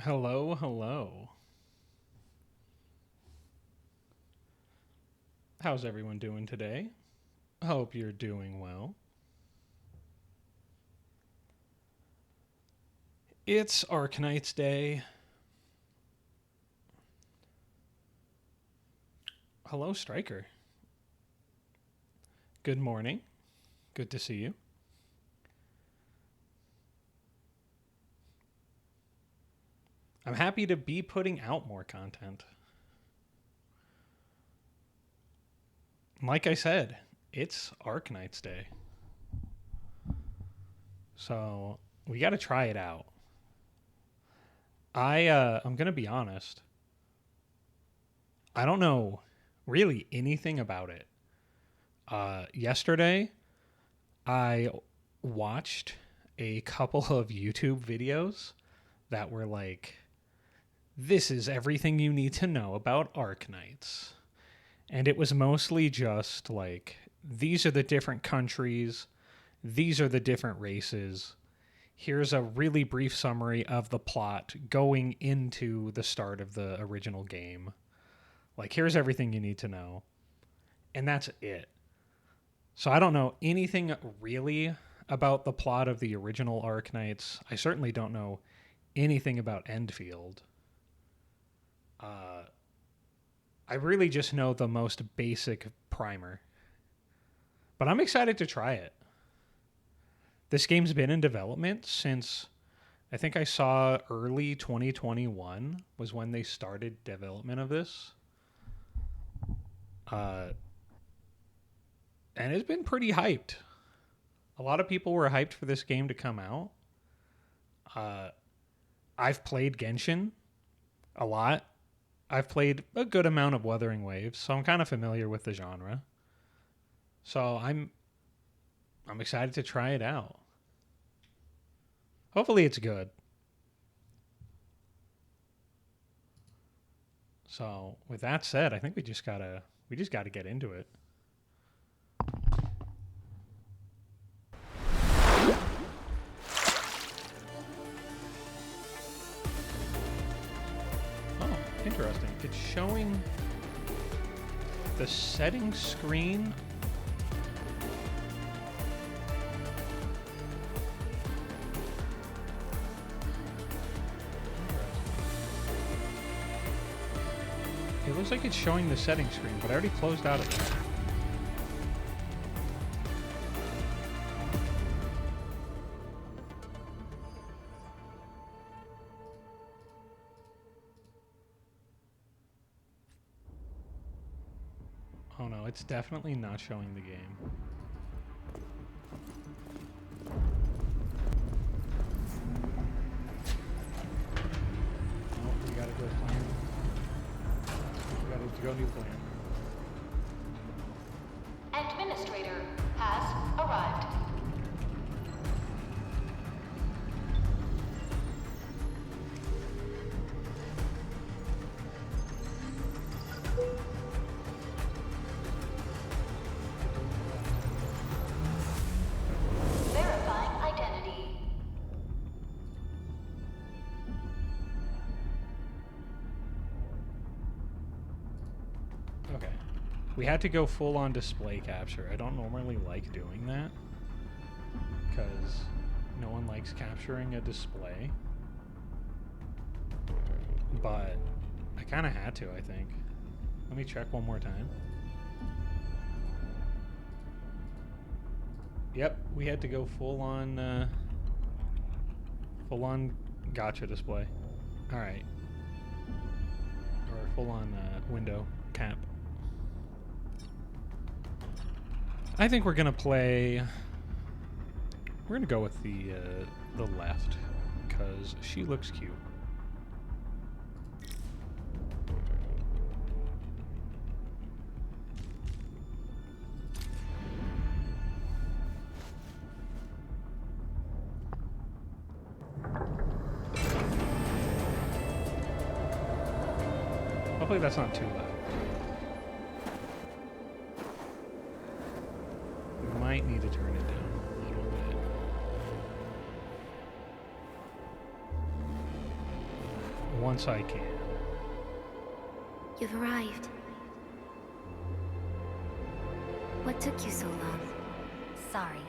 Hello, hello. How's everyone doing today? Hope you're doing well. It's Arknights Day. Hello, Striker. Good morning. Good to see you. I'm happy to be putting out more content. Like I said, it's Arknights Day. So we got to try it out. I'm going to be honest. I don't know really anything about it. Yesterday, I watched a couple of YouTube videos that were like, this is everything you need to know about Arknights. And it was mostly just like, these are the different countries, these are the different races. Here's a really brief summary of the plot going into the start of the original game. Like, here's everything you need to know. And that's it. So I don't know anything really about the plot of the original Arknights. I certainly don't know anything about Endfield. I really just know the most basic primer. But I'm excited to try it. This game's been in development since I think I saw early 2021 was when they started development of this. And it's been pretty hyped. A lot of people were hyped for this game to come out. I've played Genshin a lot. I've played a good amount of Wuthering Waves, so I'm kind of familiar with the genre. So I'm excited to try it out. Hopefully it's good. So with that said, I think we just gotta get into it. Oh, interesting. It's showing the settings screen. It looks like it's showing the settings screen, but I already closed out of it. Oh no, it's definitely not showing the game. Oh, we gotta go plan. We gotta go new plan. Administrator has arrived. Verifying identity. Okay. We had to go full on display capture. I don't normally like doing that because no one likes capturing a display. But I kind of had to, I think. Let me check one more time. Yep, we had to go full on Gacha display. All right. Or full on window cap. I think we're gonna play. We're gonna go with the left because she looks cute. Hopefully that's not too loud. We might need to turn it down a little bit. once I can. You've arrived. What took you so long? Sorry.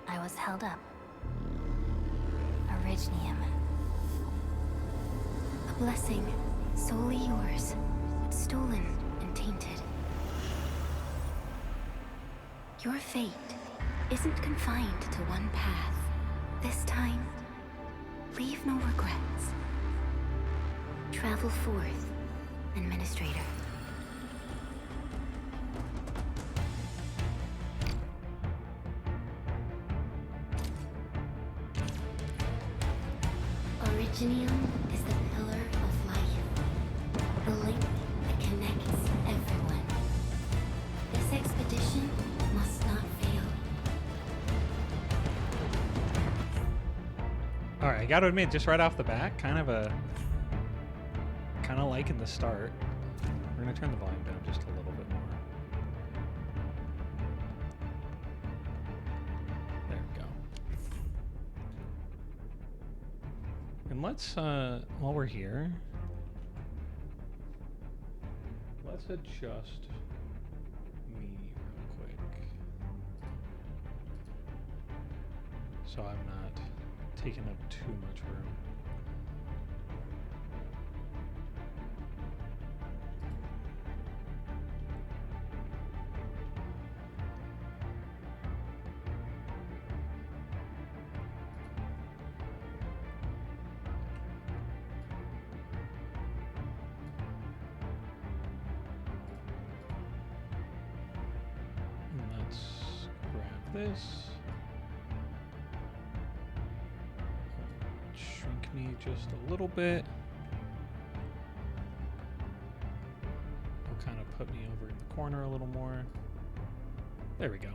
I was held up. Originium. A blessing, solely yours, but stolen and tainted. Your fate isn't confined to one path. This time, leave no regrets. Travel forth, Administrator. Originium is the pillar of life, the link that connects everyone. This expedition must not fail. Alright, I gotta admit, just right off the bat, kind of liking the start. We're gonna turn the volume down just a little bit more. There we go. And let's, while we're here, let's adjust me real quick. So I'm not taking up too much room. Let's grab this. Shrink me just a little bit. Will kind of put me over in the corner a little more. There we go.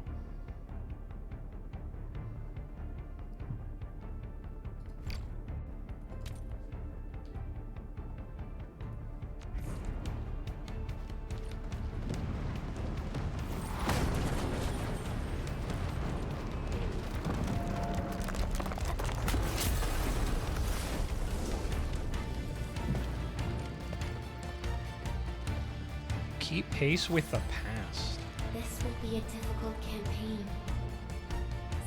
Keep pace with the past. This will be a difficult campaign.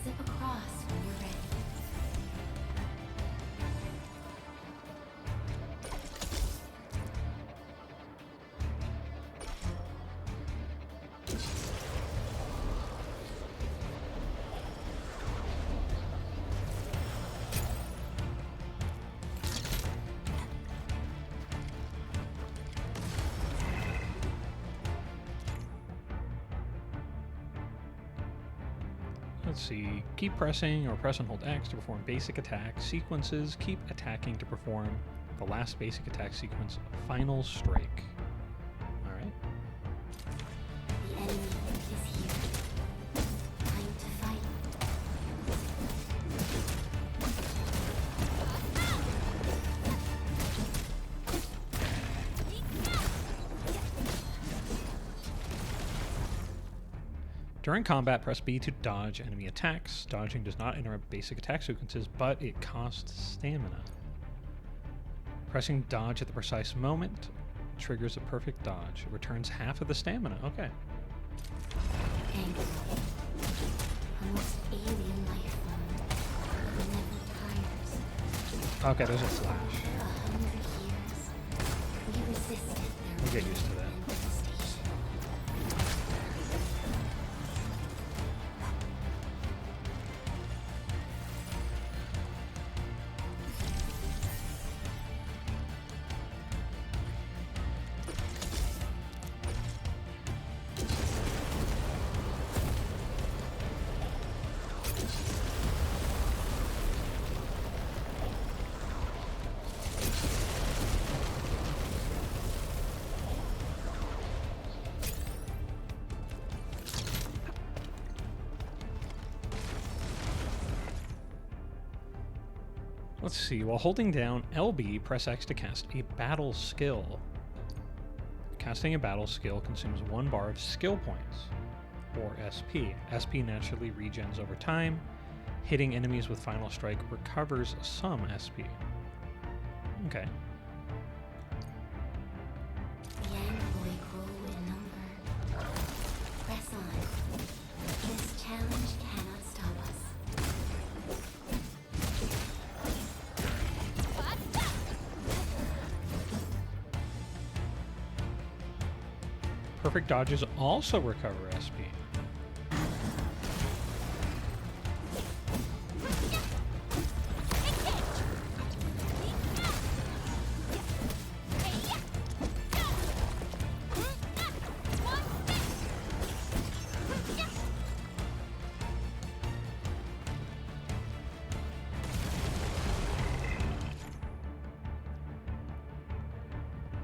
Zip across when you're ready. Let's see. Keep pressing or press and hold X to perform basic attack sequences. Keep attacking to perform the last basic attack sequence, Final Strike. All right. The enemy is here. Time to fight. During combat, press B to dodge enemy attacks. Dodging does not interrupt basic attack sequences, but it costs stamina. Pressing dodge at the precise moment triggers a perfect dodge. It returns half of the stamina. Okay. Angry. Almost alien life form. It never tires. Okay, there's a flash. For 100 years, we resisted their We'll get used to that. infestation. Let's see. While holding down LB, press X to cast a battle skill. Casting a battle skill consumes 1 bar of skill points, or SP. SP naturally regens over time. Hitting enemies with Final Strike recovers some SP. Okay. Perfect dodges also recover SP.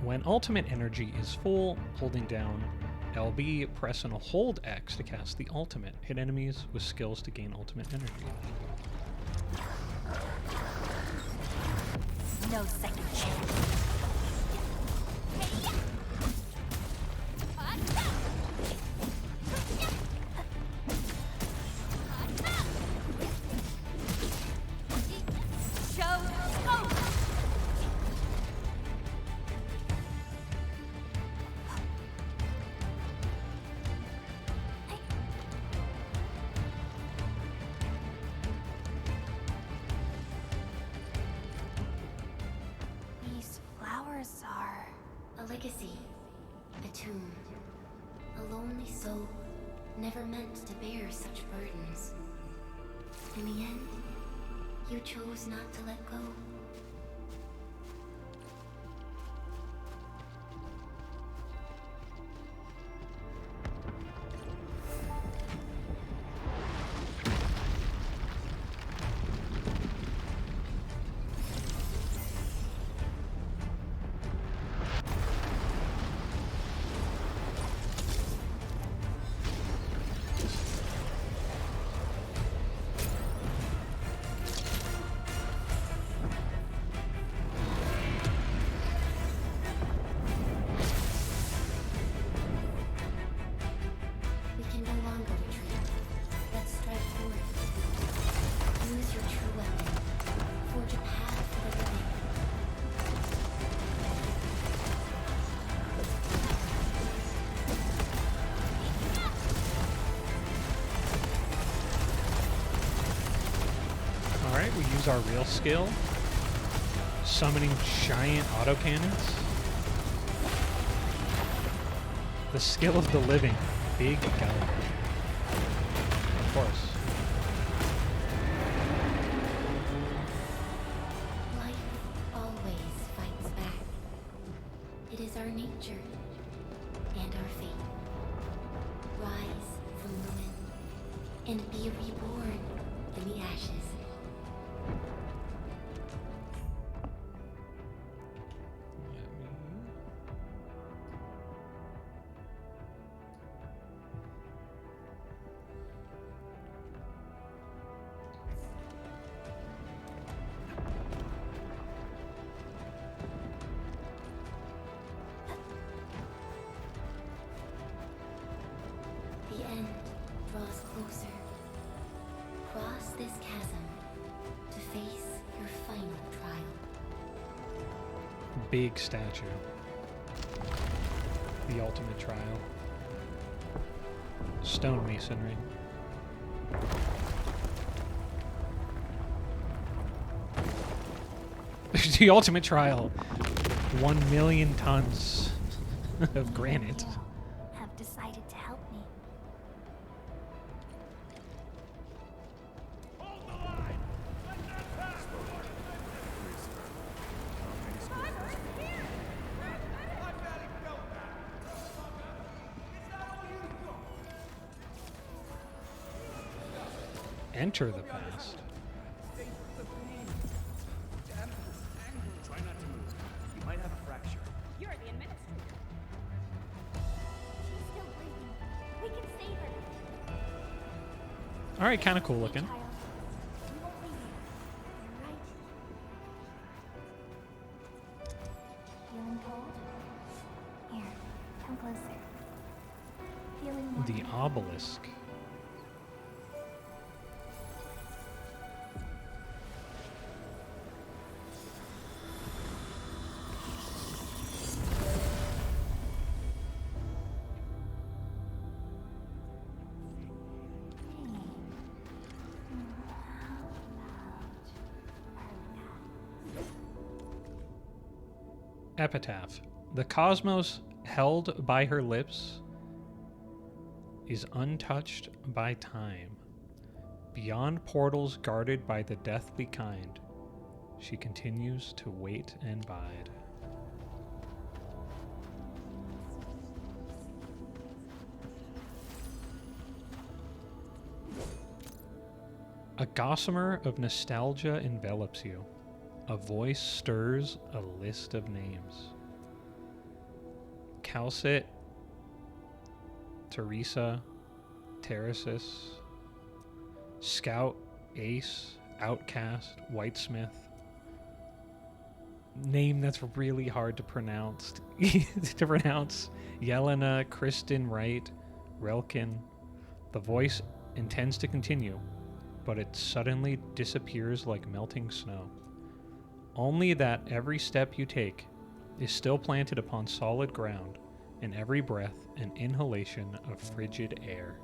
When ultimate energy is full, holding down LB, press and hold X to cast the ultimate. Hit enemies with skills to gain ultimate energy. No second chance. These flowers are... A legacy. A tomb. A lonely soul, never meant to bear such burdens. In the end, you chose not to let go. We can no longer retreat. Let's strike forward. Use your true weapon. Forge a path for the living. Alright, we use our real skill. Summoning giant autocannons. The skill of the living. Big gun. Of course. Life always fights back. It is our nature and our fate. Rise from ruin and be reborn in the ashes. The end draws closer. Cross this chasm to face your final trial. Big statue. The ultimate trial. Stonemasonry. The ultimate trial. 1 million tons of granite. have decided to help me. Enter the past. Try not to move. You might have a fracture. You're the administrator. She's still breathing. We can save her. Alright, kind of cool looking. Child, we won't leave you. Right? Feeling cold? Here, come closer. Feeling warm? The obelisk. Epitaph. The cosmos held by her lips is untouched by time. Beyond portals guarded by the deathly kind, she continues to wait and bide. A gossamer of nostalgia envelops you. A voice stirs a list of names. Calcit, Teresa, Terrasis, Scout, Ace, Outcast, Whitesmith. Name that's really hard to pronounce. Yelena, Kristen Wright, Relkin. The voice intends to continue, but it suddenly disappears like melting snow. Only that every step you take is still planted upon solid ground, and every breath an inhalation of frigid air.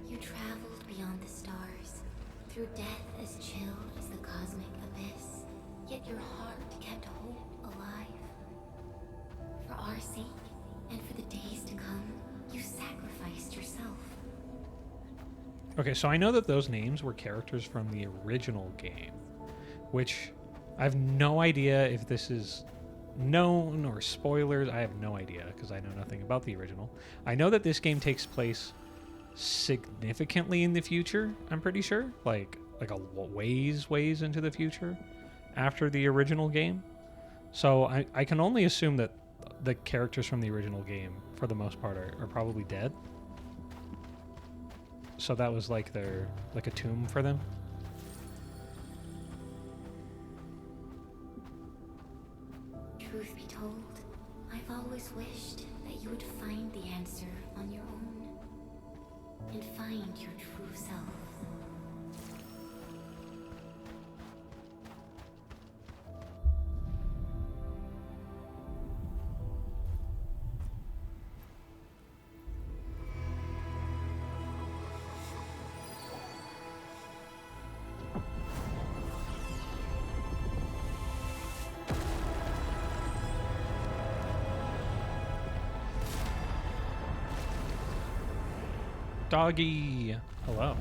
You traveled beyond the stars, through death as chill as the cosmic abyss, yet your heart kept hope alive. For our sake, and for the days to come, you sacrificed yourself. Okay, so I know that those names were characters from the original game, which I have no idea if this is known or spoilers. I have no idea because I know nothing about the original. I know that this game takes place significantly in the future, I'm pretty sure. Like a ways into the future after the original game. So I can only assume that the characters from the original game, for the most part, are probably dead. So that was like a tomb for them. Truth be told, I've always wished that you would find the answer on your own and find your true self. Doggy, hello.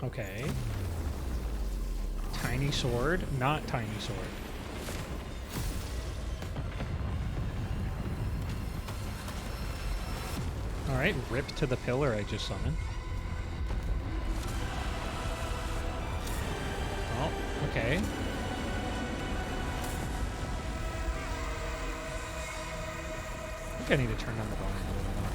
Okay. Tiny sword, not tiny sword. Alright, rip to the pillar I just summoned. Oh, okay. I think I need to turn on the volume a little more.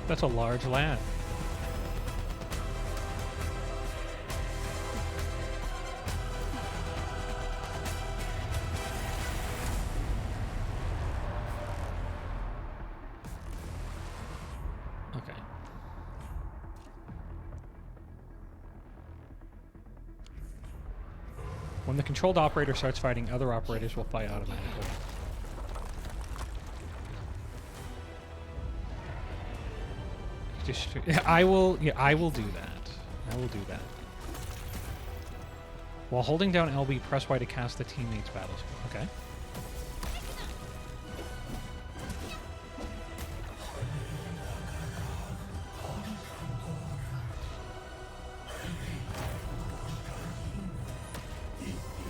That's a large lad. Okay. When the controlled operator starts fighting, other operators will fight automatically. I will do that. I will do that. While holding down LB, press Y to cast the teammate's battle skill. Okay.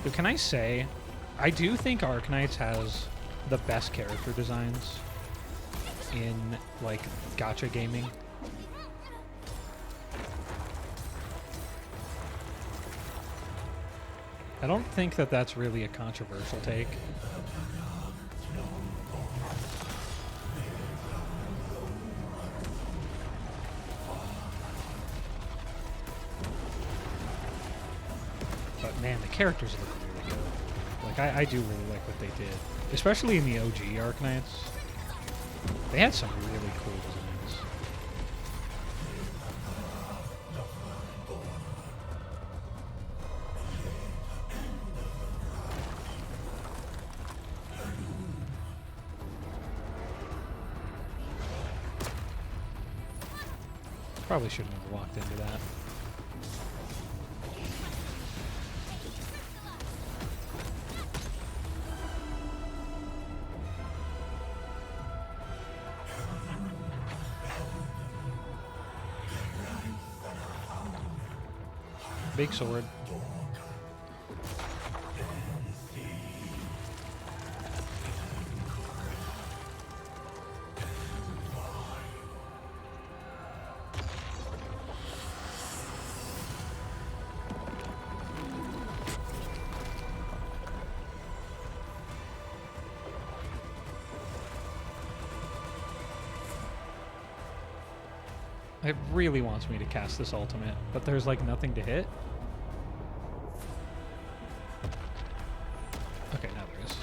But can I say, I do think Arknights has the best character designs in, like, gacha gaming. I don't think that that's really a controversial take. But man, the characters look really good. Like, I do really like what they did. Especially in the OG Arknights. They had some really cool designs. Probably shouldn't have walked into that. Big sword. It really wants me to cast this ultimate, but there's like nothing to hit. Okay, now there is.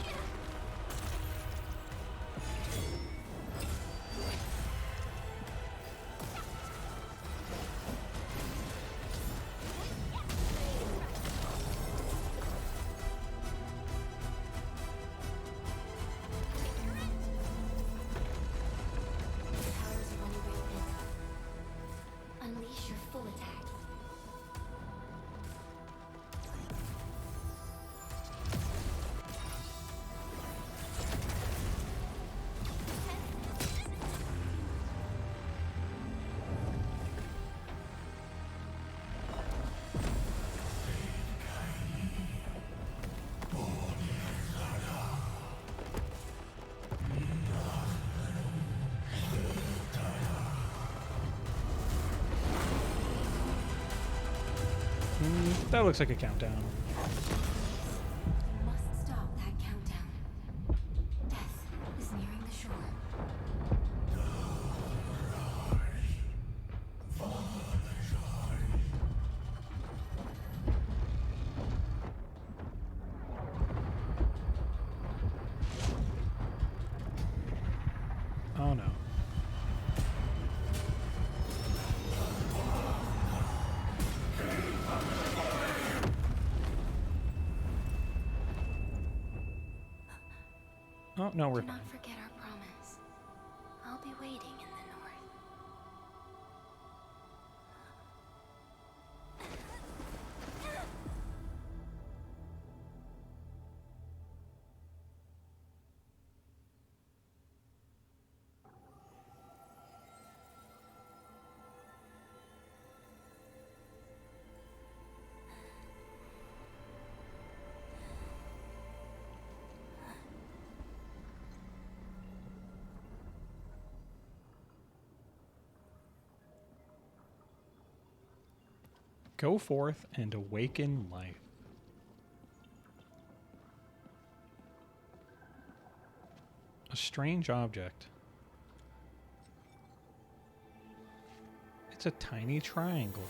Powers of unripened. Unleash your full attack. That looks like a countdown. You must stop that countdown. Death is nearing the shore. Oh no. Oh, no, we're Do fine. not forget our promise. I'll be waiting in the north. Go forth and awaken life. A strange object. It's a tiny triangle.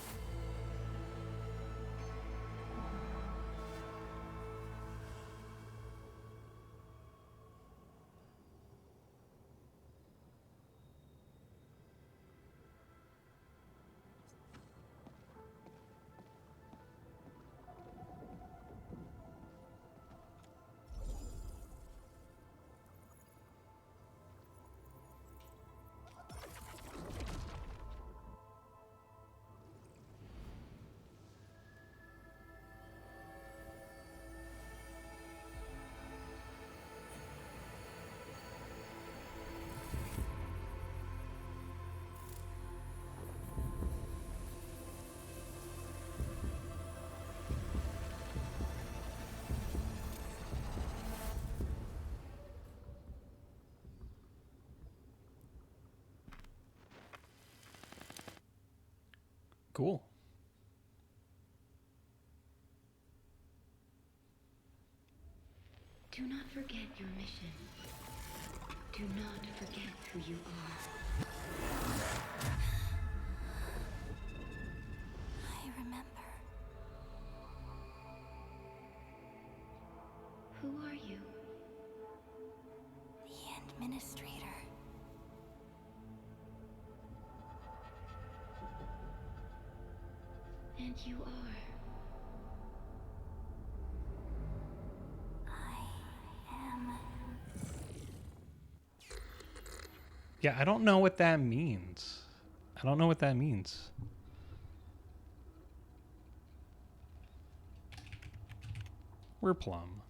Cool. Do not forget your mission. Do not forget who you are. I remember. Who are you? The Administrator. And you are. Yeah, I don't know what that means. I don't know what that means. We're plum.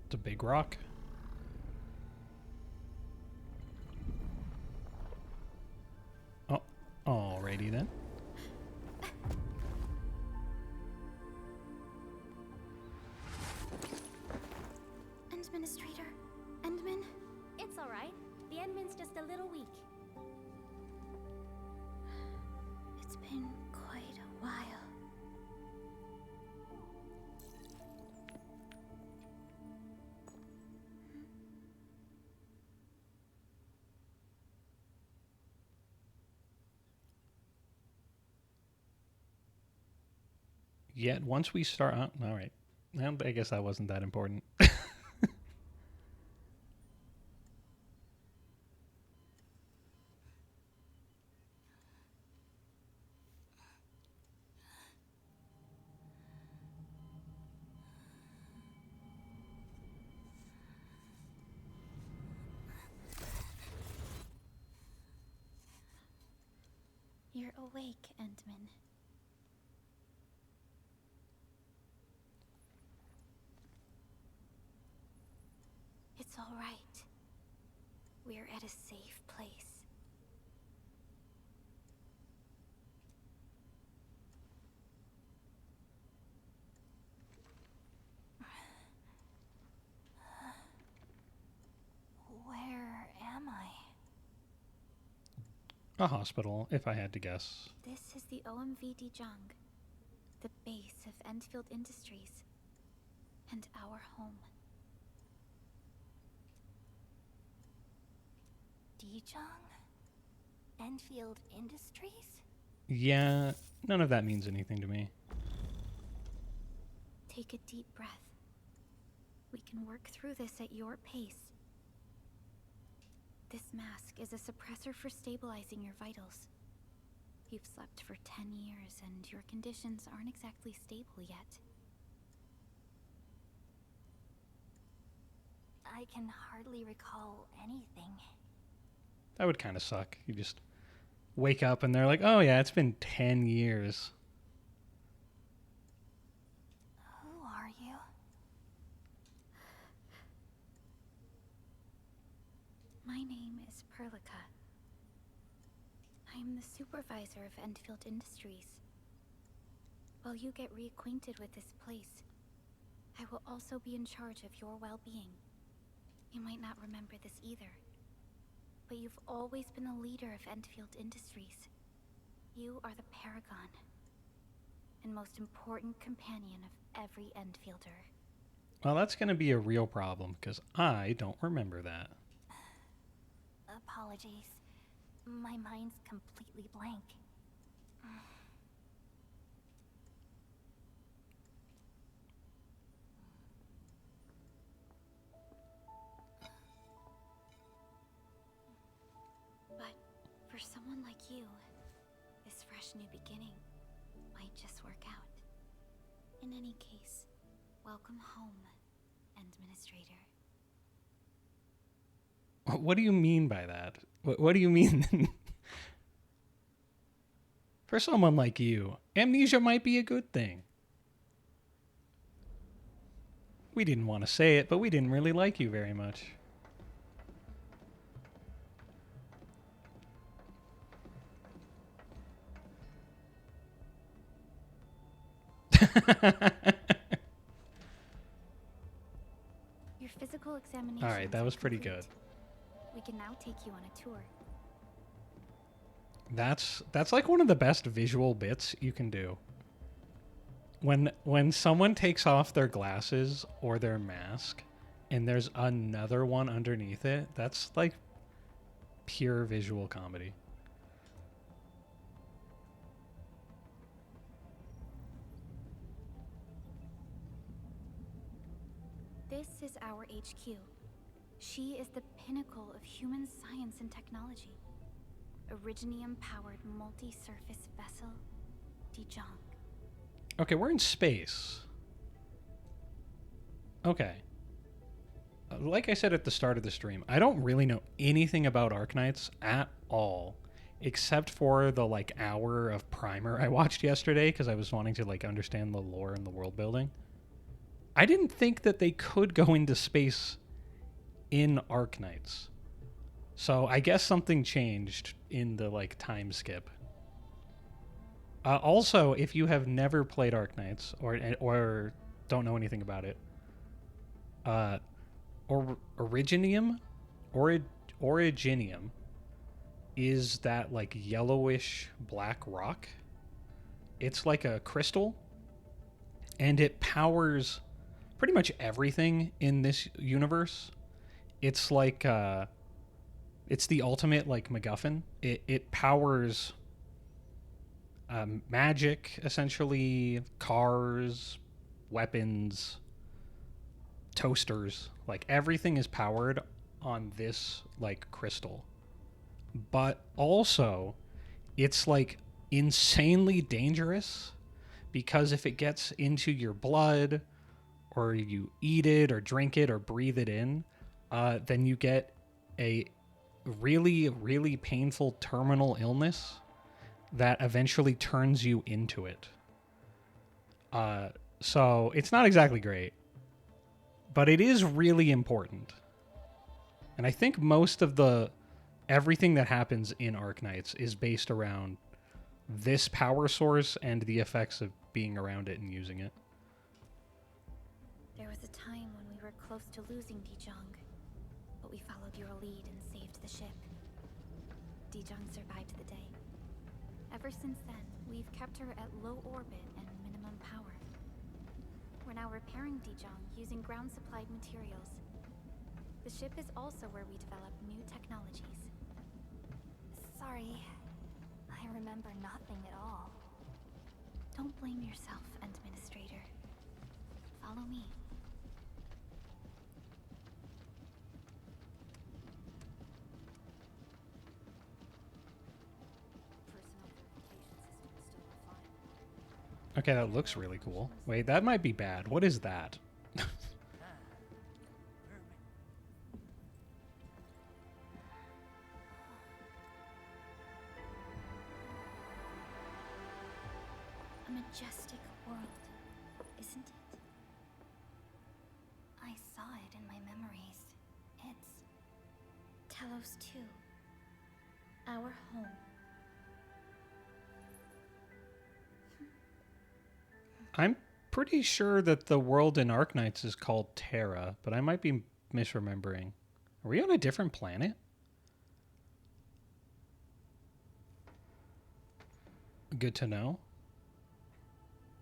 It's a big rock. Oh, alrighty then. Administrator, Endman? It's alright. The Endman's just a little weak. It's been quite a while. Yet once we start, all right. Well, I guess that wasn't that important. You're awake, Endman. It's all right. We're at a safe place. Where am I? A hospital, if I had to guess. This is the OMVD Jung, the base of Endfield Industries, and our home. Dijong? Endfield Industries? Yeah, none of that means anything to me. Take a deep breath. We can work through this at your pace. This mask is a suppressor for stabilizing your vitals. You've slept for 10 years and your conditions aren't exactly stable yet. I can hardly recall anything. That would kind of suck. You just wake up and they're like, oh yeah, it's been 10 years. Who are you? My name is Perlica. I'm the supervisor of Endfield Industries. While you get reacquainted with this place, I will also be in charge of your well-being. You might not remember this either, but you've always been the leader of Endfield Industries. You are the paragon and most important companion of every Endfielder. Well, that's going to be a real problem because I don't remember that. Apologies. My mind's completely blank. But for someone like you, this fresh new beginning might just work out. In any case, welcome home, Administrator. What do you mean by that? What do you mean? For someone like you, amnesia might be a good thing. We didn't want to say it, but we didn't really like you very much. Your physical examination. All right, that was pretty good. We can now take you on a tour. That's like one of the best visual bits you can do. When someone takes off their glasses or their mask and there's another one underneath it, that's like pure visual comedy. This is our HQ. She is the pinnacle of human science and technology. Originium-powered multi-surface vessel, Dijong. Okay, we're in space. Okay. Like I said at the start of the stream, I don't really know anything about Arknights at all, except for the like hour of primer I watched yesterday because I was wanting to like understand the lore and the world building. I didn't think that they could go into space in Arknights. So I guess something changed in the like time skip. Also, if you have never played Arknights or don't know anything about it, Originium is that like yellowish black rock. It's like a crystal, and it powers pretty much everything in this universe. It's like it's the ultimate like MacGuffin. It powers magic, essentially, cars, weapons, toasters. Like everything is powered on this like crystal. But also, it's like insanely dangerous because if it gets into your blood or you eat it or drink it or breathe it in, then you get a really, really painful terminal illness that eventually turns you into it. So it's not exactly great, but it is really important. And I think most of everything that happens in Arknights is based around this power source and the effects of being around it and using it. There was a time when we were close to losing Dijong, but we followed your lead and saved the ship. Dijong survived the day. Ever since then, we've kept her at low orbit and minimum power. We're now repairing Dijong using ground-supplied materials. The ship is also where we develop new technologies. Sorry, I remember nothing at all. Don't blame yourself, Administrator. Follow me. Okay, that looks really cool. Wait, that might be bad. What is that? A majestic world, isn't it? I saw it in my memories. It's Talos 2. Our home. I'm pretty sure that the world in Arknights is called Terra, but I might be misremembering. Are we on a different planet? Good to know.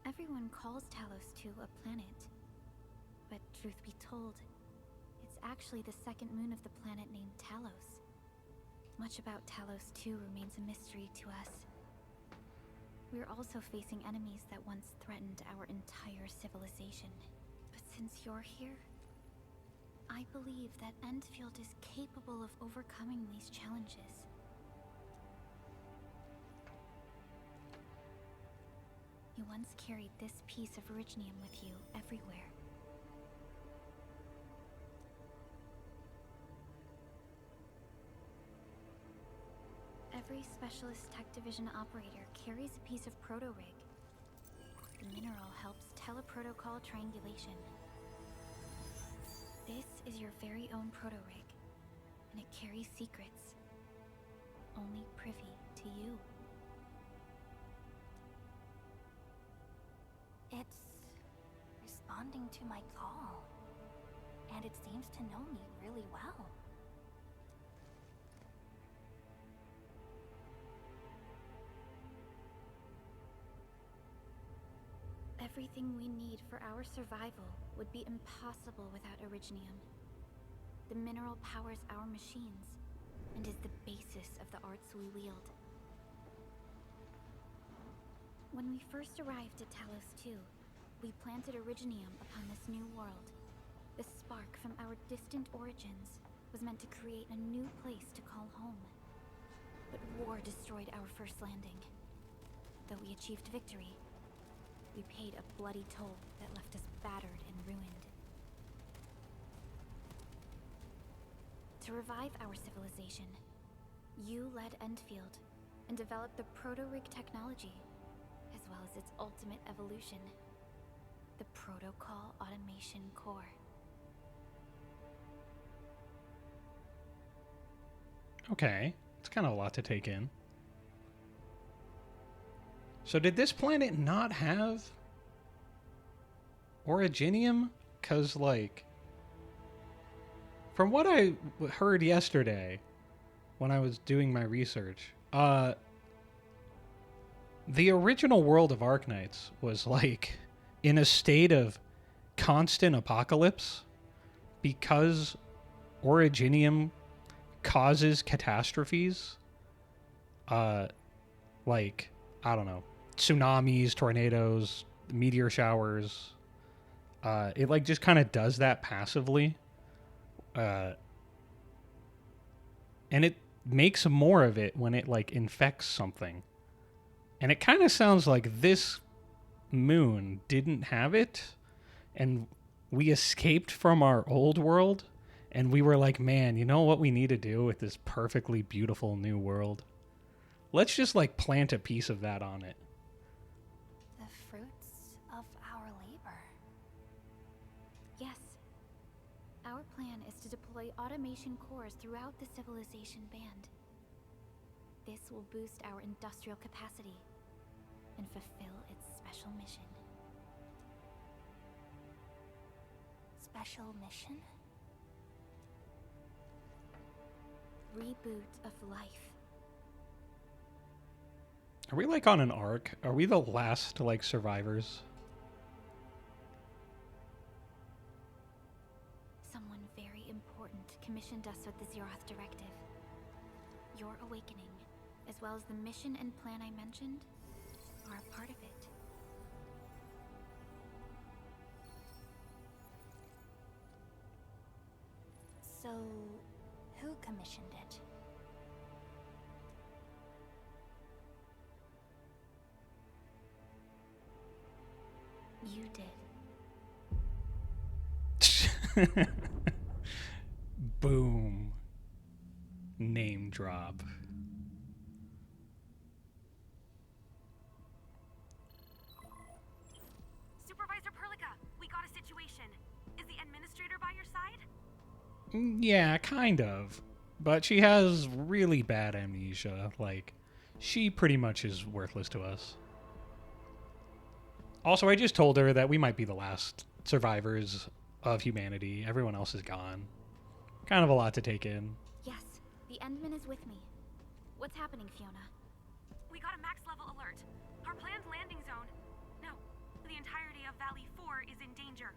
Everyone calls Talos 2 a planet. But truth be told, it's actually the second moon of the planet named Talos. Much about Talos 2 remains a mystery to us. We're also facing enemies that once threatened our entire civilization. But since you're here, I believe that Endfield is capable of overcoming these challenges. You once carried this piece of Originium with you everywhere. Every Specialist Tech Division operator carries a piece of proto-rig. The mineral helps teleprotocol triangulation. This is your very own proto-rig, and it carries secrets only privy to you. It's responding to my call, and it seems to know me really well. Everything we need for our survival would be impossible without Originium. The mineral powers our machines, and is the basis of the arts we wield. When we first arrived at Talos 2, we planted Originium upon this new world. The spark from our distant origins was meant to create a new place to call home. But war destroyed our first landing. Though we achieved victory, we paid a bloody toll that left us battered and ruined. To revive our civilization, you led Endfield and developed the proto-rig technology, as well as its ultimate evolution, the Protocol Automation Core. Okay, it's kind of a lot to take in. So did this planet not have originium? Because, like, from what I heard yesterday when I was doing my research, the original world of Arknights was, like, in a state of constant apocalypse because originium causes catastrophes. Like, I don't know, tsunamis, tornadoes, meteor showers. It, like, just kind of does that passively. And it makes more of it when it, like, infects something. And it kind of sounds like this moon didn't have it, and we escaped from our old world, and we were like, man, you know what we need to do with this perfectly beautiful new world? Let's just, like, plant a piece of that on it. The fruits of our labor. Yes. Our plan is to deploy automation cores throughout the civilization band. This will boost our industrial capacity and fulfill its special mission. Special mission? Reboot of life. Are we, like, on an arc? Are we the last, like, survivors? Someone very important commissioned us with the Zeroth Directive. Your awakening, as well as the mission and plan I mentioned, are a part of it. So, who commissioned it? You did. Boom. Name drop. Supervisor Perlica, we got a situation. Is the administrator by your side? Yeah, kind of. But she has really bad amnesia. Like, she pretty much is worthless to us. Also, I just told her that we might be the last survivors of humanity. Everyone else is gone. Kind of a lot to take in. Yes, the Endman is with me. What's happening, Fiona? We got a max level alert. Our planned landing zone. No, the entirety of Valley 4 is in danger.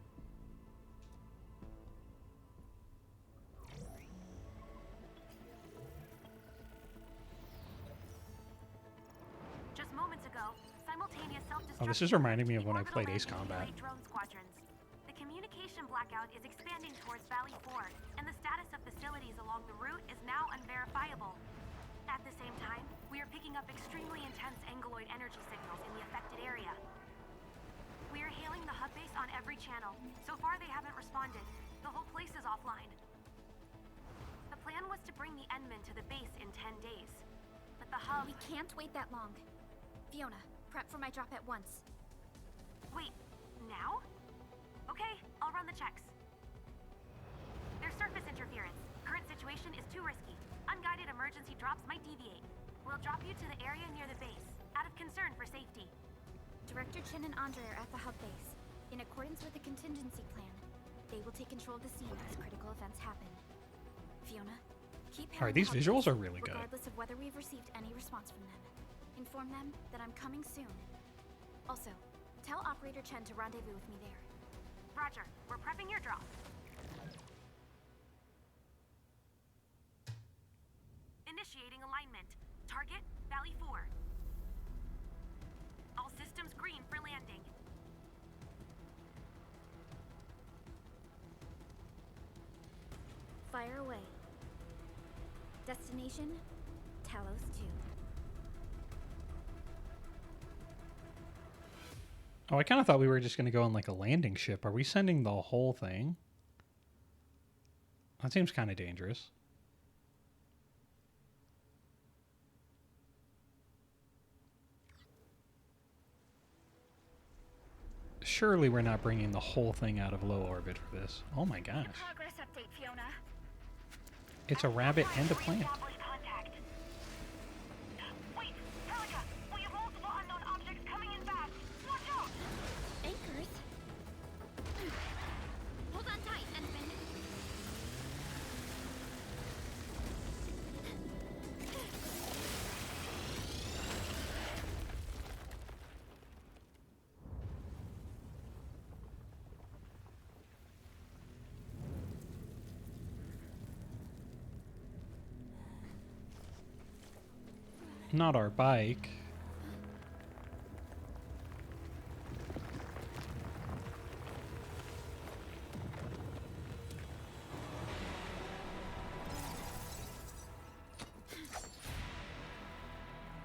Just moments ago, simultaneous self-destruct. Oh, this is reminding me of when I played Ace Combat. Drone squadrons. The communication blackout is expanding towards Valley 4, and the status of facilities along the route is now unverifiable. At the same time, we are picking up extremely intense angeloid energy signals in the affected area. We are hailing the hub base on every channel. So far, they haven't responded. The whole place is offline. The plan was to bring the Endman to the base in 10 days. But the hub... We can't wait that long. Fiona, prep for my drop at once. Wait, now? Okay, I'll run the checks. There's surface interference. Current situation is too risky. Unguided emergency drops might deviate. We'll drop you to the area near the base, out of concern for safety. Director Chen and Andre are at the hub base. In accordance with the contingency plan, they will take control of the scene as critical events happen. Fiona, keep Alright, these visuals are really good. regardless of whether we've received any response from them. Inform them that I'm coming soon. Also, tell Operator Chen to rendezvous with me there. Roger, we're prepping your drop. Initiating alignment. Target, Valley 4. All systems green for landing. Fire away. Destination, Tower Talos too. Oh, I kind of thought we were just going to go on like a landing ship. Are we sending the whole thing? That seems kind of dangerous. Surely we're not bringing the whole thing out of low orbit for this. Oh my gosh. Progress update, Fiona. It's a rabbit and a plant. Established contact. Wait, Pelica, we have multiple unknown objects coming in fast. Watch out! Anchors? Hold on tight, Endman. Not our bike.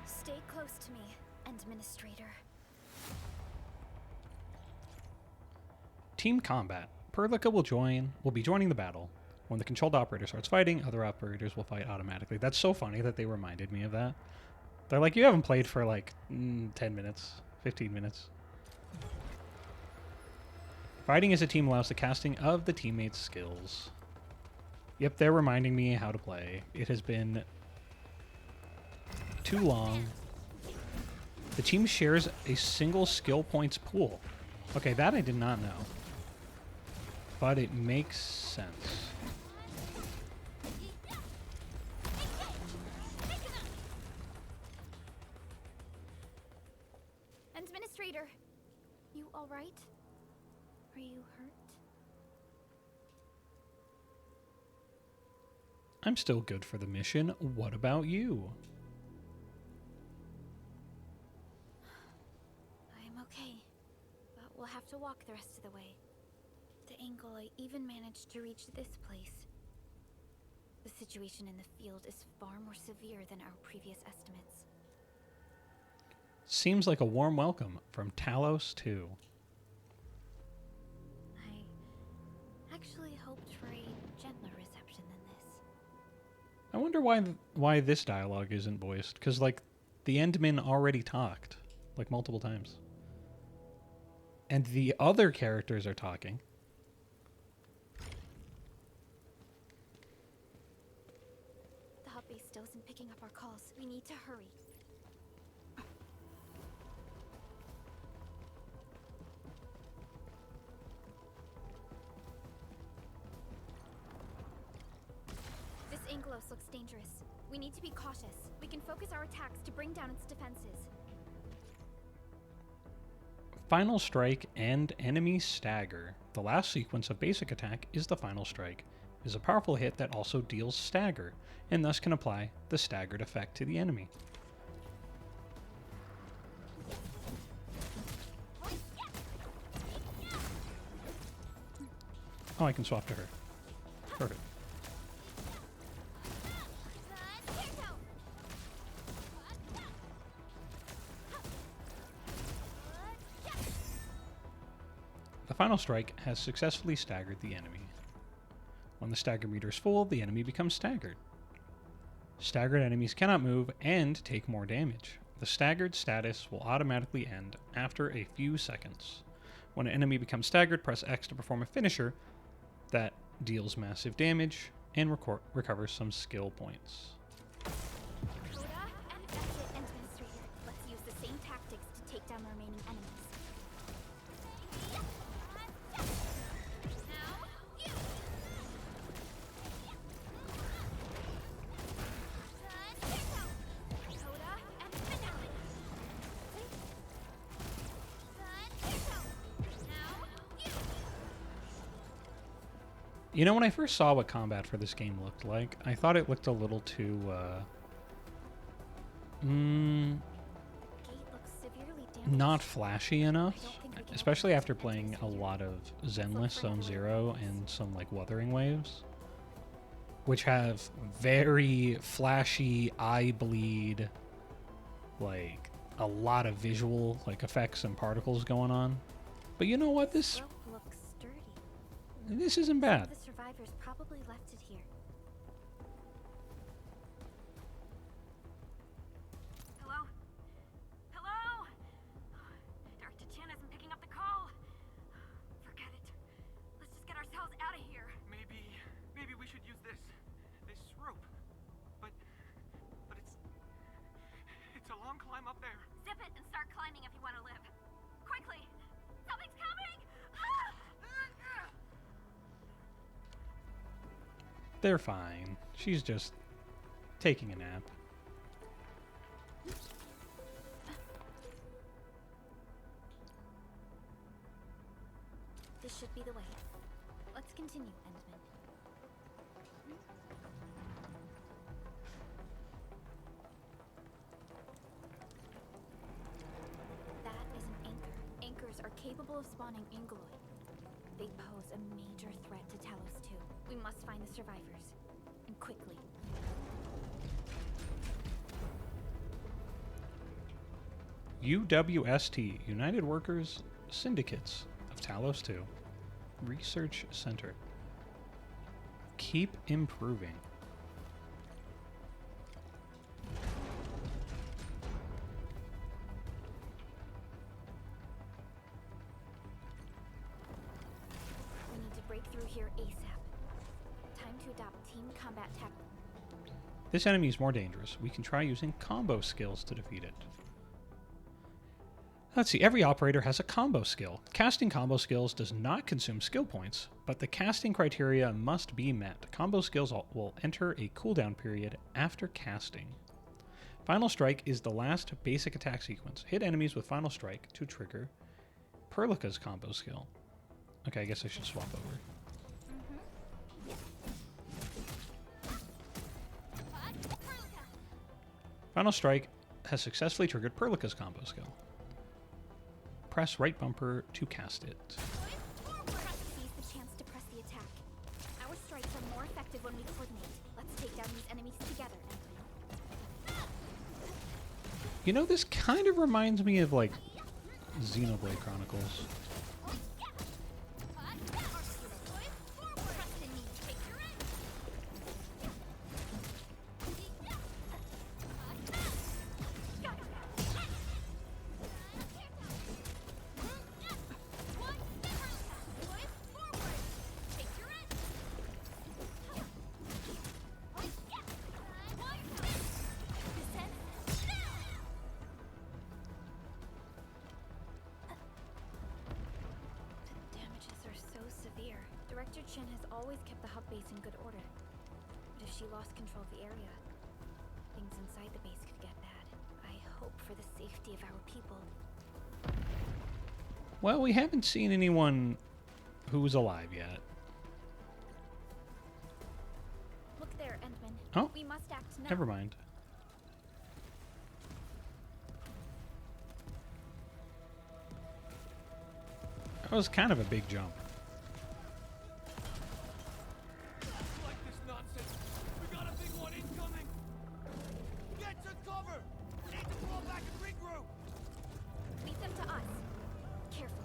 Stay close to me, Administrator. Team combat. Perlica will be joining the battle. When the controlled operator starts fighting, other operators will fight automatically. That's so funny that they reminded me of that. They're like, you haven't played for like 10 minutes, 15 minutes. Fighting as a team allows the casting of the teammates' skills. Yep, they're reminding me how to play. It has been too long. The team shares a single skill points pool. Okay, that I did not know. But it makes sense. Administrator, you all right? Are you hurt? I'm still good for the mission. What about you? I'm okay, but we'll have to walk the rest of the way. The angle I even managed to reach this place. The situation in the field is far more severe than our previous estimates. Seems like a warm welcome from Talos too. I actually hoped for a gentler reception than this. I wonder why this dialogue isn't voiced, because like the Endmen already talked like multiple times, and the other characters are talking. The hub base still isn't picking up our calls. We need to hurry. This Angelos looks dangerous. We need to be cautious. We can focus our attacks to bring down its defenses. Final Strike and Enemy Stagger. The last sequence of basic attack is the Final Strike. It is a powerful hit that also deals stagger, and thus can apply the staggered effect to the enemy. Oh, I can swap to her. Perfect. The Final Strike has successfully staggered the enemy. When the stagger meter is full, the enemy becomes staggered. Staggered enemies cannot move and take more damage. The staggered status will automatically end after a few seconds. When an enemy becomes staggered, press X to perform a finisher that deals massive damage and recovers some skill points. Coda and Exit Administrator. Let's use the same tactics to take down the remaining enemies. You know, when I first saw what combat for this game looked like, I thought it looked a little too, Gate looks severely damaged. not flashy enough, especially after playing a lot of Zenless Zone Zero and some like Wuthering Waves. which have very flashy eye bleed, like a lot of visual like effects and particles going on. But you know what? This Rope looks sturdy. isn't Some bad. of the survivors probably left it here. Hello? Hello? Dr. Chin isn't picking up the call. Forget it. Let's just get ourselves out of here. Maybe we should use this rope. But it's a long climb up there. Zip it and start climbing if you want to live. Quickly! Something's coming! Ah! They're fine. She's just taking a nap. This should be the way. Let's continue, Endman. That is an anchor. Anchors are capable of spawning Angeloid. They pose a major threat to Talos 2. We must find the survivors. And quickly. UWST, United Workers Syndicates of Talos 2. Research Center. Keep improving. We need to break through here ASAP. Time to adopt team combat tactics. This enemy is more dangerous. We can try using combo skills to defeat it. Let's see, every operator has a combo skill. Casting combo skills does not consume skill points, but the casting criteria must be met. Combo skills will enter a cooldown period after casting. Final Strike is the last basic attack sequence. Hit enemies with Final Strike to trigger Perlica's combo skill. Okay, I guess I should swap over. Final Strike has successfully triggered Perlica's combo skill. Press right bumper to cast it. Seize the chance to press the attack. Our strikes are more effective when we coordinate. Let's take down these enemies together, Endman. You know, this kind of reminds me of, like, Xenoblade Chronicles. Damages are so severe. Director Chin has always kept the hub base in good order. But if she lost control of the area, things inside the base could get bad. I hope for the safety of our people. Well, we haven't seen anyone who's alive yet. Look there, Endman. Oh, we must act now. never mind. That was kind of a big jump. Like this nonsense. We got a big one incoming. Get to cover. We need to fall back and regroup. Leave them to us. Careful.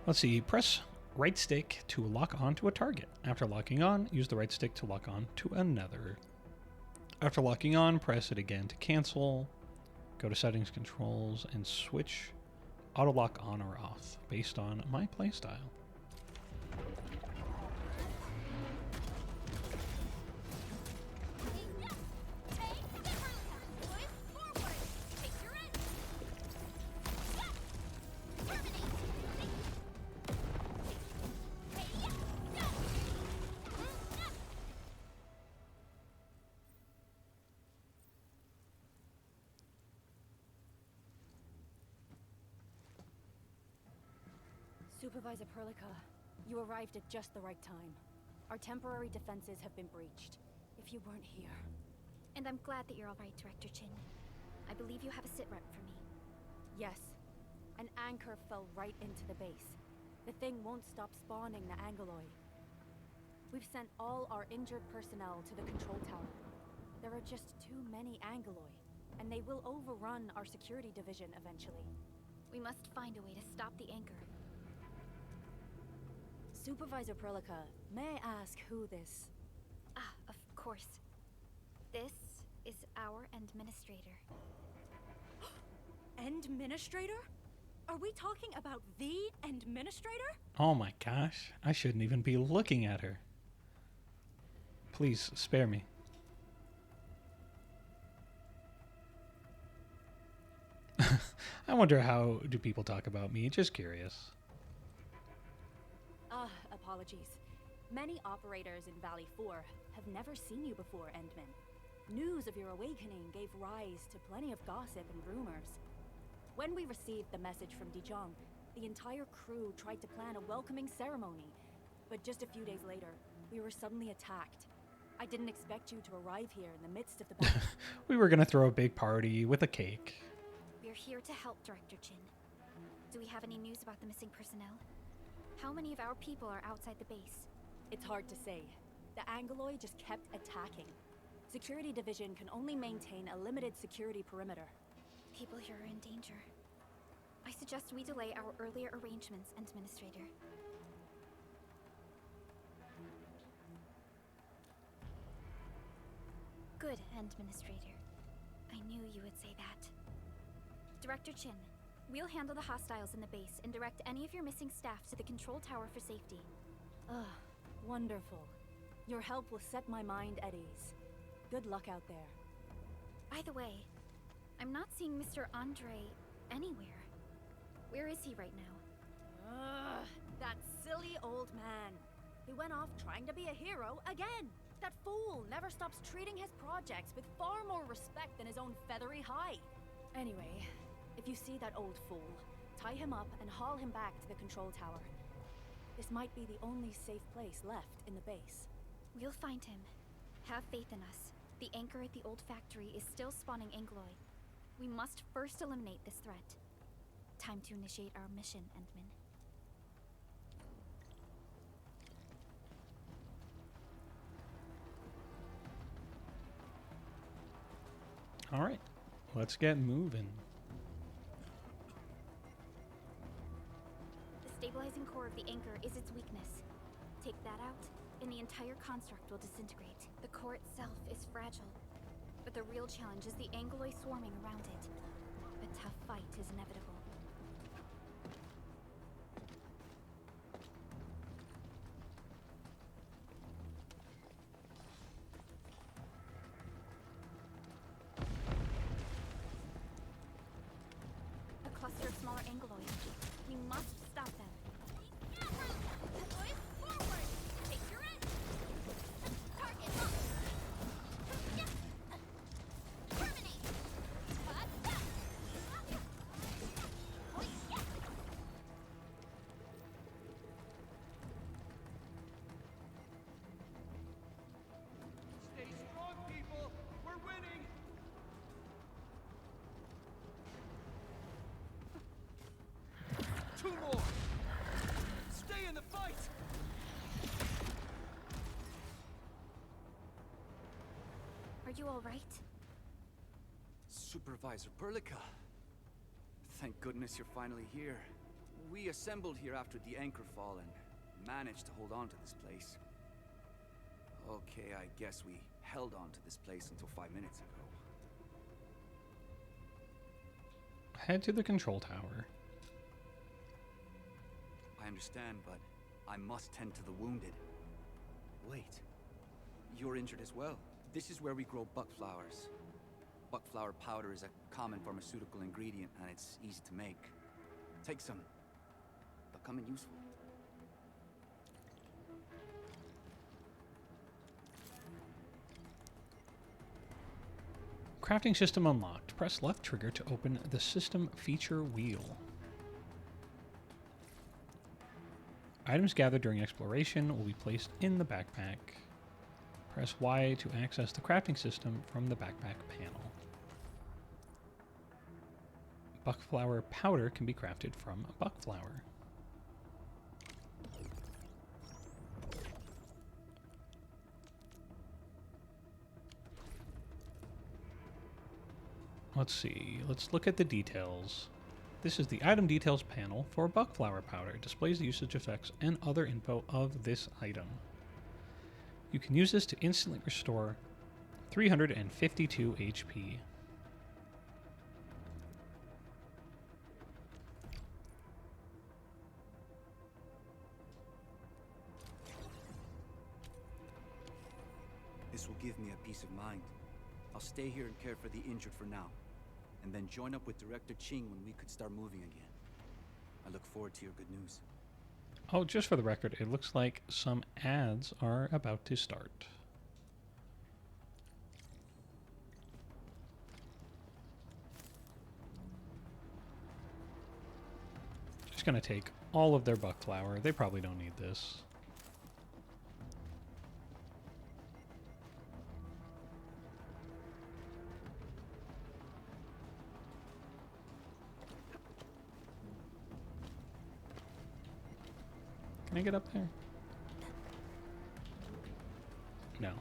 Let's see, press right stick to lock onto a target. After locking on, use the right stick to lock on to another. After locking on, press it again to cancel. Go to settings, controls, and switch auto lock on or off based on my playstyle. Supervisor Perlica, you arrived at just the right time. Our temporary defenses have been breached. If you weren't here... And I'm glad that you're all right, Director Chin. I believe you have a sit rep for me. Yes. An anchor fell right into the base. the thing won't stop spawning the Angoloi. We've sent all our injured personnel to the control tower. There are just too many Angoloi, and they will overrun our security division eventually. We must find a way to stop the anchor. Supervisor Perlica, may I ask who this? Ah, of course. This is our administrator. Administrator? Are we talking about the administrator? Oh my gosh, I shouldn't even be looking at her. Please spare me. I wonder how do people talk about me, just curious. Apologies. Many operators in Valley 4 have never seen you before, Endman. News of your awakening gave rise to plenty of gossip and rumors. When we received the message from Dijong, the entire crew tried to plan a welcoming ceremony. But just a few days later, we were suddenly attacked. I didn't expect you to arrive here in the midst of the battle. We were gonna throw a big party with a cake. We're here to help, Director Chin. Do we have any news about the missing personnel? How many of our people are outside the base? It's hard to say. The Angoloi just kept attacking. Security Division can only maintain a limited security perimeter. People here are in danger. I suggest we delay our earlier arrangements, Administrator. Good, Administrator. I knew you would say that. Director Chin, we'll handle the hostiles in the base and direct any of your missing staff to the control tower for safety. Wonderful. Your help will set my mind at ease. Good luck out there. By the way, I'm not seeing Mr. Andre anywhere. Where is he right now? That silly old man. He went off trying to be a hero again. That fool never stops treating his projects with far more respect than his own feathery hide. Anyway, if you see that old fool, tie him up and haul him back to the control tower. This might be the only safe place left in the base. We'll find him. Have faith in us. The anchor at the old factory is still spawning Angoloi. We must first eliminate this threat. Time to initiate our mission, Endman. All right, let's get moving. The stabilizing core of the anchor is its weakness. Take that out, and the entire construct will disintegrate. The core itself is fragile, but the real challenge is the Angoloi swarming around it. A tough fight is inevitable. A cluster of smaller Angoloi. We must stop them. Stay strong, people! We're winning! Two more! Stay in the fight! Are you all right? Supervisor Perlica. Thank goodness you're finally here. We assembled here after the anchor fall and managed to hold on to this place. Okay, I guess we held on to this place until 5 minutes ago. Head to the control tower. I understand, but I must tend to the wounded. Wait, you're injured as well. This is where we grow buckflowers. Buckflower powder is a common pharmaceutical ingredient, and it's easy to make. Take some. They'll come in useful. Crafting system unlocked. Press left trigger to open the system feature wheel. Items gathered during exploration will be placed in the backpack. Press Y to access the crafting system from the backpack panel. Buckflower powder can be crafted from buckflower. let's see. Let's look at the details. This is the item details panel for buckflower powder. It displays the usage effects and other info of this item. You can use this to instantly restore 352 HP. This will give me a peace of mind. I'll stay here and care for the injured for now, and then join up with Director Ching when we could start moving again. I look forward to your good news. Oh, just for the record, it looks like some ads are about to start. Just gonna take all of their buckflower. They probably don't need this. Can I get up there? No. You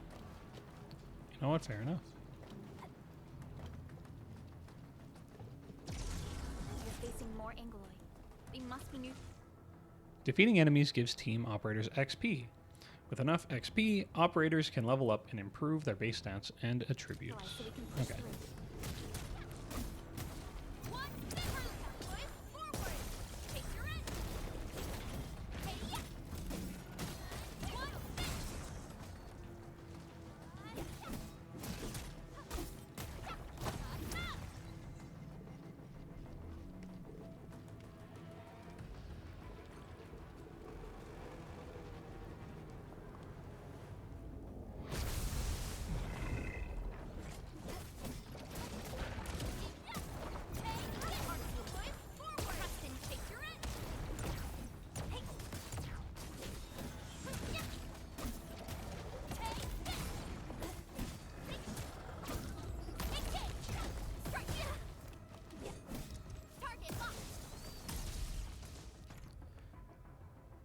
know what? Fair enough. You're facing more Angloid. They must be new. Defeating enemies gives team operators XP. With enough XP, operators can level up and improve their base stats and attributes. Alright, so we can push Okay. through.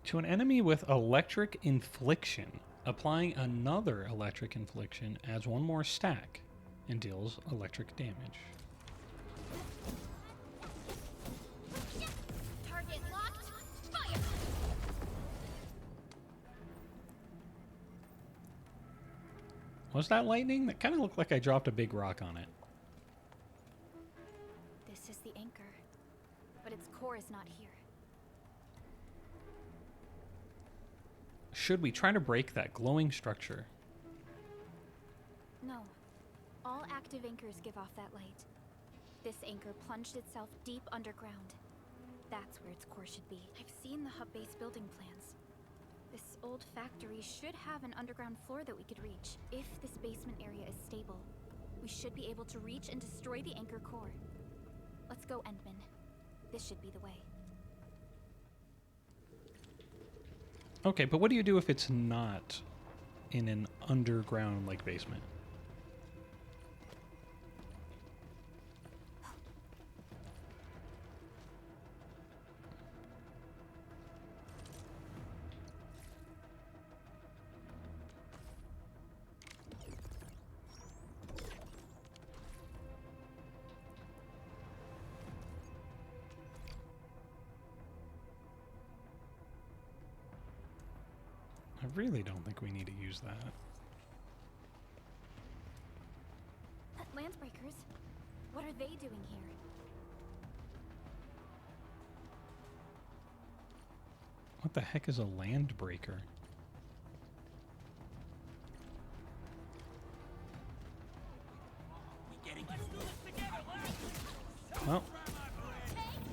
To an enemy with electric infliction, applying another electric infliction adds one more stack and deals electric damage. Target locked. Fire. Was that lightning? That kind of looked like I dropped a big rock on it. This is the anchor, but its core is not here. Should we try to break that glowing structure? No. All active anchors give off that light. This anchor plunged itself deep underground. That's where its core should be. I've seen the hub base building plans. This old factory should have an underground floor that we could reach. If this basement area is stable, we should be able to reach and destroy the anchor core. Let's go, Endman. This should be the way. Okay, but what do you do if it's not in an underground like basement? I really don't think we need to use that. Landsbreakers? What are they doing here? What the heck is a land breaker? Well,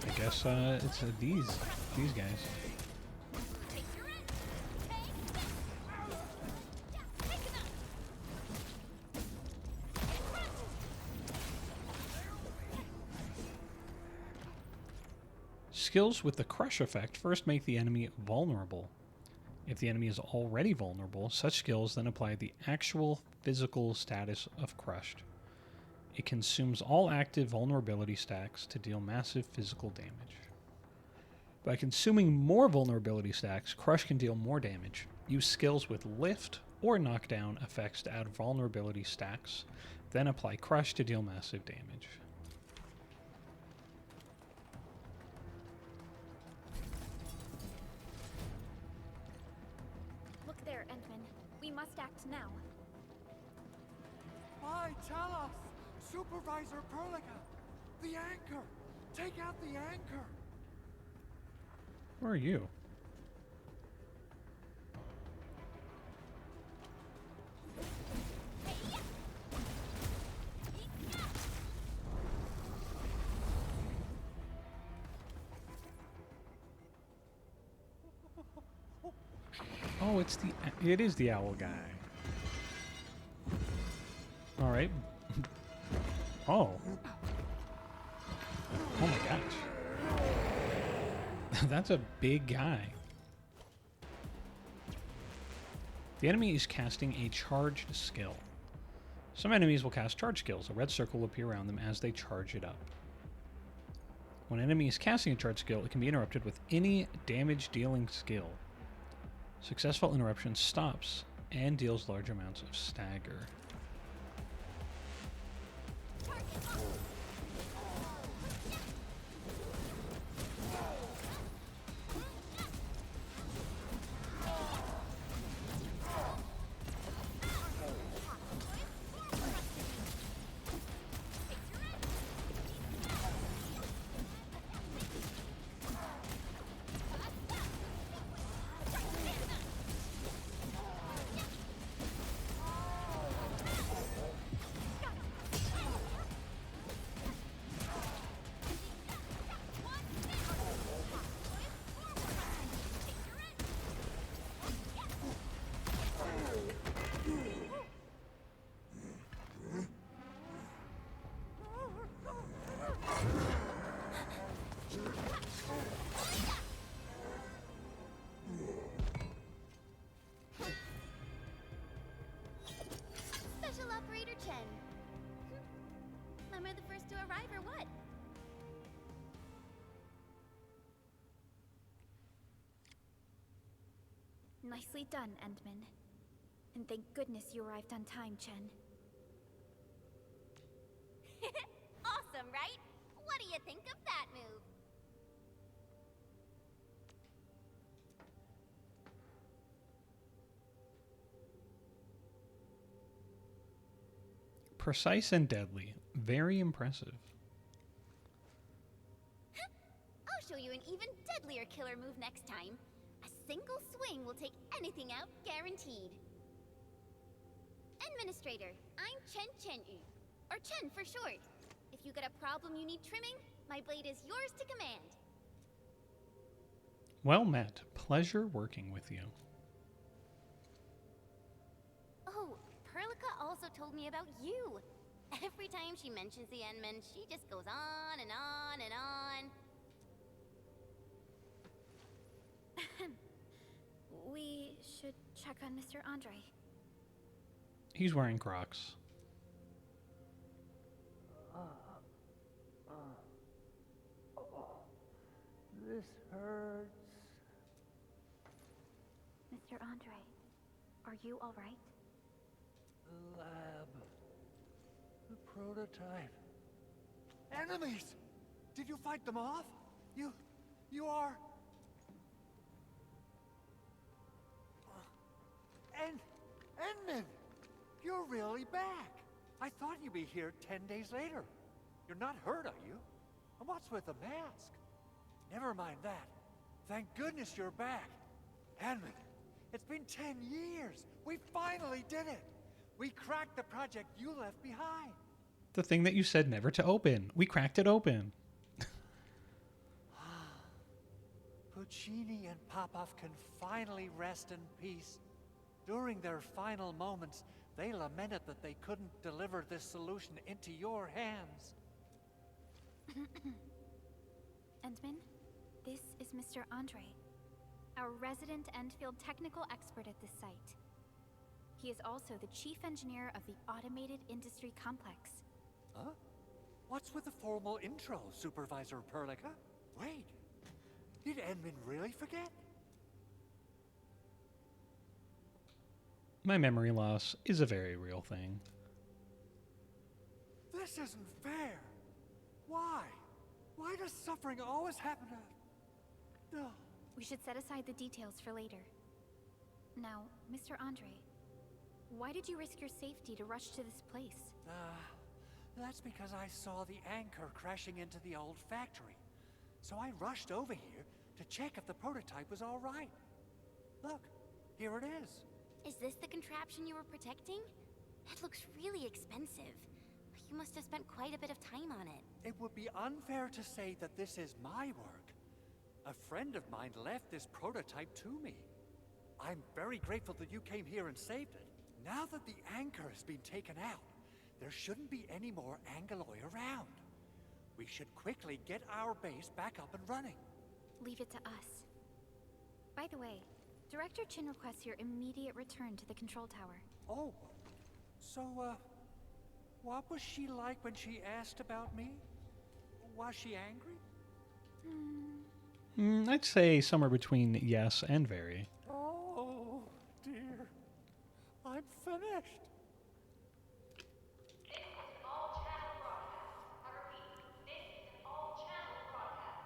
I guess it's these guys. Skills with the crush effect first make the enemy vulnerable. If the enemy is already vulnerable, such skills then apply the actual physical status of crushed. It consumes all active vulnerability stacks to deal massive physical damage. By consuming more vulnerability stacks, Crush can deal more damage. Use skills with lift or knockdown effects to add vulnerability stacks, then apply Crush to deal massive damage. We must act now. Why, tell us! Supervisor Perlica! The anchor! Take out the anchor! Where are you? Oh, it is the owl guy. All right. Oh. Oh my gosh. That's a big guy. The enemy is casting a charged skill. Some enemies will cast charge skills. A red circle will appear around them as they charge it up. When an enemy is casting a charge skill, it can be interrupted with any damage-dealing skill. Successful interruption stops and deals large amounts of stagger. Special Operator Chen. Am I the first to arrive or what? Nicely done, Endman. And thank goodness you arrived on time, Chen. Awesome, right? What do you think of that move? Precise and deadly. Very impressive. I'll show you an even deadlier killer move next time. A single swing will take anything out, guaranteed. Administrator, I'm Chen, or Chen for short. If you got a problem you need trimming, my blade is yours to command. Well met. Pleasure working with you. Oh, Perlica also told me about you. Every time she mentions the Endman, she just goes on and on and on. We should check on Mr. Andre. He's wearing Crocs. This hurts. Mr. Andre, are you all right? The lab. The prototype. Enemies! Did you fight them off? You are... Endman! You're really back! I thought you'd be here 10 days later. You're not hurt, are you? And what's with the mask? Never mind that. Thank goodness you're back. Endman, it's been 10 years. We finally did it. We cracked the project you left behind. The thing that you said never to open. We cracked it open. Puccini and Popov can finally rest in peace. During their final moments, they lamented that they couldn't deliver this solution into your hands. Endman, this is Mr. Andre, our resident Endfield technical expert at this site. He is also the chief engineer of the Automated Industry Complex. Huh? What's with the formal intro, Supervisor Perlica? Wait, did Endman really forget? My memory loss is a very real thing. This isn't fair. Why? Why does suffering always happen to... No. We should set aside the details for later. Now, Mr. Andre, Why did you risk your safety to rush to this place? That's because I saw the anchor crashing into the old factory. So I rushed over here to check if the prototype was all right. Look, here it is. Is this the contraption you were protecting? It looks really expensive. You must have spent quite a bit of time on it. It would be unfair to say that this is my work. A friend of mine left this prototype to me. I'm very grateful that you came here and saved it. Now that the anchor has been taken out, there shouldn't be any more Angaloi around. We should quickly get our base back up and running. Leave it to us. By the way, Director Chin requests your immediate return to the control tower. Oh, so, what was she like when she asked about me? Was she angry? I'd say somewhere between yes and very. Oh, dear. I'm finished. This is an all-channel broadcast. I repeat, this is an all-channel broadcast.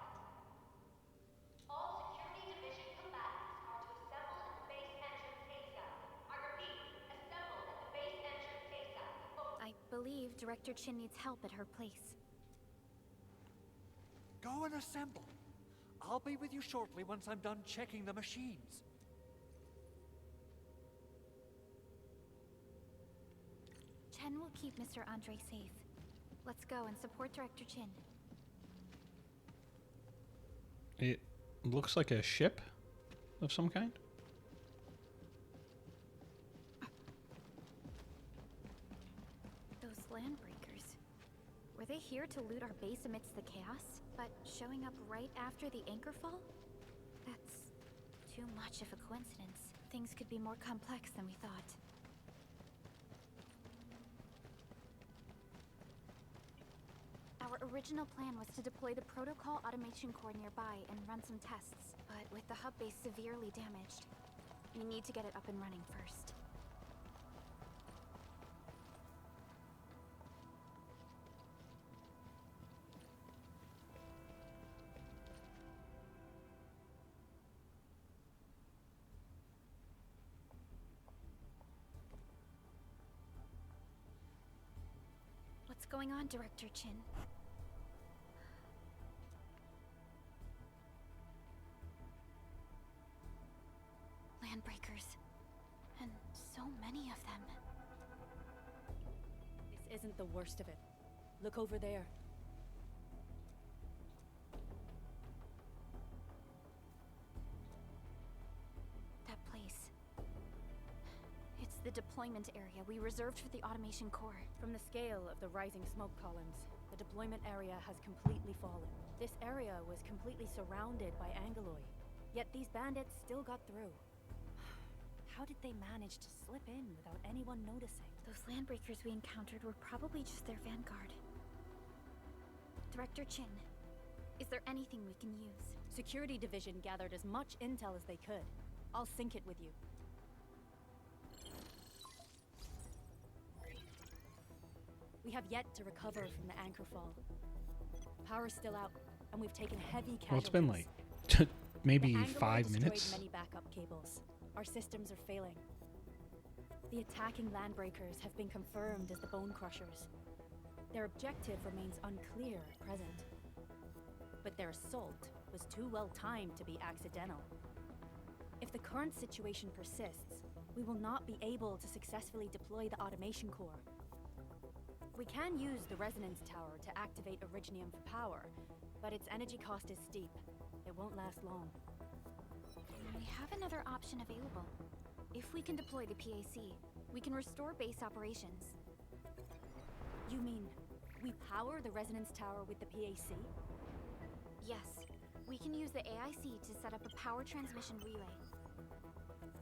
All Security Division combatants are to assemble at the base entrance ASAP. I repeat, assemble at the base entrance ASAP. Over. I believe Director Chin needs help at her place. Go and assemble. I'll be with you shortly once I'm done checking the machines. Chen will keep Mr. Andre safe. Let's go and support Director Chin. It looks like a ship of some kind. Those landbreakers. Were they here to loot our base amidst the chaos, but showing up right after the anchor fall? That's too much of a coincidence. Things could be more complex than we thought. Our original plan was to deploy the protocol automation core nearby and run some tests, but with the hub base severely damaged, we need to get it up and running first. What's going on, Director Chin? Landbreakers. And so many of them. This isn't the worst of it. Look over there. That place. It's the deployment area we reserved for the automation core. From the scale of the rising smoke columns, the deployment area has completely fallen. This area was completely surrounded by Angaloi, yet these bandits still got through. How did they manage to slip in without anyone noticing? Those landbreakers we encountered were probably just their vanguard. Director Chin, is there anything we can use? Security Division gathered as much intel as they could. I'll sync it with you. We have yet to recover from the anchor fall. Power's still out, and we've taken heavy casualties. Well, it's been like maybe The Angaloi 5 destroyed minutes. many backup cables. Our systems are failing. The attacking landbreakers have been confirmed as the Bone Crushers. Their objective remains unclear at present. But their assault was too well timed to be accidental. If the current situation persists, we will not be able to successfully deploy the automation core. We can use the resonance tower to activate Originium for power, but its energy cost is steep. It won't last long. We have another option available. If we can deploy the PAC, we can restore base operations. You mean we power the resonance tower with the PAC? Yes, we can use the AIC to set up a power transmission relay.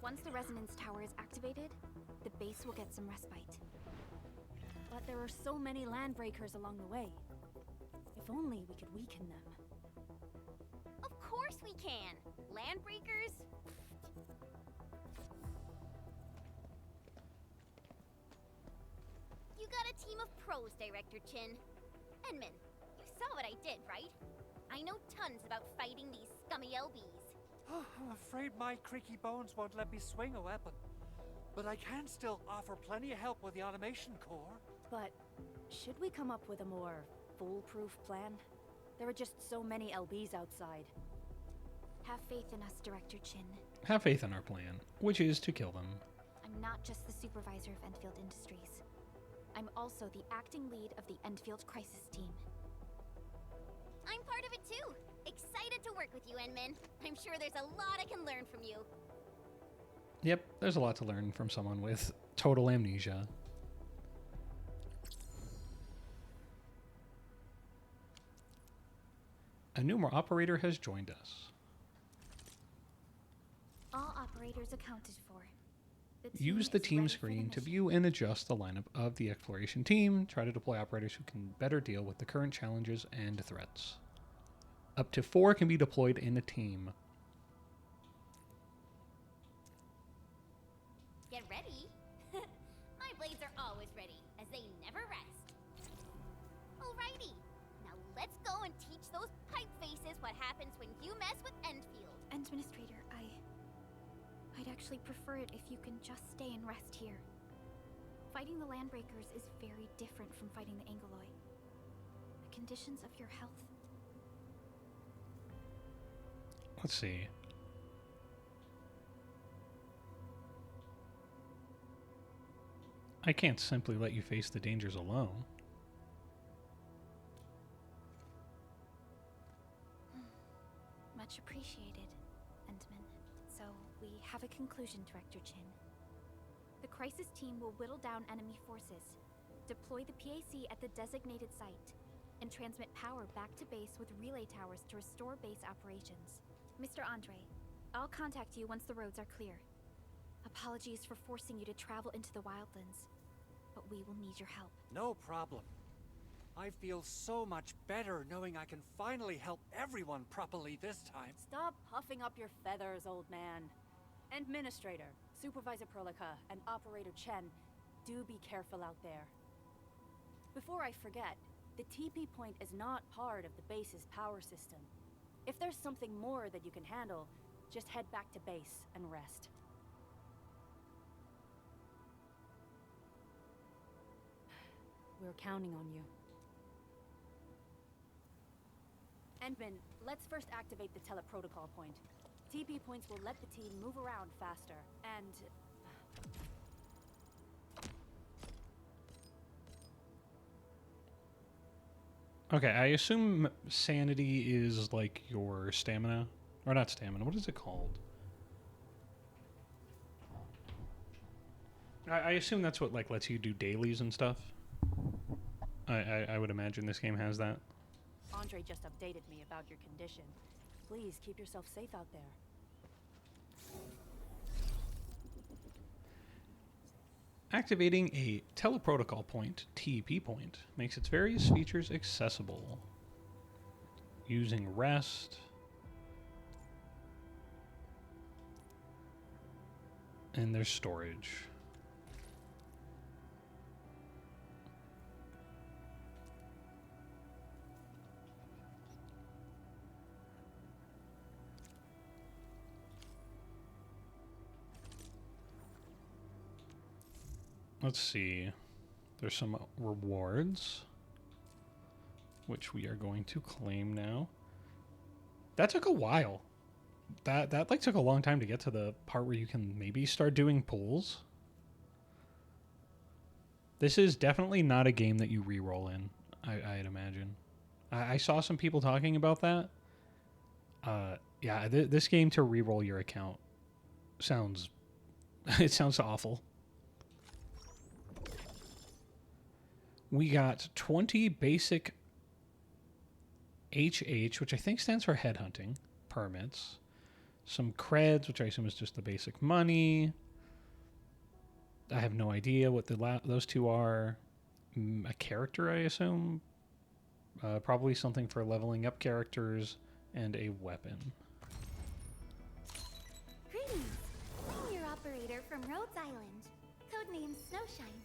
Once the resonance tower is activated, the base will get some respite. But there are so many landbreakers along the way. If only we could weaken them. Of course we can! Landbreakers? You got a team of pros, Director Chin. Enman, you saw what I did, right? I know tons about fighting these scummy LBs. I'm afraid my creaky bones won't let me swing a weapon. But I can still offer plenty of help with the automation core. But should we come up with a more foolproof plan? There are just so many LBs outside. Have faith in us, Director Chin. Have faith in our plan, which is to kill them. I'm not just the supervisor of Endfield Industries. I'm also the acting lead of the Endfield Crisis Team. I'm part of it too. Excited to work with you, Enmin. I'm sure there's a lot I can learn from you. Yep, there's a lot to learn from someone with total amnesia. A new operator has joined us. All operators accounted for. Use the is team ready for the screen to mission. view and adjust the lineup of the exploration team. Try to deploy operators who can better deal with the current challenges and threats. Up to 4 can be deployed in a team. Get ready. My blades are always ready, as they never rest. Alrighty. Now let's go and teach those pipe faces what happens when you mess with Endfield. Administrator, I'd actually prefer it if you can just stay and rest here. Fighting the Landbreakers is very different from fighting the Angoloi. The conditions of your health. Let's see. I can't simply let you face the dangers alone. Much appreciated, Endman. So, we have a conclusion, Director Chin. The crisis team will whittle down enemy forces, deploy the PAC at the designated site, and transmit power back to base with relay towers to restore base operations. Mr. Andre, I'll contact you once the roads are clear. Apologies for forcing you to travel into the wildlands, but we will need your help. No problem. I feel so much better knowing I can finally help everyone properly this time. Stop puffing up your feathers, old man. Administrator, Supervisor Perlica, and Operator Chen, do be careful out there. Before I forget, the TP point is not part of the base's power system. If there's something more that you can handle, just head back to base and rest. We're counting on you. Endman, let's first activate the teleprotocol point. TP points will let the team move around faster, and... Okay, I assume sanity is like your stamina. Or not stamina, what is it called? I assume that's what like lets you do dailies and stuff. I would imagine this game has that. Andre just updated me about your condition. Please keep yourself safe out there. Activating a teleprotocol point, TP point, makes its various features accessible. Using rest. And there's storage. Let's see. There's some rewards, which we are going to claim now. That took a while. That like took a long time to get to the part where you can maybe start doing pulls. This is definitely not a game that you re-roll in, I'd imagine. I saw some people talking about that. Yeah, this game to re-roll your account sounds... it sounds awful. We got 20 basic HH, which I think stands for headhunting, permits. Some creds, which I assume is just the basic money. I have no idea what those two are. A character, I assume. Probably something for leveling up characters, and a weapon. Greetings! I'm your operator from Rhodes Island, codenamed Snowshine.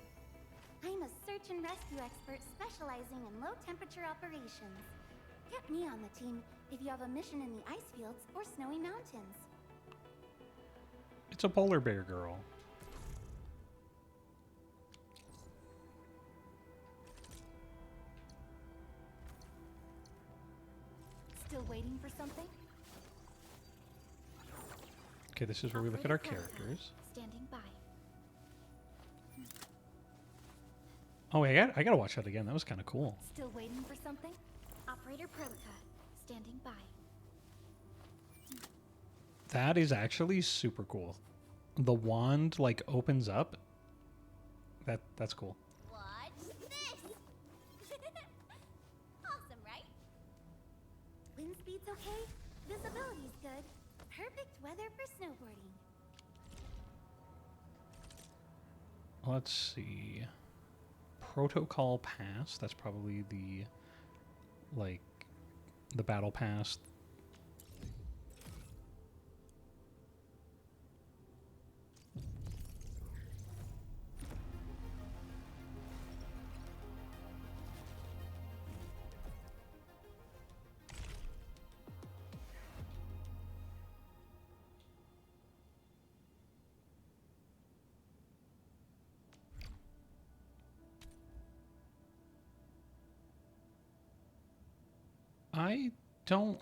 I'm a search and rescue expert specializing in low-temperature operations. Get me on the team if you have a mission in the ice fields or snowy mountains. It's a polar bear girl. Still waiting for something? Okay, this is where we look at our characters. Standing by. Oh, wait, I gotta watch that again. That was kind of cool. Still waiting for something? Operator Prolica, standing by. That is actually super cool. The wand like opens up. That's cool. Watch this! Awesome, right? Wind speed's okay. Visibility's good. Perfect weather for snowboarding. Let's see. Protocol pass. That's probably the battle pass. I don't...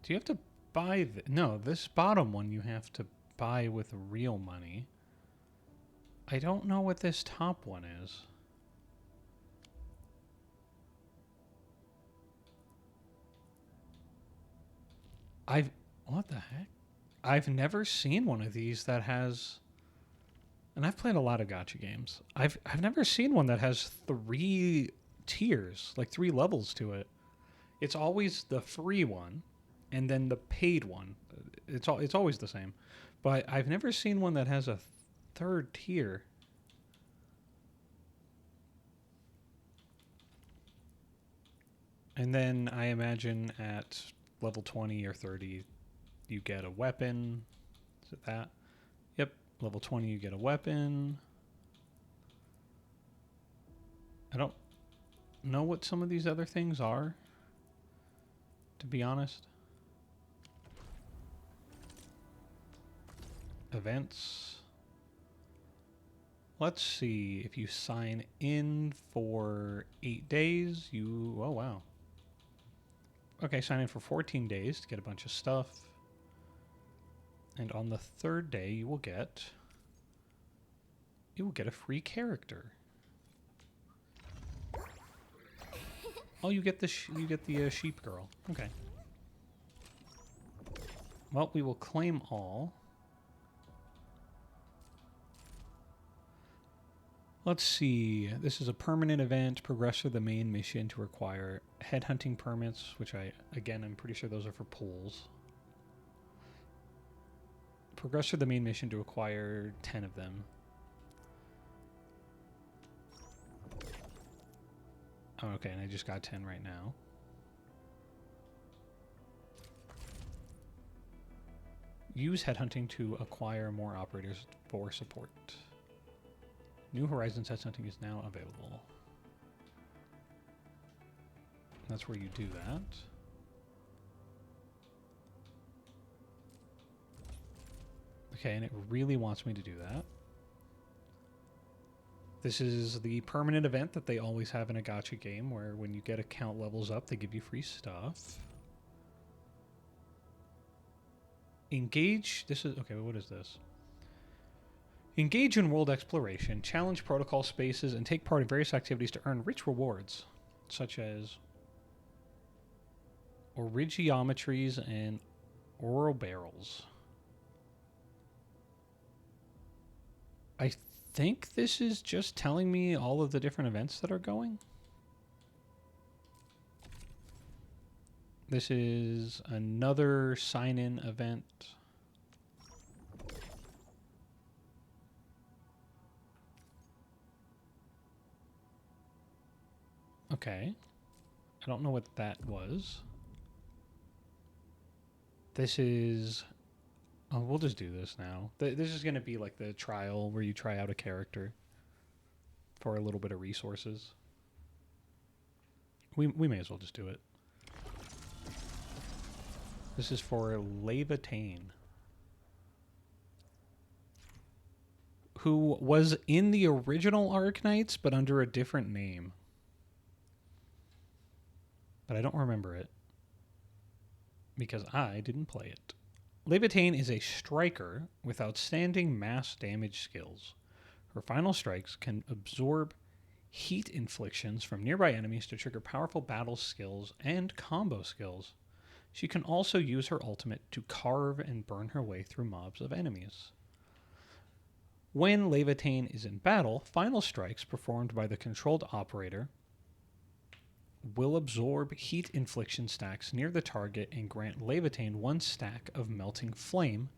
Do you have to buy... No, this bottom one you have to buy with real money. I don't know what this top one is. What the heck? I've never seen one of these that has... And I've played a lot of gacha games. I've never seen one that has 3 tiers, like 3 levels to it. It's always the free one and then the paid one. It's always the same. But I've never seen one that has a 3rd tier. And then I imagine at level 20 or 30 you get a weapon. Is it that? Yep, level 20 you get a weapon. I don't know what some of these other things are, to be honest. Events. Let's see. If you sign in for 8 days, you... Oh, wow. Okay, sign in for 14 days to get a bunch of stuff. And on the 3rd day, you will get a free character. Oh, you get the sheep girl. Okay. Well, we will claim all. Let's see. This is a permanent event. Progress through the main mission to require headhunting permits, which I'm pretty sure those are for pools. Progress through the main mission to acquire 10 of them. Oh, okay, and I just got 10 right now. Use headhunting to acquire more operators for support. New Horizons headhunting is now available. That's where you do that. Okay, and it really wants me to do that. This is the permanent event that they always have in a gacha game, where when you get account levels up, they give you free stuff. Engage. This is... Okay, what is this? Engage in world exploration, challenge protocol spaces, and take part in various activities to earn rich rewards, such as origiometries and oral barrels. I think this is just telling me all of the different events that are going. This is another sign-in event. Okay. I don't know what that was. This is... Oh, we'll just do this now. This is going to be like the trial where you try out a character for a little bit of resources. We may as well just do it. This is for Levitain, who was in the original Arknights, but under a different name. but I don't remember it because I didn't play it. Levitain is a striker with outstanding mass damage skills. Her final strikes can absorb heat inflictions from nearby enemies to trigger powerful battle skills and combo skills. She can also use her ultimate to carve and burn her way through mobs of enemies. When Levitain is in battle, final strikes performed by the controlled operator will absorb heat infliction stacks near the target and grant Levitain 1 stack of melting flame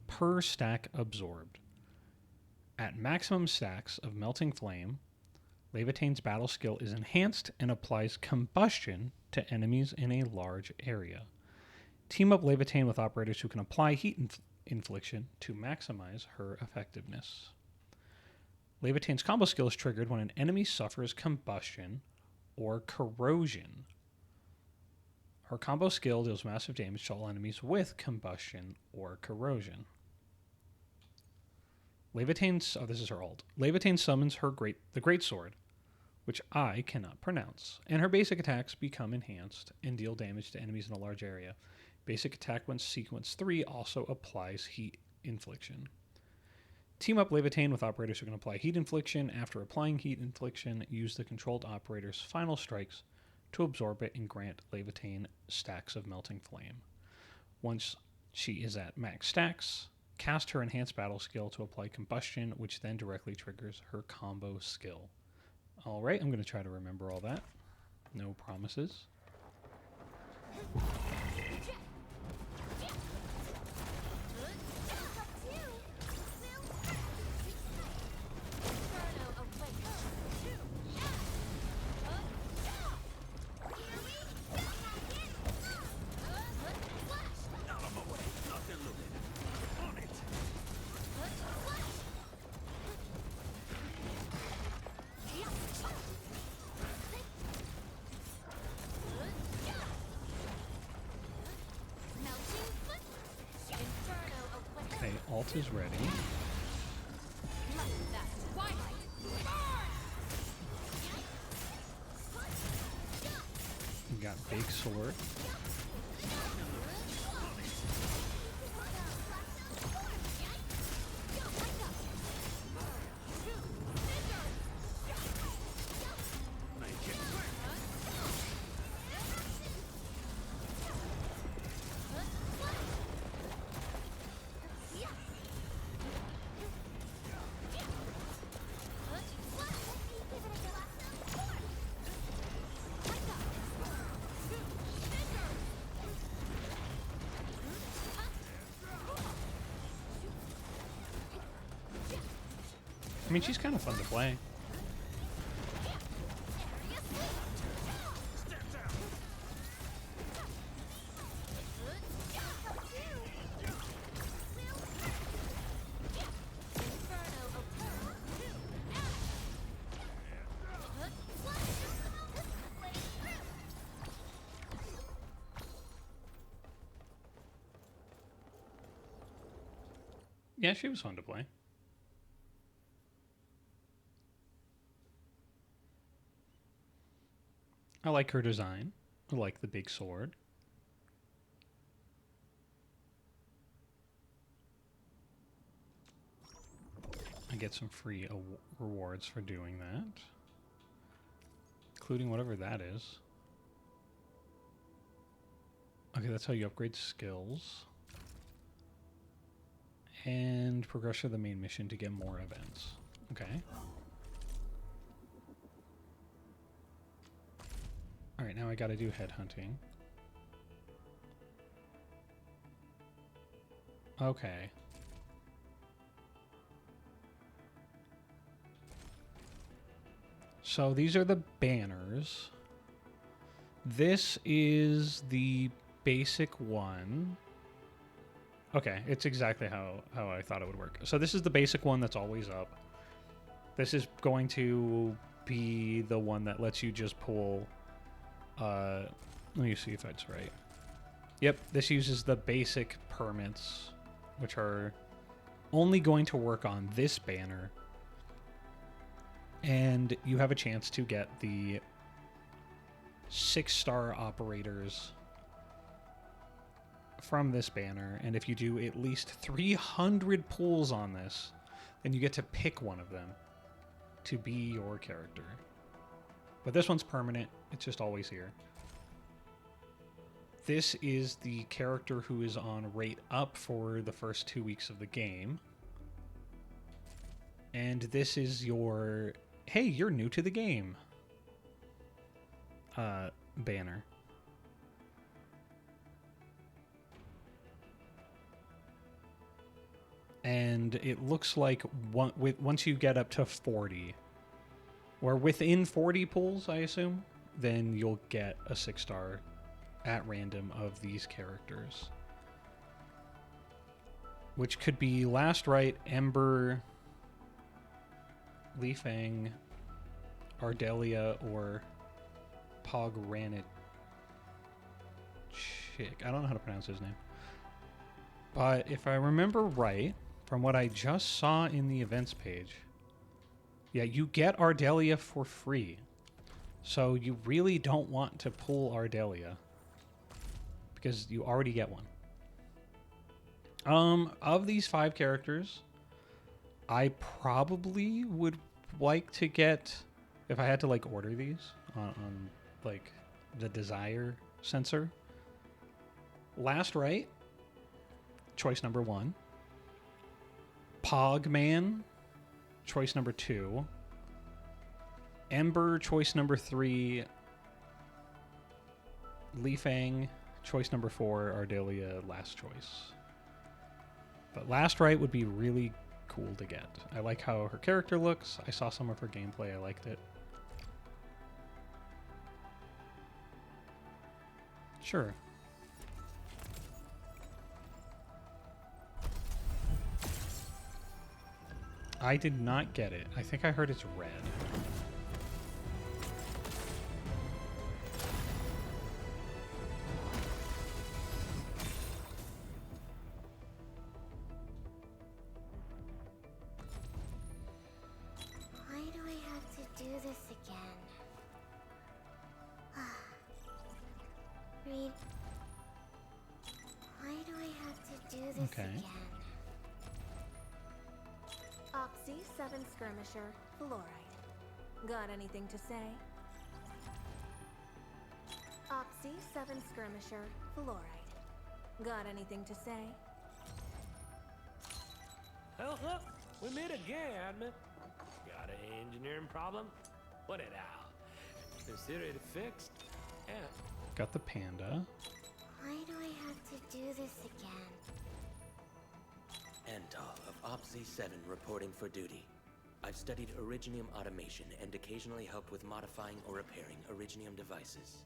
per stack absorbed. At maximum stacks of melting flame, Levitain's battle skill is enhanced and applies combustion to enemies in a large area. Team up Levitain with operators who can apply heat infliction to maximize her effectiveness. Levitain's combo skill is triggered when an enemy suffers combustion or corrosion. Her combo skill deals massive damage to all enemies with combustion or corrosion. This is her ult. Levitain summons the Great Sword, which I cannot pronounce, and her basic attacks become enhanced and deal damage to enemies in a large area. Basic attack when sequence 3 also applies heat infliction. Team up Levitain with operators who can apply heat infliction. After applying heat infliction, use the controlled operator's final strikes to absorb it and grant Levitain stacks of melting flame. Once she is at max stacks, cast her enhanced battle skill to apply combustion, which then directly triggers her combo skill. Alright, I'm going to try to remember all that. No promises. Okay, ult is ready. We got big sword. I mean, she's kind of fun to play. Yeah, she was fun to play. I like her design. I like the big sword. I get some free rewards for doing that, including whatever that is. Okay, that's how you upgrade skills. And progress through the main mission to get more events. Okay. Alright, now I gotta do headhunting. Okay. So these are the banners. This is the basic one. Okay, it's exactly how I thought it would work. So this is the basic one that's always up. This is going to be the one that lets you just pull... let me see if that's right. Yep, this uses the basic permits, which are only going to work on this banner. And you have a chance to get the 6-star operators from this banner, and if you do at least 300 pulls on this, then you get to pick one of them to be your character. But this one's permanent. It's just always here. This is the character who is on rate up for the first 2 weeks of the game. And this is your, hey, you're new to the game banner. And it looks like once you get up to 40, or within 40 pulls, I assume, then you'll get a 6-star at random of these characters. Which could be Last Rite, Ember, Li Fang, Ardelia, or Pogranit Chick. I don't know how to pronounce his name. But if I remember right, from what I just saw in the events page, yeah, you get Ardelia for free. So you really don't want to pull Ardelia, because you already get one. Of these 5 characters, I probably would like to get, if I had to like order these on like the desire sensor, Last Rite, choice number 1. Pogman, choice number 2. Ember, choice number 3. Li Fang, choice number 4. Ardelia, last choice. But Last Rite would be really cool to get. I like how her character looks. I saw some of her gameplay. I liked it. Sure. I did not get it. I think I heard it's red. Why do I have to do this again? Reed, why do I have to do this again? Oxy 7 Skirmisher, Fluorite. Got anything to say? Oxy 7 Skirmisher, Fluorite. Got anything to say? Well, look, we meet again. Got an engineering problem? Put it out. Consider it fixed? Yeah. Got the panda. Why do I have to do this again? Antal of OPZ-7 reporting for duty. I've studied Originium automation and occasionally helped with modifying or repairing Originium devices.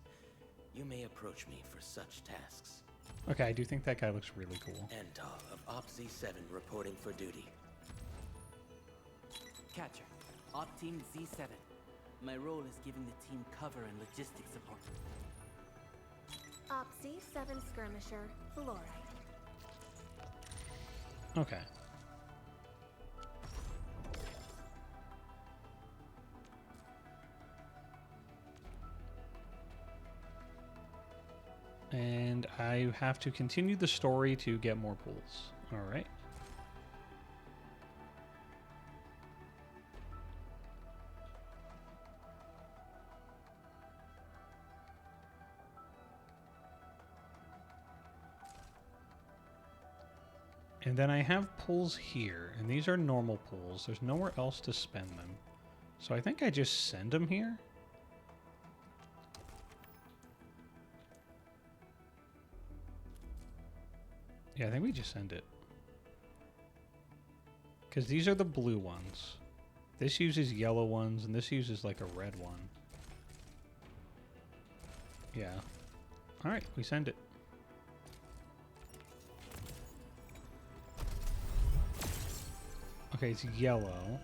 You may approach me for such tasks. Okay, I do think that guy looks really cool. Antal of OPZ-7 reporting for duty. Catcher, Op Team Z7. My role is giving the team cover and logistics support. Oxy 7 Skirmisher, Fluorite. Okay. And I have to continue the story to get more pulls. All right. And then I have pulls here, and these are normal pulls. There's nowhere else to spend them. So I think I just send them here. Yeah, I think we just send it. Because these are the blue ones. This uses yellow ones, and this uses like a red one. Yeah. Alright, we send it. Okay, it's yellow,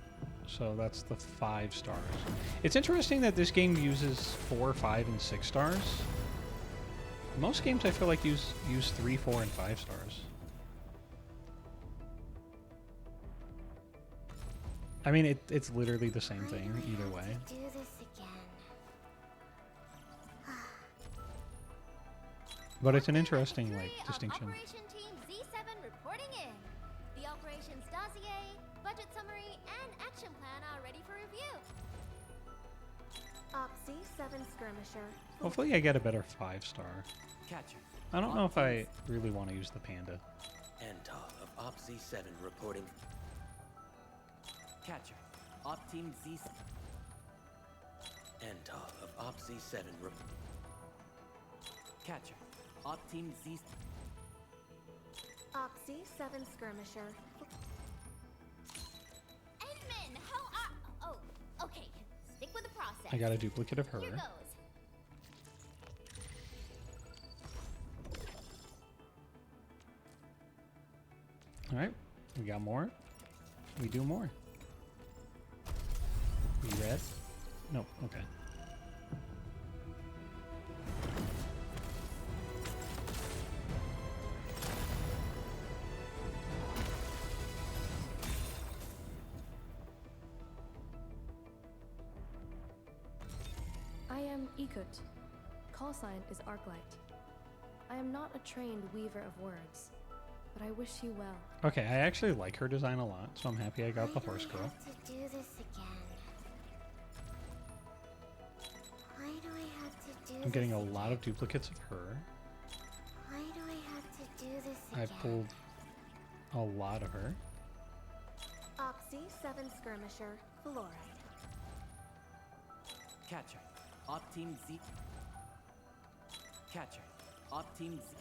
so that's the 5 stars. It's interesting that this game uses 4, 5, and 6 stars. Most games I feel like use 3, 4, and 5 stars. I mean, it's literally the same thing either way. Do this again. But it's an interesting like Captain distinction. Operation Team Z7 reporting in. The operations dossier, budget summary, and action plan are ready for review. Op Z7 Skirmisher. Hopefully I get a better 5-star. Catcher. I don't know if I really want to use the panda. Antal of Op Z7 reporting. Catcher. Op Team Z. Antal of Op Z7 Catcher. Op Team Z. Op Z7 Skirmisher. Edmund, how are... Oh, okay. Stick with the process. I got a duplicate of her. Here goes. All right, we got more. We do more. We read? No, okay. I am Ikut. Call sign is Arklight. I am not a trained weaver of words, but I wish you well. Okay, I actually like her design a lot, so I'm happy I got the horse girl. To do this again. Why do I have to do I'm getting this a lot of duplicates of her. Why do I have to do this again? I've pulled a lot of her. Op Z7 Skirmisher. Fluoride. Catcher. Op Team Z. Catcher. Op Team Z.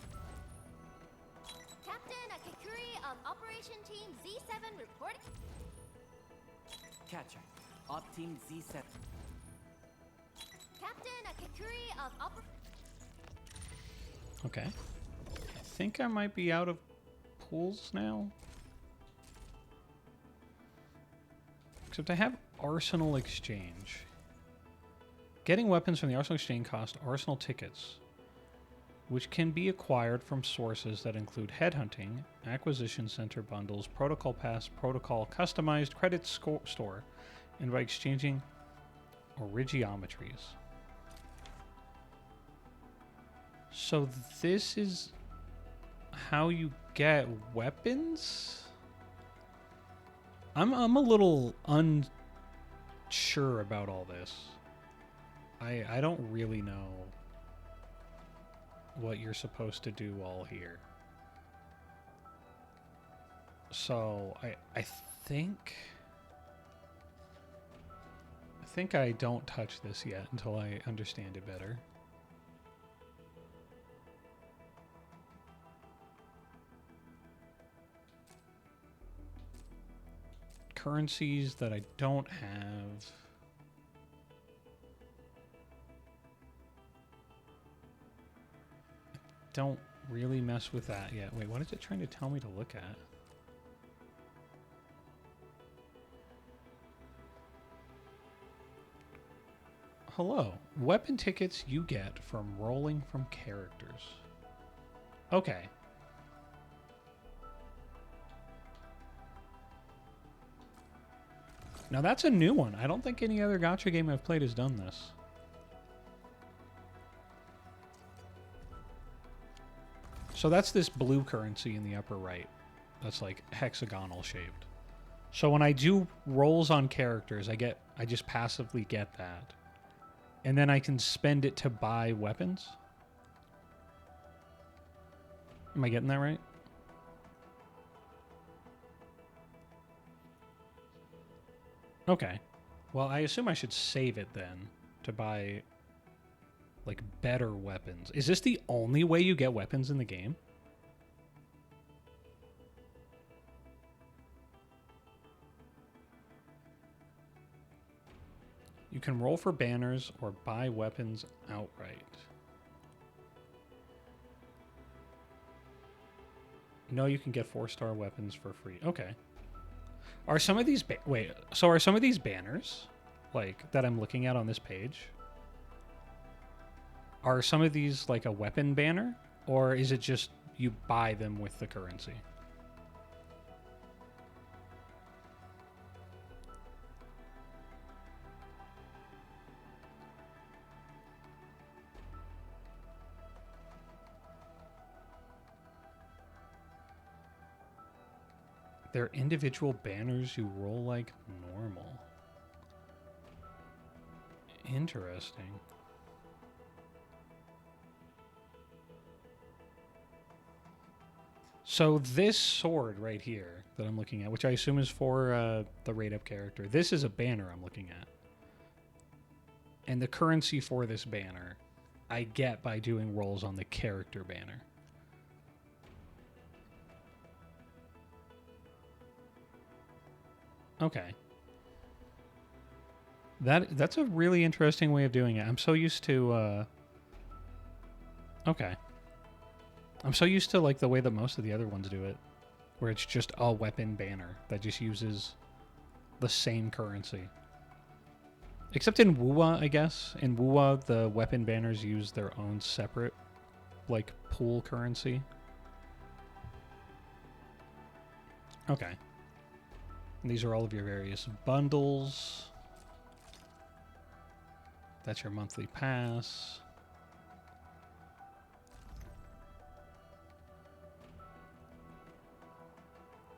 Captain Akikuri of Operation Team Z7 reporting. Catcher. Op Team Z7. Captain Akikuri of Operation... Okay. I think I might be out of pools now. Except I have Arsenal Exchange. Getting weapons from the Arsenal Exchange costs Arsenal tickets, which can be acquired from sources that include headhunting, acquisition center bundles, protocol pass, protocol customized credit store, and by exchanging origiometries. So this is how you get weapons? I'm a little unsure about all this. I don't really know what you're supposed to do all here. So I think I don't touch this yet until I understand it better. Currencies that I don't have. Don't really mess with that yet. Wait, what is it trying to tell me to look at? Hello. Weapon tickets you get from rolling from characters. Okay. Now that's a new one. I don't think any other gacha game I've played has done this. So that's this blue currency in the upper right. That's like hexagonal shaped. So when I do rolls on characters, I just passively get that. And then I can spend it to buy weapons. Am I getting that right? Okay. Well, I assume I should save it then to buy like better weapons. Is this the only way you get weapons in the game? You can roll for banners or buy weapons outright. No, you can get 4-star weapons for free. Okay. Are some of these are some of these banners like that I'm looking at on this page? Are some of these like a weapon banner, or is it just you buy them with the currency? They're individual banners you roll like normal. Interesting. So this sword right here that I'm looking at, which I assume is for the rate-up character, this is a banner I'm looking at. And the currency for this banner, I get by doing rolls on the character banner. Okay. That's a really interesting way of doing it. I'm so used to okay. I'm so used to like the way that most of the other ones do it, where it's just a weapon banner that just uses the same currency. Except in Wuwa, I guess. In Wuwa, the weapon banners use their own separate like pool currency. Okay. And these are all of your various bundles. That's your monthly pass.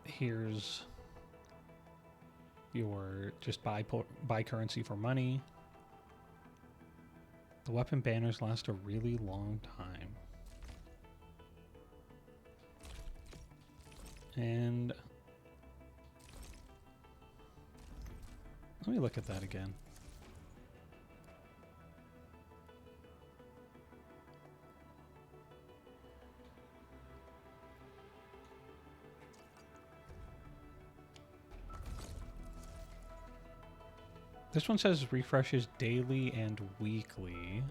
Here's your just buy currency for money. The weapon banners last a really long time. And let me look at that again. This one says refreshes daily and weekly.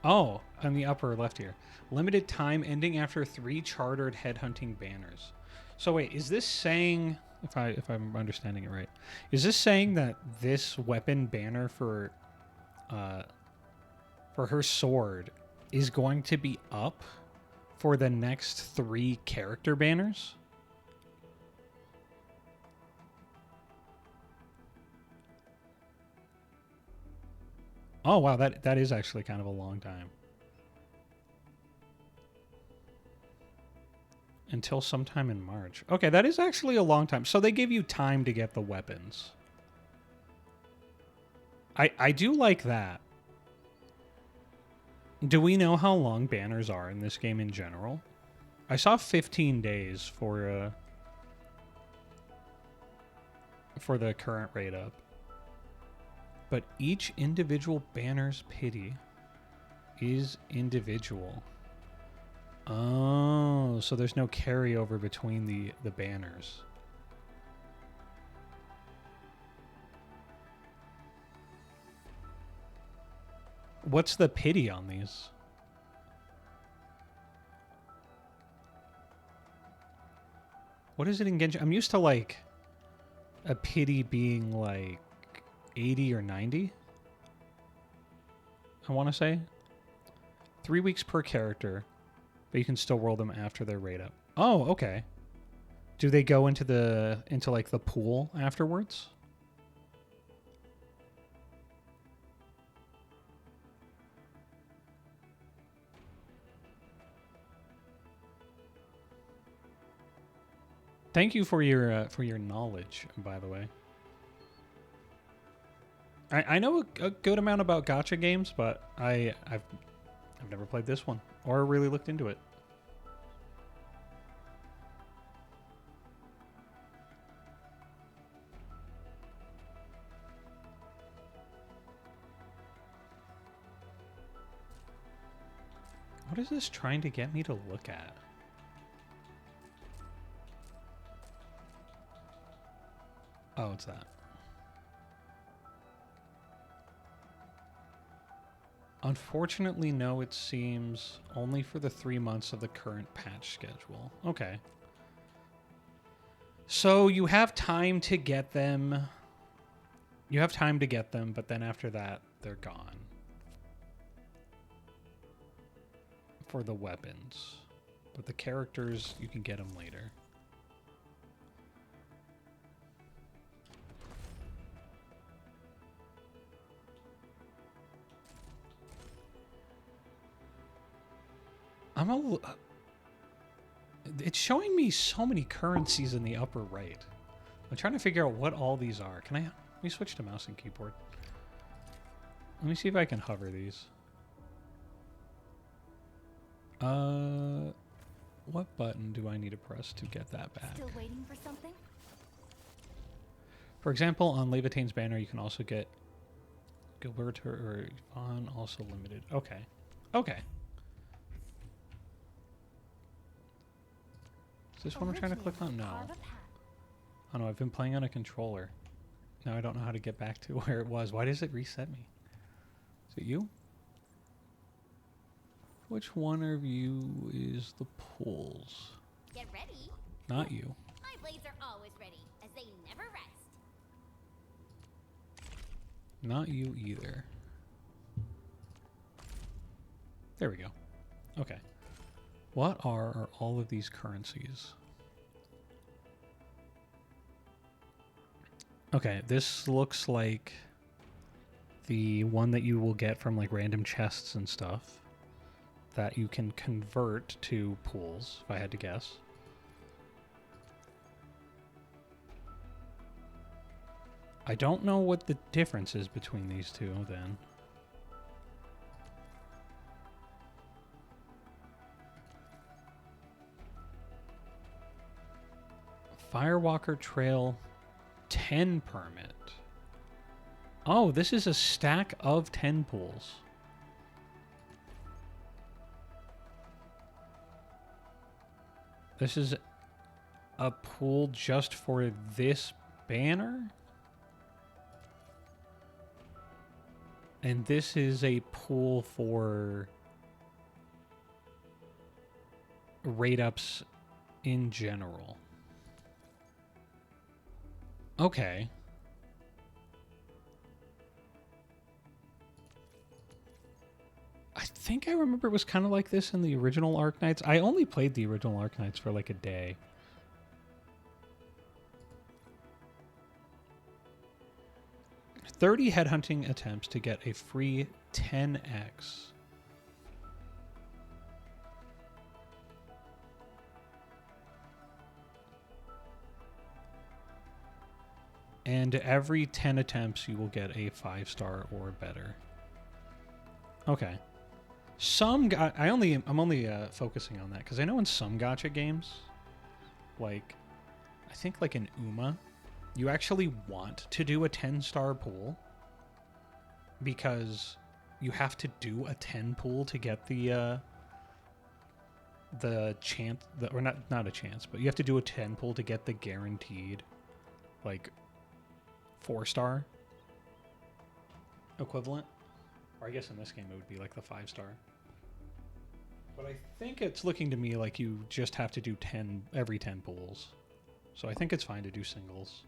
Oh, on the upper left here. Limited time ending after 3 chartered headhunting banners. So wait, is this saying, if I'm understanding it right, is this saying that this weapon banner for her sword is going to be up for the next 3 character banners? Oh wow, that is actually kind of a long time. Until sometime in March. Okay, that is actually a long time. So they give you time to get the weapons. I do like that. Do we know how long banners are in this game in general? I saw 15 days for the current rate up. But each individual banner's pity is individual. Oh, so there's no carryover between the banners. What's the pity on these? What is it in Genshin? I'm used to like a pity being like 80 or 90. I want to say 3 weeks per character, but you can still roll them after their rate up. Oh, okay. Do they go into like the pool afterwards? Thank you for your knowledge, by the way. I know a good amount about gacha games, but I've never played this one or really looked into it. What is this trying to get me to look at? Oh, it's that. Unfortunately, no, it seems only for the 3 months of the current patch schedule. Okay. So you have time to get them. You have time to get them, but then after that, they're gone. For the weapons. But the characters, you can get them later. It's showing me so many currencies in the upper right. I'm trying to figure out what all these are. Let me switch to mouse and keyboard. Let me see if I can hover these. What button do I need to press to get that back? Still waiting for something? For example, on Levitane's banner, you can also get Gilbert or Yvonne, also limited. Okay. Okay. Is this what I'm trying to click on? No. Oh no, I've been playing on a controller. Now I don't know how to get back to where it was. Why does it reset me? Is it you? Which one of you is the pools? Get ready. Not you. My blades are always ready, as they never rest. Not you either. There we go. Okay. What are all of these currencies? Okay, this looks like the one that you will get from like random chests and stuff that you can convert to pools, if I had to guess. I don't know what the difference is between these two then. Firewalker Trail 10 permit. Oh, this is a stack of 10 pools. This is a pool just for this banner? And this is a pool for rate ups in general. Okay. I think I remember it was kind of like this in the original Arknights. I only played the original Arknights for like a day. "30 headhunting attempts to get a free 10x. And every 10 attempts you will get a 5-star or better. Okay. I'm only focusing on that because I know in some gacha games, like I think like in Uma, you actually want to do a 10-star pool because you have to do a 10 pool to get the chance, or not a chance, but you have to do a 10 pool to get the guaranteed like 4-star equivalent. Or I guess in this game it would be like the 5-star. But I think it's looking to me like you just have to do 10 every 10 pools. So I think it's fine to do singles.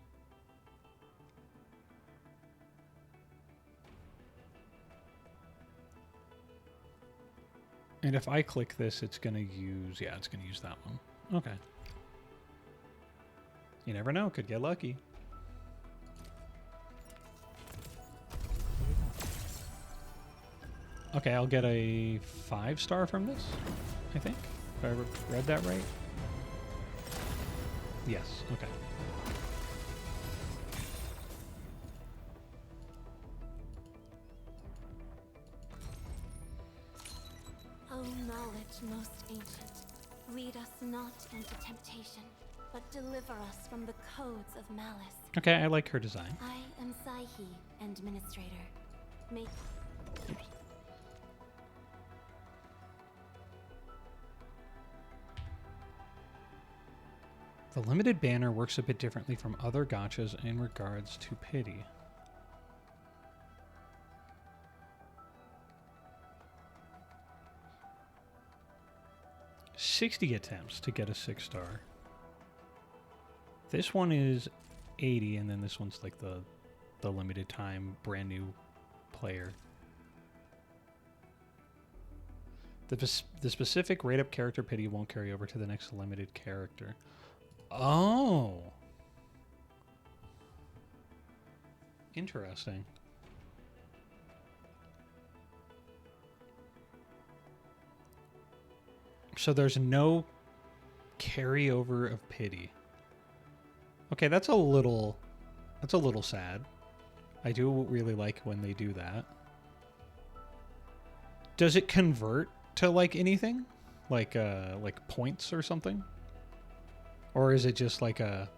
And if I click this, it's going to use... Yeah, it's going to use that one. Okay. You never know. Could get lucky. Okay, I'll get a 5-star from this, I think. If I read that right. Yes, okay. O knowledge most ancient, lead us not into temptation, but deliver us from the codes of malice. Okay, I like her design. I am Saihi, Administrator. Make... The limited banner works a bit differently from other gachas in regards to pity. "60 attempts to get a 6-star. This one is 80, and then this one's like the limited time brand new player. The specific rate up character pity won't carry over to the next limited character." Oh. Interesting. So there's no carryover of pity. Okay, that's a little sad. I do really like when they do that. Does it convert to like anything? Like points or something? Or is it just like a...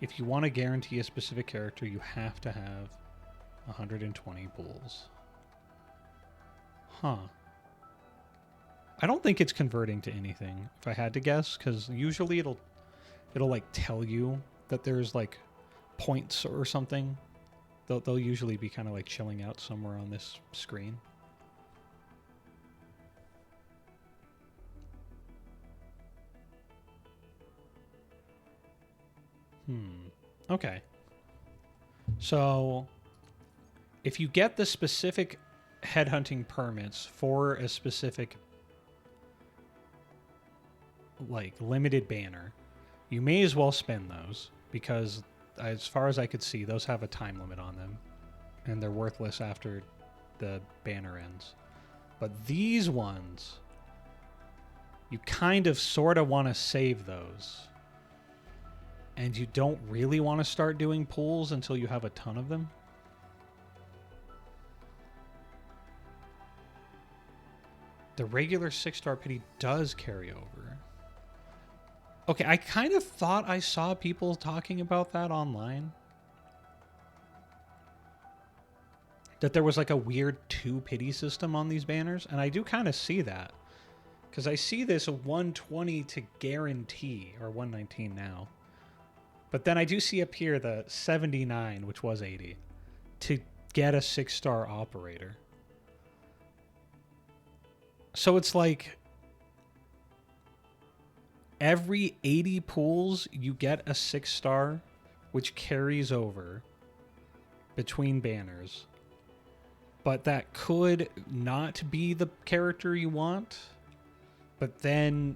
If you want to guarantee a specific character, you have to have 120 pools. Huh. I don't think it's converting to anything, if I had to guess, because usually it'll like tell you that there's like points or something. They'll usually be kind of like chilling out somewhere on this screen. Okay. So if you get the specific headhunting permits for a specific like limited banner, you may as well spend those, because as far as I could see, those have a time limit on them and they're worthless after the banner ends. But these ones, you kind of sort of want to save those. And you don't really want to start doing pools until you have a ton of them. The regular 6-star pity does carry over. Okay, I kind of thought I saw people talking about that online. That there was like a weird 2 pity system on these banners. And I do kind of see that. Because I see this 120 to guarantee, or 119 now. But then I do see up here the 79, which was 80, to get a 6-star operator. So it's like every 80 pools you get a 6-star, which carries over between banners. But that could not be the character you want. But then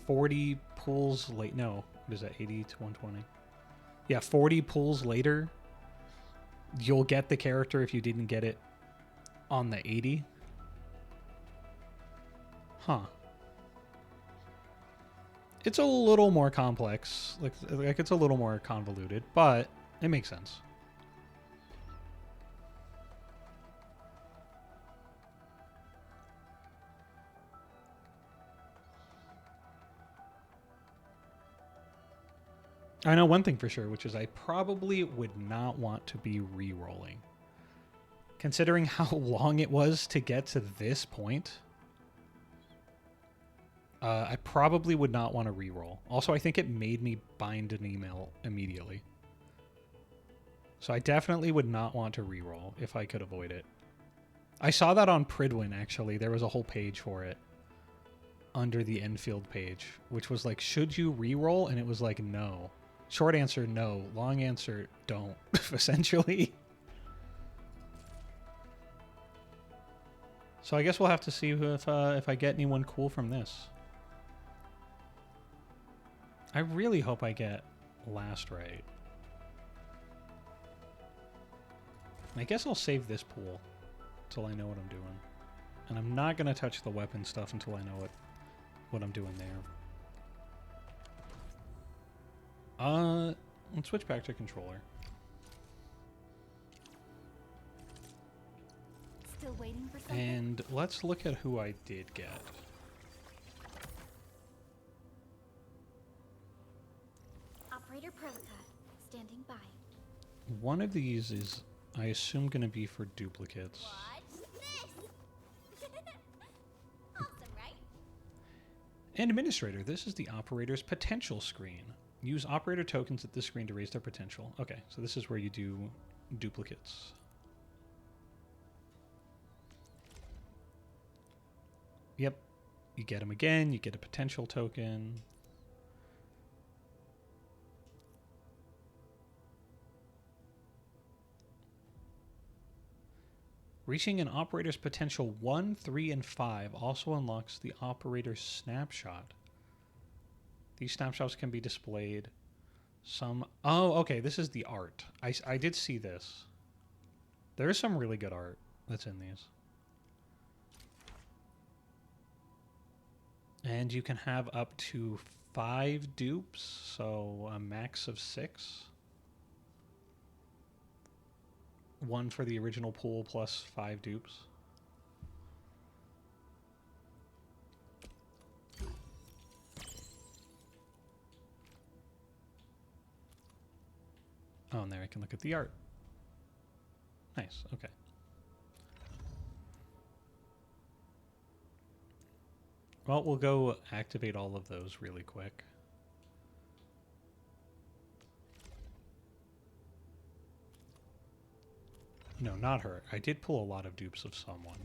40 pools late. No, what is that? 80 to 120. Yeah, 40 pulls later, you'll get the character if you didn't get it on the 80. Huh. It's a little more complex. Like it's a little more convoluted, but it makes sense. I know one thing for sure, which is I probably would not want to be re-rolling. Considering how long it was to get to this point, I probably would not want to re-roll. Also, I think it made me bind an email immediately. So I definitely would not want to re-roll if I could avoid it. I saw that on Pridwin, actually. There was a whole page for it under the Enfield page, which was like, should you re-roll? And it was like, no. Short answer, no. Long answer, don't, essentially. So I guess we'll have to see if I get anyone cool from this. I really hope I get last right. I guess I'll save this pool until I know what I'm doing. And I'm not going to touch the weapon stuff until I know what I'm doing there. Let's switch back to controller. Still waiting for something? And let's look at who I did get. Operator Prelica, standing by. One of these is, I assume, going to be for duplicates. Watch this! Awesome, right? And Administrator, this is the operator's potential screen. Use operator tokens at this screen to raise their potential. Okay, so this is where you do duplicates. Yep, you get them again, you get a potential token. Reaching an operator's potential 1, 3, and 5 also unlocks the operator's snapshot. These snapshots can be displayed. Oh, okay, this is the art. I did see this. There is some really good art that's in these. And you can have up to 5 dupes, so a max of 6. 1 for the original pool plus 5 dupes. Oh, and there I can look at the art. Nice, okay. Well, we'll go activate all of those really quick. No, not her. I did pull a lot of dupes of someone.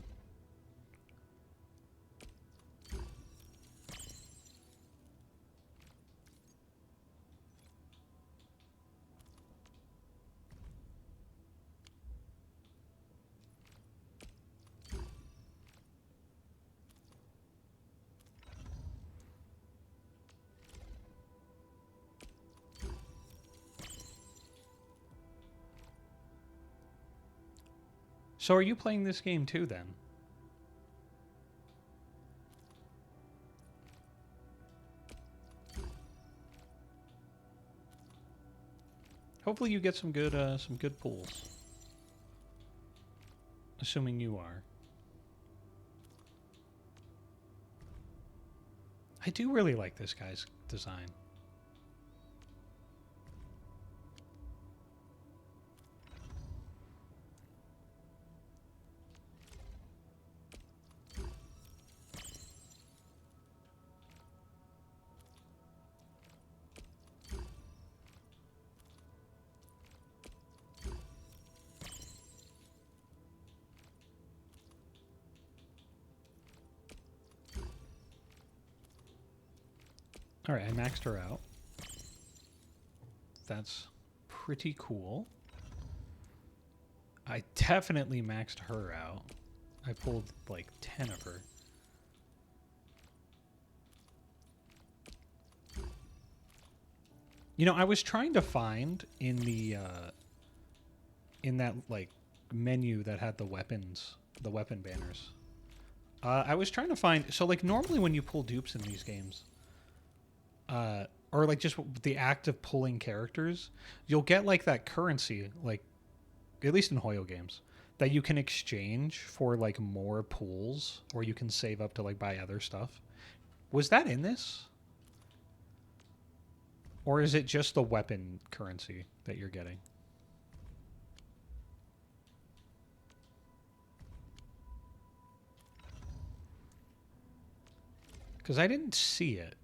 So are you playing this game too, then? Hopefully you get some good pulls. Assuming you are. I do really like this guy's design. Alright, I maxed her out. That's pretty cool. I definitely maxed her out. I pulled like 10 of her. You know, I was trying to find in the in that like menu that had the weapons, the weapon banners. I was trying to find, so like normally when you pull dupes in these games, or like just the act of pulling characters, you'll get like that currency, like at least in Hoyo games, that you can exchange for like more pulls, or you can save up to like buy other stuff. Was that in this? Or is it just the weapon currency that you're getting? Because I didn't see it.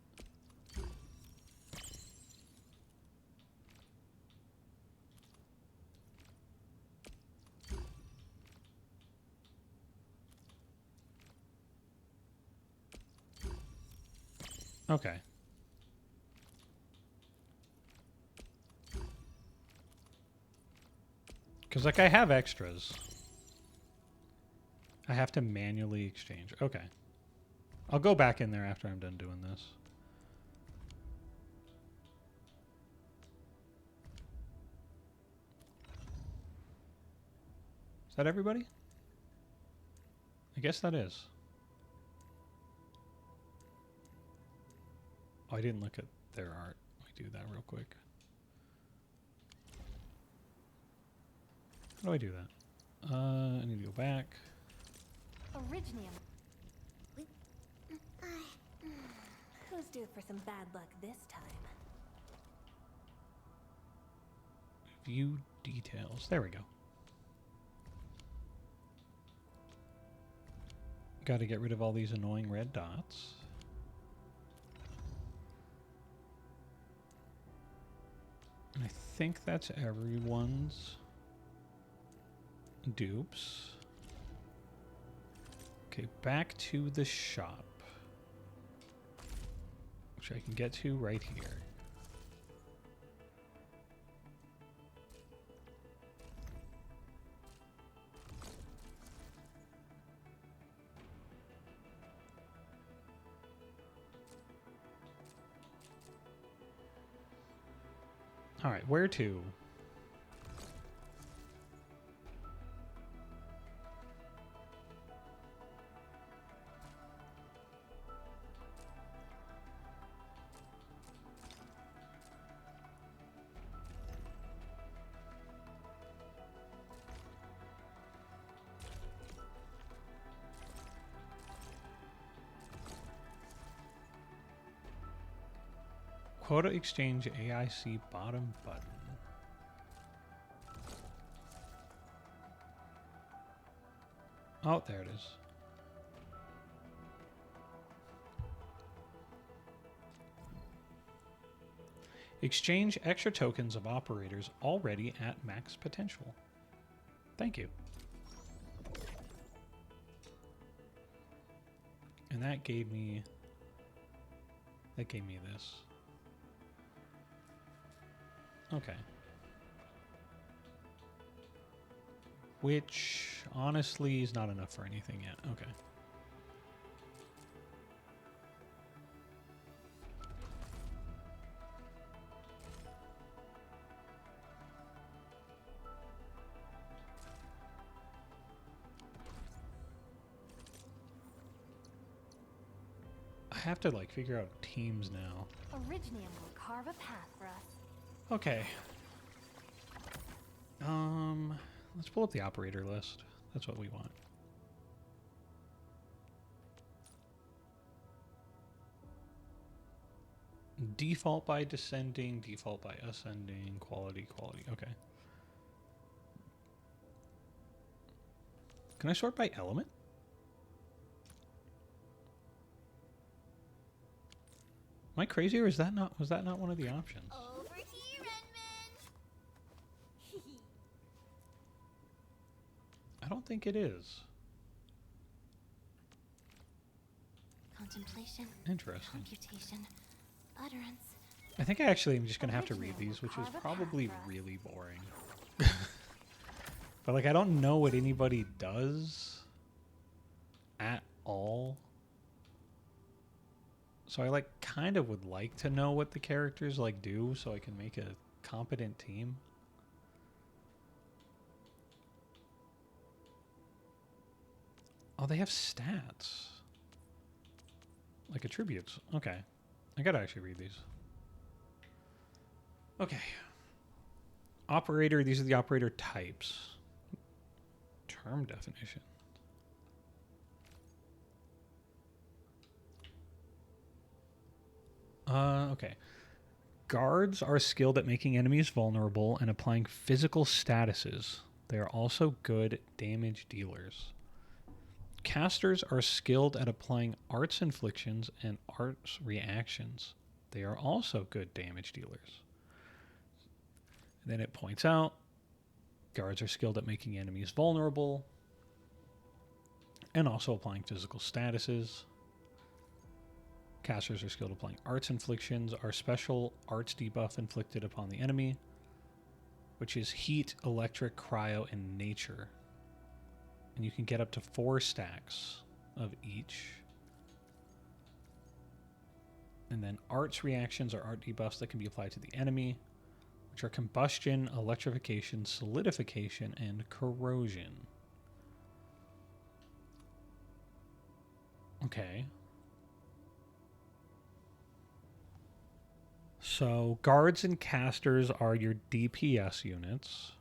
Okay. Because, like, I have extras. I have to manually exchange. Okay. I'll go back in there after I'm done doing this. Is that everybody? I guess that is. Oh, I didn't look at their art. Let me do that real quick. How do I do that? I need to go back. Originium. Who's due for some bad luck this time? View details. There we go. Got to get rid of all these annoying red dots. And I think that's everyone's dupes. Okay, back to the shop, which I can get to right here. All right, where to? Quota exchange AIC bottom button. Oh, there it is. Exchange extra tokens of operators already at max potential. Thank you. And that gave me this. Okay. Which honestly is not enough for anything yet. Okay. I have to like figure out teams now. Originium will carve a path for us. Okay. Let's pull up the operator list. That's what we want. Default by descending, default by ascending, quality. Okay. Can I sort by element? Am I crazy, or was that not one of the options? Over here, Edmund. I don't think it is. Contemplation. Interesting. Computation. Utterance. I think I actually am just going to have to read these, which is probably really boring. But like, I don't know what anybody does at all. So I like kind of would like to know what the characters like do so I can make a competent team. Oh, they have stats. Like attributes. Okay. I gotta actually read these. Okay. Operator, these are the operator types. Term definition. Okay. Guards are skilled at making enemies vulnerable and applying physical statuses. They are also good damage dealers. Casters are skilled at applying arts inflictions and arts reactions. They are also good damage dealers. And then it points out guards are skilled at making enemies vulnerable and also applying physical statuses. Casters are skilled at applying arts inflictions, are special arts debuff inflicted upon the enemy, which is heat, electric, cryo, and nature. And you can get up to 4 stacks of each. And then arts reactions are art debuffs that can be applied to the enemy, which are combustion, electrification, solidification, and corrosion. Okay. So guards and casters are your DPS units.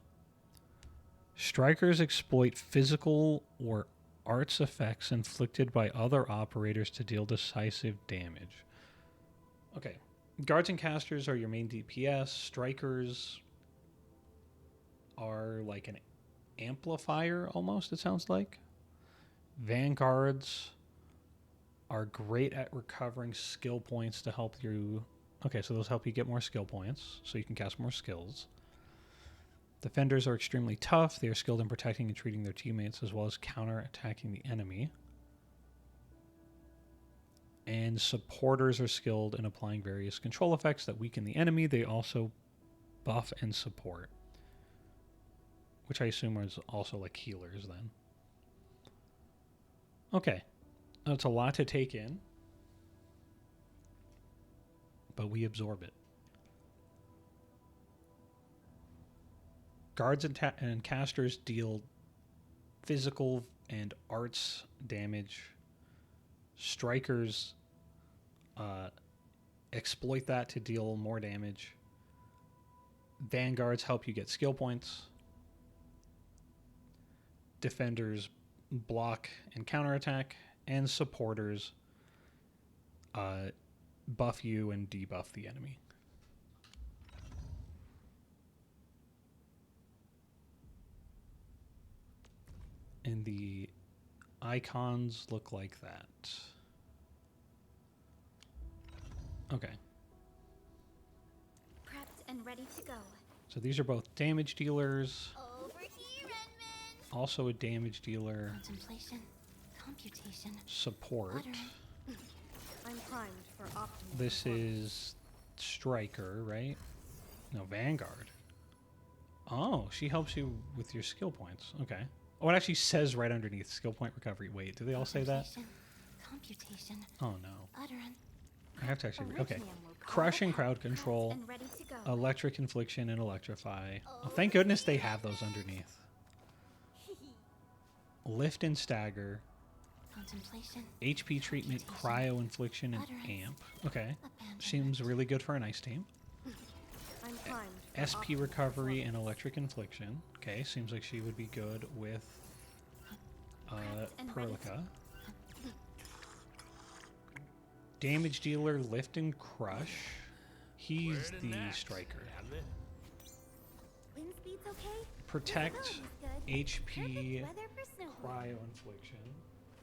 Strikers exploit physical or arts effects inflicted by other operators to deal decisive damage. Okay. Guards and casters are your main DPS. Strikers are like an amplifier almost, it sounds like. Vanguards are great at recovering skill points to help you. Okay, so those help you get more skill points, so you can cast more skills. Defenders are extremely tough. They are skilled in protecting and treating their teammates as well as counter-attacking the enemy. And supporters are skilled in applying various control effects that weaken the enemy. They also buff and support, which I assume is also like healers then. Okay, that's a lot to take in, but we absorb it. Guards and casters deal physical and arts damage. Strikers exploit that to deal more damage. Vanguards help you get skill points. Defenders block and counterattack. And supporters buff you and debuff the enemy. And the icons look like that. Okay. Prepped and ready to go. So these are both damage dealers. Over here, Enman. Also a damage dealer. Contemplation, computation, Support. uttering. I'm primed for optimal. This is Striker, right? No, Vanguard. Oh, she helps you with your skill points. Okay. Oh, it actually says right underneath skill point recovery. Wait, do they all say that? Computation, Oh no. uttering. I have to actually read. Okay. Crushing crowd control, electric infliction, and electrify. Oh, thank goodness they have those underneath. Lift and stagger. Contemplation. HP treatment, cryo infliction, and amp. Okay. Seems really good for an ice team. I'm primed for SP recovery and electric infliction. Okay, seems like she would be good with Perlica. Damage dealer, lift and crush. He's the striker. Wind speed's okay? Protect, Good. HP, Weather for snow. cryo infliction.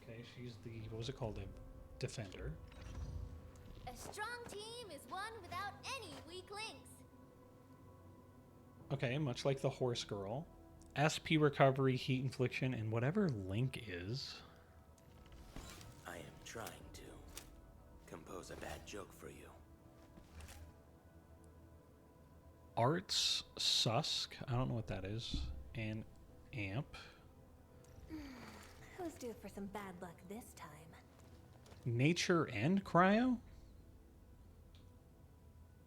Okay, she's the, what was it called? A defender. A strong team is one without any weak links. Okay, much like the horse girl. SP recovery, heat infliction, and whatever Link is. I am trying to compose a bad joke for you. Arts, Susk, I don't know what that is, and Amp. Who's due for some bad luck this time? Nature and Cryo?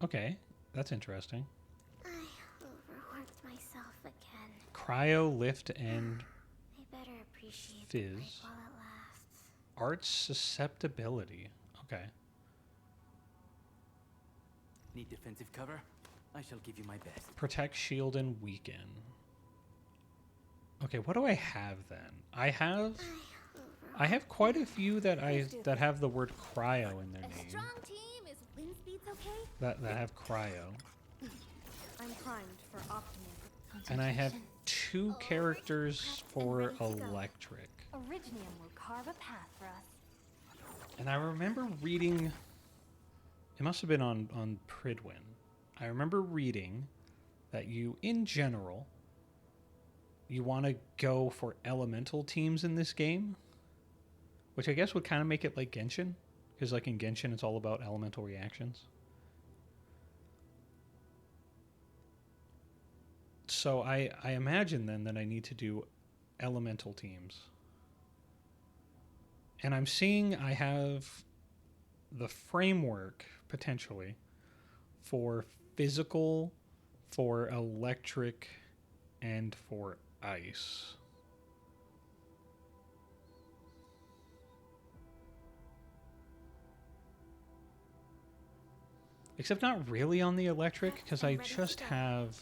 Okay, that's interesting. I overworked myself again. Cryo, Lift, and I better appreciate the break Fizz. while it lasts. Arts Susceptibility. Okay. Need defensive cover? I shall give you my best. Protect, Shield, and Weaken. Okay, what do I have then? I have quite a few that have the word cryo in their A name. strong team is wind speed's okay? That have cryo. I'm primed for optimal. And I have 2 characters for electric. Originium will carve a path for us. And I remember reading, it must have been on Pridwin. I remember reading that you, in general, you want to go for elemental teams in this game, which I guess would kind of make it like Genshin, because like in Genshin it's all about elemental reactions. So I imagine then that I need to do elemental teams. And I'm seeing I have the framework, potentially, for physical, for electric, and for ice. Except not really on the electric, because I just have...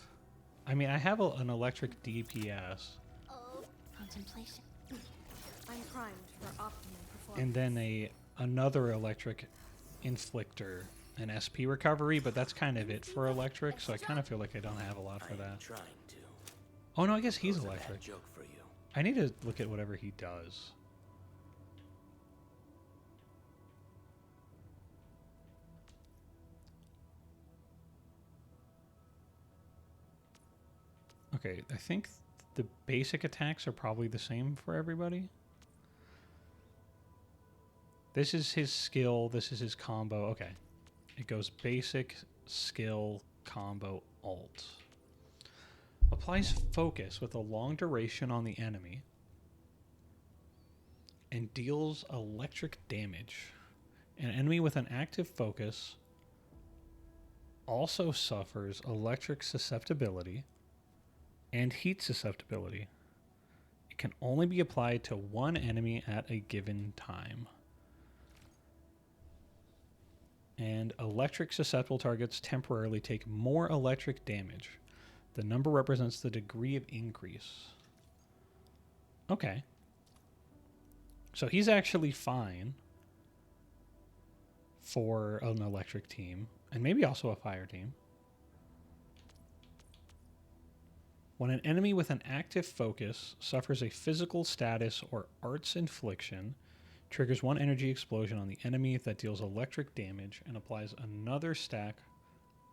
I mean, I have an electric DPS. Contemplation. I'm primed for optimum performance. And then another electric inflictor, an SP recovery, but that's kind of it for electric, so I kind of feel like I don't have a lot for that. Trying to. Oh no, I guess he's compose a bad electric. joke for you. I need to look at whatever he does. Okay, I think the basic attacks are probably the same for everybody. This is his skill, this is his combo. Okay. It goes basic, skill, combo, alt. Applies focus with a long duration on the enemy. And deals electric damage. An enemy with an active focus also suffers electric susceptibility and heat susceptibility. It can only be applied to one enemy at a given time. And electric susceptible targets temporarily take more electric damage. The number represents the degree of increase. Okay. So he's actually fine for an electric team, and maybe also a fire team. When an enemy with an active focus suffers a physical status or arts infliction, triggers one energy explosion on the enemy that deals electric damage and applies another stack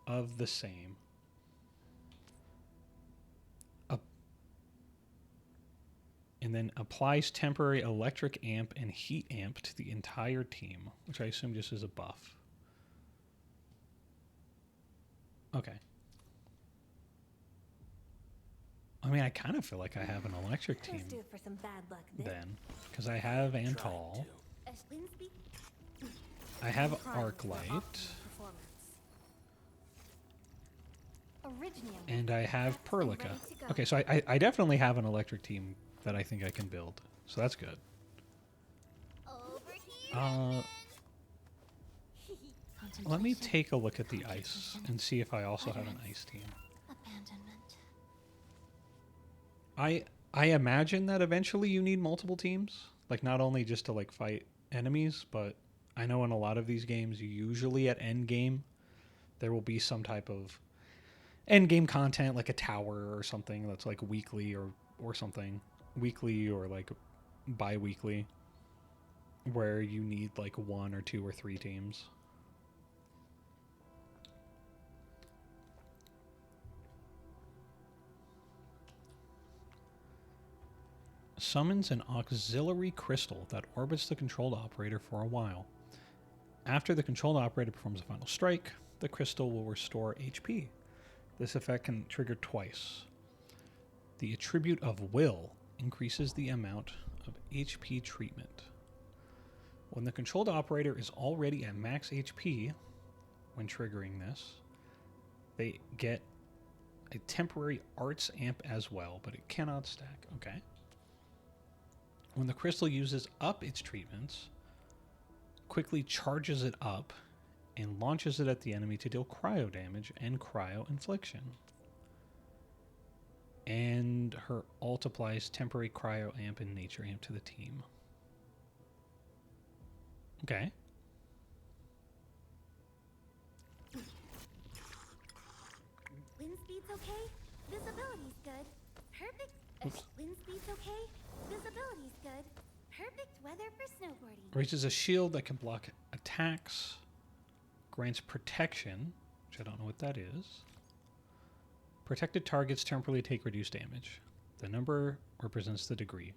of the same. And then applies temporary electric amp and heat amp to the entire team, which I assume just is a buff. Okay. I mean, I kind of feel like I have an electric team Let's do it for some bad luck then, because I have Antal, I have Arklight, and I have Perlica. Okay, so I definitely have an electric team that I think I can build, so that's good. Let me take a look at the ice and see if I also have an ice team. I imagine that eventually you need multiple teams, like not only just to like fight enemies, but I know in a lot of these games, usually at end game, there will be some type of end game content, like a tower or something that's like weekly or something, weekly or like bi-weekly, where you need like 1 or 2 or 3 teams. Summons an auxiliary crystal that orbits the controlled operator for a while. After the controlled operator performs a final strike, the crystal will restore HP. This effect can trigger twice. The attribute of will increases the amount of HP treatment. When the controlled operator is already at max HP when triggering this, they get a temporary arts amp as well, but it cannot stack. Okay. When the crystal uses up its treatments, quickly charges it up and launches it at the enemy to deal cryo damage and cryo infliction. And her ult applies temporary cryo amp and nature amp to the team. Okay. Wind speed's okay. Visibility's good. Perfect. Wind speed's okay. Visibility's good. Perfect weather for snowboarding. Raises a shield that can block attacks. Grants protection, which I don't know what that is. Protected targets temporarily take reduced damage. The number represents the degree.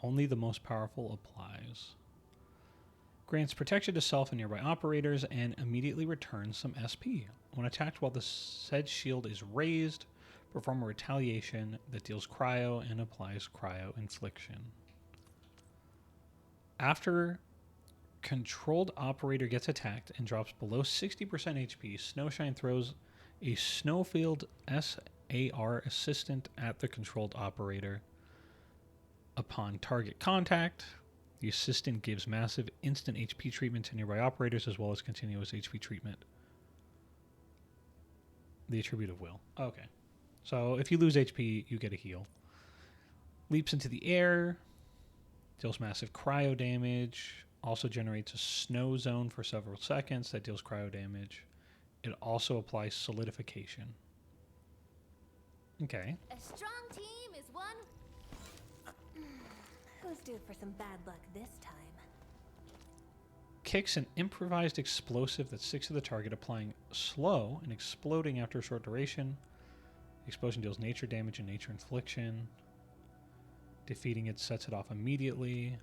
Only the most powerful applies. Grants protection to self and nearby operators and immediately returns some SP. When attacked while the said shield is raised, perform a retaliation that deals cryo and applies cryo infliction. After controlled operator gets attacked and drops below 60% HP, Snowshine throws a Snowfield SAR assistant at the controlled operator. Upon target contact, the assistant gives massive instant HP treatment to nearby operators as well as continuous HP treatment. The attribute of will. Okay. So if you lose HP, you get a heal. Leaps into the air, deals massive cryo damage, also generates a snow zone for several seconds that deals cryo damage. It also applies solidification. Okay. A strong team is one. Who's due for some bad luck this time? Kicks an improvised explosive that sticks to the target, applying slow and exploding after a short duration. The explosion deals nature damage and nature infliction. Defeating it sets it off immediately.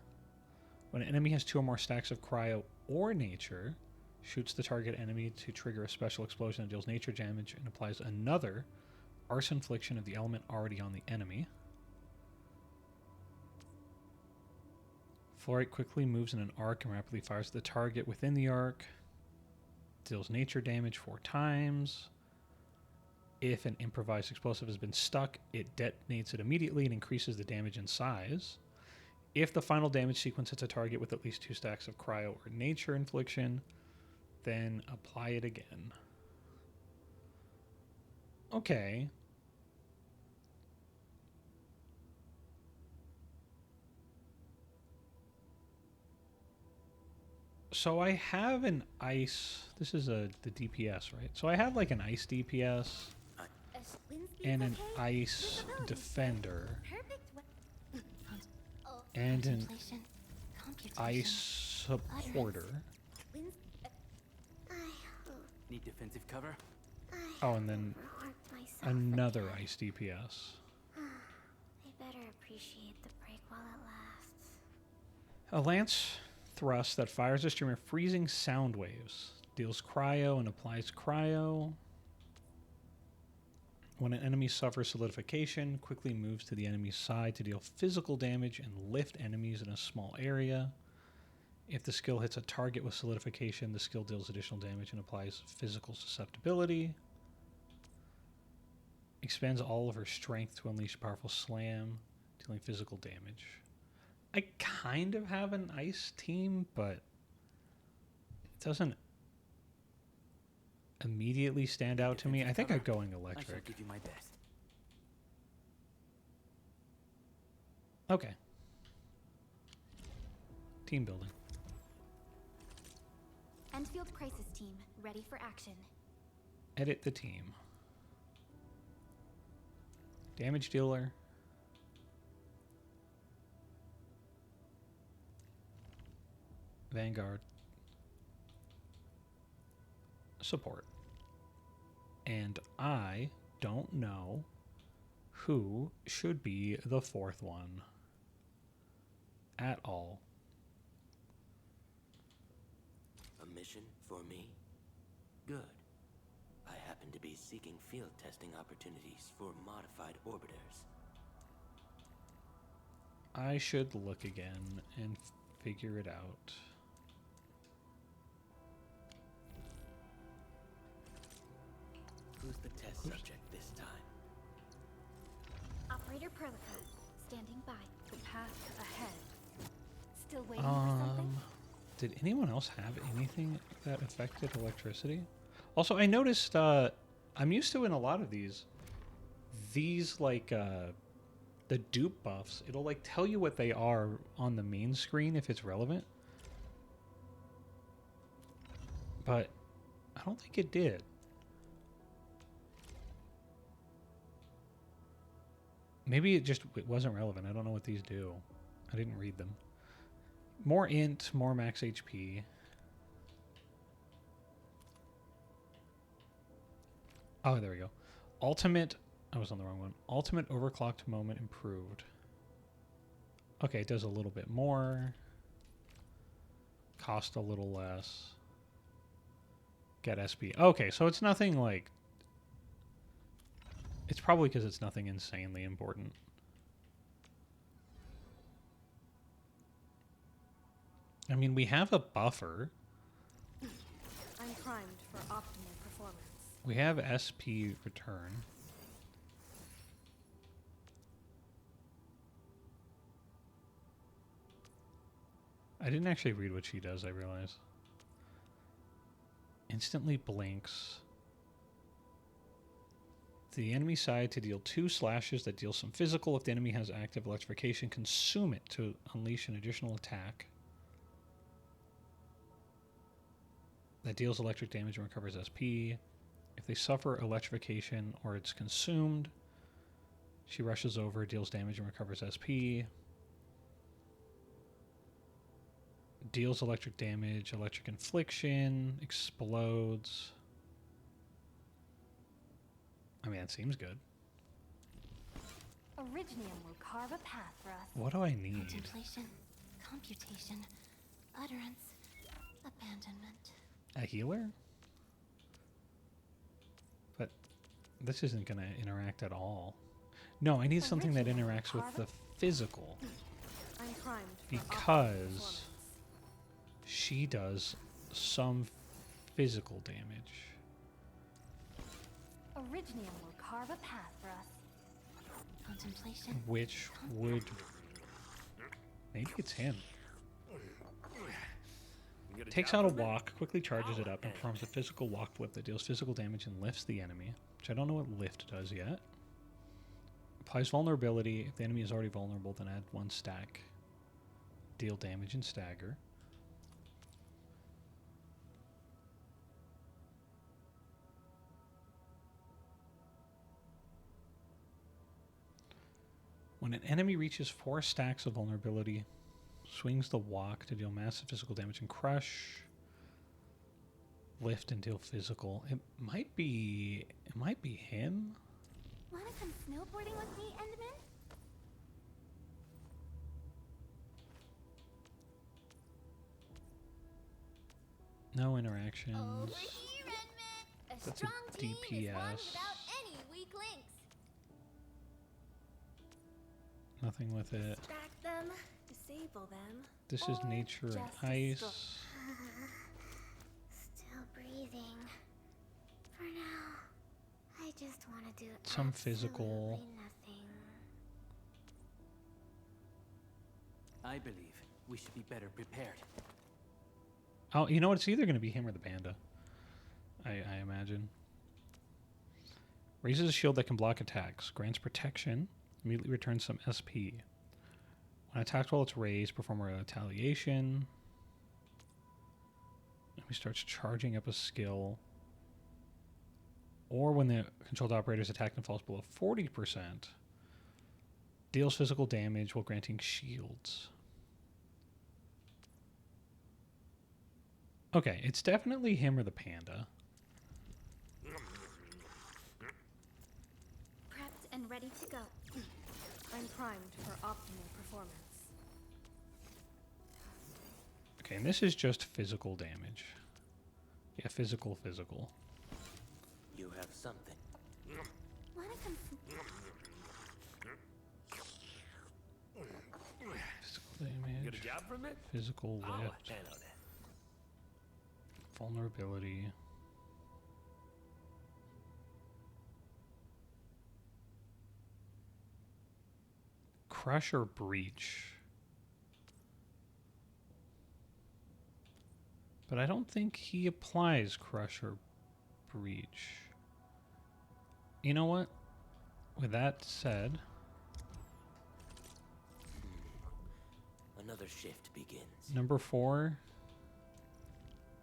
When an enemy has 2 or more stacks of cryo or nature, shoots the target enemy to trigger a special explosion that deals nature damage and applies another arse infliction of the element already on the enemy. Florite quickly moves in an arc and rapidly fires the target within the arc. Deals nature damage 4 times. If an improvised explosive has been stuck, it detonates it immediately and increases the damage in size. If the final damage sequence hits a target with at least 2 stacks of cryo or nature infliction, then apply it again. Okay. So I have an ice. This is the DPS, right? So I have like an ice DPS. and an ice defender Oh, and an contemplation, computation, ice supporter. Need defensive cover? Oh, and then overworked myself another again. ice DPS. I better appreciate the break while it lasts. A lance thrust that fires a stream of freezing sound waves. Deals cryo and applies cryo. When an enemy suffers solidification, quickly moves to the enemy's side to deal physical damage and lift enemies in a small area. If the skill hits a target with solidification, the skill deals additional damage and applies physical susceptibility. Expands all of her strength to unleash a powerful slam, dealing physical damage. I kind of have an ice team, but it doesn't immediately stand out to me. I think I'm going I shall electric. give you my best. Okay. Team building. Endfield Crisis Team, ready for action. Edit the team. Damage dealer. Vanguard. Support. And I don't know who should be the fourth one at all. A mission for me? Good. I happen to be seeking field testing opportunities for modified orbiters. I should look again and figure it out. Who's the test subject this time? Operator Perlica, standing by. The path ahead. Still waiting for something? Did anyone else have anything that affected electricity? Also, I noticed I'm used to in a lot of these like the dupe buffs, it'll like tell you what they are on the main screen if it's relevant. But I don't think it did. Maybe it wasn't relevant. I don't know what these do. I didn't read them. More int, more max HP. Oh, there we go. Ultimate, I was on the wrong one. Ultimate overclocked moment improved. Okay, it does a little bit more. Cost a little less. Get SP. Okay, so it's nothing like... It's probably because it's nothing insanely important. I mean, we have a buffer. I'm primed for optimal performance. We have SP return. I didn't actually read what she does, I realize. Instantly blinks. To the enemy side to deal 2 slashes that deal some physical. If the enemy has active electrification, consume it to unleash an additional attack. That deals electric damage and recovers SP. If they suffer electrification or it's consumed, she rushes over, deals damage and recovers SP. Deals electric damage, electric infliction, explodes. I mean, that seems good. Originium will carve a path for us. What do I need? Contemplation, computation, utterance, abandonment. A healer? But this isn't going to interact at all. No, I need something that interacts with the physical. I'm primed for Because she does some physical damage. Originium will carve a path for us. Contemplation. Which would... Maybe it's him. Takes out a walk, quickly charges it up, and performs a physical walk flip that deals physical damage and lifts the enemy, which I don't know what lift does yet. Applies vulnerability. If the enemy is already vulnerable, then add 1 stack. Deal damage and stagger. When an enemy reaches 4 stacks of vulnerability, swings the walk to deal massive physical damage and crush. Lift and deal physical. It might be him. Wanna come snowboarding with me, Endman? No interactions. Over here, Endman! A That's a strong team is one DPS. without any weak links. Nothing with it. Distract them, disable them. This is or nature and just ice. Still breathing. For now, I just want to do Some physical. absolutely nothing. I believe we should be better prepared. Oh, you know what? It's either going to be him or the panda. I imagine. Raises a shield that can block attacks. Grants protection. Immediately returns some SP. When attacked while it's raised, perform a retaliation. He starts charging up a skill. Or when the controlled operator is attacked and falls below 40%, deals physical damage while granting shields. Okay, it's definitely him or the panda. Prepped and ready to go. I'm primed for optimal performance. Okay, and this is just physical damage. Yeah, physical. You have something. Wanna come Physical damage. Get a job from it? Physical I'll lift. handle that. Vulnerability. Crush or breach. But I don't think he applies crush or breach. You know what? With that said, Another shift begins. number 4,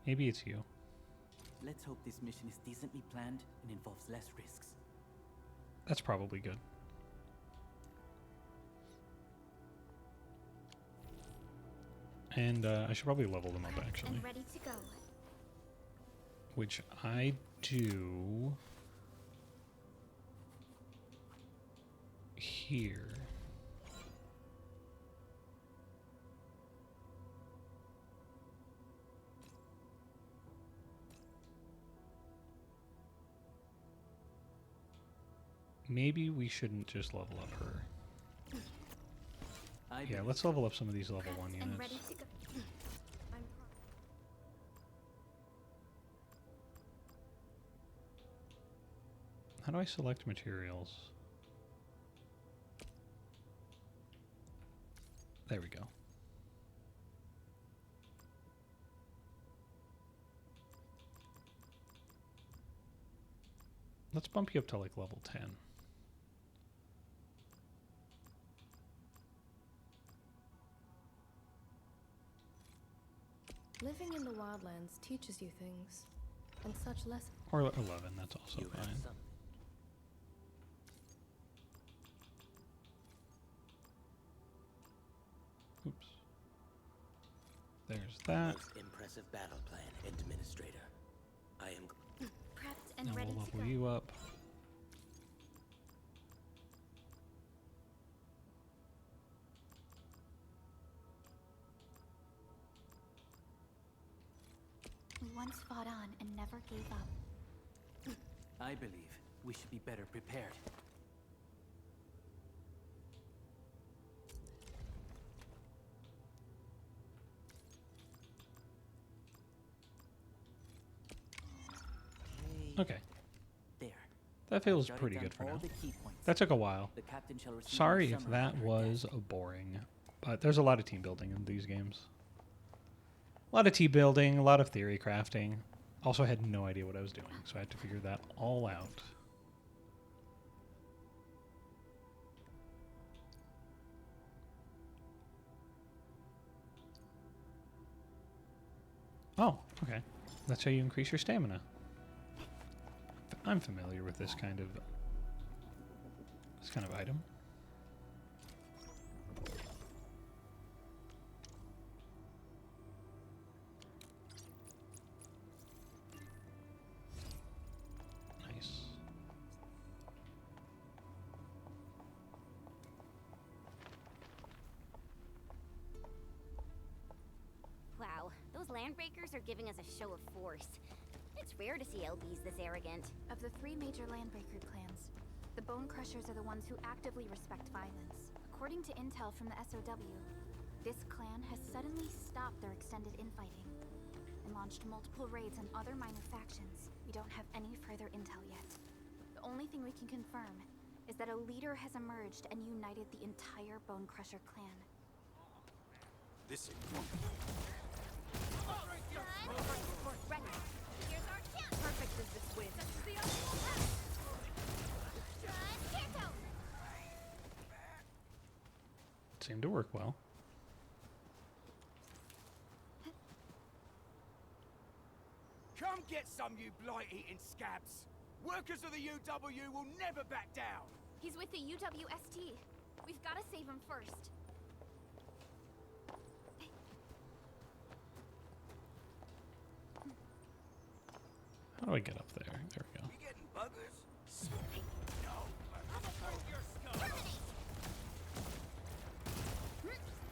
maybe it's you. Let's hope this mission is decently planned and involves less risks. That's probably good. And I should probably level them up, actually. and ready to go. Which I do here. Maybe we shouldn't just level up her. Yeah, let's level up some of these level 1 And units. ready to go. How do I select materials? There we go. Let's bump you up to like level 10. Living in the wildlands teaches you things, and such lessons. Or 11, that's also You have fine. something. Oops. There's that. Most impressive battle plan, Administrator. I am. Prepped and Now ready we'll to go. level you up. We once fought on and never gave up. I believe we should be better prepared. Okay. There. That feels Jotted pretty down good for all now. the key points. That took a while. The captain shall receive Sorry a if summary that on her was desk. boring, but there's a lot of team building in these games. A lot of team building, a lot of theory crafting. Also had no idea what I was doing, so I had to figure that all out. Oh, okay. That's how you increase your stamina. I'm familiar with this kind of item. landbreakers are giving us a show of force. It's rare to see LBs this arrogant. Of the 3 major landbreaker clans, the Bone Crushers are the ones who actively respect violence. According to intel from the SOW, this clan has suddenly stopped their extended infighting and launched multiple raids on other minor factions. We don't have any further intel yet. The only thing we can confirm is that a leader has emerged and united the entire Bone Crusher clan. This is Ready. Here's our chance. Perfect as this win. Seemed to work well. Come get some, you blight-eating scabs! Workers of the UW will never back down! He's with the UWST. We've got to save him first. How do I get up there? There we go. You getting buggers? No! I'm gonna break your skull!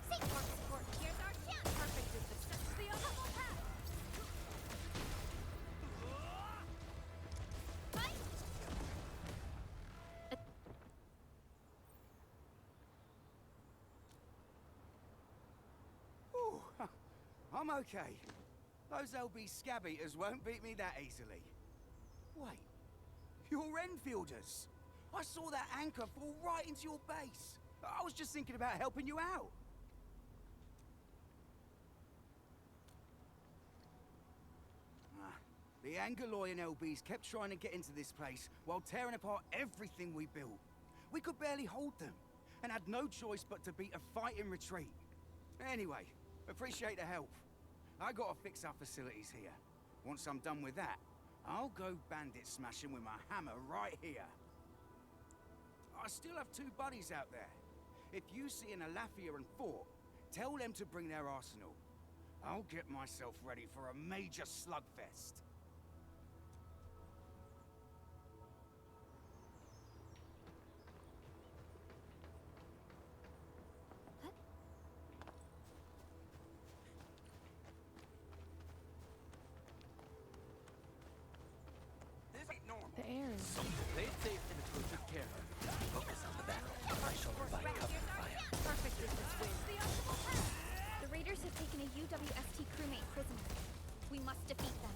Support, support. Here's our chance. Perfect as this. The double pass. Fight! Ooh, I'm okay. Those LB scab eaters won't beat me that easily. Wait, you're Enfielders. I saw that anchor fall right into your base. I was just thinking about helping you out. The Angaloyan LBs kept trying to get into this place while tearing apart everything we built. We could barely hold them, and had no choice but to beat a fight in retreat. Anyway, appreciate the help. I gotta fix our facilities here. Once I'm done with that, I'll go bandit smashing with my hammer right here. I still have 2 buddies out there. If you see an Alafia and Fort, tell them to bring their arsenal. I'll get myself ready for a major slugfest. The air is... Play it safe and approach with care. Focus on the battle. I shall provide cover fire. Perfect as this win. The raiders have taken a UWST crewmate prisoner. We must defeat them.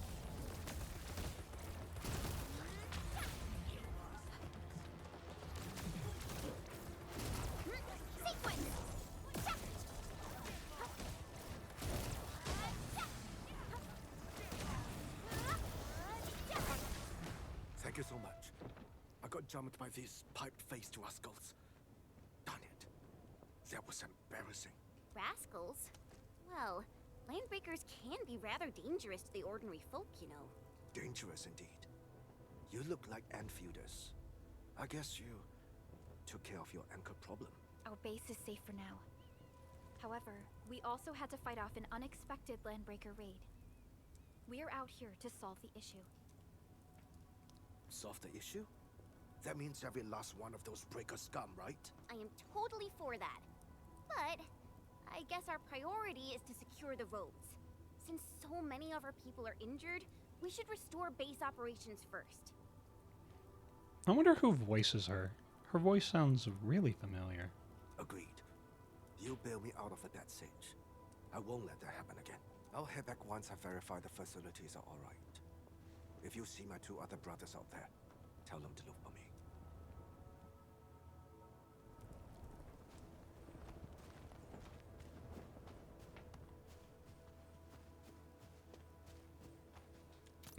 Thank you so much. I got jumped by these pipe-faced rascals. Darn it. That was embarrassing. Rascals? Well, landbreakers can be rather dangerous to the ordinary folk, you know. Dangerous indeed. You look like Enfielders. I guess you took care of your anchor problem. Our base is safe for now. However, we also had to fight off an unexpected landbreaker raid. We're out here to solve the issue. Solve the issue? That means every last one of those breaker scum, right? I am totally for that. But I guess our priority is to secure the roads. Since so many of our people are injured, we should restore base operations first. I wonder who voices her. Her voice sounds really familiar. Agreed. You bail me out of a death siege. I won't let that happen again. I'll head back once I verify the facilities are all right. If you see my 2 other brothers out there, tell them to look for me.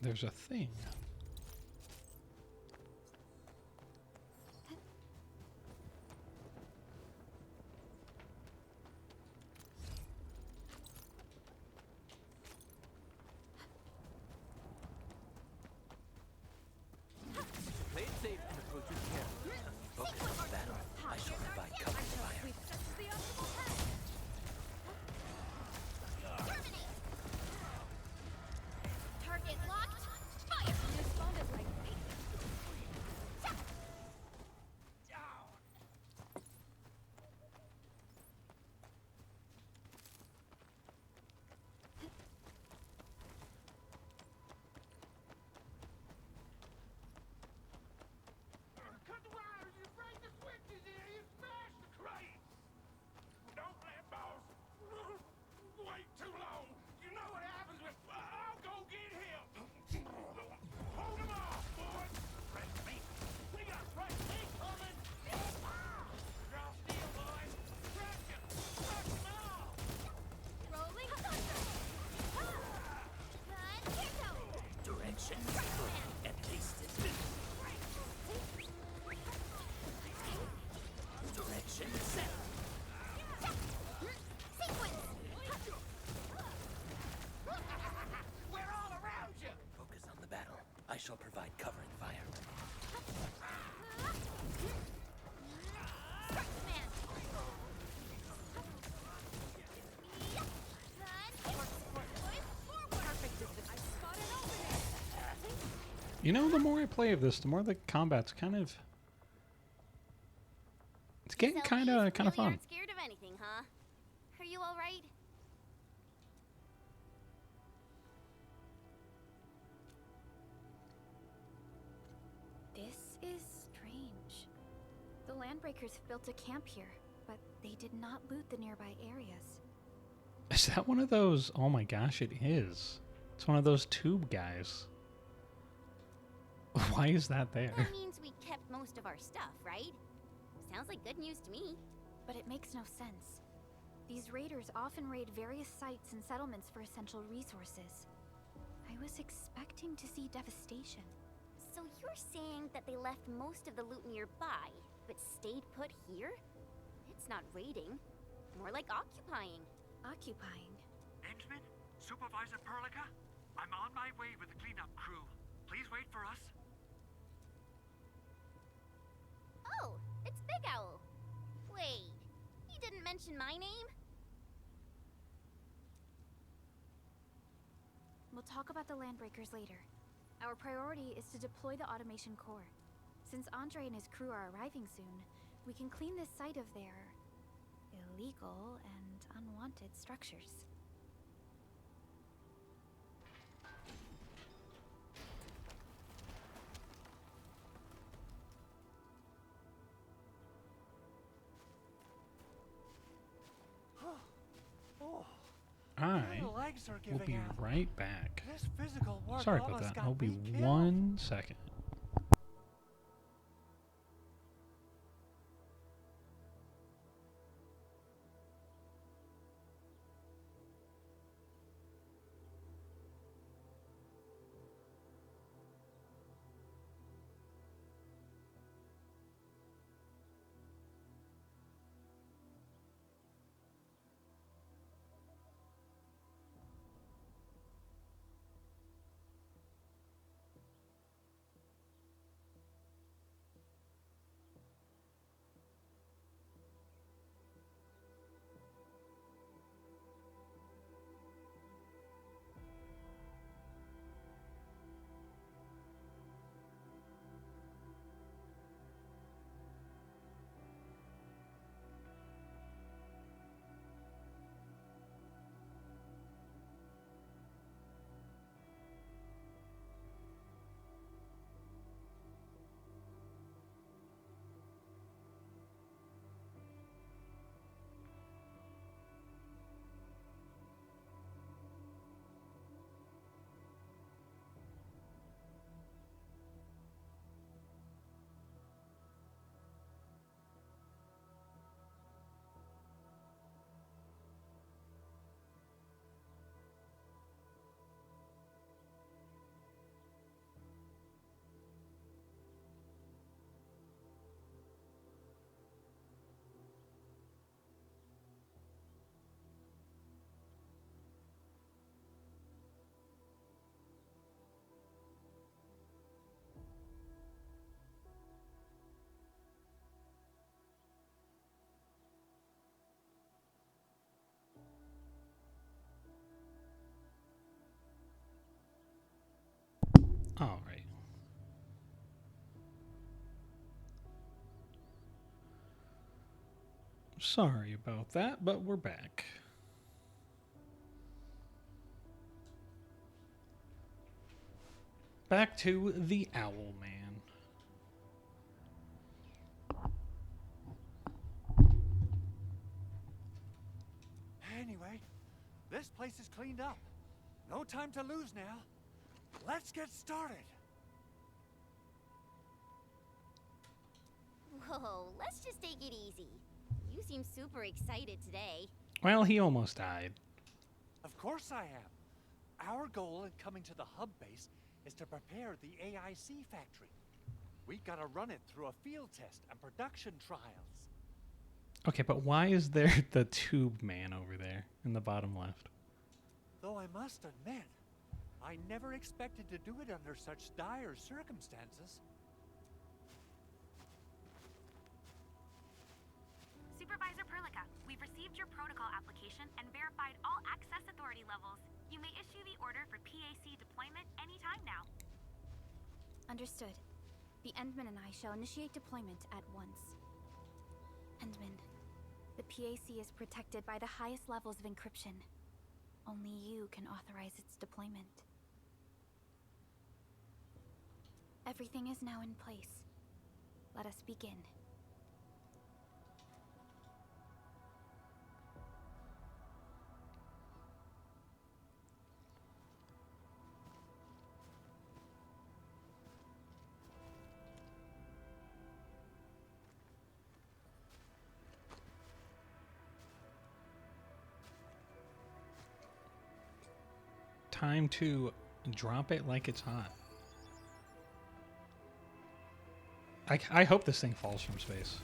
There's a thing. Play it safe and approach with care. Focus on the battle. I shall provide cover fire. Target locked. Fire! You know, the more I play of this, the more the combat's kind of... It's getting kind of really fun. aren't scared of anything, huh? Are you all right? This is strange. The Landbreakers built a camp here, but they did not loot the nearby areas. Is that one of those? Oh my gosh, it is. It's one of those tube guys. Why is that there? That means we kept most of our stuff, right? Sounds like good news to me. But it makes no sense. These raiders often raid various sites and settlements for essential resources. I was expecting to see devastation. So you're saying that they left most of the loot nearby, but stayed put here? It's not raiding. More like occupying. Occupying? Endman? Supervisor Perlica? I'm on my way with the cleanup crew. Please wait for us. Oh, it's Big Owl. Wait, he didn't mention my name? We'll talk about the Landbreakers later. Our priority is to deploy the automation core. Since Andre and his crew are arriving soon, we can clean this site of their illegal and unwanted structures. I will be right back. Sorry about that. I'll be 1 second. All right. Sorry about that, but we're back. Back to the Owl Man. Anyway, this place is cleaned up. No time to lose now. Let's get started. Whoa, let's just take it easy. You seem super excited today. Well, he almost died. Of course I am. Our goal in coming to the hub base is to prepare the AIC factory. We gotta run it through a field test and production trials. Okay, but why is there the tube man over there in the bottom left? Though I must admit, I never expected to do it under such dire circumstances. Supervisor Perlica, we've received your protocol application and verified all access authority levels. You may issue the order for PAC deployment anytime now. Understood. The Endman and I shall initiate deployment at once. Endman, the PAC is protected by the highest levels of encryption. Only you can authorize its deployment. Everything is now in place. Let us begin. Time to drop it like it's hot. I hope this thing falls from space.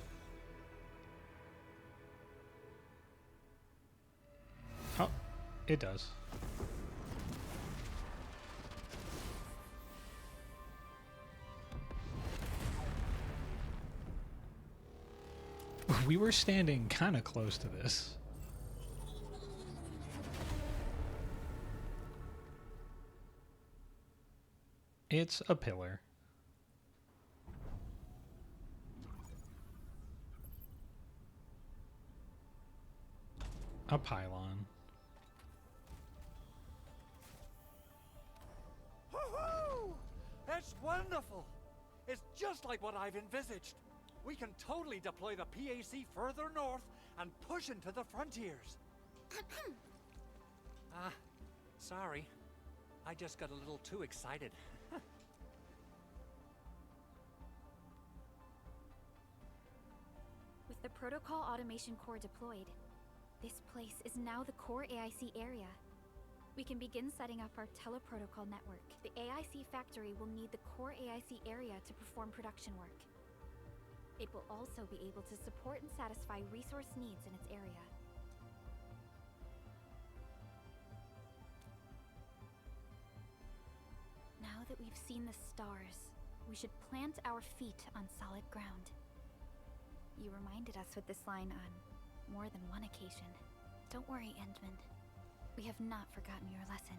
Oh, it does. We were standing kind of close to this. It's a pillar. A pylon. Woohoo! That's wonderful! It's just like what I've envisaged. We can totally deploy the PAC further north and push into the frontiers. Sorry. I just got a little too excited. With the Protocol Automation Core deployed, this place is now the core AIC area. We can begin setting up our teleprotocol network. The AIC factory will need the core AIC area to perform production work. It will also be able to support and satisfy resource needs in its area. Now that we've seen the stars, we should plant our feet on solid ground. You reminded us with this line on more than one occasion. Don't worry, Endman. We have not forgotten your lesson.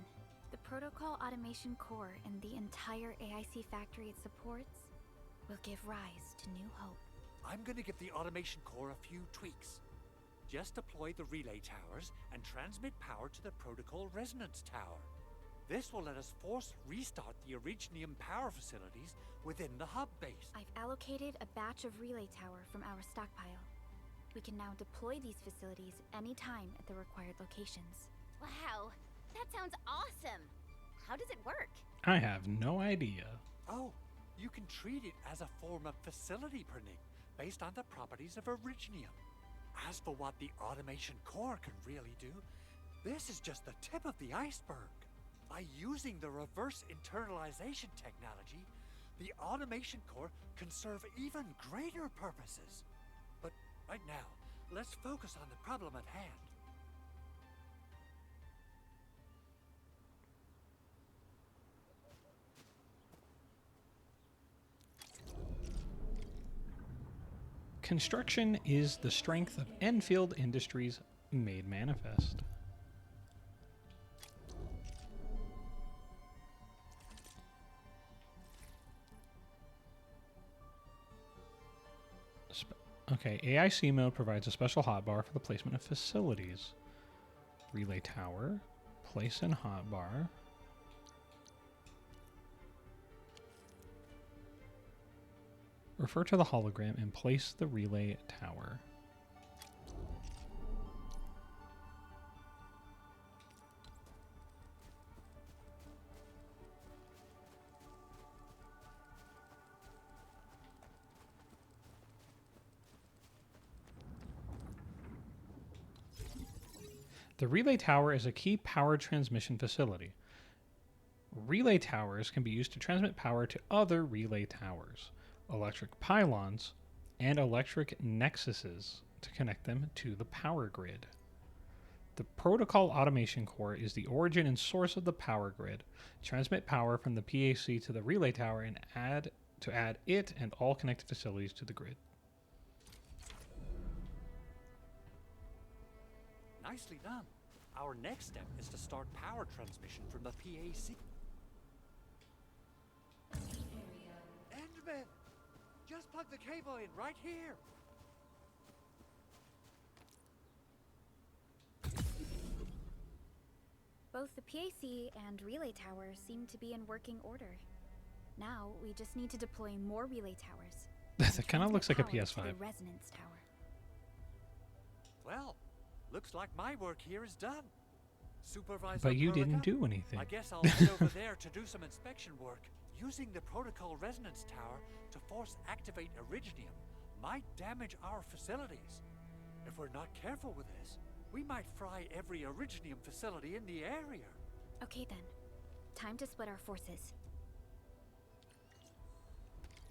The Protocol Automation Core and the entire AIC factory it supports will give rise to new hope. I'm gonna give the Automation Core a few tweaks. Just deploy the relay towers and transmit power to the Protocol Resonance Tower. This will let us force restart the Originium power facilities within the hub base. I've allocated a batch of relay tower from our stockpile. We can now deploy these facilities anytime at the required locations. Wow, that sounds awesome. How does it work? I have no idea. Oh, you can treat it as a form of facility printing based on the properties of Originium. As for what the Automation Core can really do, this is just the tip of the iceberg. By using the reverse internalization technology, the Automation Core can serve even greater purposes. But right now, let's focus on the problem at hand. Construction is the strength of Enfield Industries made manifest. Okay, AIC mode provides a special hotbar for the placement of facilities. Relay tower, place in hotbar. Refer to the hologram and place the relay tower. The relay tower is a key power transmission facility. Relay towers can be used to transmit power to other relay towers, electric pylons, and electric nexuses to connect them to the power grid. The Protocol Automation Core is the origin and source of the power grid. Transmit power from the PAC to the relay tower and add it and all connected facilities to the grid. Nicely done. Our next step is to start power transmission from the PAC. Just plug the cable in right here. Both the PAC and relay tower seem to be in working order. Now, we just need to deploy more relay towers. That kind of looks like a Power to PS5. the resonance tower. Well, looks like my work here is done. Supervisor But you didn't Perlica, do anything. I guess I'll head over there to do some inspection work. Using the protocol resonance tower to force activate Originium might damage our facilities. If we're not careful with this, we might fry every Originium facility in the area. Okay then. Time to split our forces.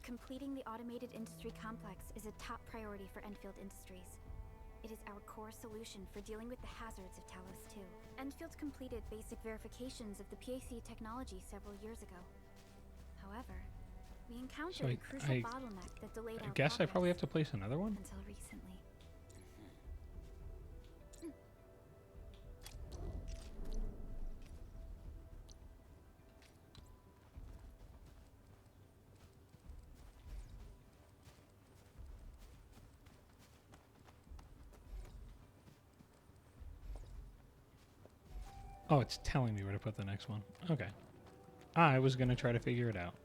Completing the automated industry complex is a top priority for Endfield Industries. It is our core solution for dealing with the hazards of Talos 2. Enfield completed basic verifications of the PAC technology several years ago. However, we encountered a crucial bottleneck that delayed our I guess I progress probably have to place another one. until recently. Oh, it's telling me where to put the next one. Okay. I was going to try to figure it out.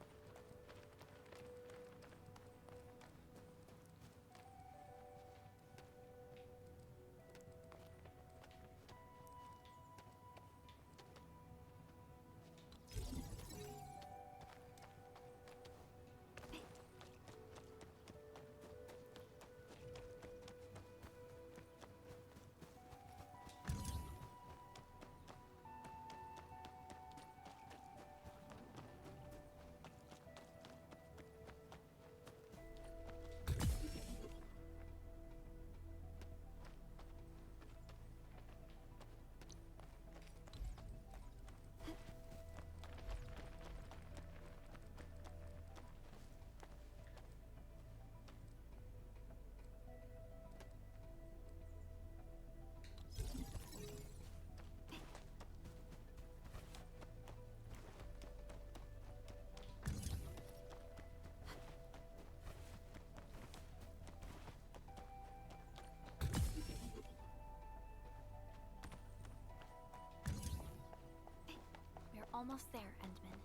We're almost there, Endman.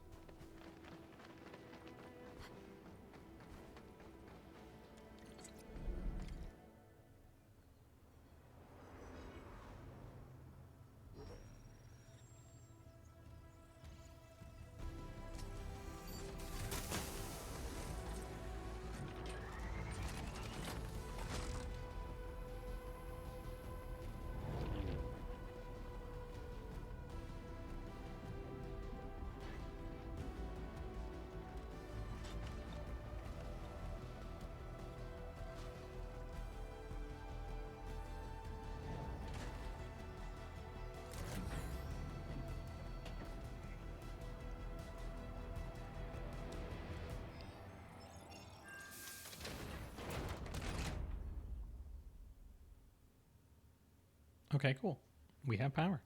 Okay, cool. We have power.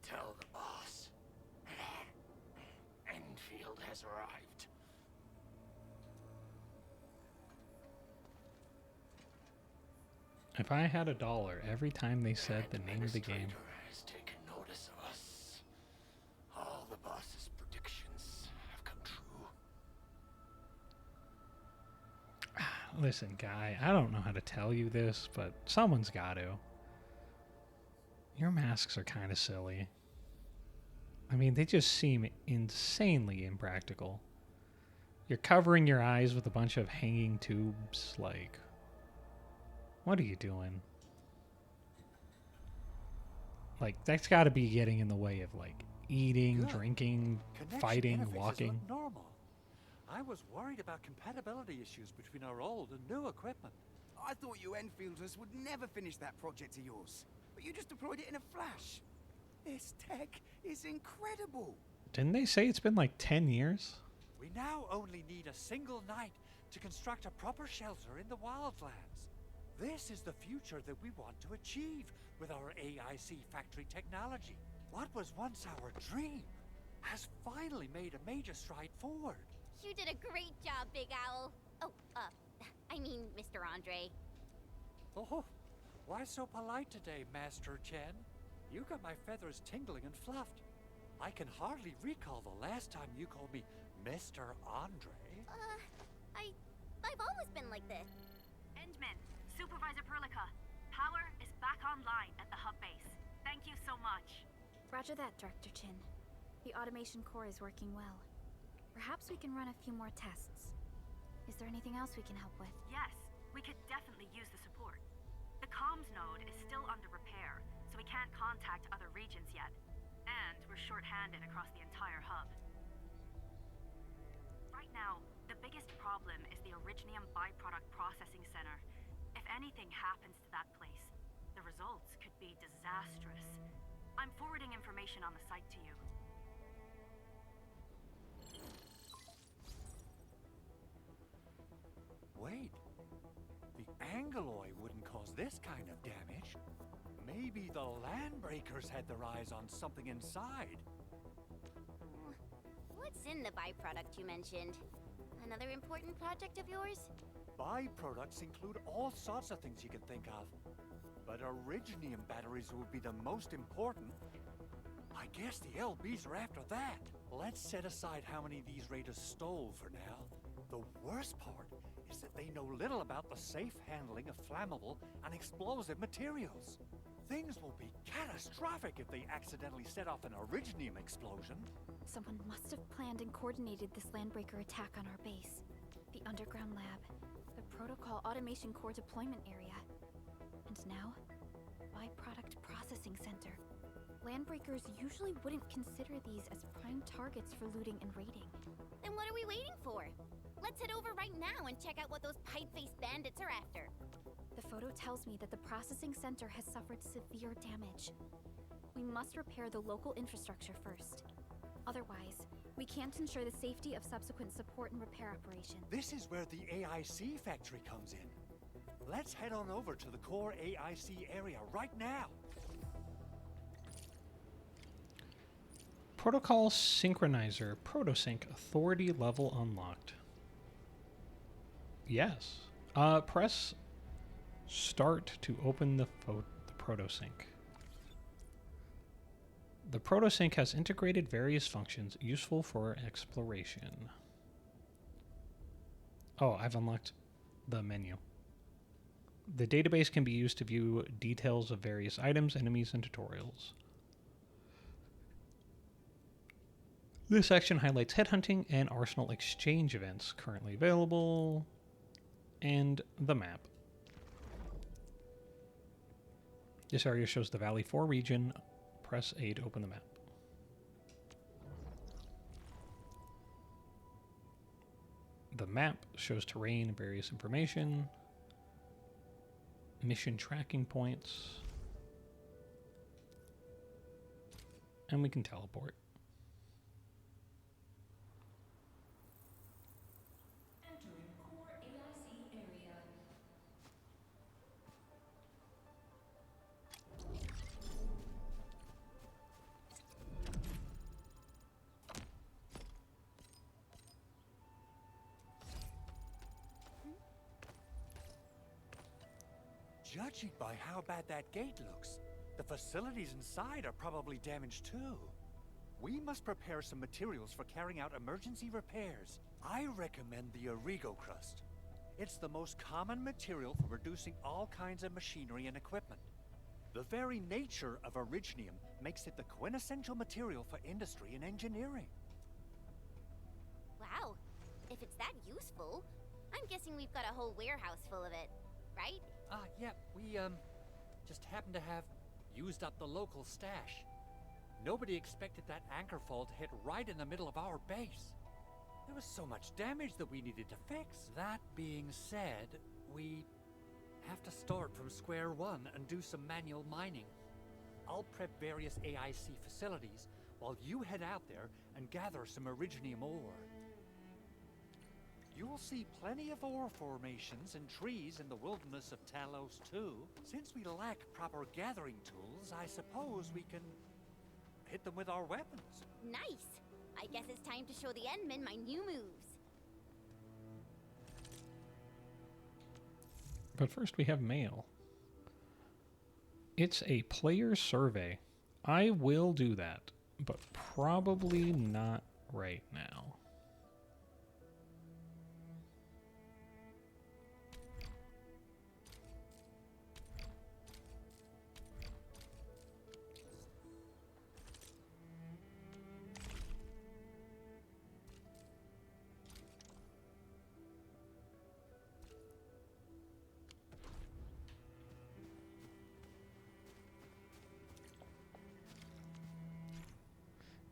Tell the boss. Enfield has arrived. If I had $1 every time they said the name of the game. Has taken notice of us. All the boss's predictions have come true. Listen, guy, I don't know how to tell you this, but someone's got to. Your masks are kind of silly. I mean, they just seem insanely impractical. You're covering your eyes with a bunch of hanging tubes, like... What are you doing? Like, that's got to be getting in the way of, like, eating, Good. drinking, Connection fighting, interfaces walking. look normal. I was worried about compatibility issues between our old and new equipment. I thought you Enfielders would never finish that project of yours, but you just deployed it in a flash. This tech is incredible. Didn't they say it's been like 10 years? We now only need a single night to construct a proper shelter in the wildlands. This is the future that we want to achieve with our AIC factory technology. What was once our dream has finally made a major stride forward. You did a great job, Big Owl. Oh, I mean, Mr. Andre. Oh, why so polite today, Master Chen? You got my feathers tingling and fluffed. I can hardly recall the last time you called me Mr. Andre. I've always been like this. Endman, Supervisor Perlica, power is back online at the hub base. Thank you so much. Roger that, Director Chin. The automation core is working well. Perhaps we can run a few more tests. Is there anything else we can help with? Yes, we could definitely use the support. The comms node is still under repair, so we can't contact other regions yet. And we're short-handed across the entire hub. Right now, the biggest problem is the Originium byproduct processing center. If anything happens to that place, the results could be disastrous. I'm forwarding information on the site to you. Wait, the Angeloy wouldn't cause this kind of damage. Maybe the Landbreakers had their eyes on something inside. What's in the byproduct you mentioned? Another important project of yours? Byproducts include all sorts of things you can think of. But Originium batteries would be the most important. I guess the LBs are after that. Let's set aside how many these raiders stole for now. The worst part is that they know little about the safe handling of flammable and explosive materials. Things will be catastrophic if they accidentally set off an Originium explosion. Someone must have planned and coordinated this Landbreaker attack on our base. The underground lab, the protocol automation core deployment area, and now, byproduct processing center. Landbreakers usually wouldn't consider these as prime targets for looting and raiding. Then what are we waiting for? Let's head over right now and check out what those pipe-faced bandits are after. The photo tells me that the processing center has suffered severe damage. We must repair the local infrastructure first. Otherwise, we can't ensure the safety of subsequent support and repair operations. This is where the AIC factory comes in. Let's head on over to the core AIC area right now. Protocol Synchronizer Protosync Authority level unlocked. Yes. Press Start to open the Protosync. The Protosync has integrated various functions useful for exploration. Oh, I've unlocked the menu. The database can be used to view details of various items, enemies, and tutorials. This section highlights headhunting and arsenal exchange events currently available, and the map. This area shows the Valley 4 region. Press A to open the map. The map shows terrain and various information, mission tracking points, and we can teleport. Entering core AIC area. Judging by how bad that gate looks, the facilities inside are probably damaged too. We must prepare some materials for carrying out emergency repairs. I recommend the Origo crust. It's the most common material for producing all kinds of machinery and equipment. The very nature of Originium makes it the quintessential material for industry and engineering. Wow, if it's that useful, I'm guessing we've got a whole warehouse full of it, right? Yeah, we, just happen to have used up the local stash. Nobody expected that anchor fall to hit right in the middle of our base. There was so much damage that we needed to fix. That being said, we have to start from square one and do some manual mining. I'll prep various AIC facilities while you head out there and gather some Originium ore. You'll see plenty of ore formations and trees in the wilderness of Talos too. Since we lack proper gathering tools, I suppose we can hit them with our weapons. Nice! I guess it's time to show the Endmen my new moves. But first we have mail. It's a player survey. I will do that, but probably not right now.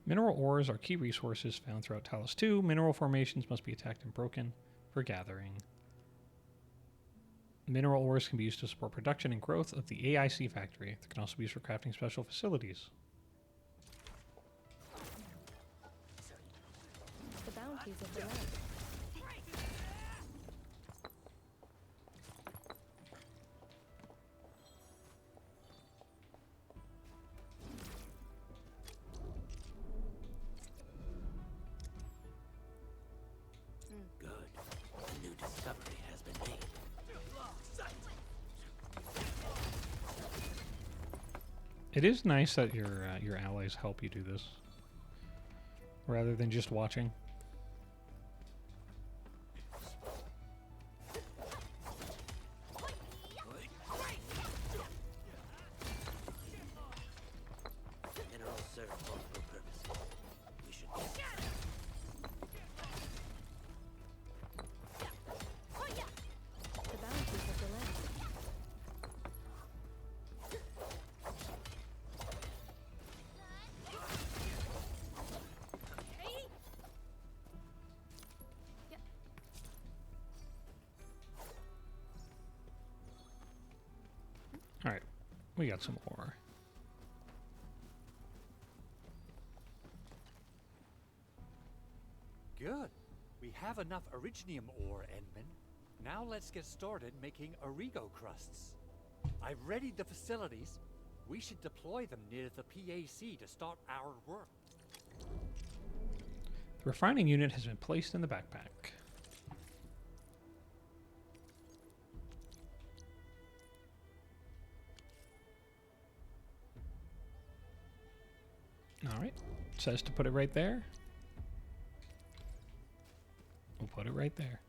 Mineral ores are key resources found throughout Talos 2. Mineral formations must be attacked and broken for gathering. Mineral ores can be used to support production and growth of the AIC factory. They can also be used for crafting special facilities. The bounties of the land. Good. A new discovery has been made. It is nice that your allies help you do this, rather than just watching. Minerals serve multiple purposes. We should The bounties of the land. All right, we got some ore. Good. We have enough Originium ore, Endman. Now let's get started making Origo crusts. I've readied the facilities. We should deploy them near the PAC to start our work. The refining unit has been placed in the backpack. All right, it says to put it right there. We'll put it right there.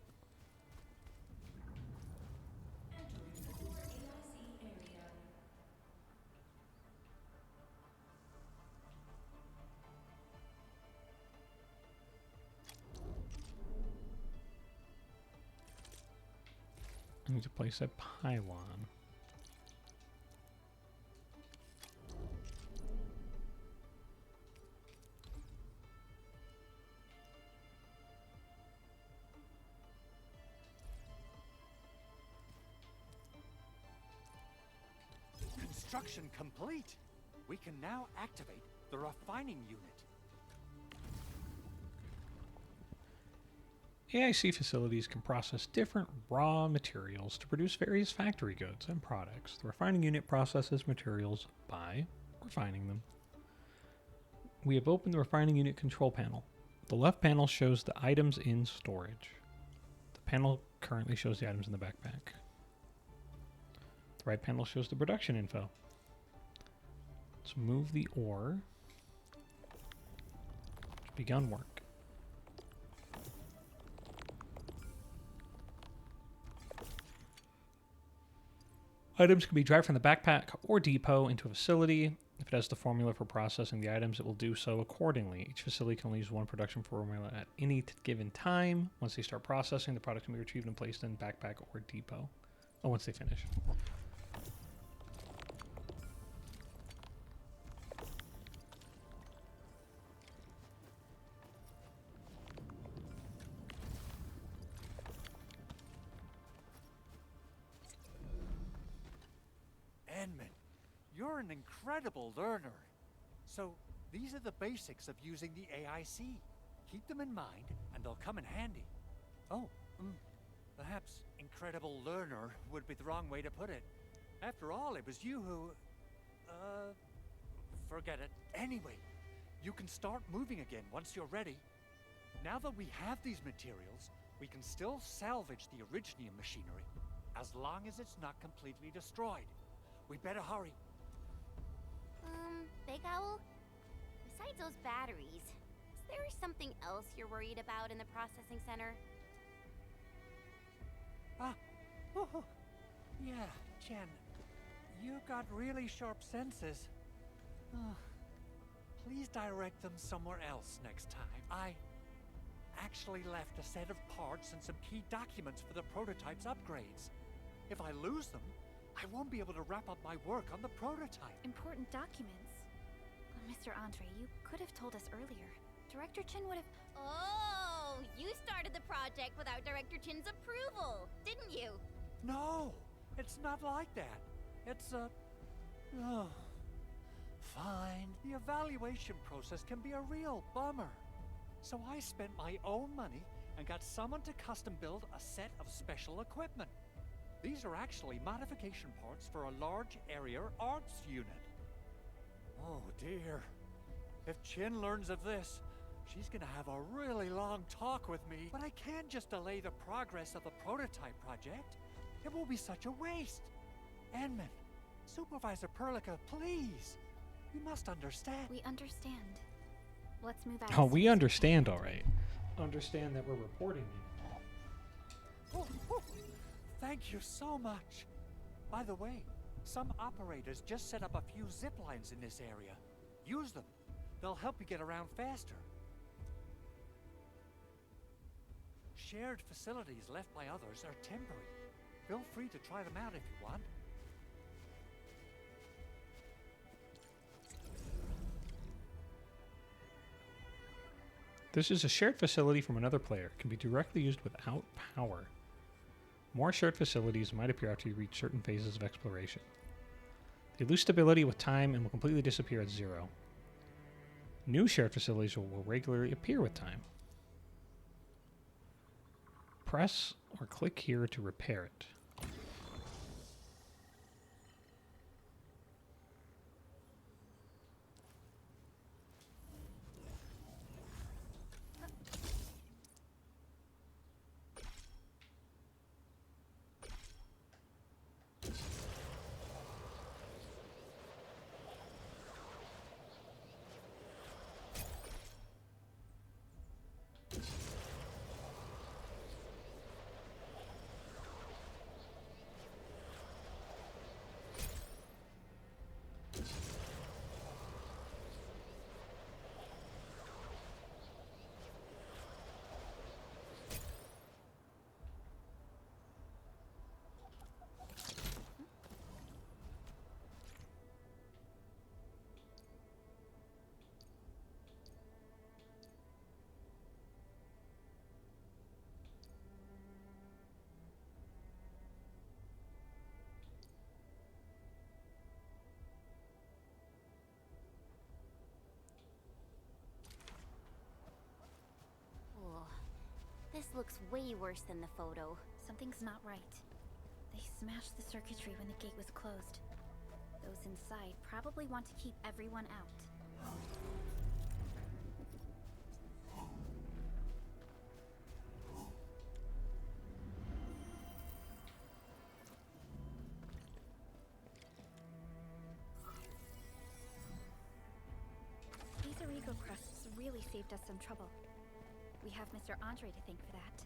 I need to place a pylon. Construction complete. We can now activate the refining unit. AIC facilities can process different raw materials to produce various factory goods and products. The refining unit processes materials by refining them. We have opened the refining unit control panel. The left panel shows the items in storage. The panel currently shows the items in the backpack. The right panel shows the production info. Let's move the ore. Begun work. Items can be dragged from the backpack or depot into a facility. If it has the formula for processing the items, it will do so accordingly. Each facility can only use one production formula at any given time. Once they start processing, the product can be retrieved and placed in backpack or depot. Oh, once they finish. Endman, you're an incredible learner. So, these are the basics of using the AIC. Keep them in mind, and they'll come in handy. Oh, perhaps incredible learner would be the wrong way to put it. After all, it was you who... forget it. Anyway, you can start moving again once you're ready. Now that we have these materials, we can still salvage the Originium machinery. as long as it's not completely destroyed. We better hurry. Big Owl? Besides those batteries, is there something else you're worried about in the processing center? Yeah, Jen. You got really sharp senses. Please direct them somewhere else next time. I actually left a set of parts and some key documents for the prototype's upgrades. If I lose them, I won't be able to wrap up my work on the prototype. Important documents? Mr. Andre, you could have told us earlier. Director Chin would have... Oh, you started the project without Director Chin's approval, didn't you? No, it's not like that. It's fine. The evaluation process can be a real bummer. So I spent my own money and got someone to custom build a set of special equipment. These are actually modification parts for a large area arts unit. Oh dear. If Chin learns of this, she's gonna have a really long talk with me. But I can't just delay the progress of the prototype project. It will be such a waste. Enman, Supervisor Perlica, please. You must understand. We understand. Let's move out. Oh, we understand, all right. Understand that we're reporting you. Thank you so much. By the way, some operators just set up a few zip lines in this area. Use them. They'll help you get around faster. Shared facilities left by others are temporary. Feel free to try them out if you want. This is a shared facility from another player. Can be directly used without power. More shared facilities might appear after you reach certain phases of exploration. They lose stability with time and will completely disappear at 0. New shared facilities will regularly appear with time. Press or click here to repair it. This looks way worse than the photo. Something's not right. They smashed the circuitry when the gate was closed. Those inside probably want to keep everyone out. These Origo crusts really saved us some trouble. We have Mr. Andre to thank for that.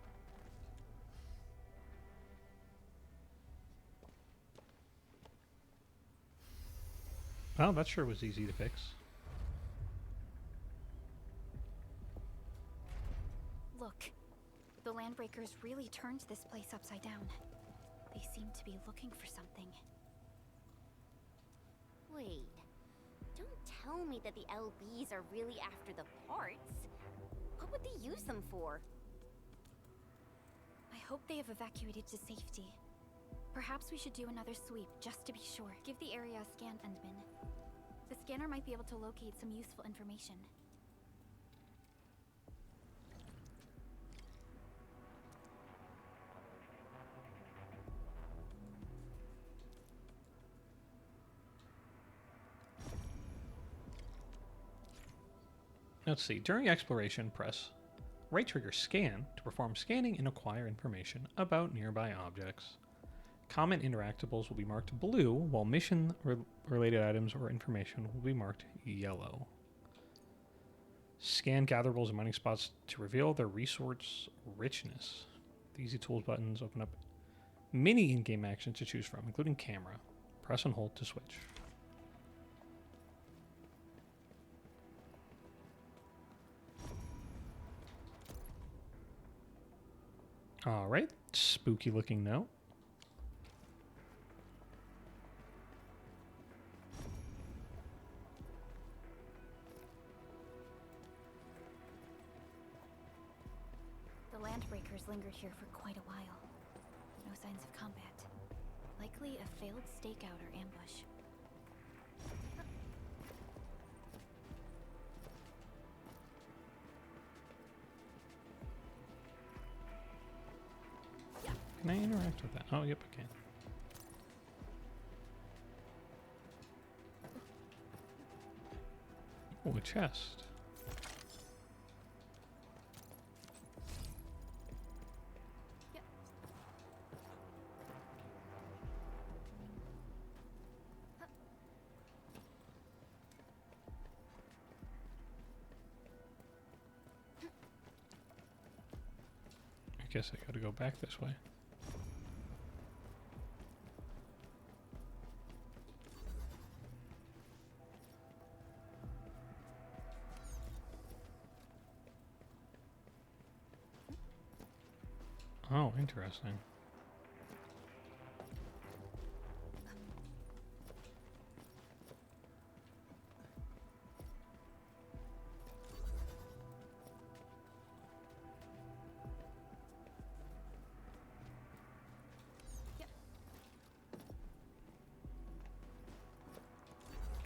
Well, that sure was easy to fix. Look, the Landbreakers really turned this place upside down. They seem to be looking for something. Wait, don't tell me that the LBs are really after the parts. What would they use them for? I hope they have evacuated to safety. Perhaps we should do another sweep, just to be sure. Give the area a scan, Endman. The scanner might be able to locate some useful information. Let's see. During exploration, press right trigger scan to perform scanning and acquire information about nearby objects. Common interactables will be marked blue, while mission-related items or information will be marked yellow. Scan gatherables and mining spots to reveal their resource richness. The easy tools buttons open up many in-game actions to choose from, including camera. Press and hold to switch. Alright, spooky looking note. The Landbreakers lingered here for quite a while. No signs of combat. Likely a failed stakeout or ambush. Can I interact with that? Oh, yep, I can. Oh, a chest. I guess I gotta go back this way. Oh, interesting.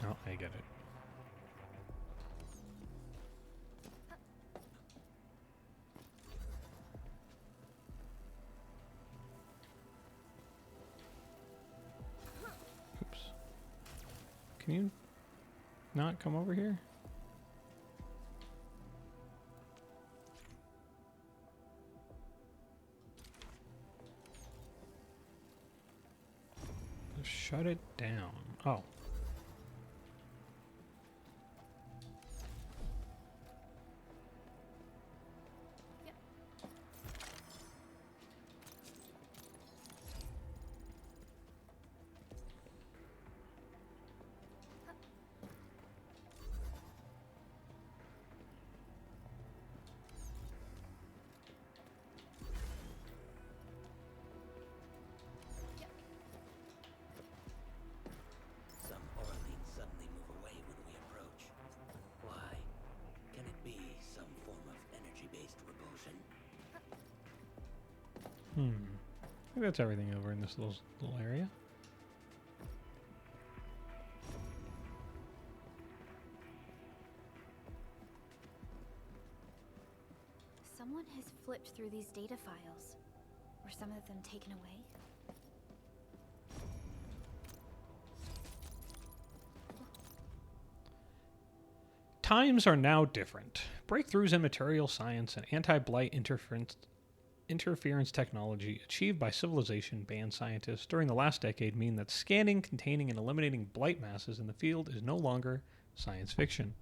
Oh, I get it. Oops. Can you not come over here? Shut it down. Oh. Some Orleans suddenly move away when we approach. Why? Can it be some form of energy-based repulsion? I think that's everything over in this little area. Someone has flipped through these data files. Were some of them taken away? Times are now different. Breakthroughs in material science and anti-blight interference technology achieved by civilization-banned scientists during the last decade mean that scanning, containing, and eliminating blight masses in the field is no longer science fiction.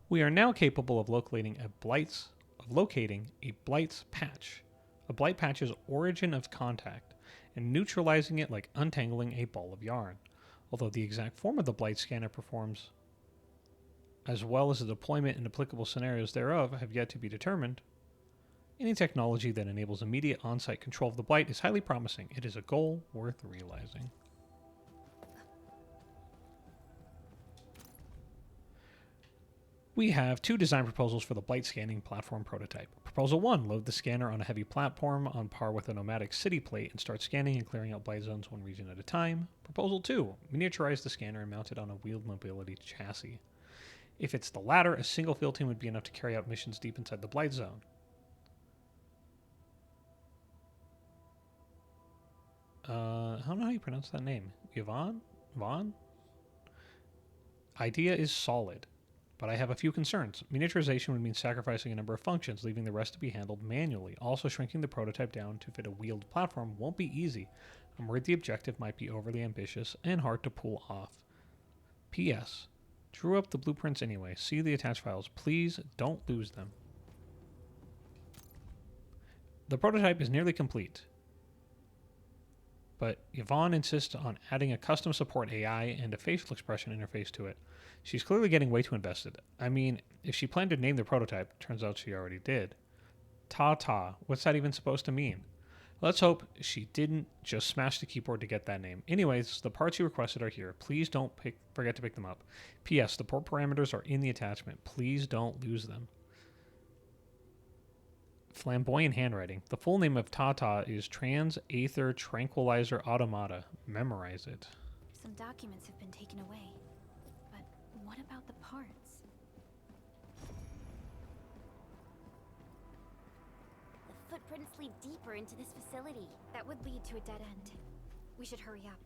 We are now capable of locating a blight's patch, a blight patch's origin of contact, and neutralizing it like untangling a ball of yarn. Although the exact form of the blight scanner performs, as well as the deployment and applicable scenarios thereof, have yet to be determined, any technology that enables immediate on-site control of the blight is highly promising. It is a goal worth realizing. We have two design proposals for the blight scanning platform prototype. Proposal 1, load the scanner on a heavy platform on par with a nomadic city plate and start scanning and clearing out blight zones one region at a time. Proposal 2, miniaturize the scanner and mount it on a wheeled mobility chassis. If it's the latter, a single field team would be enough to carry out missions deep inside the blight zone. I don't know how you pronounce that name. Yvonne? Vaughn? Idea is solid, but I have a few concerns. Miniaturization would mean sacrificing a number of functions, leaving the rest to be handled manually. Also, shrinking the prototype down to fit a wheeled platform won't be easy. I'm worried the objective might be overly ambitious and hard to pull off. P.S. Drew up the blueprints anyway. See the attached files. Please don't lose them. The prototype is nearly complete, but Yvonne insists on adding a custom support AI and a facial expression interface to it. She's clearly getting way too invested. I mean, if she planned to name the prototype, turns out she already did. Ta-ta, what's that even supposed to mean? Let's hope she didn't just smash the keyboard to get that name. Anyways, the parts you requested are here. Please don't forget to pick them up. P.S. The port parameters are in the attachment. Please don't lose them. Flamboyant handwriting. The full name of Tata is Trans Aether Tranquilizer Automata. Memorize it. Some documents have been taken away. But what about the parts? The footprints lead deeper into this facility. That would lead to a dead end. We should hurry up.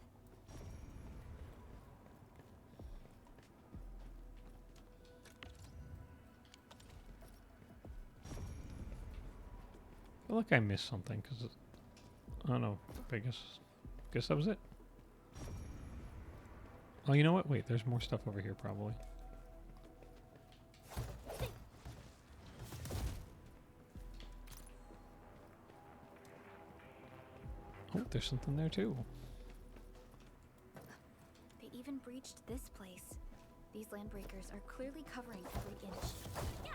I feel like I missed something because I don't know. I guess that was it. Oh, you know what? Wait, there's more stuff over here probably. Oh, there's something there too. They even breached this place. These landbreakers are clearly covering every inch. Yeah.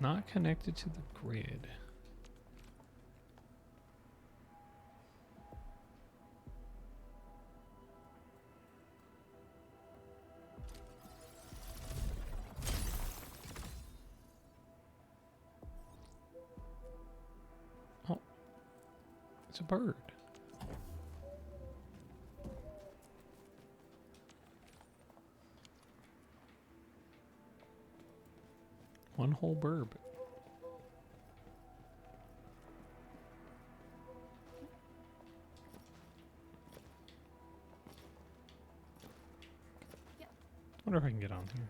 Not connected to the grid. Oh, it's a bird. One whole burb. Yep. Wonder if I can get on here.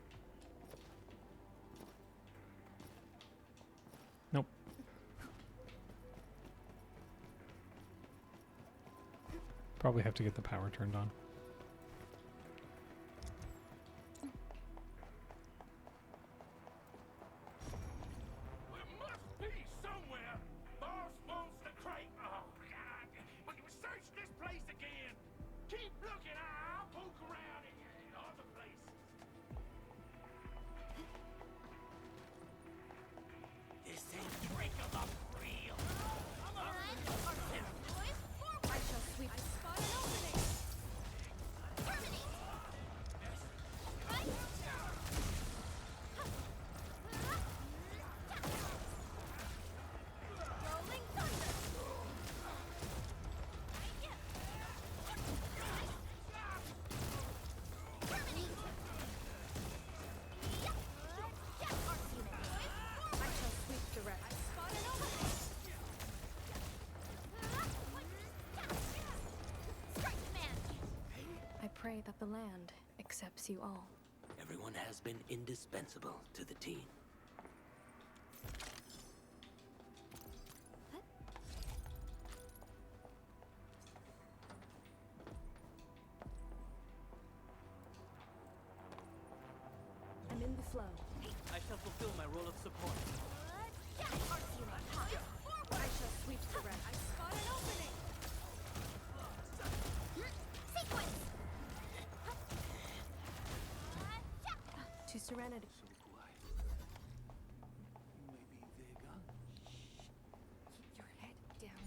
Nope. Probably have to get the power turned on. Pray that the land accepts you all. Everyone has been indispensable to the team. I'm in the flow. I shall fulfill my role of support. I shall sweep the wreck. I spot an opening. Sequence! To serenity. Keep your head down.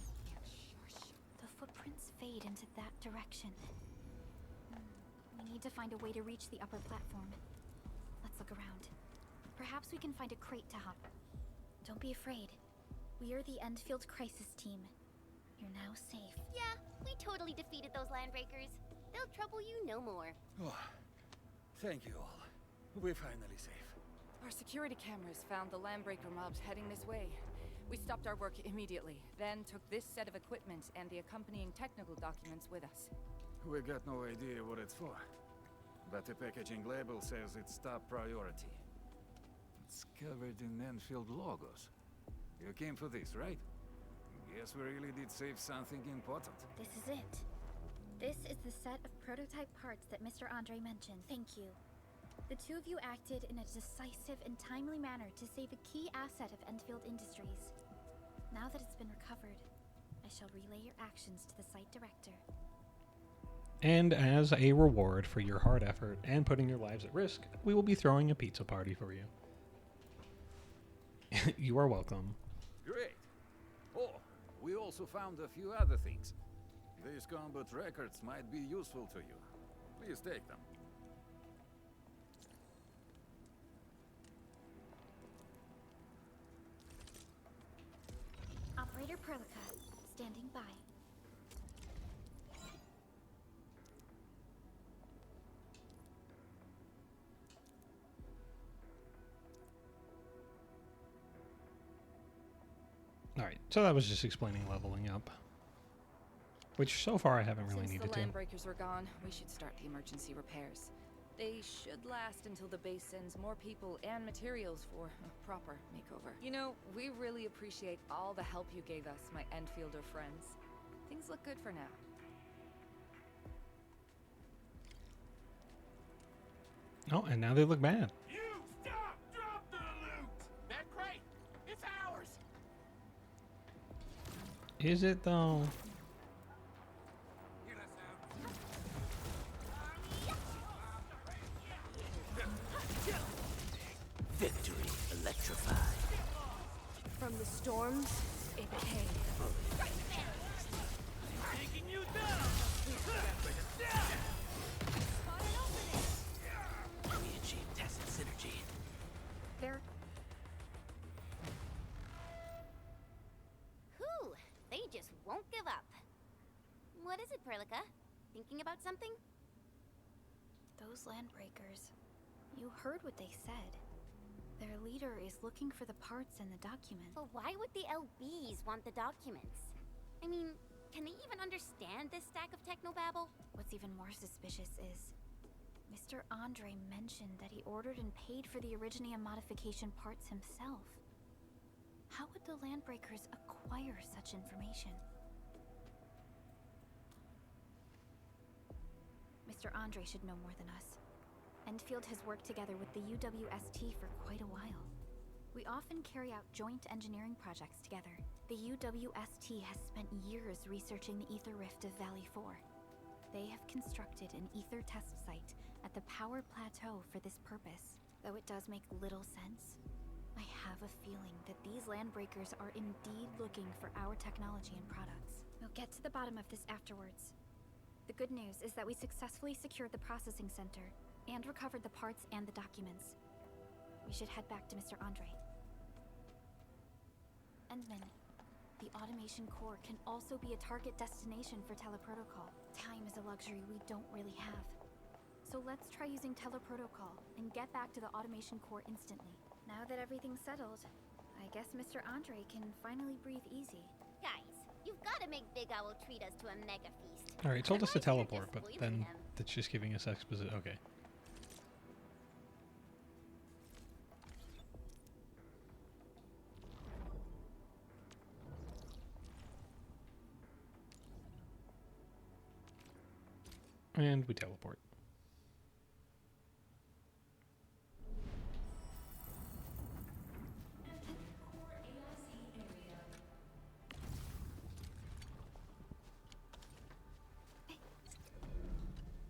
Shush. The footprints fade into that direction. We need to find a way to reach the upper platform. Let's look around. Perhaps we can find a crate to hop. Don't be afraid. We are the Endfield crisis team. You're now safe. Yeah, we totally defeated those landbreakers. They'll trouble you no more. Oh, thank you all. We're finally safe. Our security cameras found the landbreaker mobs heading this way. We stopped our work immediately, then took this set of equipment and the accompanying technical documents with us. We got no idea what it's for. but the packaging label says it's top priority. It's covered in Endfield logos. You came for this, right? Guess we really did save something important. This is it. This is the set of prototype parts that Mr. Andre mentioned. Thank you. The two of you acted in a decisive and timely manner to save a key asset of Endfield Industries. Now that it's been recovered, I shall relay your actions to the site director. And as a reward for your hard effort and putting your lives at risk, we will be throwing a pizza party for you. You are welcome. Great. Oh, we also found a few other things. These combat records might be useful to you. Please take them. Operator Perlica, standing by. Alright, so that was just explaining leveling up. Which so far I haven't really Since needed the to. landbreakers are gone, we should start the emergency repairs. They should last until the base sends more people and materials for a proper makeover. You know, we really appreciate all the help you gave us, my Endfielder friends. Things look good for now. Oh, and now they look bad. You stop! Drop the loot! That crate! It's ours! Is it though? Victory electrified. From the storms, it came. Taking you down! We achieved tacit synergy. There. Whew, they just won't give up. What is it, Perlica? Thinking about something? Those landbreakers. You heard what they said. Their leader is looking for the parts and the documents. But why would the LBs want the documents? I mean, can they even understand this stack of technobabble? What's even more suspicious is Mr. Andre mentioned that he ordered and paid for the Originium modification parts himself. How would the landbreakers acquire such information? Mr. Andre should know more than us. Endfield has worked together with the UWST for quite a while. We often carry out joint engineering projects together. The UWST has spent years researching the ether rift of Valley 4. They have constructed an ether test site at the power plateau for this purpose. Though it does make little sense, I have a feeling that these landbreakers are indeed looking for our technology and products. We'll get to the bottom of this afterwards. The good news is that we successfully secured the processing center and recovered the parts and the documents. We should head back to Mr. Andre. Endman, the automation core can also be a target destination for teleprotocol. Time is a luxury we don't really have. So let's try using teleprotocol and get back to the automation core instantly. Now that everything's settled, I guess Mr. Andre can finally breathe easy. Guys, you've got to make Big Owl treat us to a mega feast. Alright, told us to Otherwise, you're teleport, just but spoiling then them. it's just giving us exposition. Okay. And we teleport.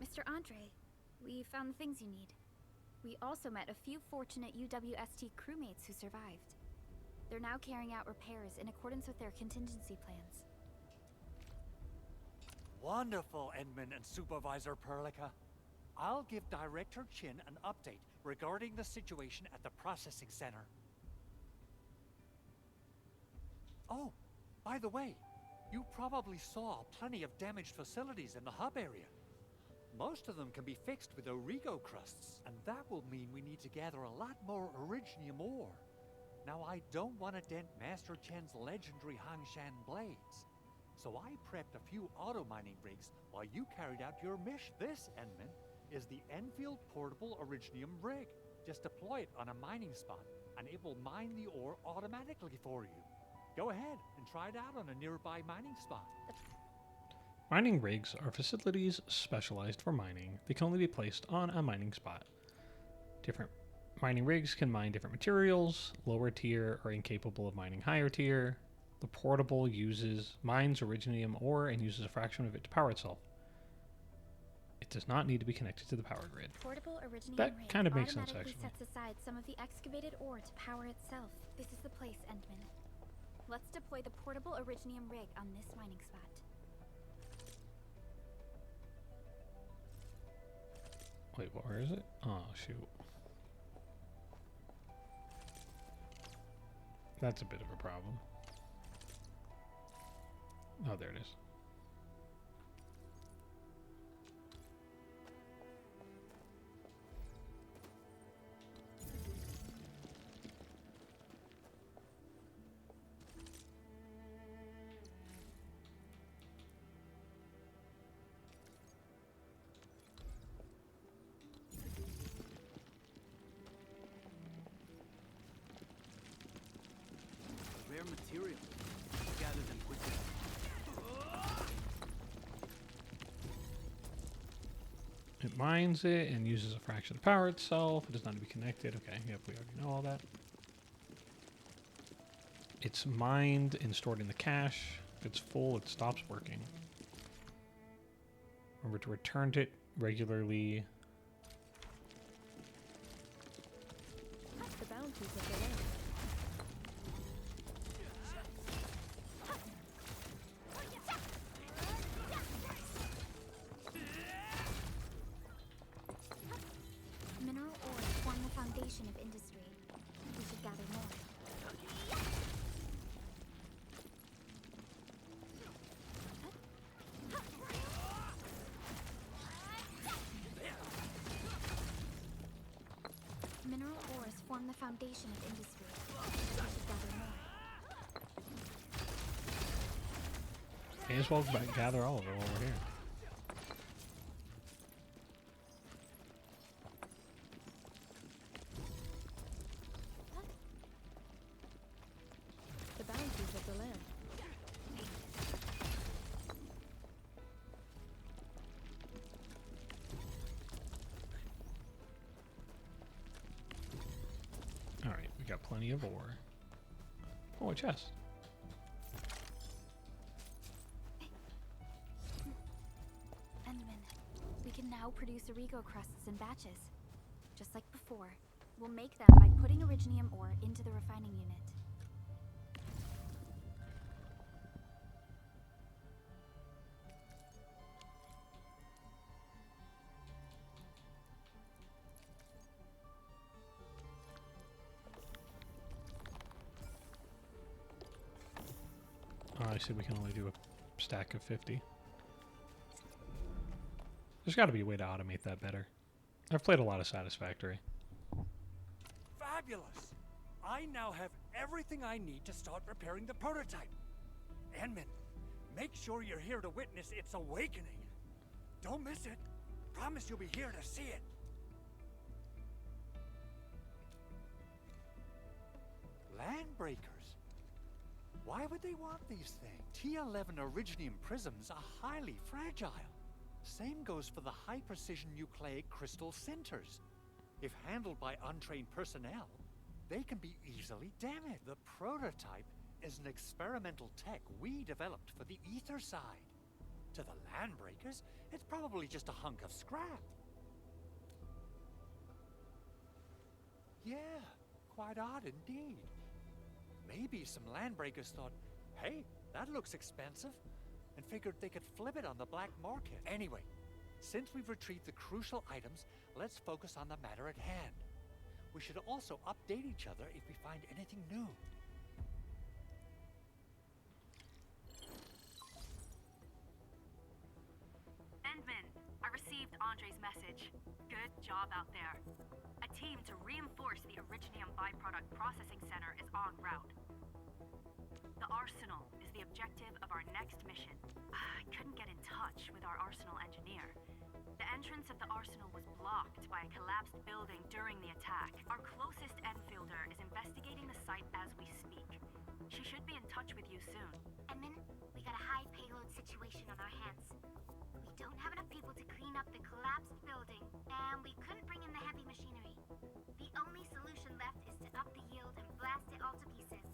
Mr. Andre, we found the things you need. We also met a few fortunate UWST crewmates who survived. They're now carrying out repairs in accordance with their contingency plans. Wonderful, Endman and Supervisor Perlica. I'll give Director Chin an update regarding the situation at the processing center. Oh, by the way, you probably saw plenty of damaged facilities in the hub area. Most of them can be fixed with Origo crusts, and that will mean we need to gather a lot more Originium ore. Now, I don't want to dent Master Chen's legendary Hangshan blades, so I prepped a few auto mining rigs while you carried out your mission. This, Endman, is the Endfield portable Originium rig. Just deploy it on a mining spot, and it will mine the ore automatically for you. Go ahead and try it out on a nearby mining spot. Mining rigs are facilities specialized for mining. They can only be placed on a mining spot. Different mining rigs can mine different materials. Lower tier are incapable of mining higher tier. The portable mines Originium ore and uses a fraction of it to power itself. It does not need to be connected to the power grid. Portable Originium That rig kind of makes sense, automatically actually. sets aside some of the excavated ore to power itself. This is the place, Endman. Let's deploy the portable Originium rig on this mining spot. Wait, where is it? Oh, shoot. That's a bit of a problem. Oh, there it is. Rare material. Gather them quickly. It mines it and uses a fraction to power itself. It does not need to be connected. Okay, yep, we already know all that. It's mined and stored in the cache. If it's full, it stops working. Remember to return it regularly. The bounties of the land. Mineral ores form the foundation of industry. We should gather more. Mineral ores form the foundation of industry. We should gather more. May as well gather all of it while we're here. The bounties of the land. Alright, we got plenty of ore. Oh, a chest. Endman, we can now produce Origo crusts in batches. Just like before, we'll make them by putting Originium ore into the refining unit. Oh, I said we can only do a stack of 50. There's got to be a way to automate that better. I've played a lot of Satisfactory. Fabulous! I now have everything I need to start repairing the prototype. Enman, make sure you're here to witness its awakening. Don't miss it. Promise you'll be here to see it. Landbreakers. Why would they want these things? T11 Originium prisms are highly fragile. Same goes for the high-precision nucleic crystal centers. If handled by untrained personnel, they can be easily damaged. The prototype is an experimental tech we developed for the ether side. To the Landbreakers, it's probably just a hunk of scrap. Yeah, quite odd indeed. Maybe some Landbreakers thought, hey, that looks expensive, and figured they could flip it on the black market. Anyway, since we've retrieved the crucial items, let's focus on the matter at hand. We should also update each other if we find anything new. Endman, I received Andre's message. Good job out there. A team to reinforce the Originium byproduct processing center is en route. The arsenal is the objective of our next mission. I couldn't get in touch with our arsenal engineer. The entrance of the arsenal was blocked by a collapsed building during the attack. Our closest Enfielder is investigating the site as we speak. She should be in touch with you soon. Edmund, we got a high payload situation on our hands. We don't have enough people to clean up the collapsed building, and we couldn't bring in the heavy machinery. The only solution left is to up the yield and blast it all to pieces.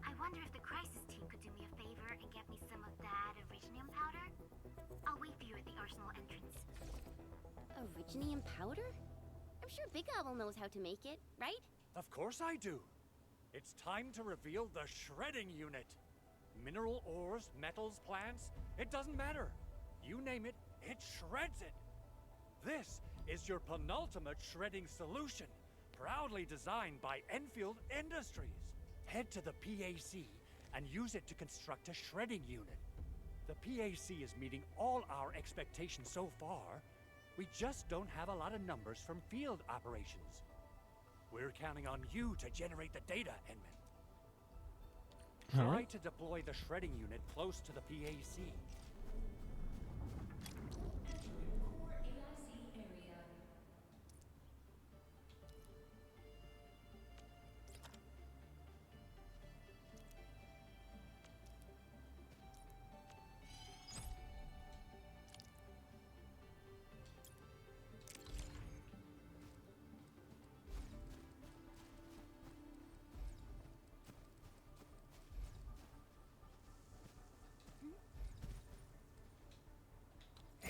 I wonder if the crisis team could do me a favor and get me some of that Originium powder? I'll wait for you at the arsenal entrance. Originium powder? I'm sure Big Owl knows how to make it, right? Of course I do. It's time to reveal the shredding unit. Mineral ores, metals, plants, it doesn't matter. You name it, it shreds it. This is your penultimate shredding solution, proudly designed by Enfield Industries. Head to the PAC and use it to construct a shredding unit. The PAC is meeting all our expectations so far. We just don't have a lot of numbers from field operations. We're counting on you to generate the data, Edmund. Try to deploy the shredding unit close to the PAC.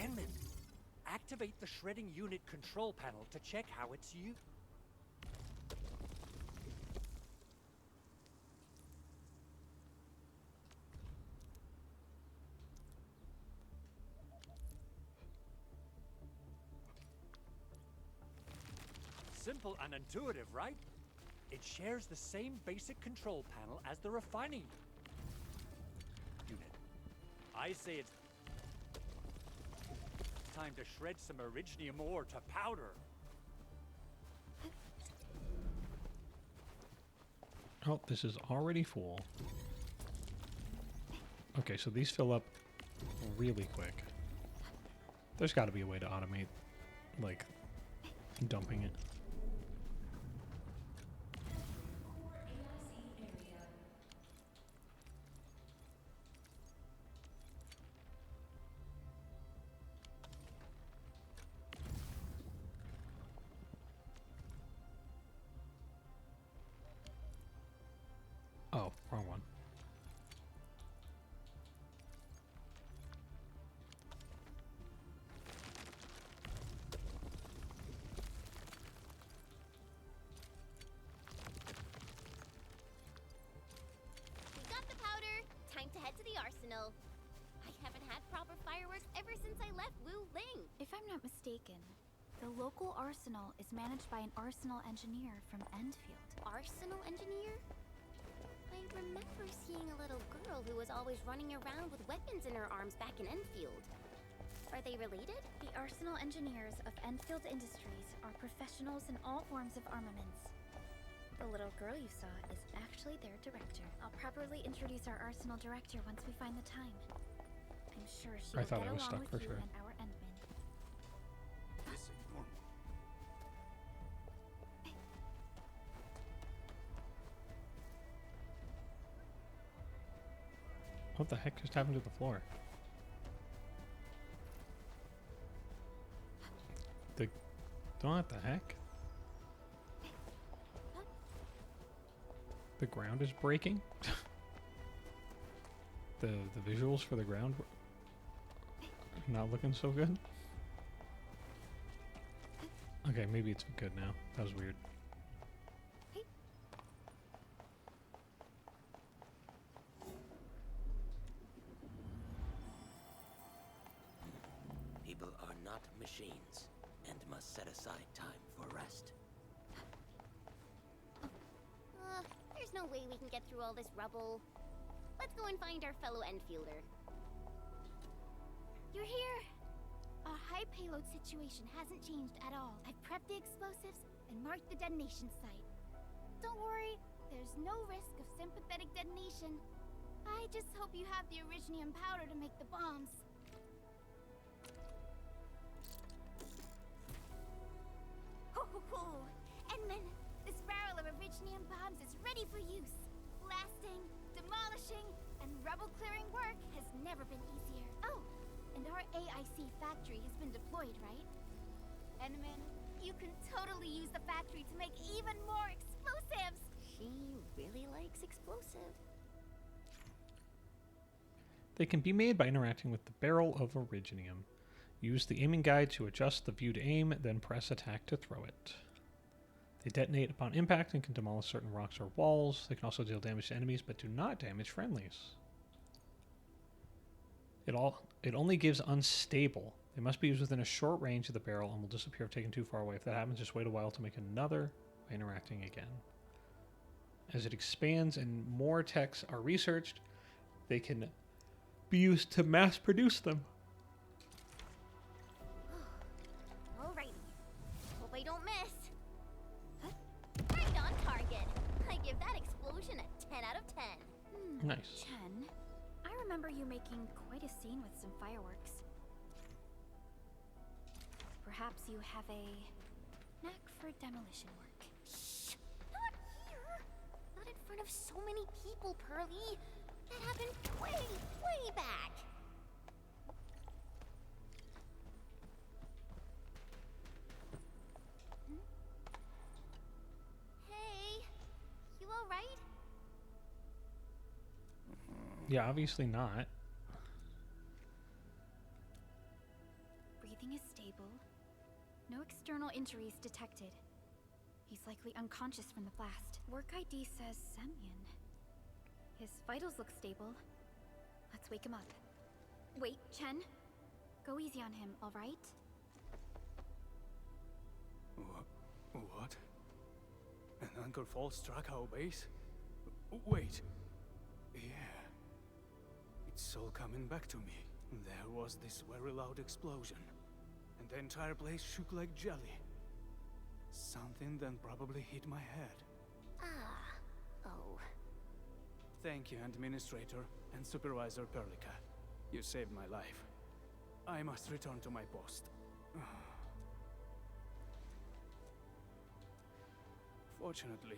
Edmund, activate the shredding unit control panel to check how it's used. Simple and intuitive, right? It shares the same basic control panel as the refining unit. I say it's time to shred some Originium ore to powder. Oh, this is already full. Okay, so these fill up really quick. There's got to be a way to automate, like, dumping it. Oh, wrong one. We got the powder. Time to head to the arsenal. I haven't had proper fireworks ever since I left Wu Ling. If I'm not mistaken, the local arsenal is managed by an arsenal engineer from Endfield. Arsenal engineer? I remember seeing a little girl who was always running around with weapons in her arms back in Enfield. Are they related? The arsenal engineers of Endfield Industries are professionals in all forms of armaments. The little girl you saw is actually their director. I'll properly introduce our arsenal director once we find the time. I'm sure she will get along with you and our Endman. This ain't normal. What the heck just happened to the floor? What the heck? The ground is breaking? the visuals for the ground are not looking so good? Okay, maybe it's good now. That was weird. People are not machines and must set aside time for rest. There's no way we can get through all this rubble. Let's go and find our fellow Enfielder. You're here! Our high payload situation hasn't changed at all. I've prepped the explosives and marked the detonation site. Don't worry, there's no risk of sympathetic detonation. I just hope you have the Originium powder to make the bombs. Ooh, Edmund, this barrel of Originium bombs is ready for use. Blasting, demolishing, and rubble-clearing work has never been easier. Oh, and our AIC factory has been deployed, right? Edmund, you can totally use the factory to make even more explosives! She really likes explosive. They can be made by interacting with the barrel of Originium. Use the aiming guide to adjust the view to aim, then press attack to throw it. They detonate upon impact and can demolish certain rocks or walls. They can also deal damage to enemies, but do not damage friendlies. It only gives unstable. They must be used within a short range of the barrel and will disappear if taken too far away. If that happens, just wait a while to make another by interacting again. As it expands and more techs are researched, they can be used to mass produce them. Alrighty. Hope I don't miss. Right on target. I give that explosion a 10 out of 10. Nice. Chen, I remember you making quite a scene with some fireworks. Perhaps you have a knack for demolition work. Shh! Not here! Not in front of so many people, Pearly. That happened way back. Hey, you alright? Yeah, obviously not. Breathing is stable. No external injuries detected. He's likely unconscious from the blast. Work ID says Semyon. His vitals look stable. Let's wake him up. Wait, Chen. Go easy on him, alright? What? An anchor fall struck our base? Wait. Yeah. It's all coming back to me. There was this very loud explosion. And the entire place shook like jelly. Something then probably hit my head. Oh. Thank you, Administrator and Supervisor Perlica. You saved my life. I must return to my post. Fortunately,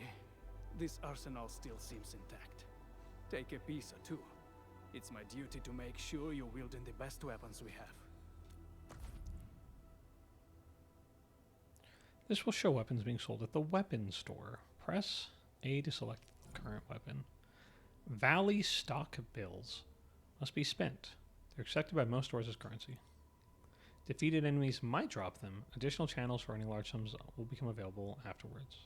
this arsenal still seems intact. Take a piece or two. It's my duty to make sure you're wielding the best weapons we have. This will show weapons being sold at the weapons store. Press A to select current weapon. Valley stock bills must be spent. They're accepted by most stores as currency. Defeated enemies might drop them. Additional channels for earning large sums will become available afterwards.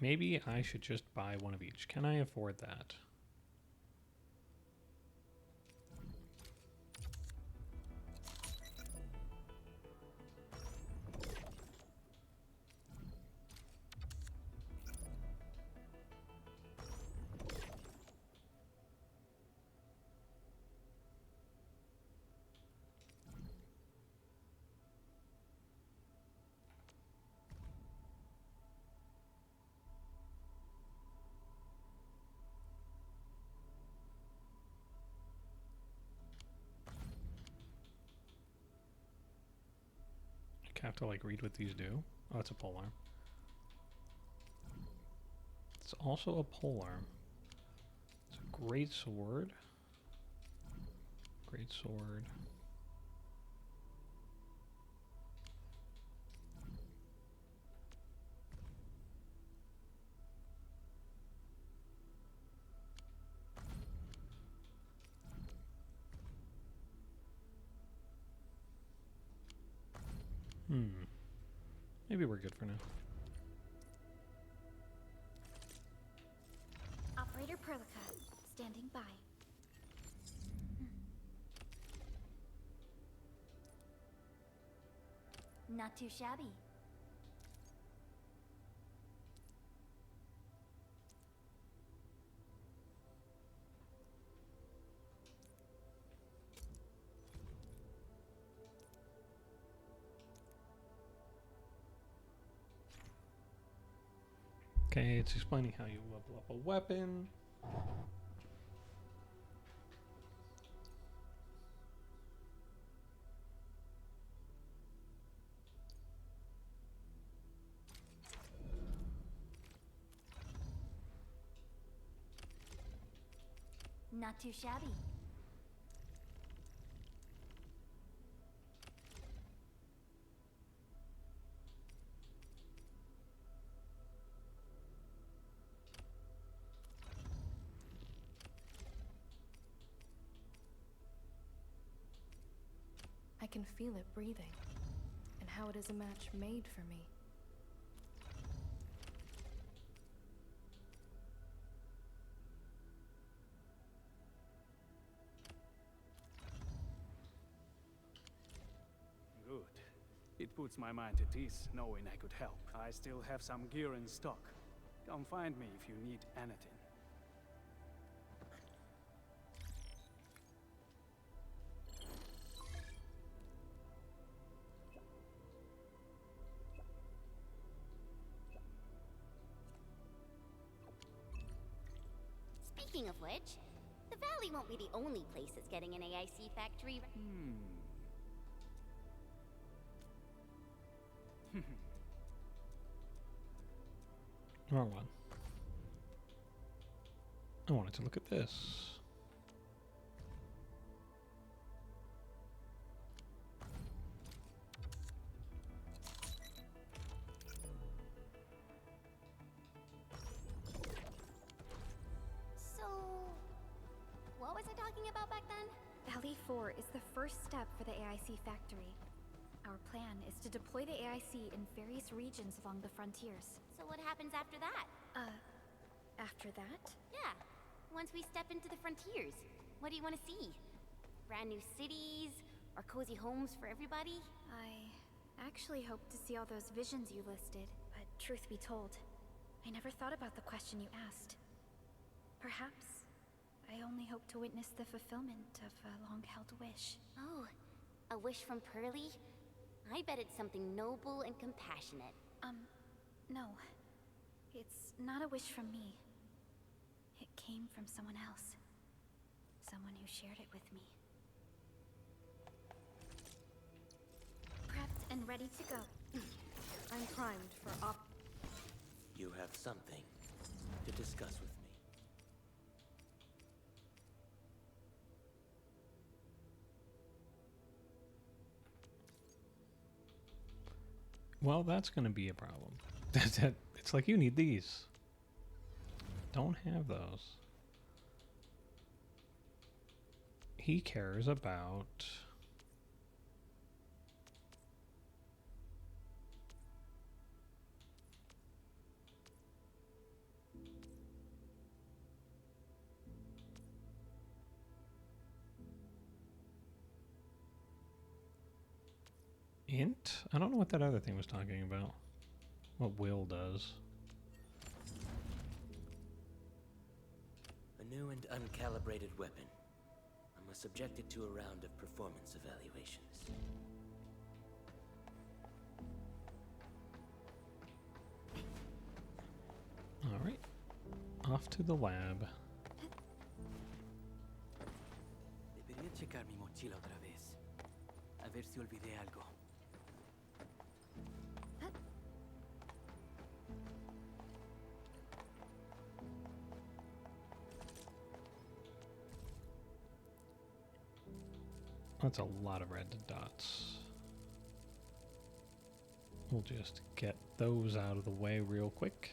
Maybe I should just buy one of each. Can I afford that? I have to like read what these do. Oh, it's a polearm. It's also a polearm. It's a great sword. Great sword. Maybe we're good for now. Operator Perlica, standing by. Not too shabby. Okay, it's explaining how you level up a weapon. Not too shabby. I can feel it breathing, and how it is a match made for me. Good. It puts my mind at ease knowing I could help. I still have some gear in stock. Come find me if you need anything. Speaking of which, the Valley won't be the only place that's getting an AIC factory. Wrong one. I wanted to look at this. So, what was I talking about back then? Valley 4 is the first step for the AIC factory. Our plan is to deploy the AIC in various regions along the frontiers. So what happens after that? After that? Yeah, once we step into the frontiers, what do you want to see? Brand new cities? Or cozy homes for everybody? I actually hoped to see all those visions you listed, but truth be told, I never thought about the question you asked. Perhaps I only hope to witness the fulfillment of a long-held wish. Oh, a wish from Pearly? I bet it's something noble and compassionate. No. It's not a wish from me. It came from someone else. Someone who shared it with me. Prepped and ready to go. I'm primed for You have something to discuss with me. Well, that's going to be a problem. It's like you need these. Don't have those. He cares about... Int? I don't know what that other thing was talking about. What Will does. A new and uncalibrated weapon. I was subjected to a round of performance evaluations. Alright. Off to the lab. Debería checar mi mochila otra vez. A ver si olvidé algo. That's a lot of red dots. We'll just get those out of the way real quick.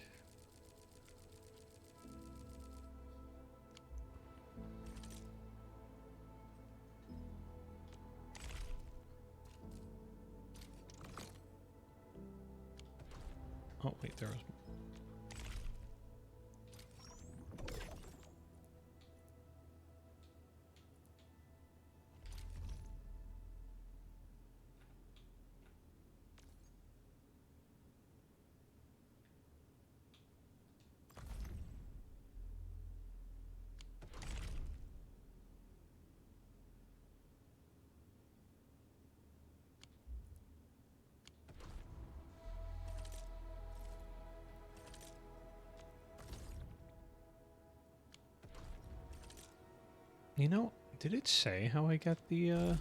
Oh, wait, there was... You know, did it say how I get the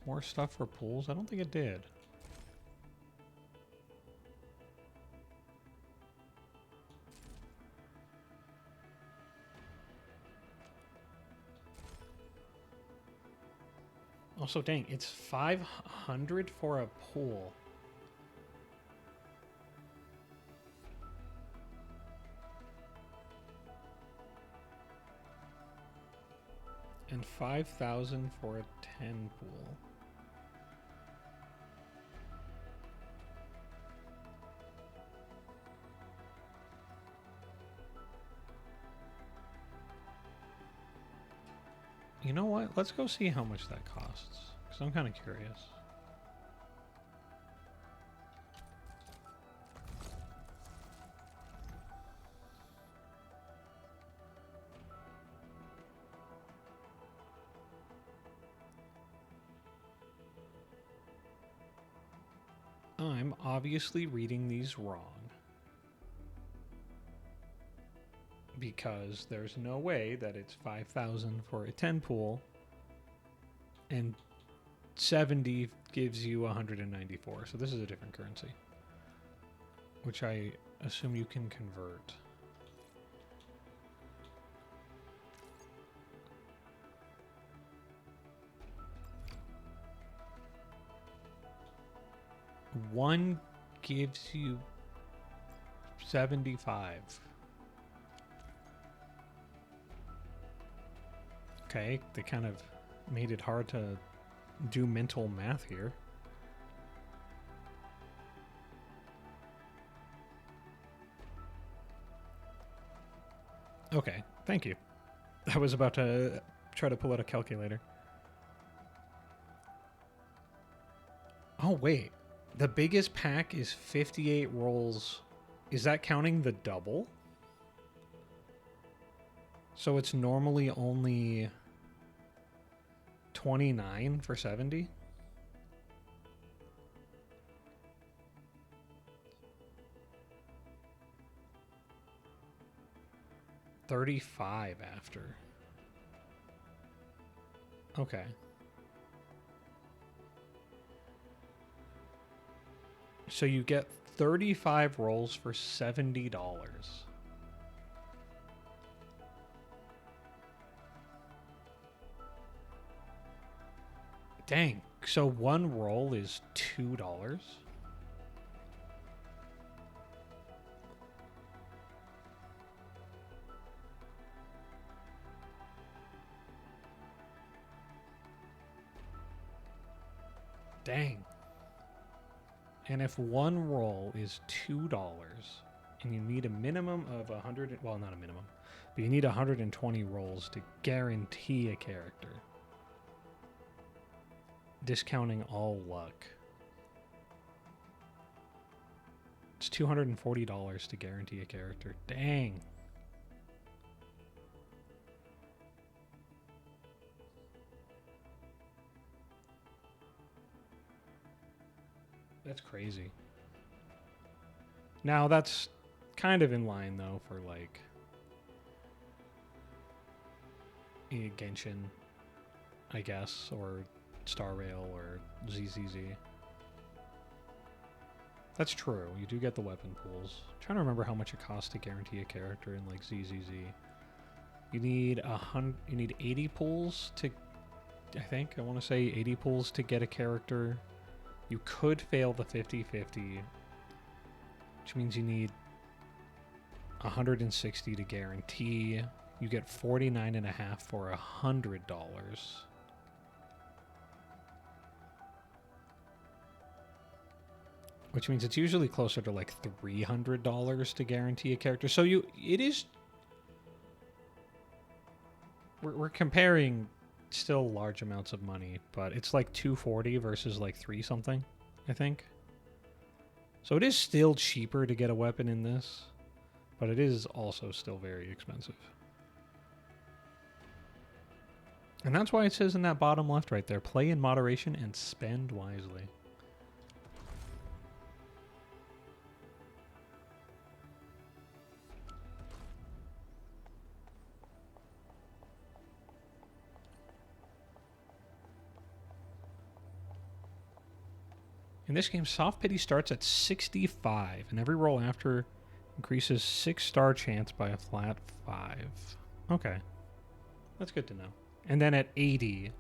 more stuff for pools? I don't think it did. Also, dang, it's 500 for a pool. And 5,000 for a 10 pool. You know what? Let's go see how much that costs. Because I'm kind of curious. I'm obviously reading these wrong. Because there's no way that it's 5,000 for a 10 pool and 70 gives you 194. So this is a different currency, which I assume you can convert. One gives you 75. Okay, they kind of made it hard to do mental math here. Okay, thank you. I was about to try to pull out a calculator. Oh, wait. The biggest pack is 58 rolls. Is that counting the double? So it's normally only 29 for 70? $35 after. Okay. So you get 35 rolls for $70. Dang. So one roll is $2? Dang. And if one roll is $2 and you need a minimum of 100, well, not a minimum, but you need 120 rolls to guarantee a character. Discounting all luck. It's $240 to guarantee a character. Dang. That's crazy. Now that's kind of in line though for like Genshin, I guess, or Star Rail or ZZZ. That's true. You do get the weapon pools. I'm trying to remember how much it costs to guarantee a character in like ZZZ. You need 80 pools to, I think, I want to say 80 pools to get a character. You could fail the 50-50, which means you need 160 to guarantee. You get 49.5 for $100. Which means it's usually closer to like $300 to guarantee a character. So we're comparing still large amounts of money, but it's like $240 versus like 3 something, I think. So it is still cheaper to get a weapon in this, but it is also still very expensive. And that's why it says in that bottom left right there, play in moderation and spend wisely. In this game, soft pity starts at 65, and every roll after increases 6-star chance by a flat 5. Okay. That's good to know. And then at 80,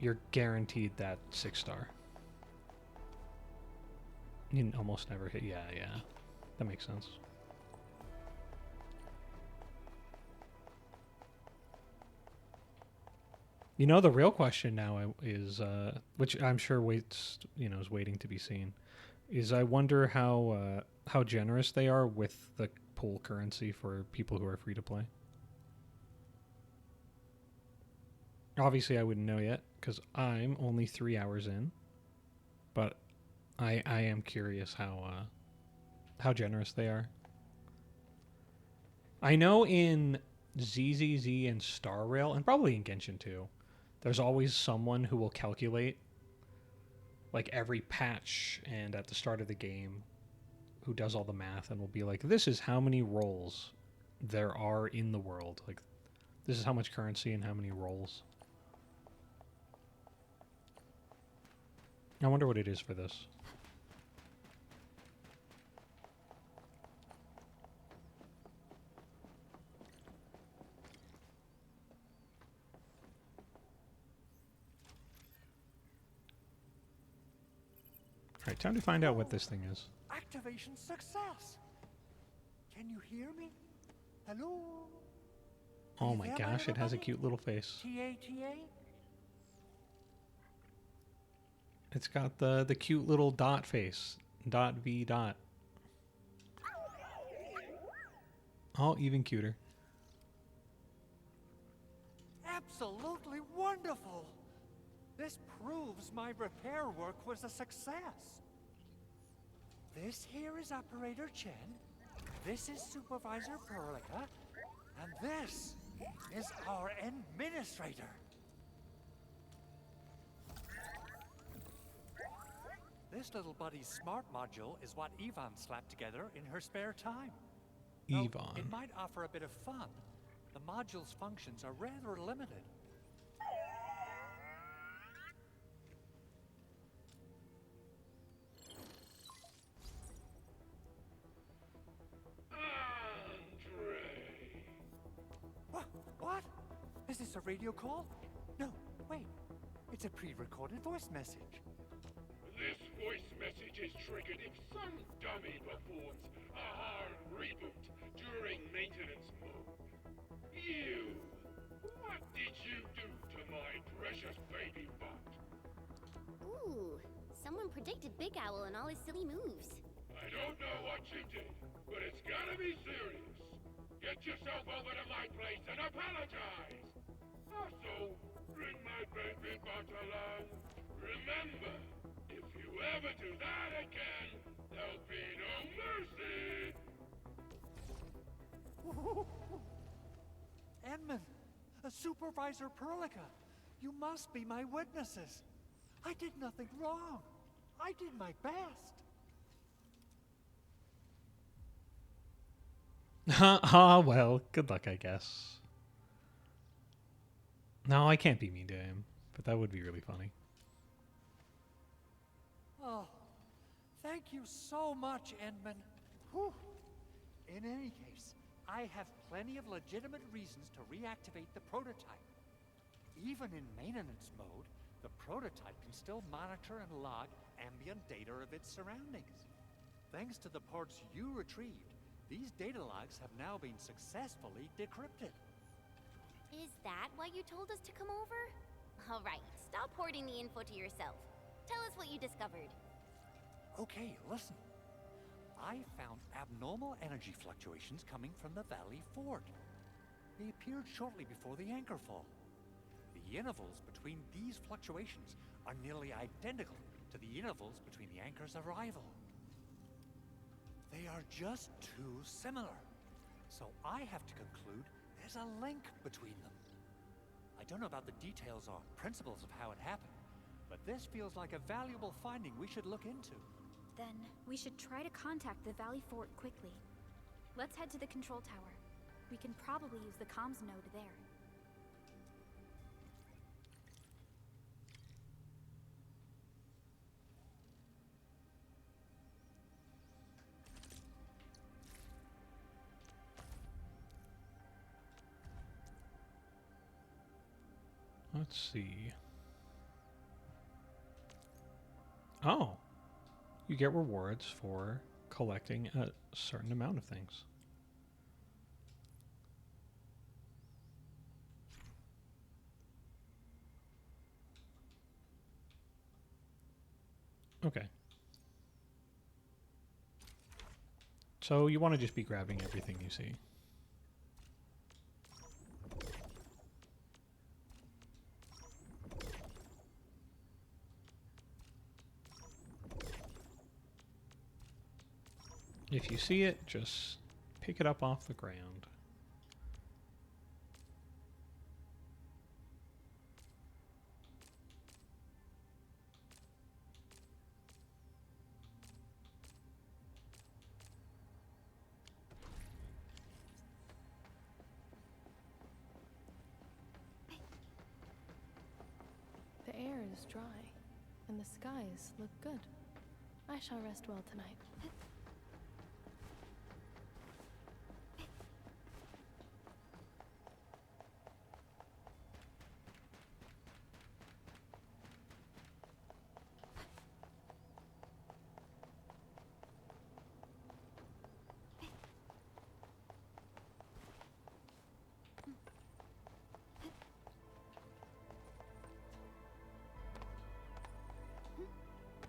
you're guaranteed that 6-star. You almost never hit. Yeah. That makes sense. You know, the real question now is, which I'm sure is waiting to be seen, is I wonder how generous they are with the pool currency for people who are free to play. Obviously, I wouldn't know yet because I'm only 3 hours in, but I am curious how generous they are. I know in ZZZ and Star Rail, and probably in Genshin too, there's always someone who will calculate like every patch and at the start of the game who does all the math and will be like, this is how many rolls there are in the world. Like, this is how much currency and how many rolls. I wonder what it is for this. Alright, time to find out what this thing is. Activation success! Can you hear me? Hello? Oh my gosh, it has a cute little face. TA? It's got the cute little dot face. Dot V dot. Oh, even cuter. Absolutely wonderful! This proves my repair work was a success. This here is Operator Chen, this is Supervisor Perlica, and this is our Administrator. This little buddy's smart module is what Yvonne slapped together in her spare time. Yvonne. Though it might offer a bit of fun. The module's functions are rather limited. What? Is this a radio call? No, wait. It's a pre-recorded voice message. This voice message is triggered if some dummy performs a hard reboot during maintenance mode. You! What did you do to my precious baby butt? Ooh, someone predicted Big Owl and all his silly moves. I don't know what you did, but it's gotta be serious. Get yourself over to my place and apologize! Also, bring my baby butt along. Remember, if you ever do that again, there'll be no mercy! Edmund, Supervisor Perlica, you must be my witnesses. I did nothing wrong. I did my best. Well, good luck, I guess. No, I can't be mean to him, but that would be really funny. Oh, thank you so much, Edmund. Whew. In any case, I have plenty of legitimate reasons to reactivate the prototype. Even in maintenance mode, the prototype can still monitor and log ambient data of its surroundings. Thanks to the parts you retrieved, these data logs have now been successfully decrypted. Is that why you told us to come over? All right, stop hoarding the info to yourself. Tell us what you discovered. Okay, listen. I found abnormal energy fluctuations coming from the Valley Fort. They appeared shortly before the anchor fall. The intervals between these fluctuations are nearly identical to the intervals between the anchor's arrival. They are just too similar. So I have to conclude there's a link between them. I don't know about the details or principles of how it happened, but this feels like a valuable finding we should look into. Then we should try to contact the Valley Fort quickly. Let's head to the control tower. We can probably use the comms node there. Let's see. Oh, you get rewards for collecting a certain amount of things. Okay. So you want to just be grabbing everything you see. If you see it, just pick it up off the ground. The air is dry, and the skies look good. I shall rest well tonight.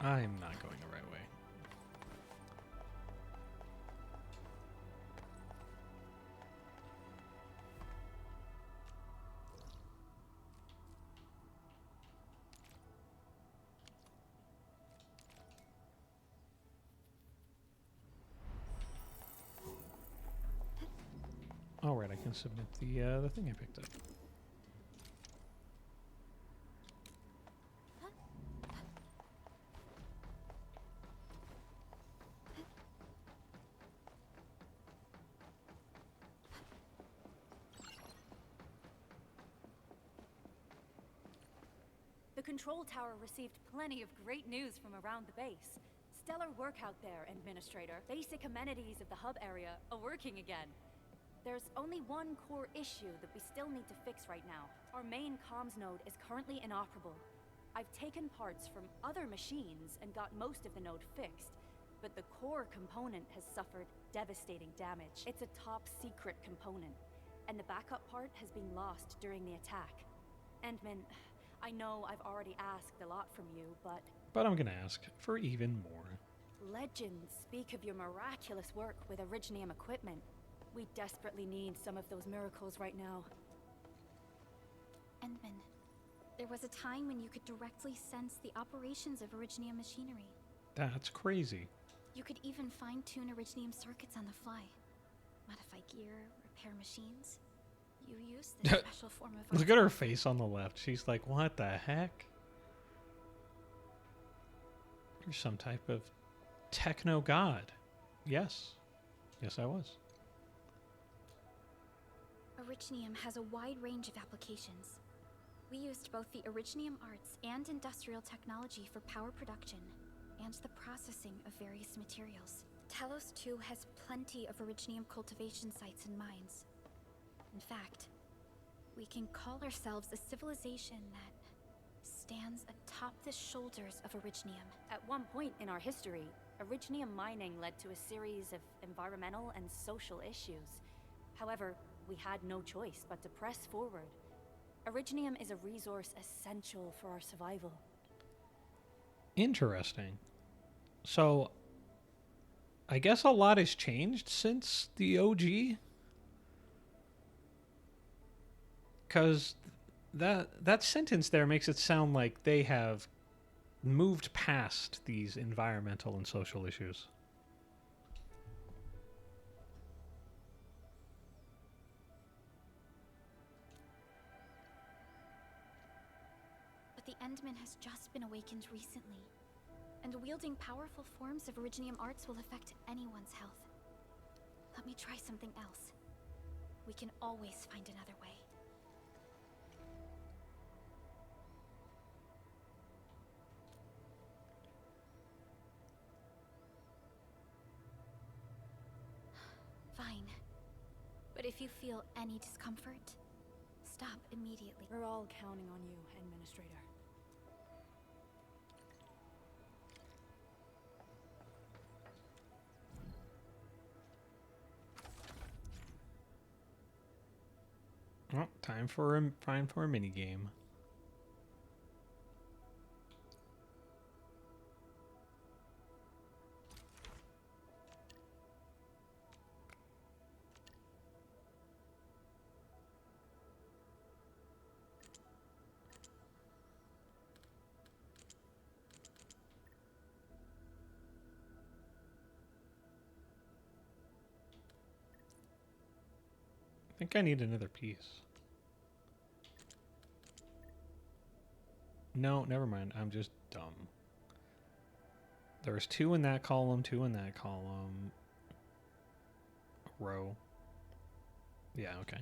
I'm not going the right way. All right, I can submit the thing I picked up. The control tower received plenty of great news from around the base. Stellar work out there, Administrator. Basic amenities of the hub area are working again. There's only one core issue that we still need to fix right now. Our main comms node is currently inoperable. I've taken parts from other machines and got most of the node fixed, but the core component has suffered devastating damage. It's a top secret component, and the backup part has been lost during the attack. Endman, I know I've already asked a lot from you, but I'm gonna ask for even more. legends speak of your miraculous work with Originium equipment. We desperately need some of those miracles right now. Endman, there was a time when you could directly sense the operations of Originium machinery. That's crazy. You could even fine-tune Originium circuits on the fly. Modify gear, repair machines. You used this special form of... Look at her face on the left. She's like, what the heck? You're some type of techno god. Yes. Yes, I was. Originium has a wide range of applications. We used both the Originium arts and industrial technology for power production and the processing of various materials. Telos 2 has plenty of Originium cultivation sites and mines. In fact, we can call ourselves a civilization that stands atop the shoulders of Originium. At one point in our history, Originium mining led to a series of environmental and social issues. However, we had no choice but to press forward. Originium is a resource essential for our survival. Interesting. So, I guess a lot has changed since the OG? Because that sentence there makes it sound like they have moved past these environmental and social issues. But the Endman has just been awakened recently, and wielding powerful forms of Originium arts will affect anyone's health. Let me try something else. We can always find another way. Fine. But if you feel any discomfort, stop immediately. We're all counting on you, Administrator. Oh, time for a mini game. I think I need another piece. No, never mind. I'm just dumb. There's 2 in that column, 2 in that column. Row. Yeah, okay.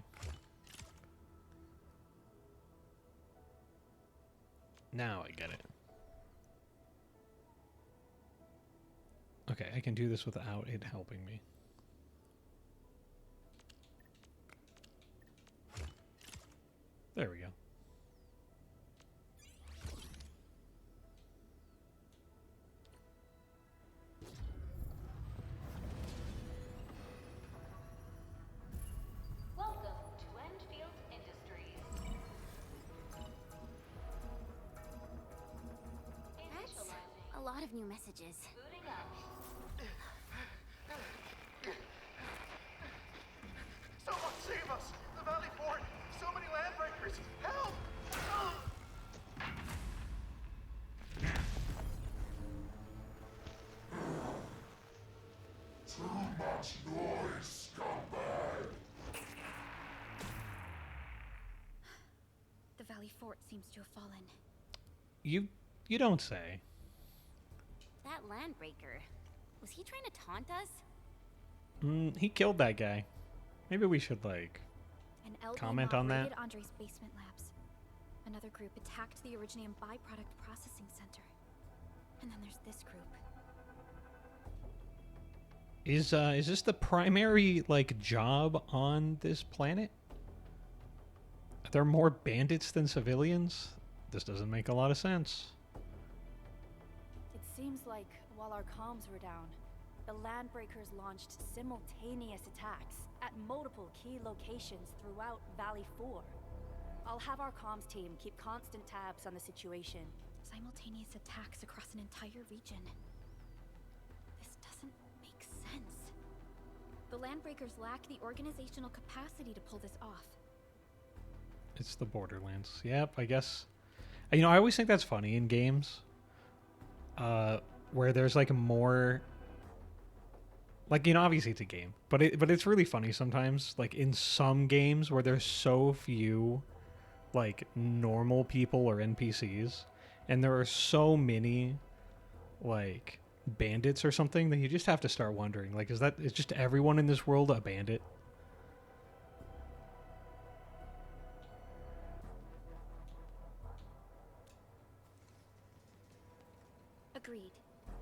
Now I get it. Okay, I can do this without it helping me. There we go. Welcome to Endfield Industries. That's a lot of new messages. Booting up. Someone save us! The Valley Fort! So many landbreakers! Help! Too much noise, scumbag! The Valley Fort seems to have fallen. You don't say. That landbreaker, was he trying to taunt us? He killed that guy. Maybe we should, like, An LB comment mob on that. raided Andre's basement labs. Another group attacked the Originium byproduct processing center. And then there's this group. Is this the primary, like, job on this planet? Are there more bandits than civilians? This doesn't make a lot of sense. It seems like while our comms were down, the Landbreakers launched simultaneous attacks at multiple key locations throughout Valley 4. I'll have our comms team keep constant tabs on the situation. Simultaneous attacks across an entire region. This doesn't make sense. The Landbreakers lack the organizational capacity to pull this off. It's the Borderlands. Yep, I guess. You know, I always think that's funny in games. Where there's, like, more... Like, you know, obviously it's a game. But it's really funny sometimes. Like, in some games where there's so few, like, normal people or NPCs. And there are so many, like, bandits or something that you just have to start wondering. Like, is just everyone in this world a bandit? Agreed.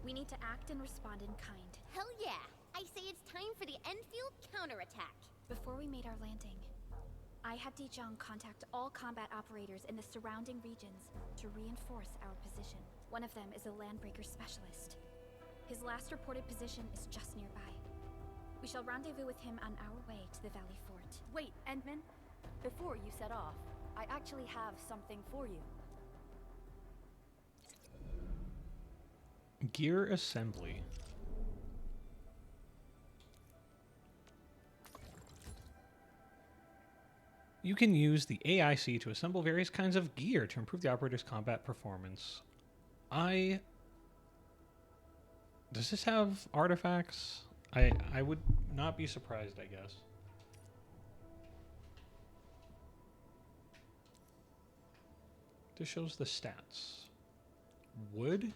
We need to act and respond in kind. Hell yeah! I say it's time for the Enfield counterattack. Before we made our landing, I had Dijong contact all combat operators in the surrounding regions to reinforce our position. One of them is a Landbreaker specialist. His last reported position is just nearby. We shall rendezvous with him on our way to the Valley Fort. Wait, Endman. Before you set off, I actually have something for you. Gear assembly. You can use the AIC to assemble various kinds of gear to improve the operator's combat performance. Does this have artifacts? I would not be surprised, I guess. This shows the stats. Wood?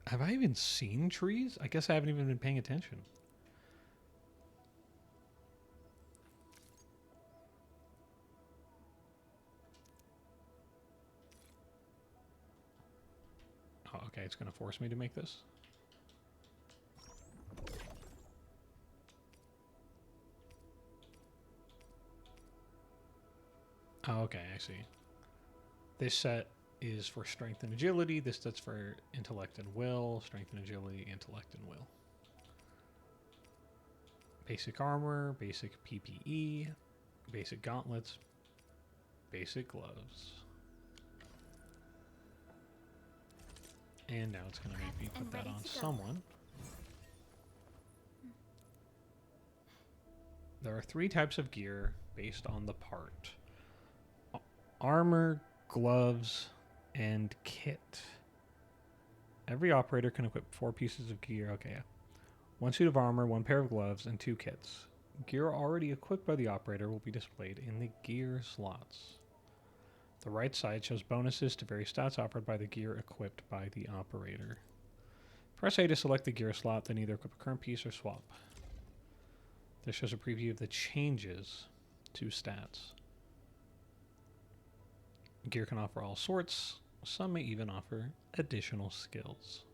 Have I even seen trees? I guess I haven't even been paying attention. Oh, okay, it's going to force me to make this. Oh, okay, I see. This set is for strength and agility. This set's for intellect and will. Strength and agility, intellect and will. Basic armor, basic PPE, basic gauntlets, basic gloves. And now it's going to make me put that on someone. There are 3 types of gear based on the part. Armor, gloves, and kit. Every operator can equip 4 pieces of gear. Okay, yeah. 1 suit of armor, 1 pair of gloves, and 2 kits. Gear already equipped by the operator will be displayed in the gear slots. The right side shows bonuses to various stats offered by the gear equipped by the operator. Press A to select the gear slot, then either equip a current piece or swap. This shows a preview of the changes to stats. Gear can offer all sorts. Some may even offer additional skills.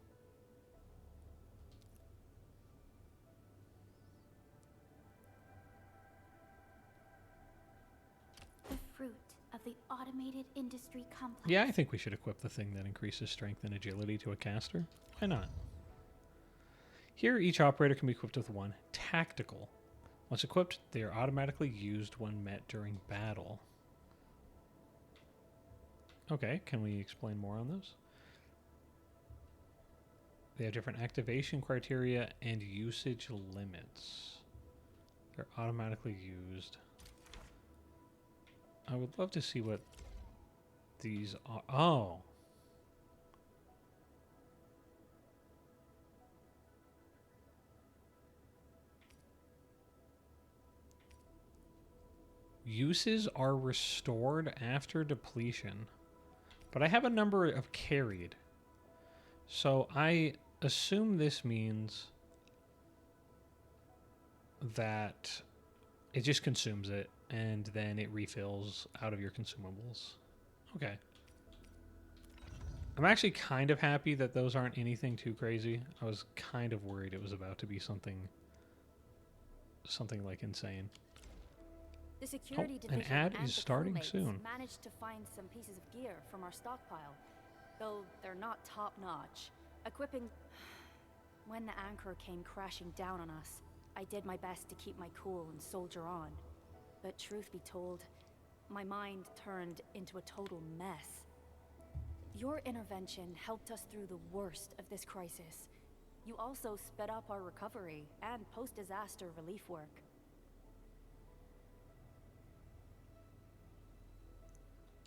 The fruit of the automated industry complex. Yeah, I think we should equip the thing that increases strength and agility to a caster. Why not? Here, each operator can be equipped with 1 tactical. Once equipped, they are automatically used when met during battle. Okay, can we explain more on those? They have different activation criteria and usage limits. They're automatically used. I would love to see what these are. Oh. Uses are restored after depletion. But I have a number of carried. So I assume this means that it just consumes it and then it refills out of your consumables. Okay. I'm actually kind of happy that those aren't anything too crazy. I was kind of worried it was about to be something like insane. The security an division ad and is the starting crewmates soon. managed to find some pieces of gear from our stockpile, though they're not top-notch. Equipping... When the anchor came crashing down on us, I did my best to keep my cool and soldier on. But truth be told, my mind turned into a total mess. Your intervention helped us through the worst of this crisis. You also sped up our recovery and post-disaster relief work.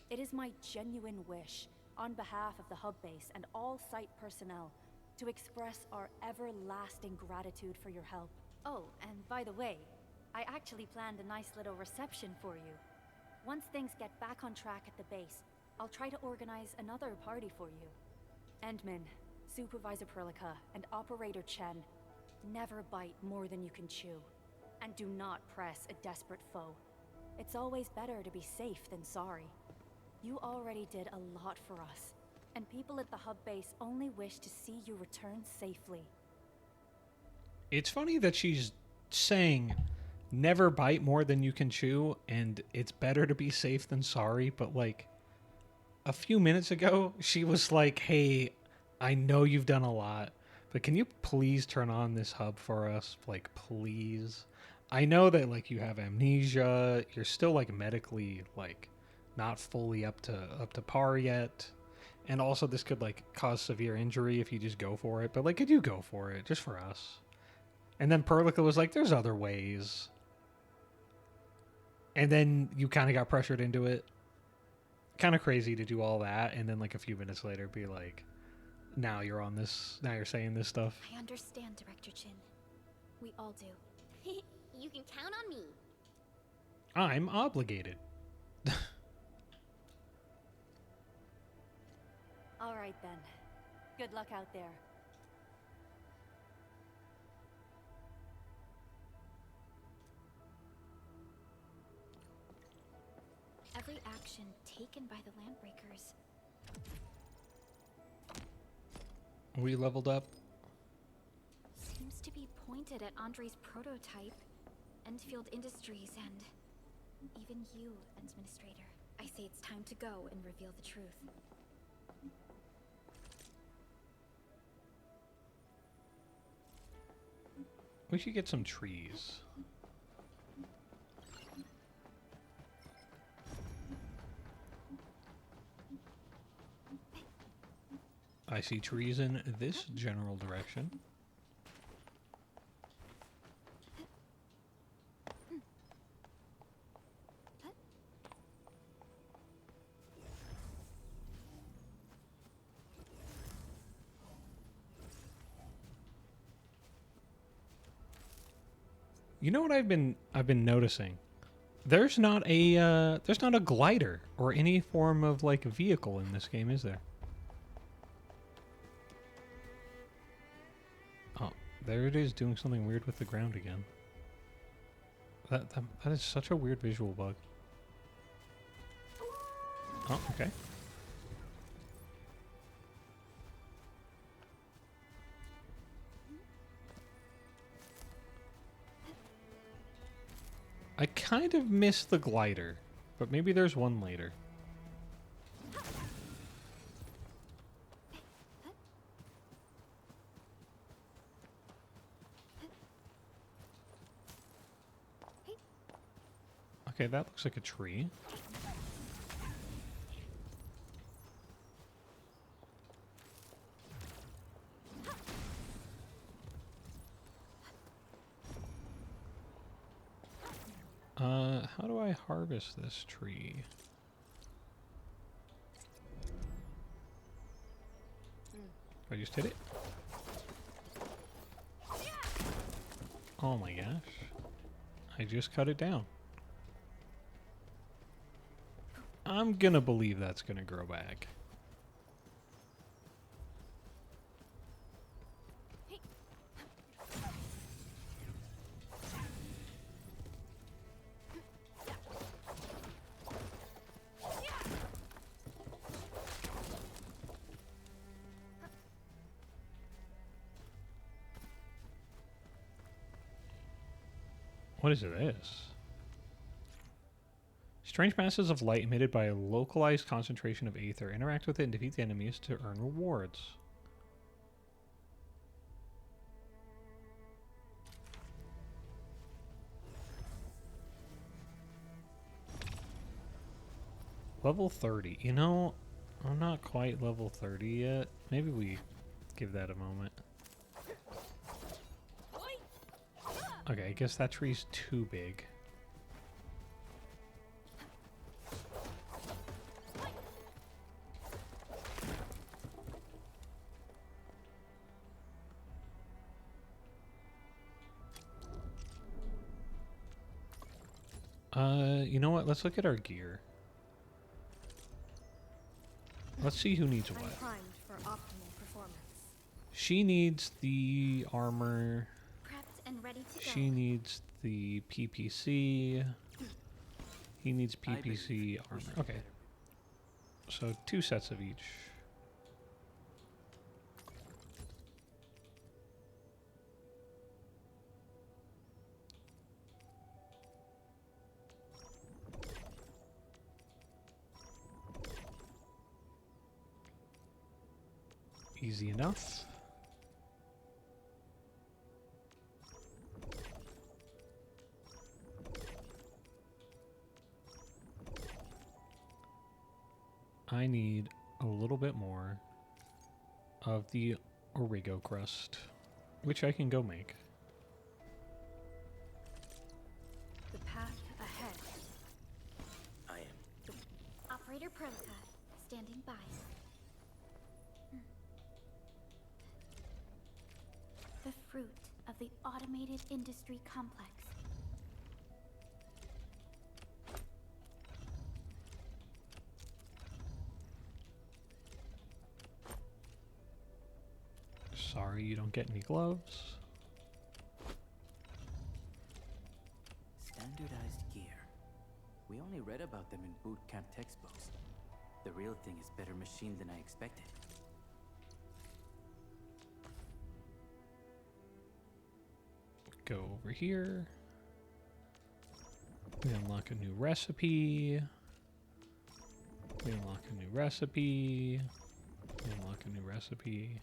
It is my genuine wish, on behalf of the hub base and all site personnel, to express our everlasting gratitude for your help. Oh, and by the way, I actually planned a nice little reception for you. Once things get back on track at the base, I'll try to organize another party for you. Endman, Supervisor Perlica, and Operator Chen, never bite more than you can chew. And do not press a desperate foe. It's always better to be safe than sorry. You already did a lot for us, and people at the hub base only wish to see you return safely. It's funny that she's saying never bite more than you can chew, and it's better to be safe than sorry, but like a few minutes ago, she was like, hey, I know you've done a lot, but can you please turn on this hub for us? Like, please. I know that like you have amnesia, you're still like medically like not fully up to par yet. And also this could like cause severe injury if you just go for it. But like, could you go for it just for us? And then Perlica was like, there's other ways. And then you kind of got pressured into it. Kind of crazy to do all that. And then like a few minutes later be like, now you're on this, now you're saying this stuff. I understand, Director Chin. We all do. You can count on me. I'm obligated. All right then. Good luck out there. Every action taken by the Landbreakers. We leveled up. Seems to be pointed at Andre's prototype, Endfield Industries, and even you, Administrator. I say it's time to go and reveal the truth. We should get some trees. I see trees in this general direction. You know what I've been noticing? There's not a glider or any form of like vehicle in this game, is there? Oh, there it is doing something weird with the ground again. That is such a weird visual bug. Oh, okay. I kind of miss the glider, but maybe there's one later. Okay, that looks like a tree. How do I harvest this tree? I just hit it? Oh my gosh. I just cut it down. I'm gonna believe that's gonna grow back. What is this? Strange masses of light emitted by a localized concentration of aether. Interact with it and defeat the enemies to earn rewards. Level 30. You know, I'm not quite level 30 yet. Maybe we give that a moment. Okay, I guess that tree's too big. You know what? Let's look at our gear. Let's see who needs what. Primed for optimal performance. She needs the armor. Prepped and ready to go. She needs the PPC. He needs PPC armor. Okay. So 2 sets of each. Easy enough. I need a little bit more of the Origo crust, which I can go make. The path ahead. I am. Operator Prota, standing by. The fruit of the automated industry complex. Sorry you don't get any gloves. Standardized gear. We only read about them in boot camp textbooks. The real thing is better machined than I expected. Go over here. We unlock a new recipe. We unlock a new recipe. We unlock a new recipe.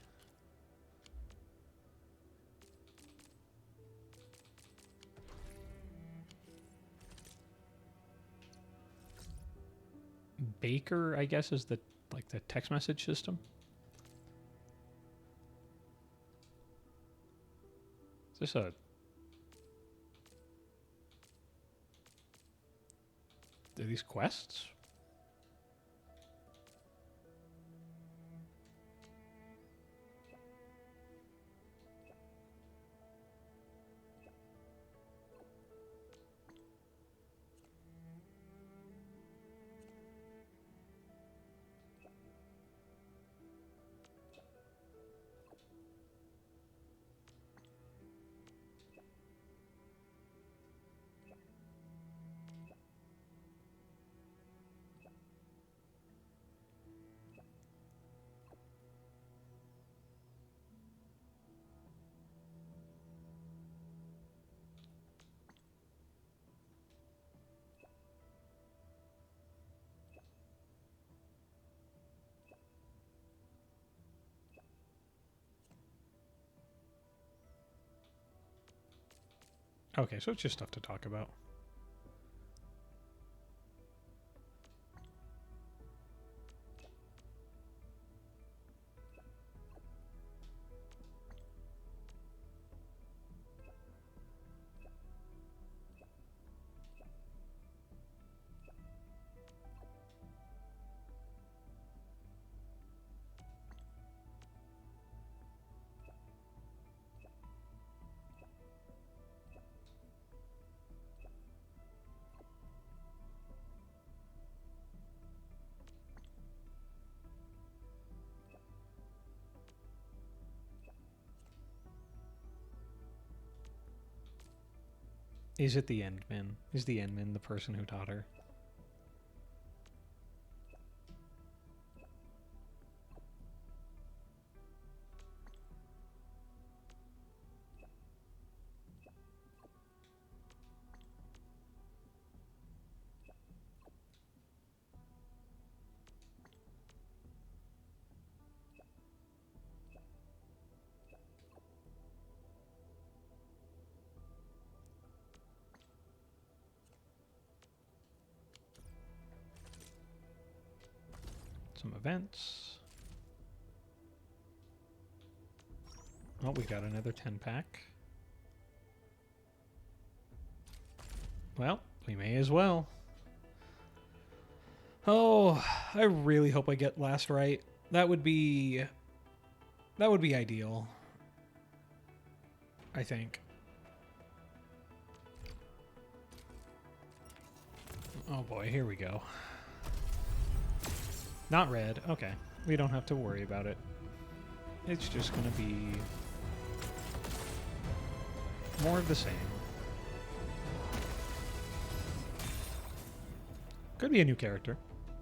Baker, I guess, is the the text message system. Is this a... Are these quests? Okay, so it's just stuff to talk about. Is it the Endman? Is the Endman the person who taught her? Some events. Oh, we got another 10-pack. Well, we may as well. Oh, I really hope I get last right. That would be ideal. I think. Oh boy, here we go. Not red. Okay. We don't have to worry about it. It's just gonna be more of the same. Could be a new character.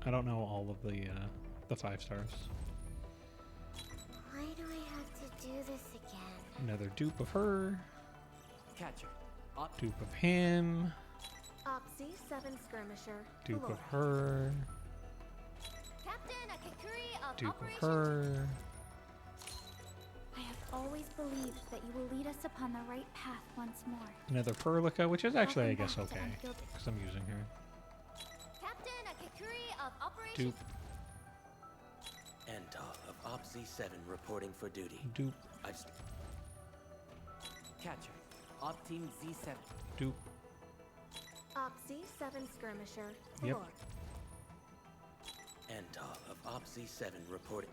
I don't know all of the 5 stars. Why do I have to do this again? Another dupe of her. Catcher. Dupe of him. Opsy, 7 skirmisher. Dupe of her. Captain Akakuri of Dupe Operations. of her. I have always believed that you will lead us upon the right path once more. Another Perlica, which is actually, I guess, Welcome back okay. to Endfield. Because I'm using her. Captain Akakuri of Operations. Dupe. Endal of Opsy 7 reporting for duty. Dupe. Catcher. Op Team Z7. Dupe. Opsy, 7 skirmisher. Yep. Lord. Endal of Opsy 7 reporting.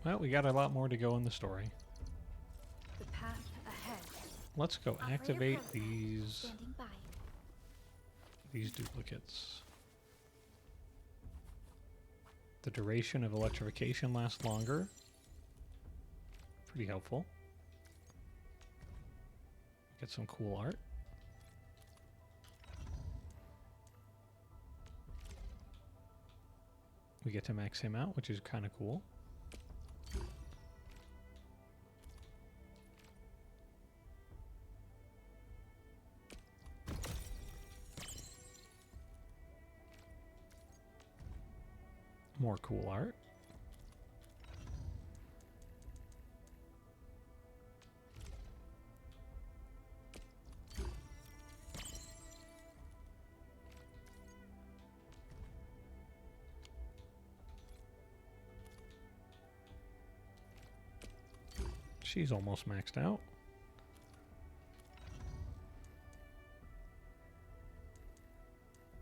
Well, we got a lot more to go in the story. The path ahead. Let's go Operator activate Perlica, these standing by. duplicates. The duration of electrification lasts longer. Pretty helpful. Get some cool art. We get to max him out, which is kind of cool. More cool art. She's almost maxed out.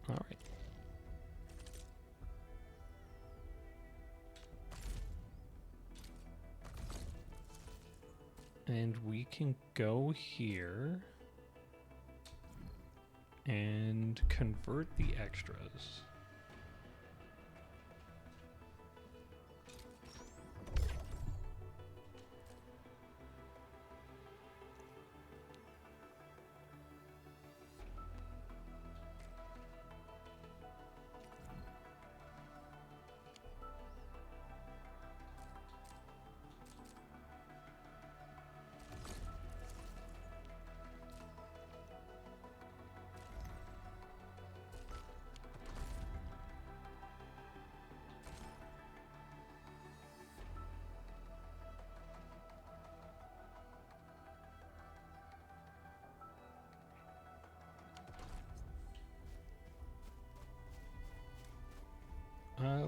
All right. And we can go here and convert the extras.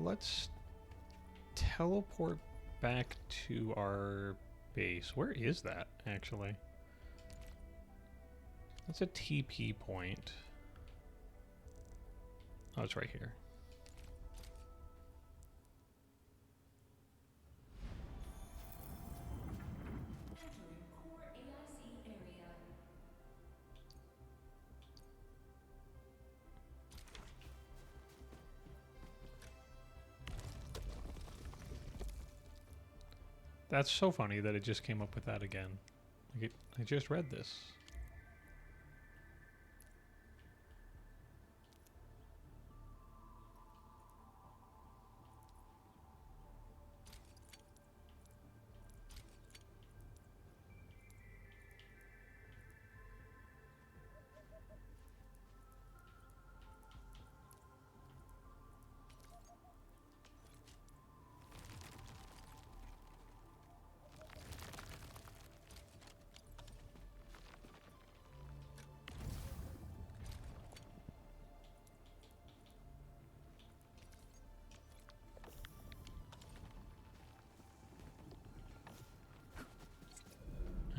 Let's teleport back to our base. Where is that, actually? That's a TP point. Oh, it's right here. Entering core AIC area. That's so funny that it just came up with that again. Like I just read this.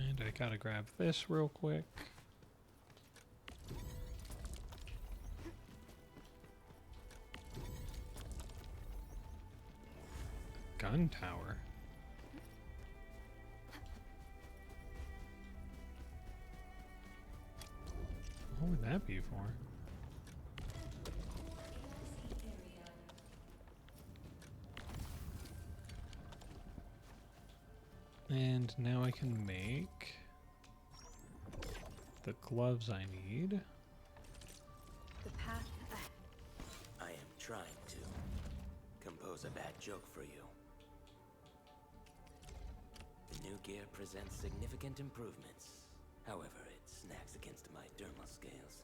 And I gotta grab this real quick. Gun tower. What would that be for? And now I can make the gloves I need. The path ahead. I am trying to compose a bad joke for you. The new gear presents significant improvements. However, it snags against my dermal scales.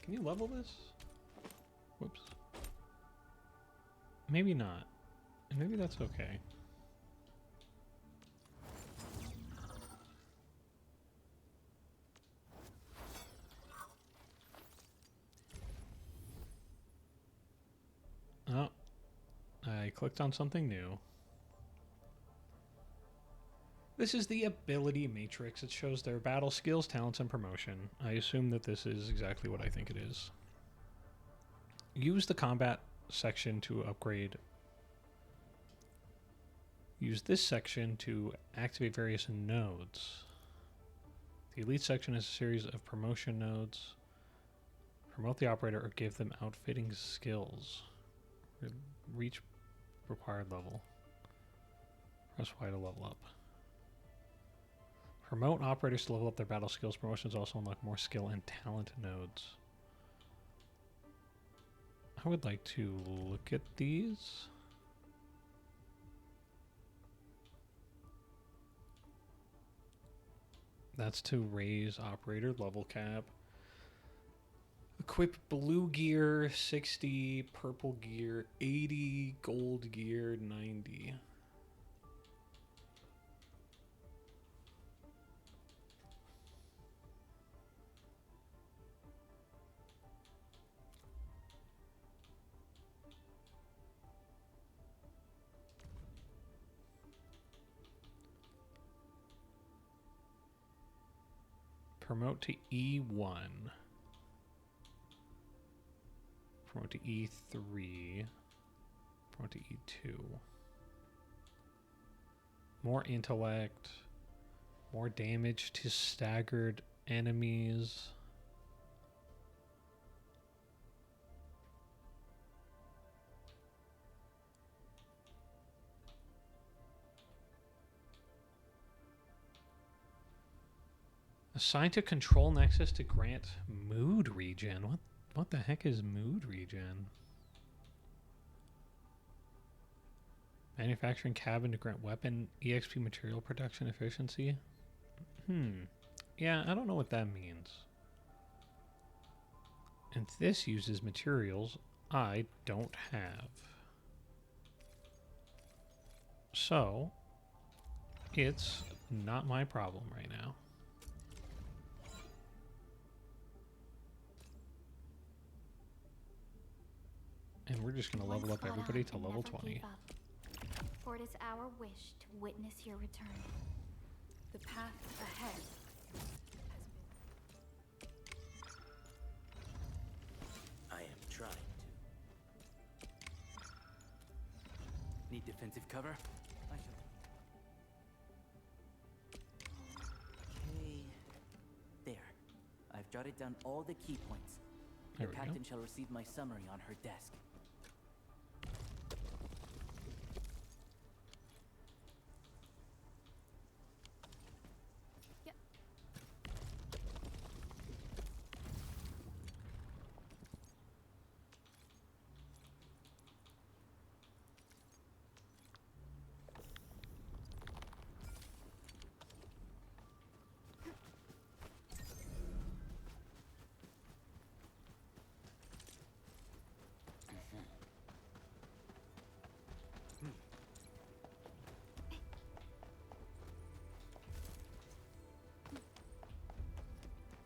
Can you level this? Whoops. Maybe not. And maybe that's okay. Oh. I clicked on something new. This is the ability matrix. It shows their battle skills, talents, and promotion. I assume that this is exactly what I think it is. Use the combat section to upgrade. Use this section to activate various nodes. The elite section is a series of promotion nodes. Promote the operator or give them outfitting skills. Reach required level. Press Y to level up. Promote operators to level up their battle skills. Promotions also unlock more skill and talent nodes. I would like to look at these. That's to raise operator level cap. Equip blue gear 60, purple gear 80, gold gear 90. Promote to E1. Promote to E3. Promote to E2. More intellect. More damage to staggered enemies. Assigned to control nexus to grant mood regen. What the heck is mood regen? Manufacturing cabin to grant weapon EXP material production efficiency. Yeah, I don't know what that means. And this uses materials I don't have. So, it's not my problem right now. And we're just going to level up everybody to level 20. For it is our wish to witness your return. The path ahead has I am trying to. Need defensive cover? Okay. There. I've jotted down all the key points. The captain shall receive my summary on her desk.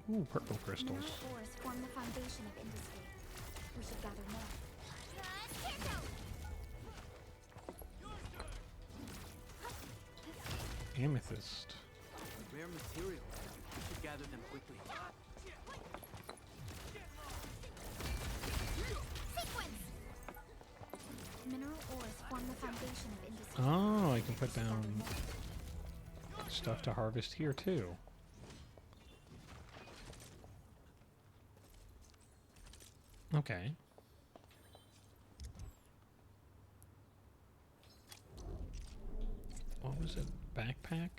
Ooh, purple crystals. Mineral ores form the foundation of industry. We should gather more. Amethyst. Rare materials. We should gather them quickly. Mineral ores form the foundation of industry. Oh, I can put down stuff to harvest here too. Okay. What was it? Backpack?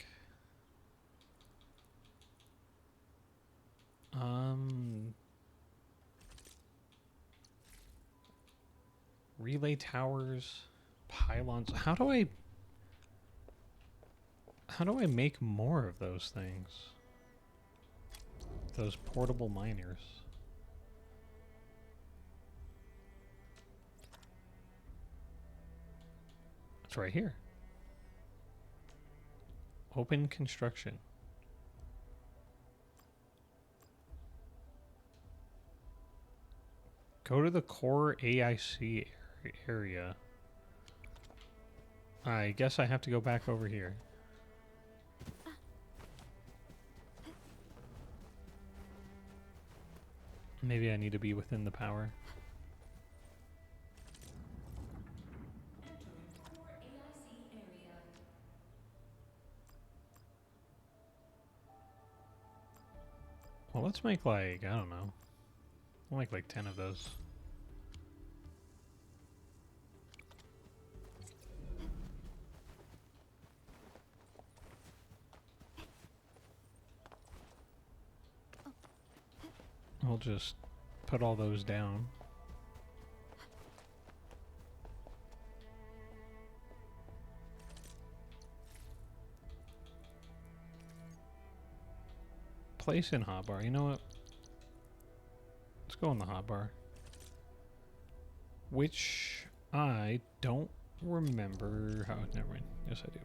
Relay towers, pylons. How do I make more of those things? Those portable miners. It's right here. Open construction. Go to the core AIC area. I guess I have to go back over here. Maybe I need to be within the power. Well, let's make like, I don't know. We'll make like 10 of those. I'll just put all those down. Place in hotbar. You know what? Let's go in the hotbar. Which I don't remember how. Never mind. Yes, I do.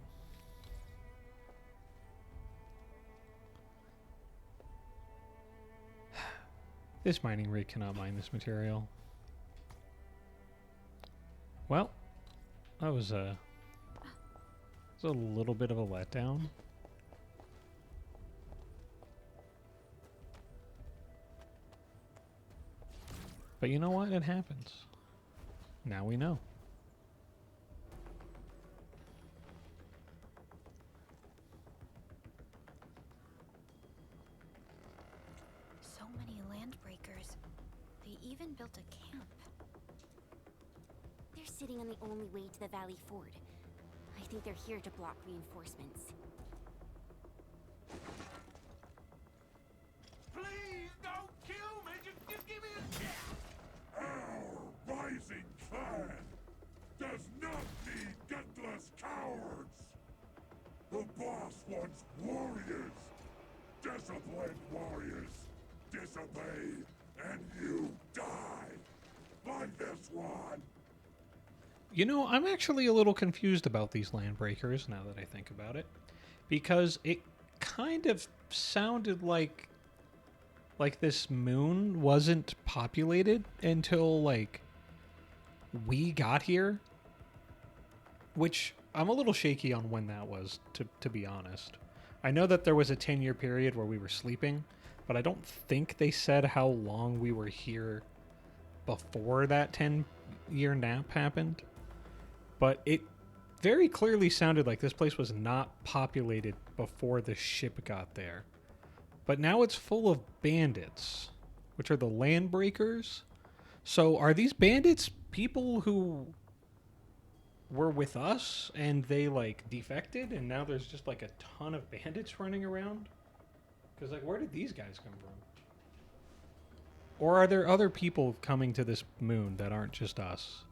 This mining rig cannot mine this material. Well, that was a little bit of a letdown. But you know what? It happens. Now we know. So many landbreakers. They even built a camp. They're sitting on the only way to the Valley Ford. I think they're here to block reinforcements. Please don't kill me! Just give me a chance! Our rising clan does not need gutless cowards! The boss wants warriors! Disciplined warriors! Disobey, and you die! Like this one! You know, I'm actually a little confused about these landbreakers now that I think about it. Because it kind of sounded like this moon wasn't populated until, like, we got here. Which, I'm a little shaky on when that was, to be honest. I know that there was a 10-year period where we were sleeping, but I don't think they said how long we were here before that 10-year nap happened. But it very clearly sounded like this place was not populated before the ship got there. But now it's full of bandits, which are the landbreakers. So are these bandits people who were with us and they, like, defected and now there's just, like, a ton of bandits running around? Because, like, where did these guys come from? Or are there other people coming to this moon that aren't just us?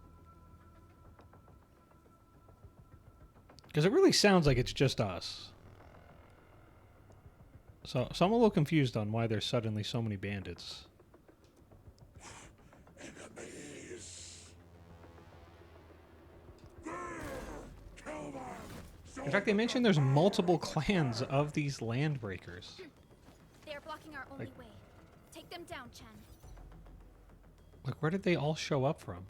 Because it really sounds like it's just us. So I'm a little confused on why there's suddenly so many bandits. In fact, they mentioned there's multiple clans of these landbreakers. They are blocking our only Like- way. Take them down, Chen. Like, where did they all show up from?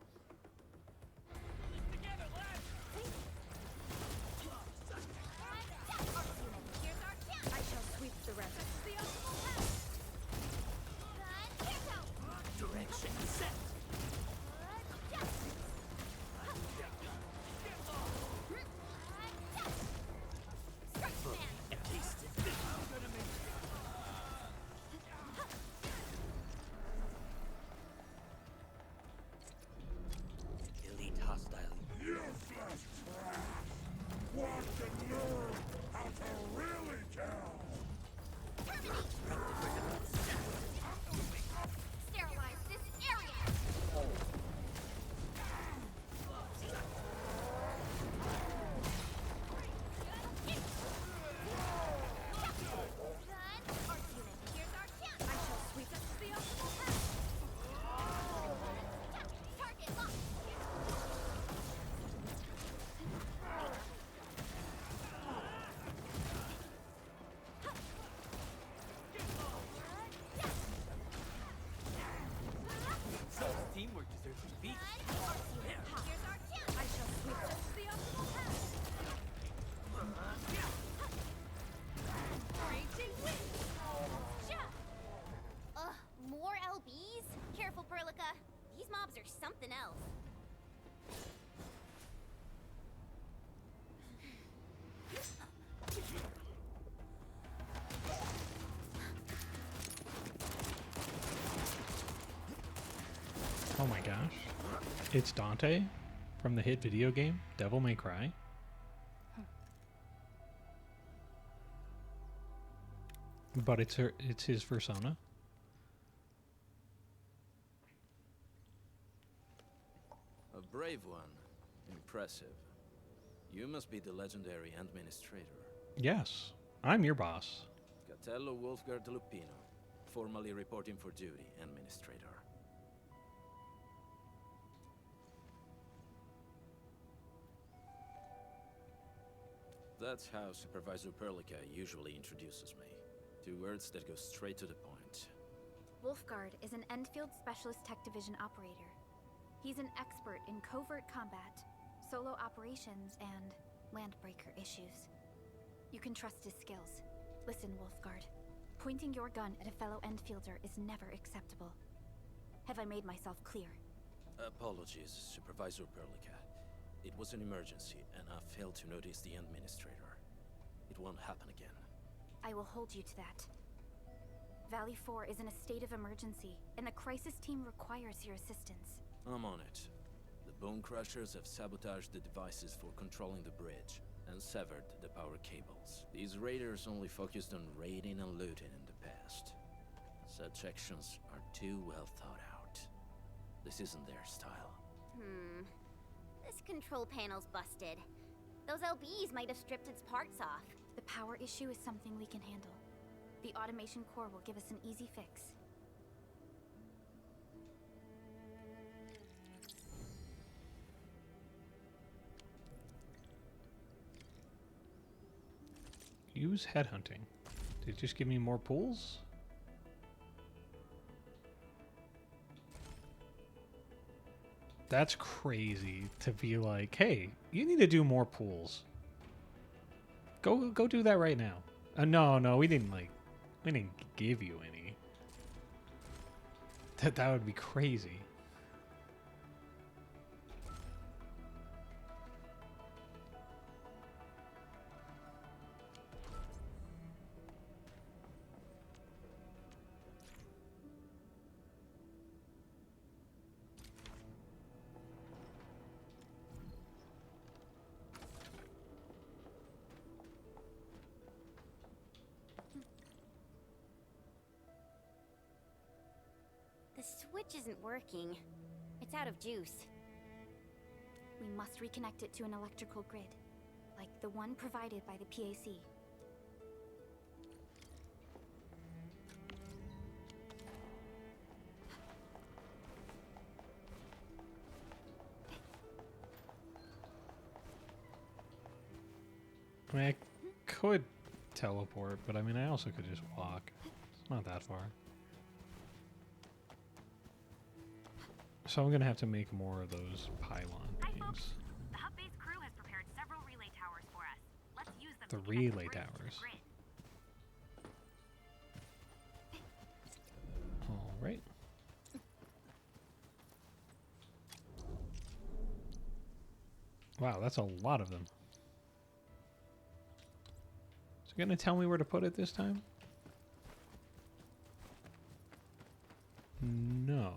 I shall sweep the rest. Direction set. Elite hostile. Useless trash! Watch and learn how to really kill! Sterilize this area! I shall sweep the Target locked! Teamwork deserves to be. I shall sweep just the optimal path. Raging wind! Ugh, more LBs? Careful, Perlica. These mobs are something else. Oh my gosh. It's Dante from the hit video game Devil May Cry. But it's his persona. brave one. Impressive. You must be the legendary administrator. Yes, I'm your boss. Catello Wolfgard Lupino, formally reporting for duty, administrator. That's how Supervisor Perlica usually introduces me. 2 words that go straight to the point. Wolfgard is an Endfield Specialist Tech Division operator. He's an expert in covert combat, solo operations, and landbreaker issues. You can trust his skills. Listen, Wolfgard. Pointing your gun at a fellow Endfielder is never acceptable. Have I made myself clear? Apologies, Supervisor Perlica. It was an emergency, and I failed to notice the administrator. It won't happen again. I will hold you to that. Valley 4 is in a state of emergency, and the crisis team requires your assistance. I'm on it. The Bone Crushers have sabotaged the devices for controlling the bridge, and severed the power cables. These raiders only focused on raiding and looting in the past. Such actions are too well thought out. This isn't their style. This control panel's busted. Those LBs might have stripped its parts off. The power issue is something we can handle. The automation core will give us an easy fix. Use headhunting. Did it just give me more pools? That's crazy to be like, hey, you need to do more pools. Go do that right now. No, we didn't give you any. That would be crazy. The switch isn't working. It's out of juice. We must reconnect it to an electrical grid, like the one provided by the PAC. I mean, I could teleport, but I mean, I also could just walk. It's not that far. So I'm gonna have to make more of those pylon things. The hub-based crew has prepared several relay towers for us. Let's use them The to connect relay bridge to the towers. grid. All right. Wow, that's a lot of them. Is it gonna tell me where to put it this time? No.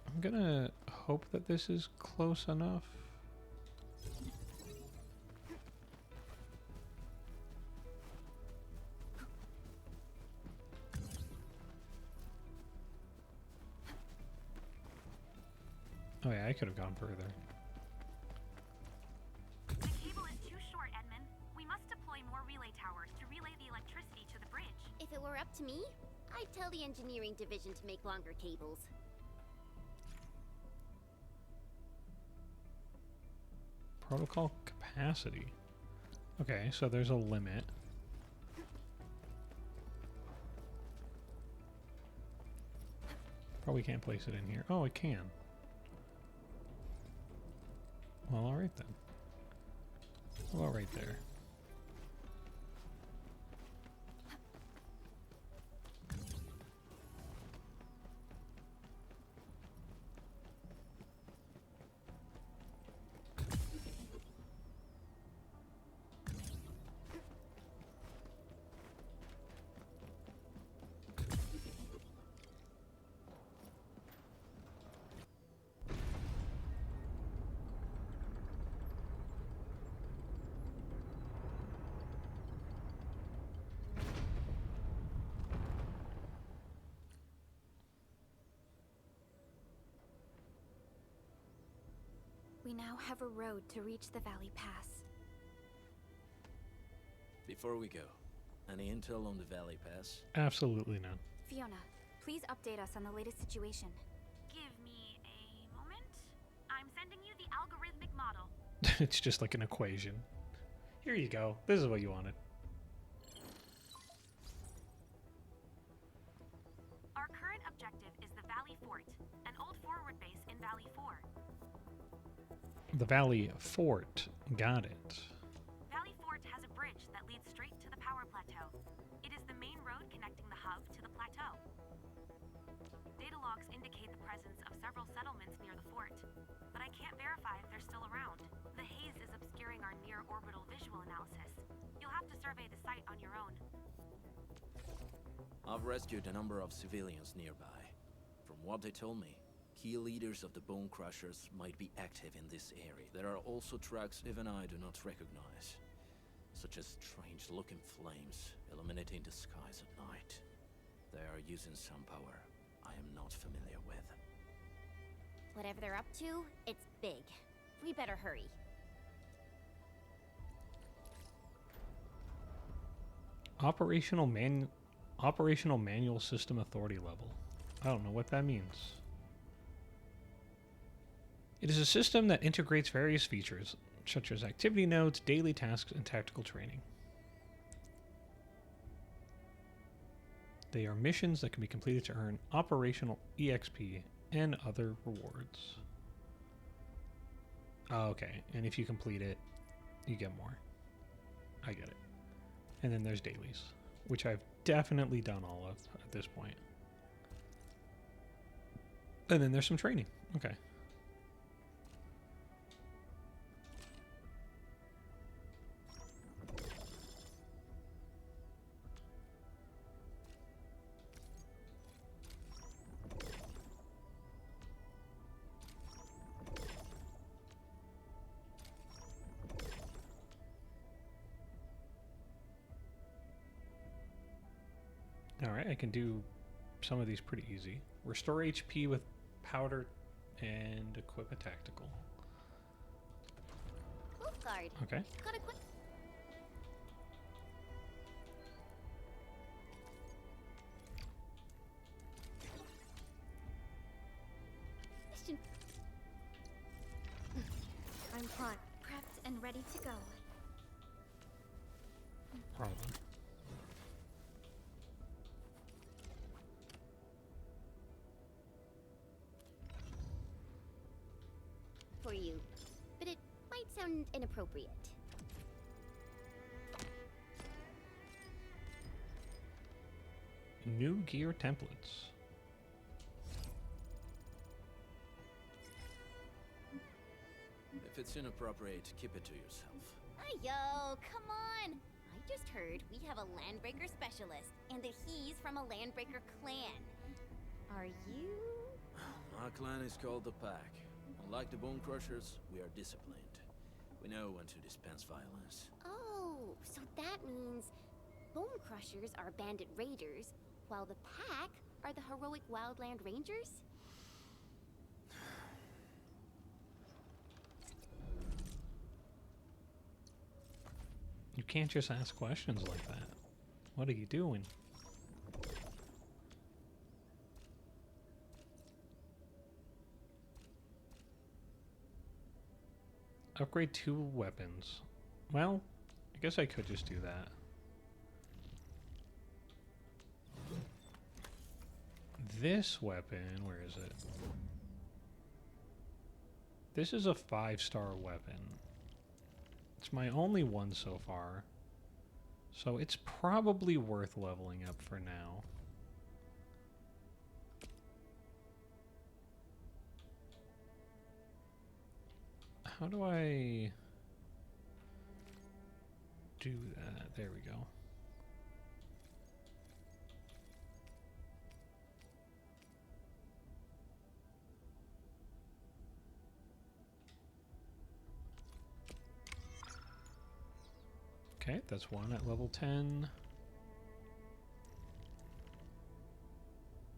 I'm gonna hope that this is close enough. Oh yeah, I could have gone further. The cable is too short, Edmund. We must deploy more relay towers to relay the electricity to the bridge. If it were up to me, I'd tell the engineering division to make longer cables. Protocol capacity. Okay, so there's a limit. Probably can't place it in here. Oh, it can. Well, alright then. How about right there? now have a road to reach the Valley Pass. Before we go, any intel on the Valley Pass? Absolutely none. Fiona, please update us on the latest situation. Give me a moment. I'm sending you the algorithmic model. It's just like an equation. Here you go. This is what you wanted. Our current objective is the Valley Fort, an old forward base in Valley 4. The Valley Fort. Got it. Valley Fort has a bridge that leads straight to the power plateau. It is the main road connecting the hub to the plateau. Data logs indicate the presence of several settlements near the fort, but I can't verify if they're still around. The haze is obscuring our near-orbital visual analysis. You'll have to survey the site on your own. I've rescued a number of civilians nearby. From what they told me, key leaders of the Bone Crushers might be active in this area. There are also tracks even I do not recognize, such as strange-looking flames illuminating the skies at night. They are using some power I am not familiar with. Whatever they're up to, it's big. We better hurry. Operational Manual System Authority level. I don't know what that means. It is a system that integrates various features, such as activity nodes, daily tasks, and tactical training. They are missions that can be completed to earn operational EXP and other rewards. Oh, okay, and if you complete it, you get more. I get it. And then there's dailies, which I've definitely done all of at this point. And then there's some training. Okay. Alright, I can do some of these pretty easy. Restore HP with powder and equip a tactical. Wolf guard. Okay. Got a quick. I'm primed, prepped, and ready to go. Problem. For you, but it might sound inappropriate. New gear templates. If it's inappropriate, keep it to yourself. Yo, come on! I just heard we have a Landbreaker specialist, and that he's from a Landbreaker clan. Are you? My clan is called the Pack. Unlike the Bone Crushers, we are disciplined. We know when to dispense violence. Oh, so that means Bone Crushers are bandit raiders, while the Pack are the heroic Wildland Rangers? You can't just ask questions like that. What are you doing? Upgrade 2 weapons. Well, I guess I could just do that. This weapon, where is it? This is a 5-star weapon. It's my only one so far. So it's probably worth leveling up for now. How do I do that? There we go. Okay, that's one at level 10.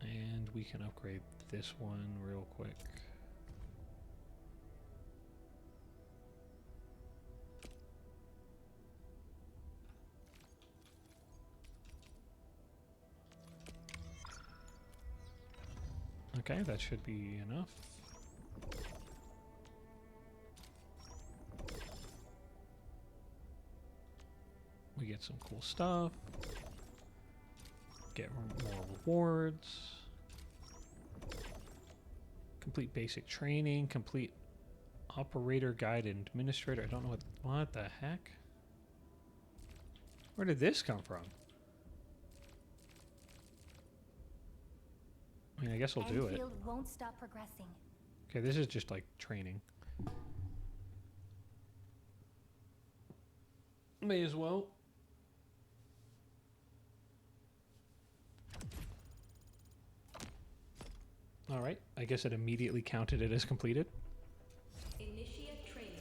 And we can upgrade this one real quick. Okay, that should be enough. We get some cool stuff. Get more rewards. Complete basic training. Complete operator guide and administrator. I don't know what the heck? Where did this come from? I mean, I guess we'll do it. Endfield won't stop progressing. Okay, this is just like training. May as well. All right, I guess it immediately counted it as completed. Initiate training.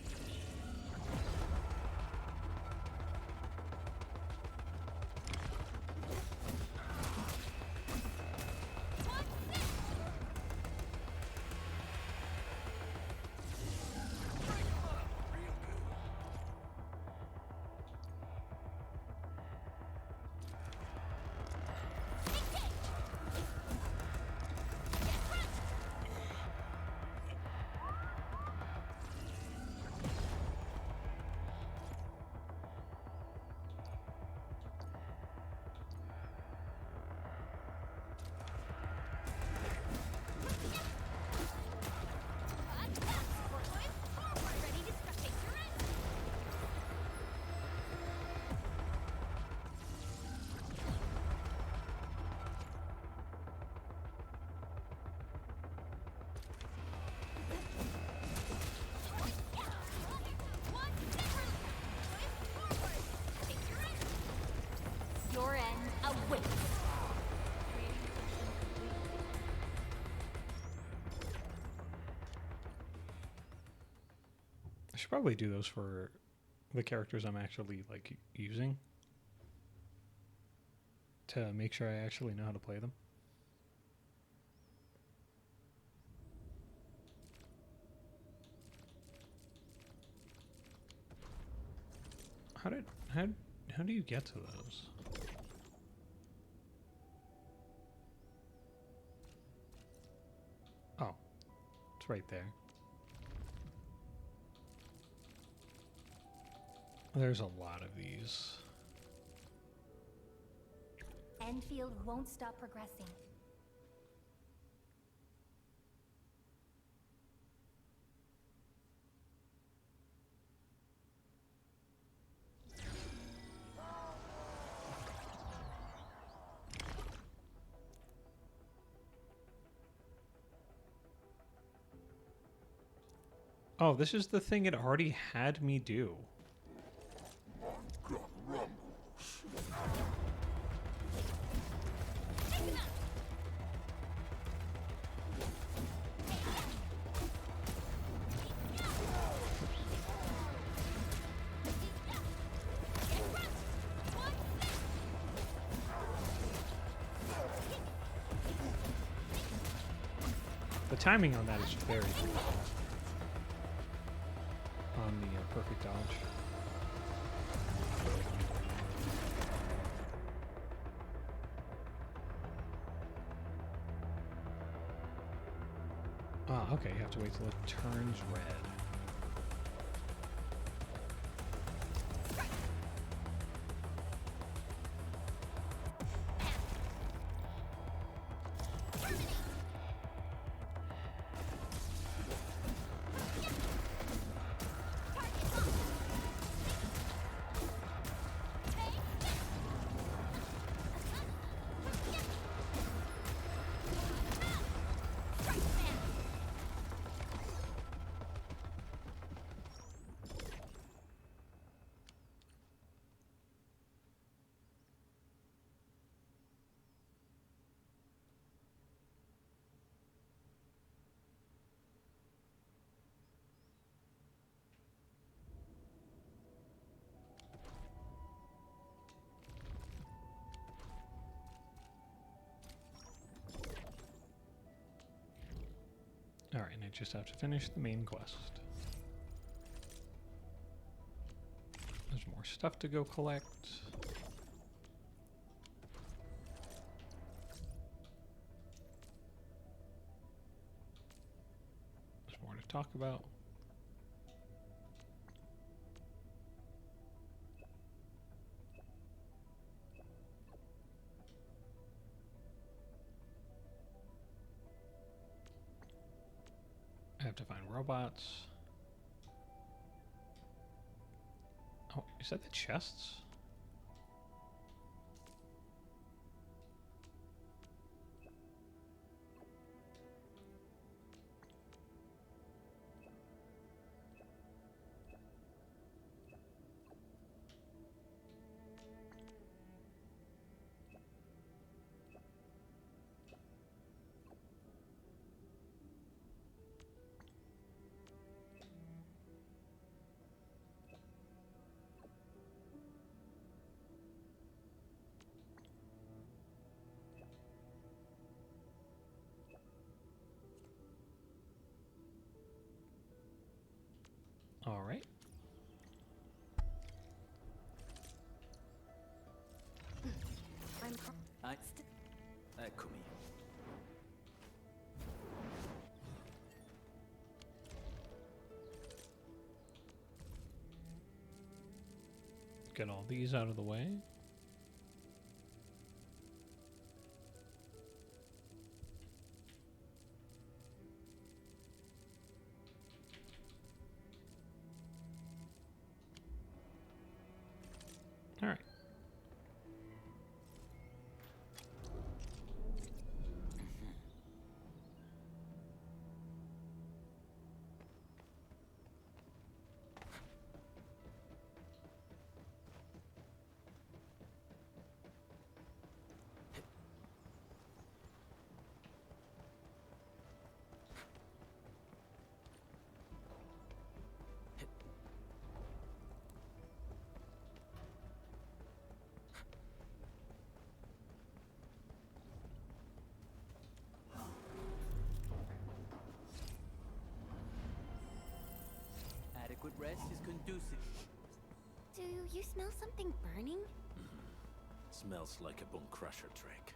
Your end awaits. I should probably do those for the characters I'm actually like using to make sure I actually know how to play them. How do you get to those? Oh, it's right there. There's a lot of these. Endfield won't stop progressing. Oh, this is the thing it already had me do. The timing on that is very good. On the perfect dodge. Ah, okay, you have to wait till it turns red. Alright, and I just have to finish the main quest. There's more stuff to go collect. to talk about? I have to find robots. Oh, is that the chests? All right. Eccomi. Get all these out of the way. All right. Adequate rest is conducive. Do you smell something burning? Smells like a bone crusher trick.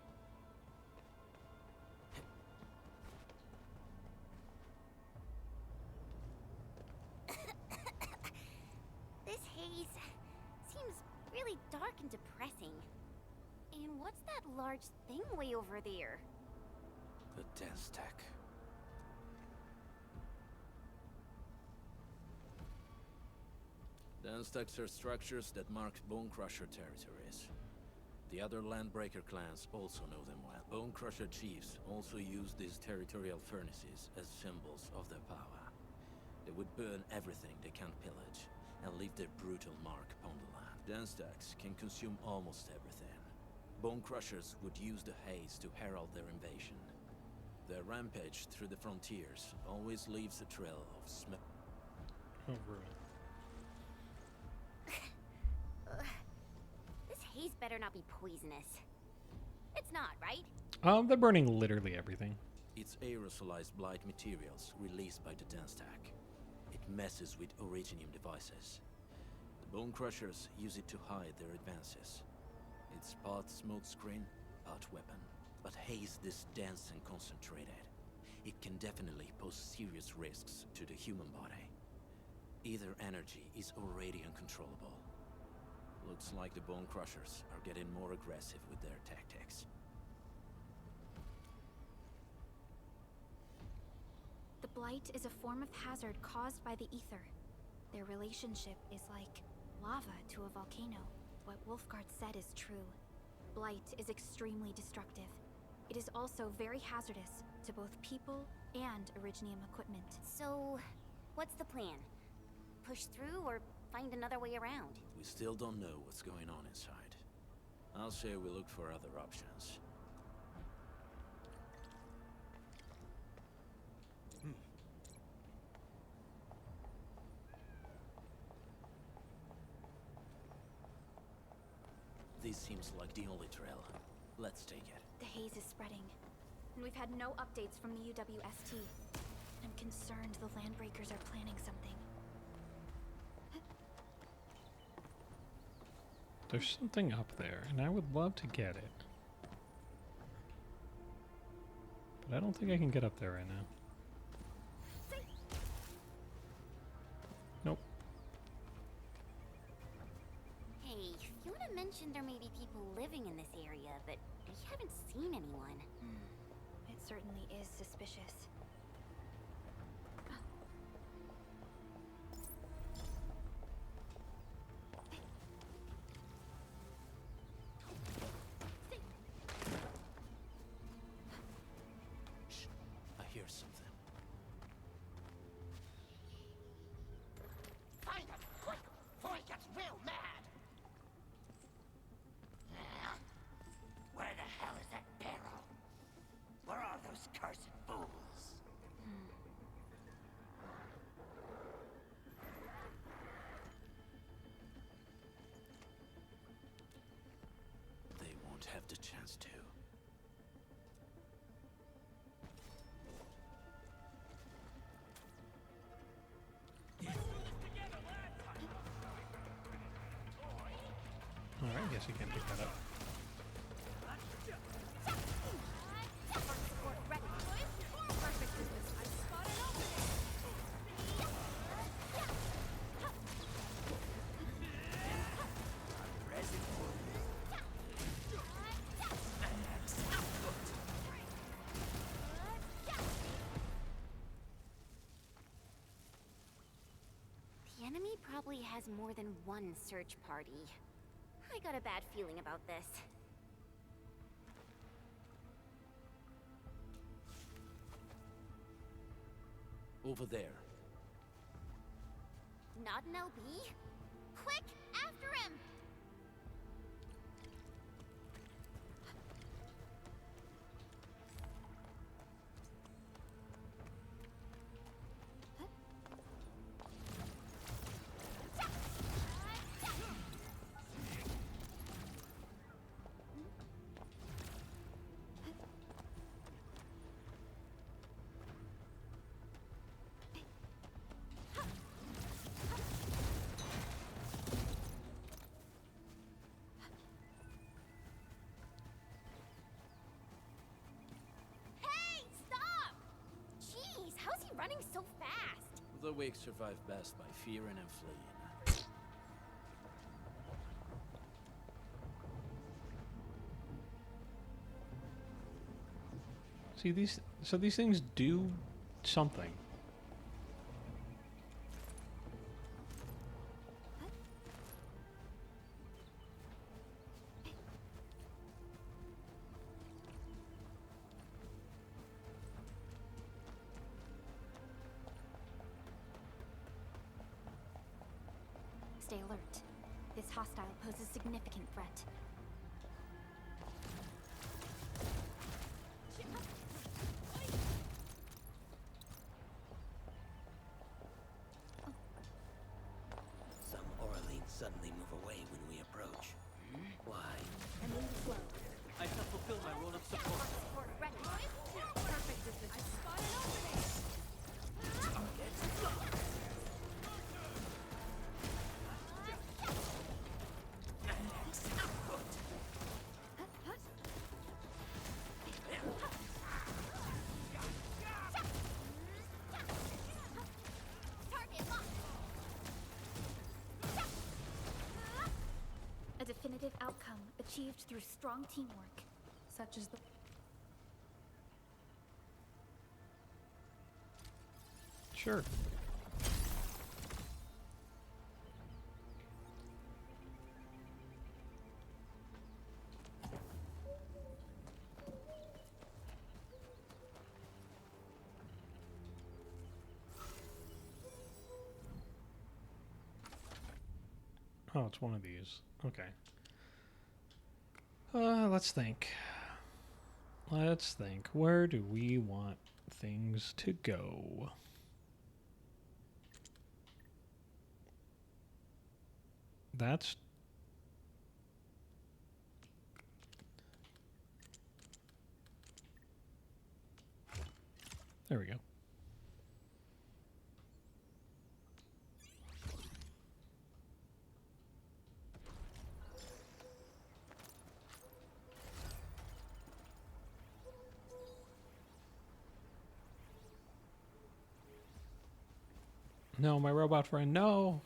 This haze seems really dark and depressing. And what's that large thing way over there? The dense tech. Dense techs are structures that mark Bone Crusher territories. The other Landbreaker clans also know them well. Bone Crusher chiefs also use these territorial furnaces as symbols of their power. They would burn everything they can't pillage, and leave their brutal mark upon the land. Dense techs can consume almost everything. Bone Crushers would use the haze to herald their invasion. Their rampage through the frontiers always leaves a trail of smell. Oh, brutal. This haze better not be poisonous. It's not, right? They're burning literally everything. It's aerosolized blight materials released by the dense tech. It messes with originium devices. The Bone Crushers use it to hide their advances. It's part smokescreen, part weapon. But haze this dense and concentrated. It can definitely pose serious risks to the human body. Either energy is already uncontrollable. Looks like the Bone Crushers are getting more aggressive with their tactics. The blight is a form of hazard caused by the ether. Their relationship is like lava to a volcano. What Wolfguard said is true. Blight is extremely destructive. It is also very hazardous to both people and Originium equipment. So, what's the plan? Push through or find another way around? We still don't know what's going on inside. I'll say we look for other options. This seems like the only trail. Let's take it. The haze is spreading, and we've had no updates from the UWST. I'm concerned the Landbreakers are planning something. There's something up there, and I would love to get it. But I don't think I can get up there right now. mentioned there may be people living in this area, but we haven't seen anyone. It certainly is suspicious. I hear something. Find it quick before he gets real mad. Where the hell is that barrel? Where are those cursed fools? They won't have the chance to. All right, I guess you can pick that up. The enemy probably has more than one search party. I got a bad feeling about this. Over there. Not an LB? Quick, after him! Hey, stop! Jeez, how's he running so fast? The weak survive best by fearing and fleeing. See these? So these things do something. Stay alert. This hostile poses significant threat. Some Orleans suddenly move away when we approach. Why? And move slow. I shall fulfill my role of support. Perfect distance. I spot an opening. A definitive outcome achieved through strong teamwork, such as the... Sure. Oh, it's one of these. Okay. Let's think. Let's think. Where do we want things to go? That's... There we go. No, my robot friend, no!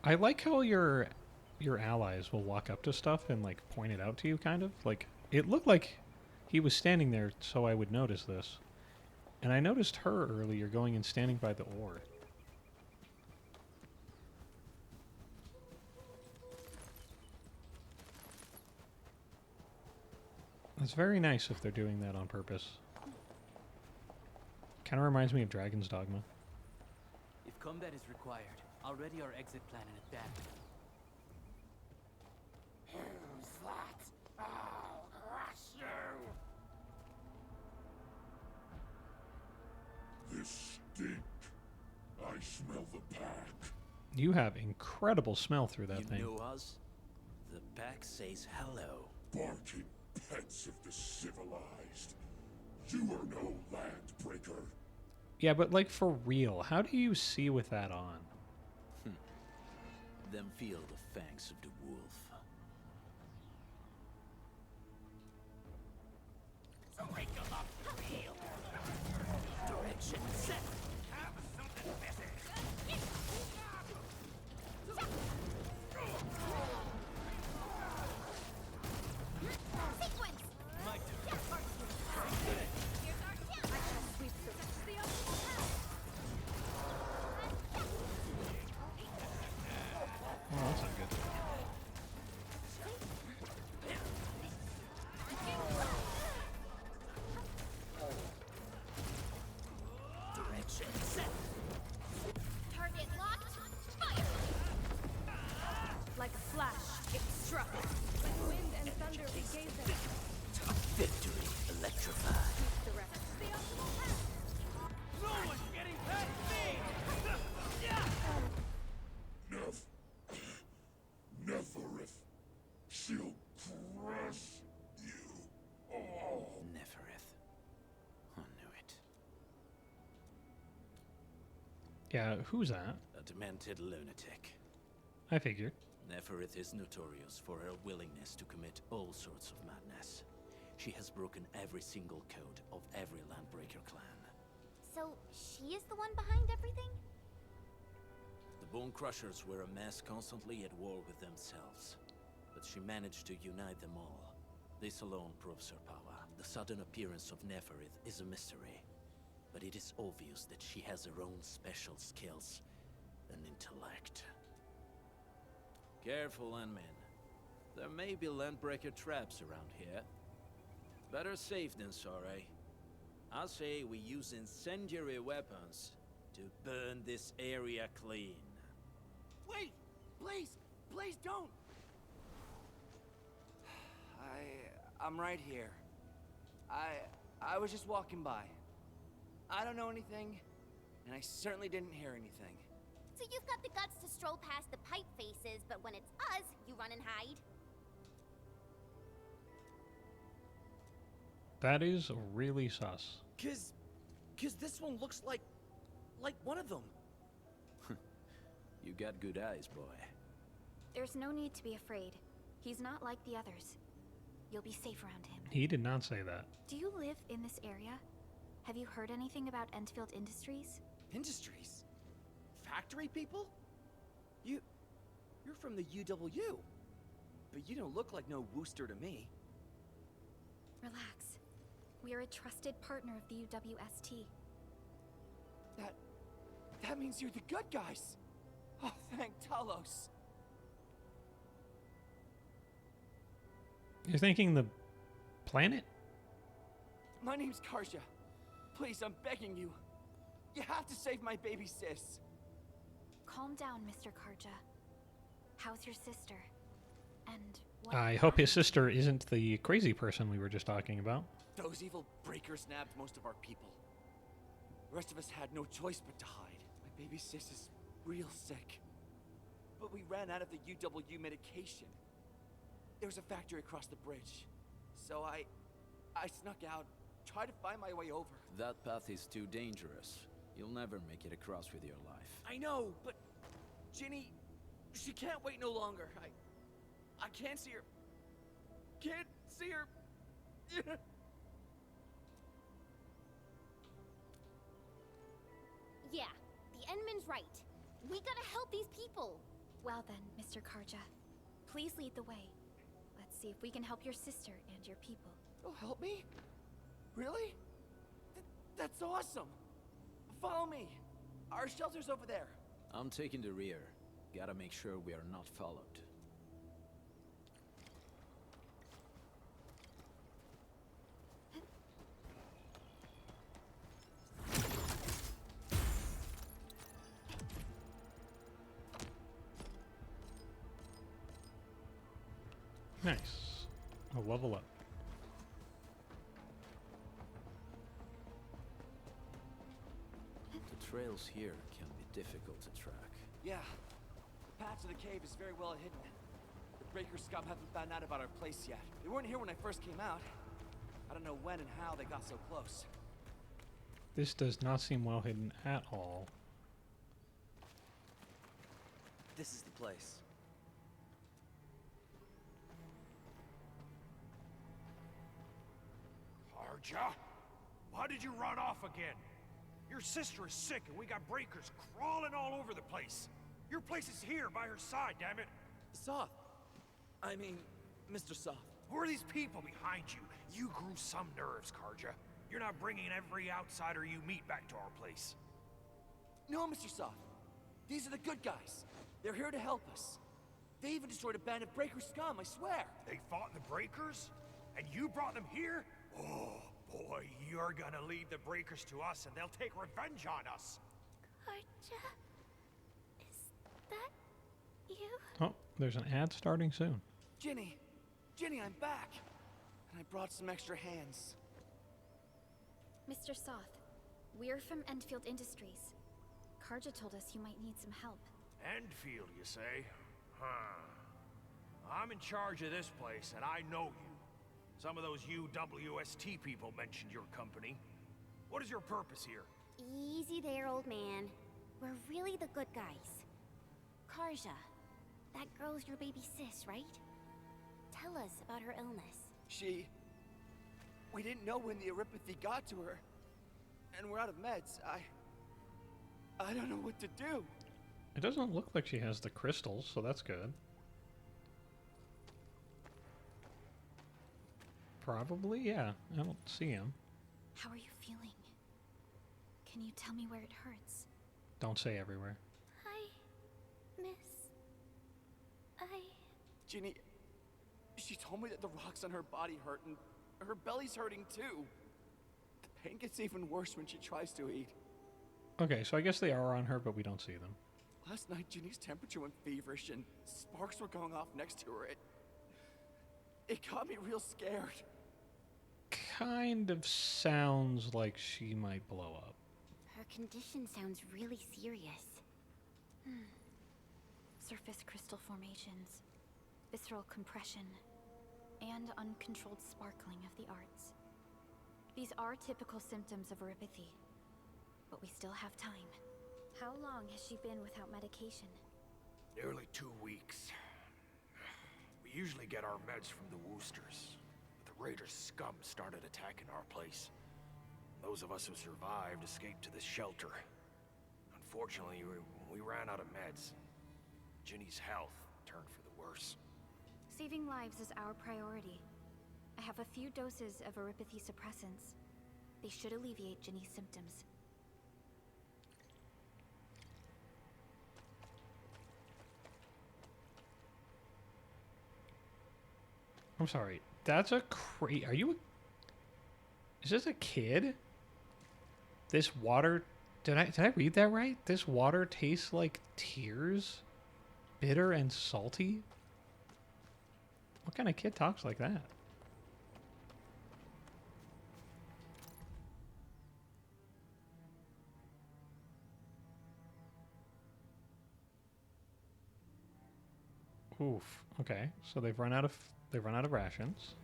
I like how your allies will walk up to stuff and like point it out to you, kind of. Like, it looked like he was standing there so I would notice this. And I noticed her earlier going and standing by the ore. It's very nice if they're doing that on purpose. Kind of reminds me of Dragon's Dogma. If combat is required, I'll ready our exit plan in advance. Who's that? I'll crush you! This stink. I smell the pack. You have incredible smell through that thing. You know us? The pack says hello. Barking pets of the civilized. You are no landbreaker. Yeah, but like for real, how do you see with that on? Them feel the fangs of the wolf. So wake 'em up, heel. Direction set. Have something busy. Sequence! My turn. Here's our chance! I shall sweep the optimal path! Oh, that's not good. Direction set. Target locked, fire! Like a flash, it struck. Like wind and thunder, we gave them. Victory electrified. The rest. The optimal path! No one's getting past me! Neferith. She'll crush you all. Neferith. I knew it. Yeah, who's that? A demented lunatic. I figured. Neferith is notorious for her willingness to commit all sorts of madness. She has broken every single code of every Landbreaker clan. So, she is the one behind everything? The Bone Crushers were a mess constantly at war with themselves. But she managed to unite them all. This alone proves her power. The sudden appearance of Neferith is a mystery. But it is obvious that she has her own special skills and intellect. Careful, Landmen. There may be Landbreaker traps around here. Better safe than sorry. I say we use incendiary weapons to burn this area clean. Wait! Please! Please don't! I'm right here. I was just walking by. I don't know anything, and I certainly didn't hear anything. So you've got the guts to stroll past the pipe faces, but when it's us, you run and hide? That is really sus. Cause this one looks like one of them. You got good eyes, boy. There's no need to be afraid. He's not like the others. You'll be safe around him. He did not say that. Do you live in this area? Have you heard anything about Endfield Industries? Industries? Factory people? You're from the UW. But you don't look like no Wooster to me. Relax. We are a trusted partner of the UWST. That means you're the good guys. Oh, thank Talos. You're thinking the planet? My name's Karja. Please, I'm begging you. You have to save my baby sis. Calm down, Mr. Karja. How's your sister? And what? I hope his sister isn't the crazy person we were just talking about. Those evil breakers nabbed most of our people. The rest of us had no choice but to hide. My baby sis is real sick. But we ran out of the UW medication. There was a factory across the bridge. So I snuck out, tried to find my way over. That path is too dangerous. You'll never make it across with your life. I know, but Ginny, she can't wait no longer. I can't see her. Can't see her. Yeah, the Endman's right. We gotta help these people. Well then, Mr. Karja, please lead the way. Let's see if we can help your sister and your people. Oh, help me? Really? That's awesome! Follow me! Our shelter's over there. I'm taking the rear. Gotta make sure we are not followed. Nice. A level up. The trails here can be difficult to track. Yeah. The patch of the cave is very well hidden. The Breaker scum haven't found out about our place yet. They weren't here when I first came out. I don't know when and how they got so close. This does not seem well hidden at all. This is the place. Karja? Why did you run off again? Your sister is sick and we got breakers crawling all over the place. Your place is here by her side, damn it. Soth. I mean, Mr. Soth. Who are these people behind you? You grew some nerves, Karja. You're not bringing every outsider you meet back to our place. No, Mr. Soth. These are the good guys. They're here to help us. They even destroyed a band of Breaker scum, I swear. They fought the Breakers? And you brought them here? Oh, boy, you're gonna lead the Breakers to us and they'll take revenge on us. Karja? Is that you? Oh, there's an ad starting soon. Ginny! Ginny, I'm back! And I brought some extra hands. Mr. Soth, we're from Endfield Industries. Karja told us you might need some help. Endfield, you say? Huh. I'm in charge of this place, and I know you. Some of those UWST people mentioned your company. What is your purpose here? Easy there, old man. We're really the good guys. Karja, that girl's your baby sis, right? Tell us about her illness. We didn't know when the Aripathy got to her. And we're out of meds. I don't know what to do. It doesn't look like she has the crystals, so that's good. Probably, yeah. I don't see him. How are you feeling? Can you tell me where it hurts? Don't say everywhere. Hi, miss. Ginny, she told me that the rocks on her body hurt and her belly's hurting too. The pain gets even worse when she tries to eat. Okay, so I guess they are on her, but we don't see them. Last night, Ginny's temperature went feverish and sparks were going off next to her. It got me real scared. Kind of sounds like she might blow up. Her condition sounds really serious. Surface crystal formations, visceral compression, and uncontrolled sparkling of the arts. These are typical symptoms of Aripathy, but we still have time. How long has she been without medication? Nearly 2 weeks. We usually get our meds from the Woosters. But the Raiders' scum started attacking our place. Those of us who survived escaped to this shelter. Unfortunately, we ran out of meds. Ginny's health turned for the worse. Saving lives is our priority. I have a few doses of Aripathy suppressants. They should alleviate Ginny's symptoms. I'm sorry. That's a Are you Is this a kid? This water... Did I read that right? This water tastes like tears? Bitter and salty? What kind of kid talks like that? Oof. Okay. So they've run out of rations.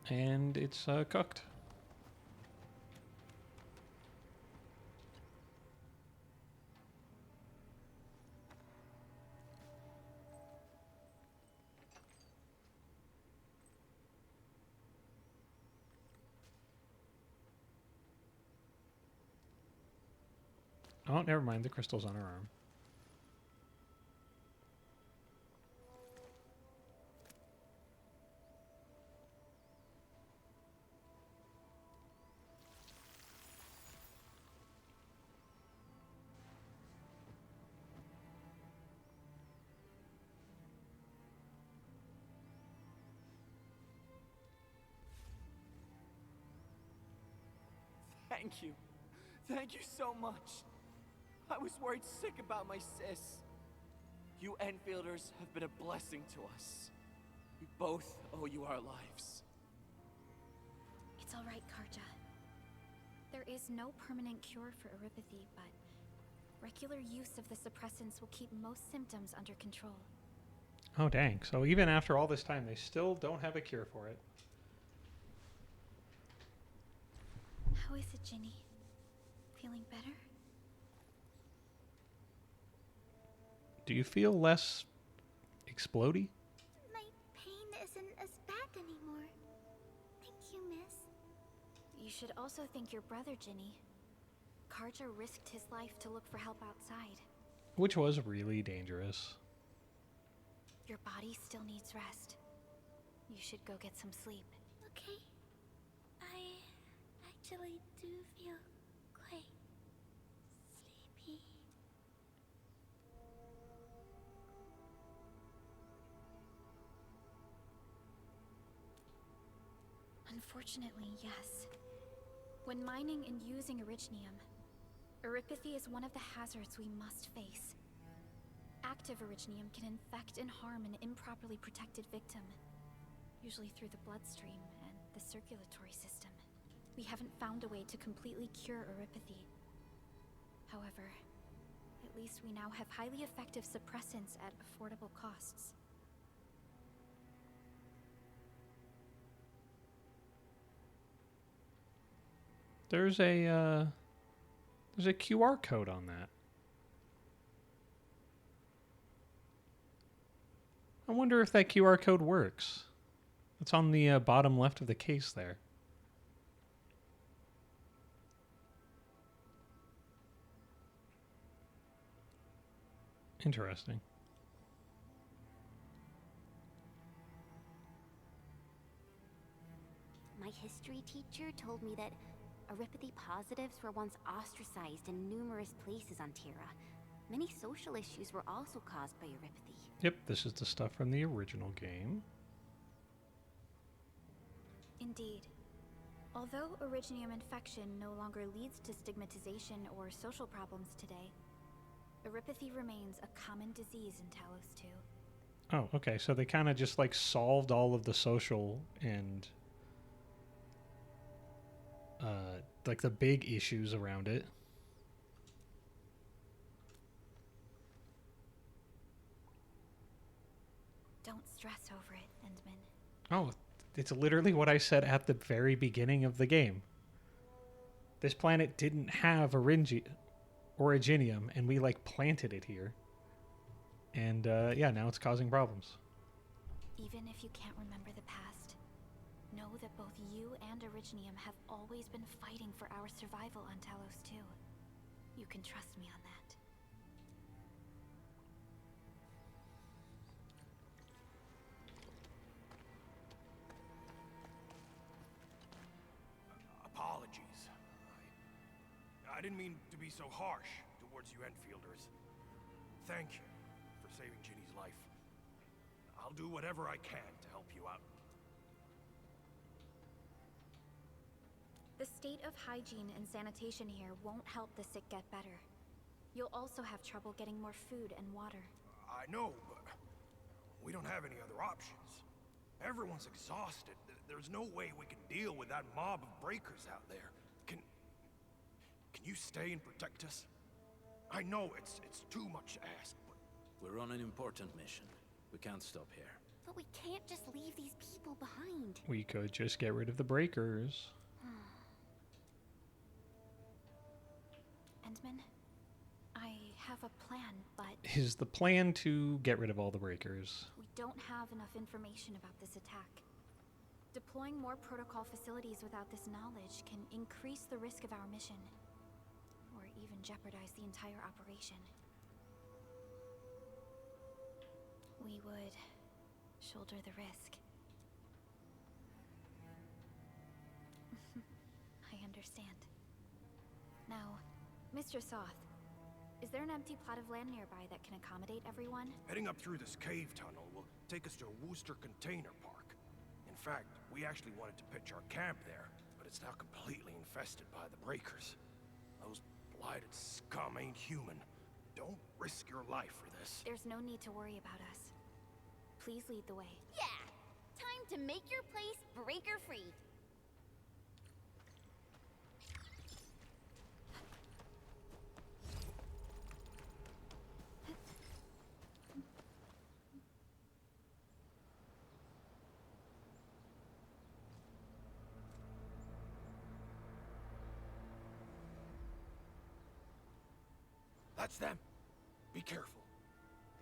And it's cooked. Oh, never mind. The crystal's on her arm. Thank you. Thank you so much. I was worried sick about my sis. You Enfielders have been a blessing to us. We both owe you our lives. It's all right, Karja. There is no permanent cure for Erypathy, but regular use of the suppressants will keep most symptoms under control. Oh, dang. So even after all this time, they still don't have a cure for it. How is it, Ginny? Feeling better? Do you feel less explodey? My pain isn't as bad anymore. Thank you, miss. You should also thank your brother, Ginny. Karja risked his life to look for help outside. Which was really dangerous. Your body still needs rest. You should go get some sleep. Okay. I actually do feel quite sleepy. Unfortunately, yes. When mining and using Originium, Erypathy is one of the hazards we must face. Active Originium can infect and harm an improperly protected victim, usually through the bloodstream and the circulatory system. We haven't found a way to completely cure Erypathy. However, at least we now have highly effective suppressants at affordable costs. There's a QR code on that. I wonder if that QR code works. It's on the bottom left of the case there. Interesting. My history teacher told me that Erypathy positives were once ostracized in numerous places on Terra. Many social issues were also caused by Erypathy. Yep, this is the stuff from the original game. Indeed. Although Originium infection no longer leads to stigmatization or social problems today, Erypathy remains a common disease in Talos 2. Oh, okay. So they kind of just like solved all of the social and like the big issues around it. Don't stress over it, Endman. Oh, it's literally what I said at the very beginning of the game. This planet didn't have Originium, and we like planted it here. And yeah, now it's causing problems. Even if you can't remember the past, know that both you and Originium have always been fighting for our survival on Talos 2. You can trust me on that. Apologies. I didn't mean to be so harsh towards you Enfielders. Thank you for saving Ginny's life. I'll do whatever I can to help you out. The state of hygiene and sanitation here won't help the sick get better. You'll also have trouble getting more food and water. I know, but we don't have any other options. Everyone's exhausted. There's no way we can deal with that mob of breakers out there. Can you stay and protect us? I know it's too much to ask, but... We're on an important mission. We can't stop here. But we can't just leave these people behind. We could just get rid of the breakers. Endman, I have a plan, but... Is the plan to get rid of all the breakers? We don't have enough information about this attack. Deploying more protocol facilities without this knowledge can increase the risk of our mission. Or even and jeopardize the entire operation. We would shoulder the risk. I understand. Now, Mr. Soth, is there an empty plot of land nearby that can accommodate everyone? Heading up through this cave tunnel will take us to a Wooster container park. In fact, we actually wanted to pitch our camp there, but it's now completely infested by the breakers. Those blighted scum ain't human. Don't risk your life for this. There's no need to worry about us. Please lead the way. Yeah! Time to make your place breaker-free. That's them. Be careful.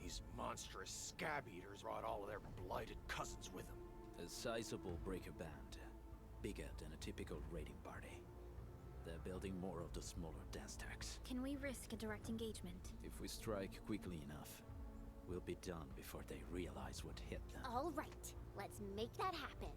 These monstrous scab eaters brought all of their blighted cousins with them. A sizable breaker band. Bigger than a typical raiding party. They're building more of the smaller dance tags. Can we risk a direct engagement? If we strike quickly enough, we'll be done before they realize what hit them. All right, let's make that happen.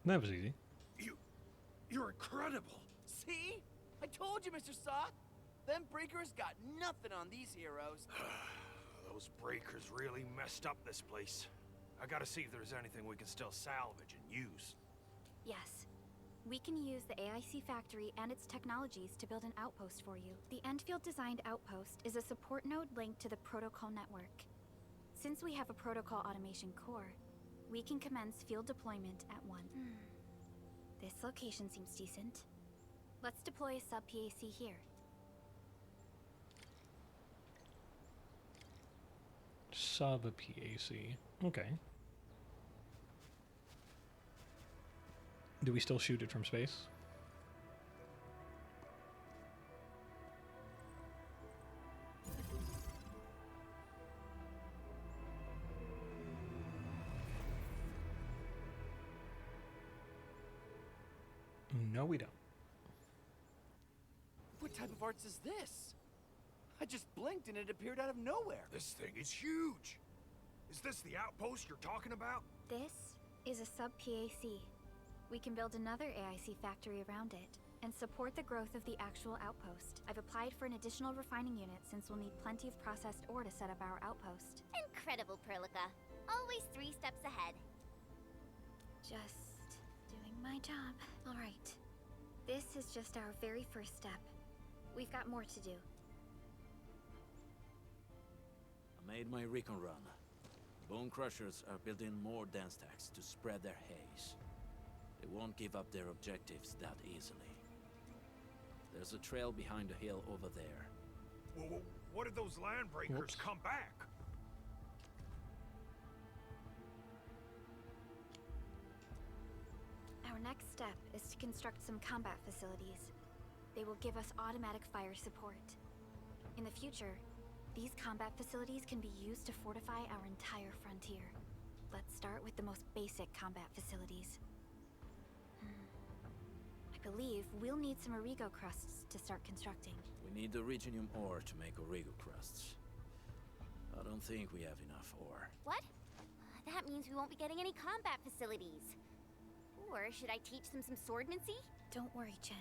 That was easy. You're incredible. See? I told you, Mr. Soth. Them breakers got nothing on these heroes. Those breakers really messed up this place. I gotta see if there's anything we can still salvage and use. Yes. We can use the AIC factory and its technologies to build an outpost for you. The Endfield designed outpost is a support node linked to the protocol network. Since we have a protocol automation core, we can commence field deployment at once. This location seems decent. Let's deploy a sub-PAC here. Sub-PAC. Okay. Do we still shoot it from space? No, we don't. What type of arts is this? I just blinked and it appeared out of nowhere. This thing is huge. Is this the outpost you're talking about? This is a sub-PAC. We can build another AIC factory around it and support the growth of the actual outpost. I've applied for an additional refining unit since we'll need plenty of processed ore to set up our outpost. Incredible, Perlica. Always 3 steps ahead. Just doing my job. All right. This is just our very first step. We've got more to do. I made my recon run. Bone Crushers are building more dance tags to spread their haze. They won't give up their objectives that easily. There's a trail behind the hill over there. Well, what if those land breakers come back? Our next step is to construct some combat facilities. They will give us automatic fire support. In the future, these combat facilities can be used to fortify our entire frontier. Let's start with the most basic combat facilities. I believe we'll need some Origo crusts to start constructing. We need the Originium ore to make Origo crusts. I don't think we have enough ore. What? That means we won't be getting any combat facilities. Or should I teach them some swordmancy? Don't worry, Jen.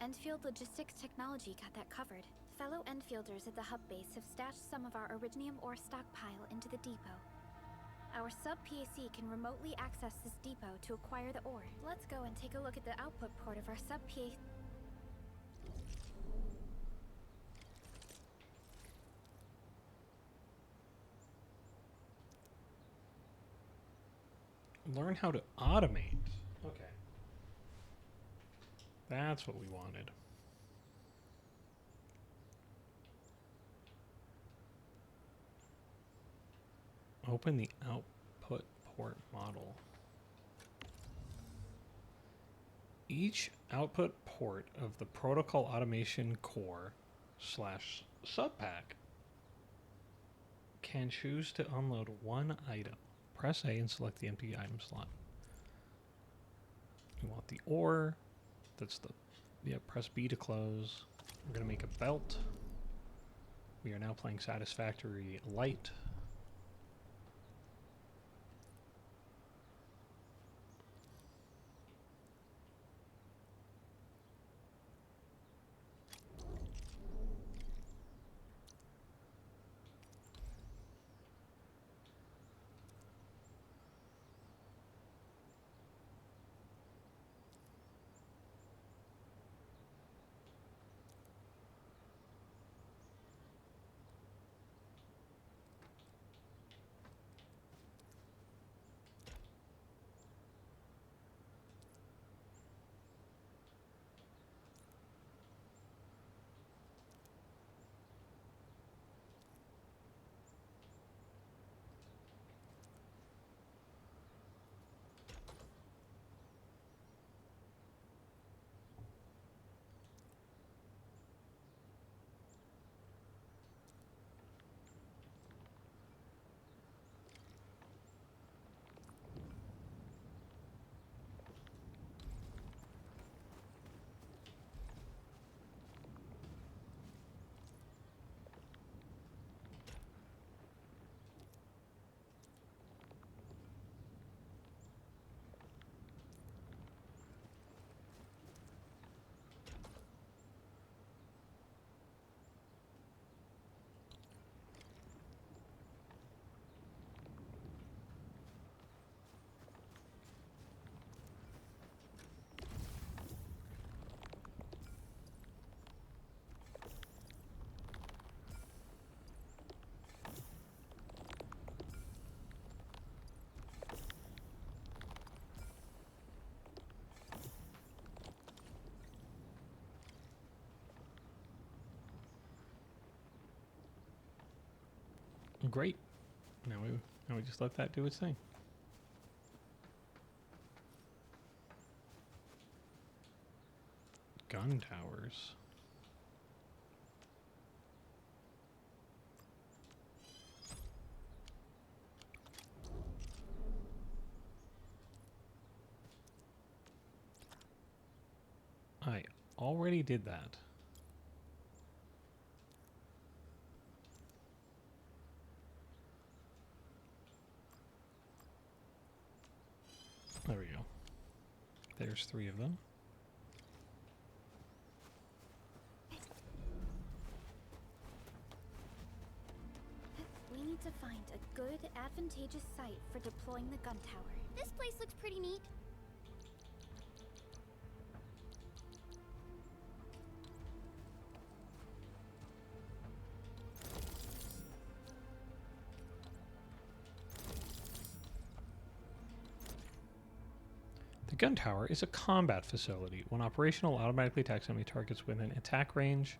Endfield Logistics Technology got that covered. Fellow Enfielders at the hub base have stashed some of our Originium ore stockpile into the depot. Our sub-PAC can remotely access this depot to acquire the ore. Let's go and take a look at the output port of our sub-PAC. Learn how to automate. Okay. That's what we wanted. Open the output port model. Each output port of the protocol automation core / subpack can choose to unload one item. Press A and select the empty item slot. We want the ore. That's the, yeah, press B to close. We're going to make a belt. We are now playing Satisfactory Light. Great. Now we just let that do its thing. Gun towers. I already did that. There we go. There's 3 of them. We need to find a good, advantageous site for deploying the gun tower. This place looks pretty neat. The gun tower is a combat facility. When operational, automatically attacks enemy targets within attack range.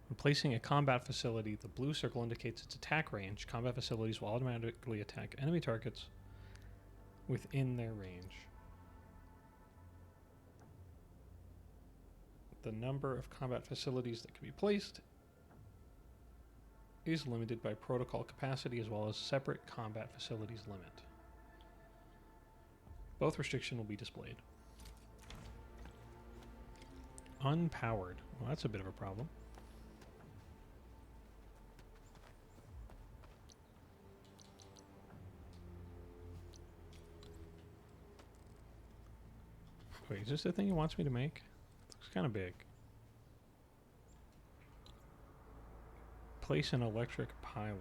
When placing a combat facility, the blue circle indicates its attack range. Combat facilities will automatically attack enemy targets within their range. The number of combat facilities that can be placed is limited by protocol capacity as well as separate combat facilities limit. Both restriction will be displayed. Unpowered. Well, that's a bit of a problem. Wait, is this the thing he wants me to make? Looks kind of big. Place an electric pylon.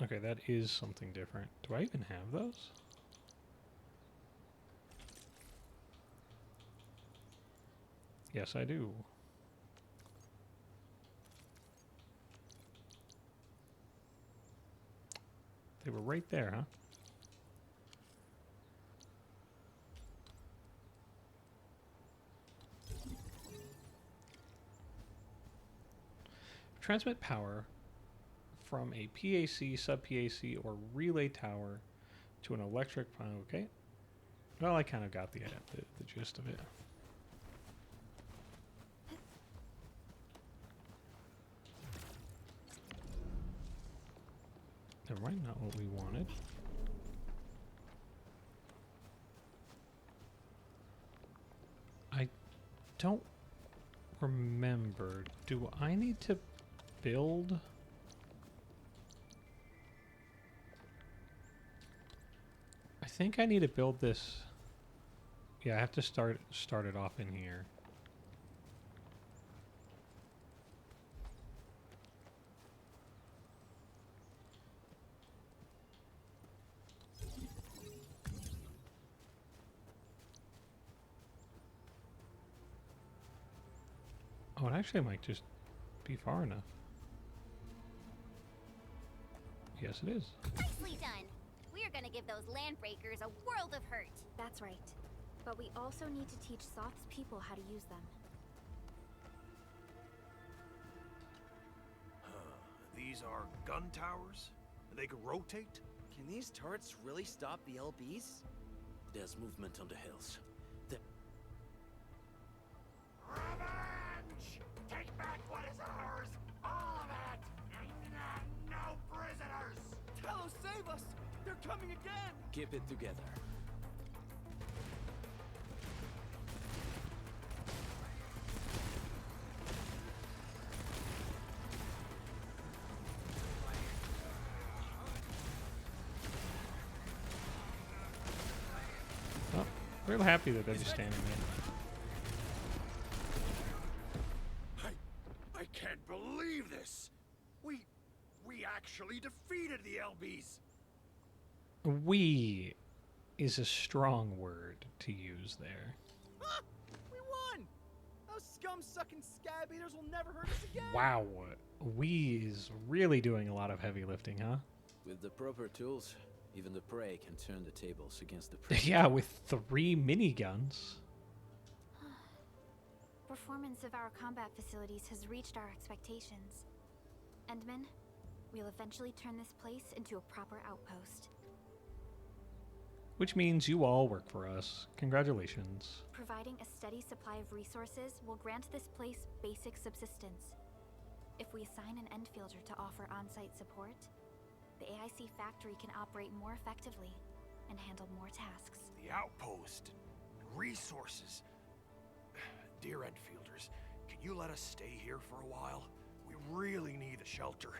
Okay, that is something different. Do I even have those? Yes, I do. They were right there, huh? Transmit power from a PAC, sub-PAC, or relay tower to an electric pylon. Okay. Well, I kind of got the gist of it. Never mind, not what we wanted. I don't remember. Do I need to build? I think I need to build this. Yeah, I have to start it off in here. Oh, it actually might just be far enough. Yes, it is. Nicely done. We're gonna give those landbreakers a world of hurt. That's right. But we also need to teach Soth's people how to use them. These are gun towers? They can rotate? Can these turrets really stop the LBs? There's movement on the hills. Revenge! Take back what is ours! All of it! No prisoners! Talos, save us! They're coming again! Keep it together. Oh, real happy that they're just standing there. I can't believe this! We actually defeated the LBs! We is a strong word to use there. Ah, we won! Those scum-sucking scab eaters will never hurt us again! Wow. We is really doing a lot of heavy lifting, huh? With the proper tools, even the prey can turn the tables against the prey. Yeah, with 3 miniguns. Performance of our combat facilities has reached our expectations. Endman, we'll eventually turn this place into a proper outpost. Which means you all work for us. Congratulations. Providing a steady supply of resources will grant this place basic subsistence. If we assign an Endfielder to offer on-site support, the AIC factory can operate more effectively and handle more tasks. The outpost and resources. Dear Endfielders, can you let us stay here for a while? We really need a shelter.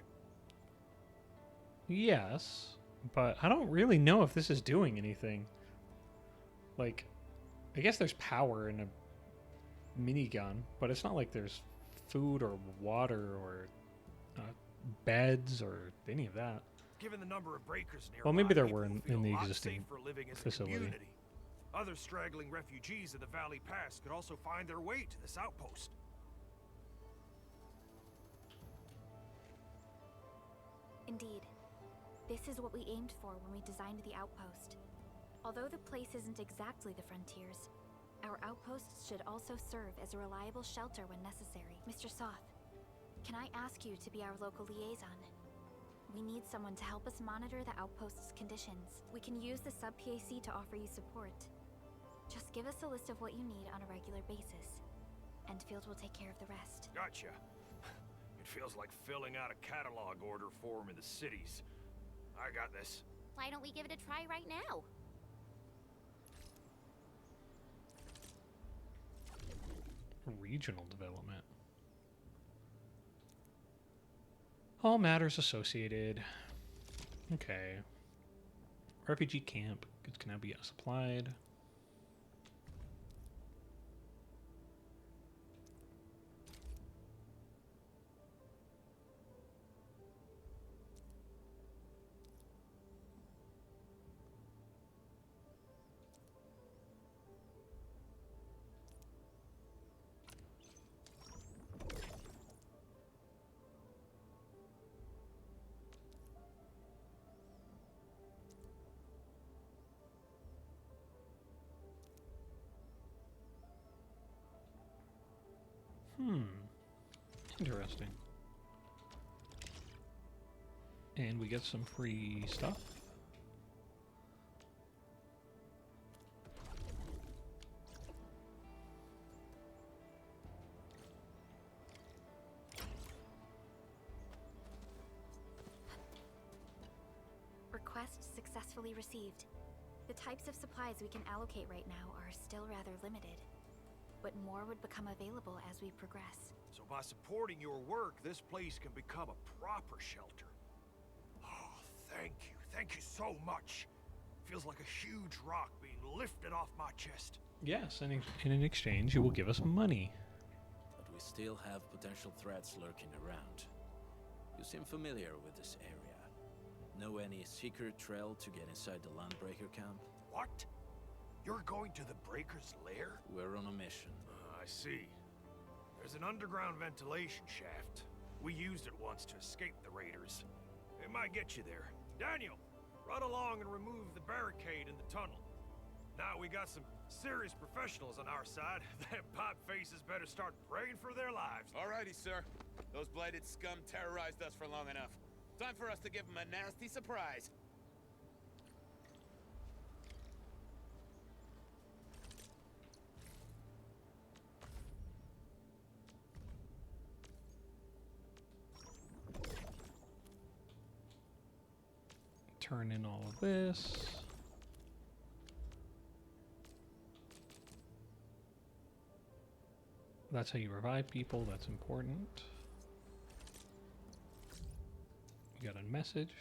Yes, but I don't really know if this is doing anything. Like, I guess there's power in a minigun, but it's not like there's food or water or beds or any of that. Given the number of breakers nearby, Well, maybe there people were will in feel the a lot existing safer living as a facility. community. Other straggling refugees of the Valley Pass could also find their way to this outpost. Indeed. This is what we aimed for when we designed the outpost. Although the place isn't exactly the frontiers, our outposts should also serve as a reliable shelter when necessary. Mr. Soth, can I ask you to be our local liaison? We need someone to help us monitor the outpost's conditions. We can use the sub-PAC to offer you support. Just give us a list of what you need on a regular basis. Endfield will take care of the rest. Gotcha. It feels like filling out a catalog order form in the cities. I got this. Why don't we give it a try right now? Regional development. All matters associated. Okay. Refugee camp. Goods can now be supplied. Interesting. And we get some free stuff. Request successfully received. The types of supplies we can allocate right now are still rather limited, but more would become available as we progress. So by supporting your work, this place can become a proper shelter. Oh, thank you. Thank you so much. Feels like a huge rock being lifted off my chest. Yes, and in exchange, you will give us money. But we still have potential threats lurking around. You seem familiar with this area. Know any secret trail to get inside the Landbreaker camp? What? You're going to the Breaker's lair? We're on a mission. I see. There's an underground ventilation shaft. We used it once to escape the raiders. It might get you there. Daniel, run along and remove the barricade in the tunnel. Now we got some serious professionals on our side. Them pipe faces better start praying for their lives. Alrighty, sir. Those blighted scum terrorized us for long enough. Time for us to give them a nasty surprise. Turn in all of this. That's how you revive people. That's important. You got a message.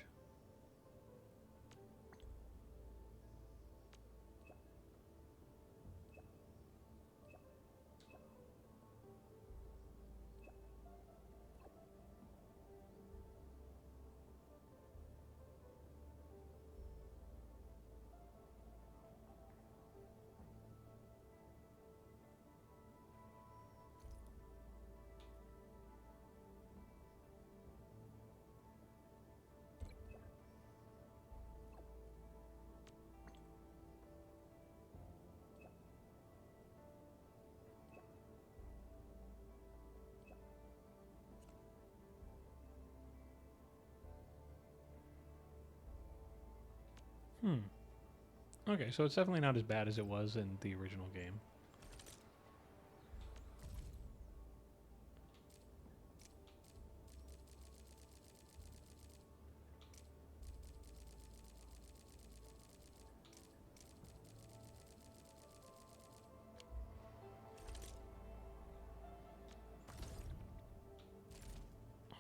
Okay, so it's definitely not as bad as it was in the original game.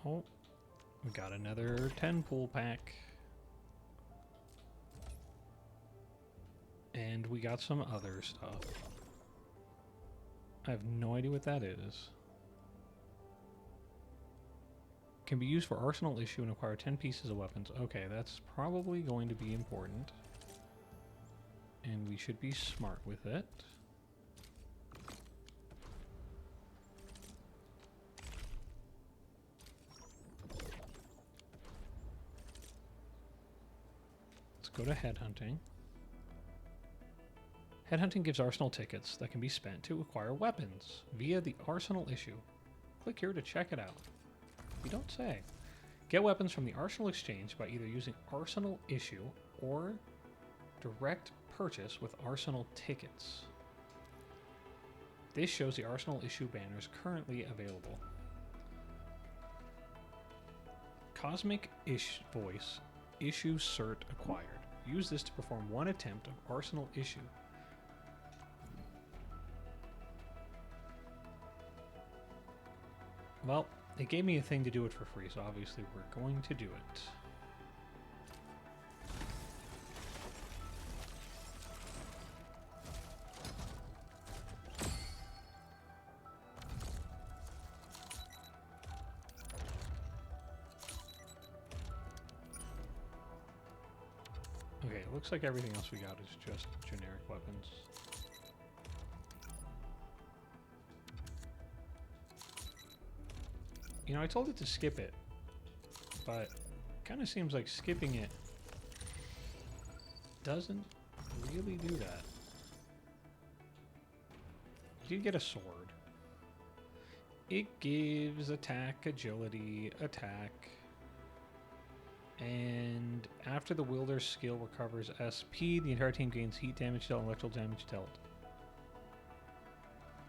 Oh, we got another 10 pool pack. And we got some other stuff. I have no idea what that is. Can be used for arsenal issue and acquire 10 pieces of weapons. Okay, that's probably going to be important. And we should be smart with it. Let's go to headhunting. Headhunting gives arsenal tickets that can be spent to acquire weapons via the arsenal issue. Click here to check it out. You don't say. Get weapons from the arsenal exchange by either using arsenal issue or direct purchase with arsenal tickets. This shows the arsenal issue banners currently available. Cosmic Voice issue cert acquired. Use this to perform one attempt of arsenal issue. Well, it gave me a thing to do it for free, so obviously we're going to do it. Okay, it looks like everything else we got is just generic weapons. You know, I told it to skip it, but it kind of seems like skipping it doesn't really do that. You get a sword. It gives attack, agility, attack, and after the wielder's skill recovers SP, the entire team gains heat damage dealt and electrical damage dealt.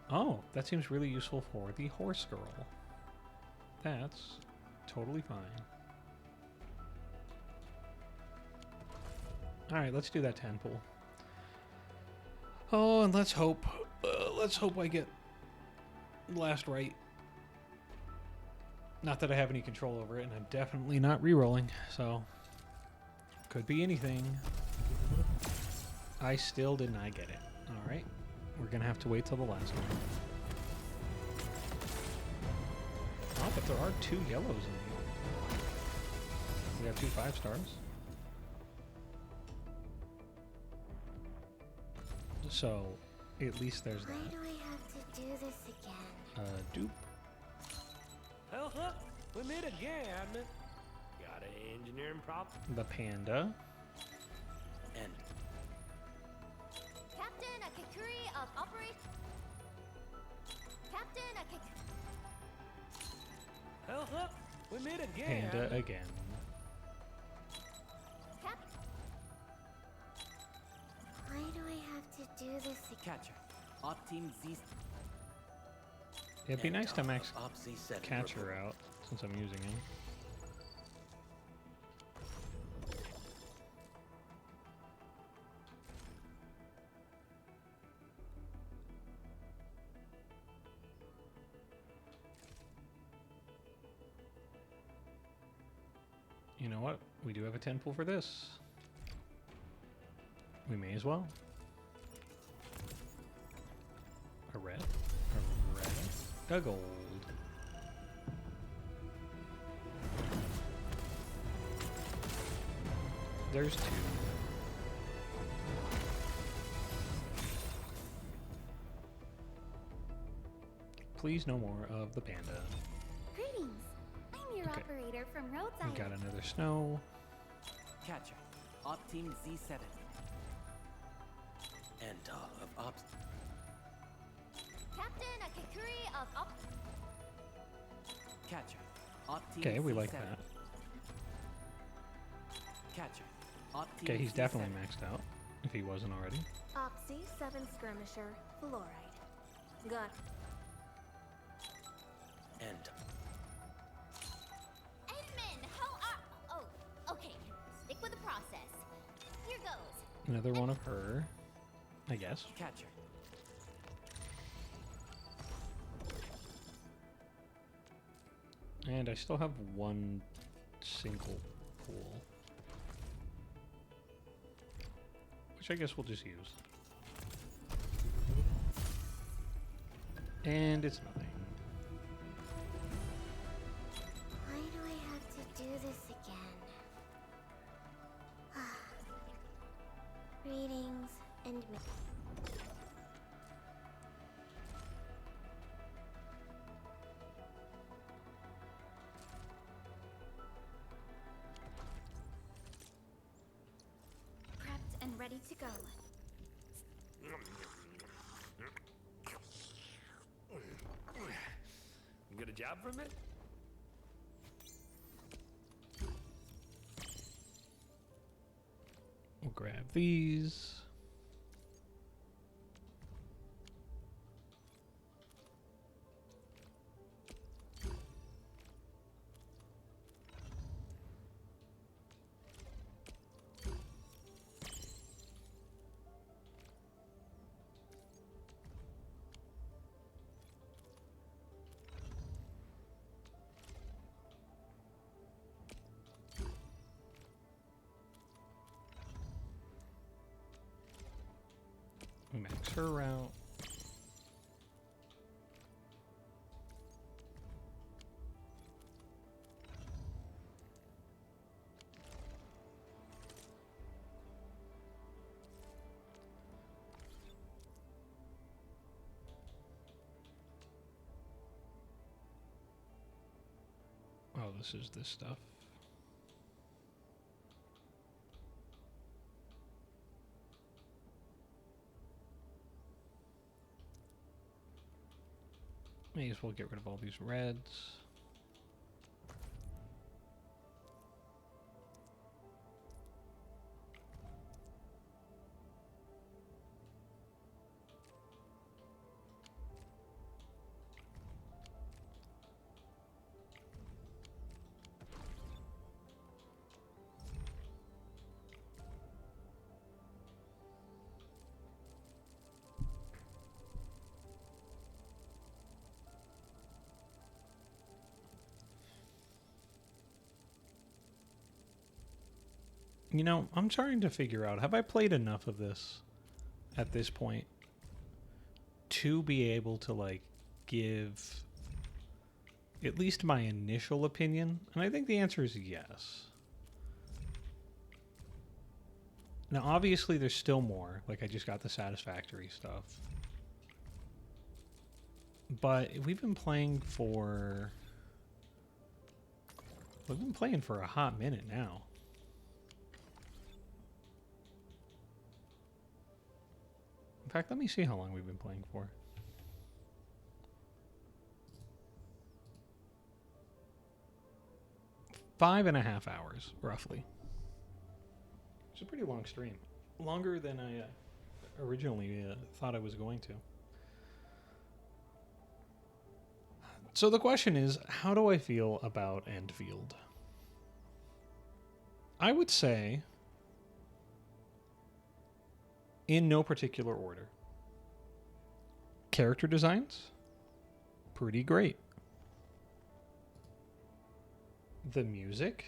Oh, that seems really useful for the horse girl. That's totally fine. Alright, let's do that 10 pool. Oh, and let's hope I get last right. Not that I have any control over it, and I'm definitely not re-rolling, so could be anything. I still did not get it. Alright, we're gonna have to wait till the last one. Oh, but there are 2 yellows in here. We have 2 5-stars. So, at least there's that. Why do I have to do this again? Dupe. Oh, huh. We meet again. Got an engineering problem? The panda. And Captain Akikuri of Operation. Captain Akikuri. Oh, huh. We meet again. Panda again. Cap. Why do I have to do this again? Catcher. Op Team Z. It'd be nice to max Op Z7 Catcher out, since I'm using him. You know what? We do have a 10 pool for this. We may as well. A red, a gold. There's 2. Please no more of the panda. Greetings. I'm your operator from Roadside. We got another snow. Catcher. Op Team Z7. And of Ops. Captain Akikuri of Op. Catcher. Op Team Okay, we like Z7. that. Catcher. Op Team Okay, he's Z7. definitely maxed out, if he wasn't already. Oxy 7 Skirmisher, Fluoride. Got. And Edmund, how are... Oh, okay. Stick with the process. Here goes. Another one of her, I guess. Catcher. And I still have 1 single pool. Which I guess we'll just use. And it's nothing. Why do I have to do this again? Greetings and Prepped and ready to go. You get a job from it? We'll grab these. Max her out. this is this stuff. May as well get rid of all these reds. You know, I'm trying to figure out, have I played enough of this at this point to be able to, like, give at least my initial opinion? And I think the answer is yes. Now, obviously, there's still more. Like, I just got the satisfactory stuff. But we've been playing for... We've been playing for a hot minute now. In fact, let me see how long we've been playing for. Five and a half hours, roughly. It's a pretty long stream. Longer than I originally thought I was going to. So the question is, how do I feel about Endfield? I would say, in no particular order. Character designs, pretty great. The music,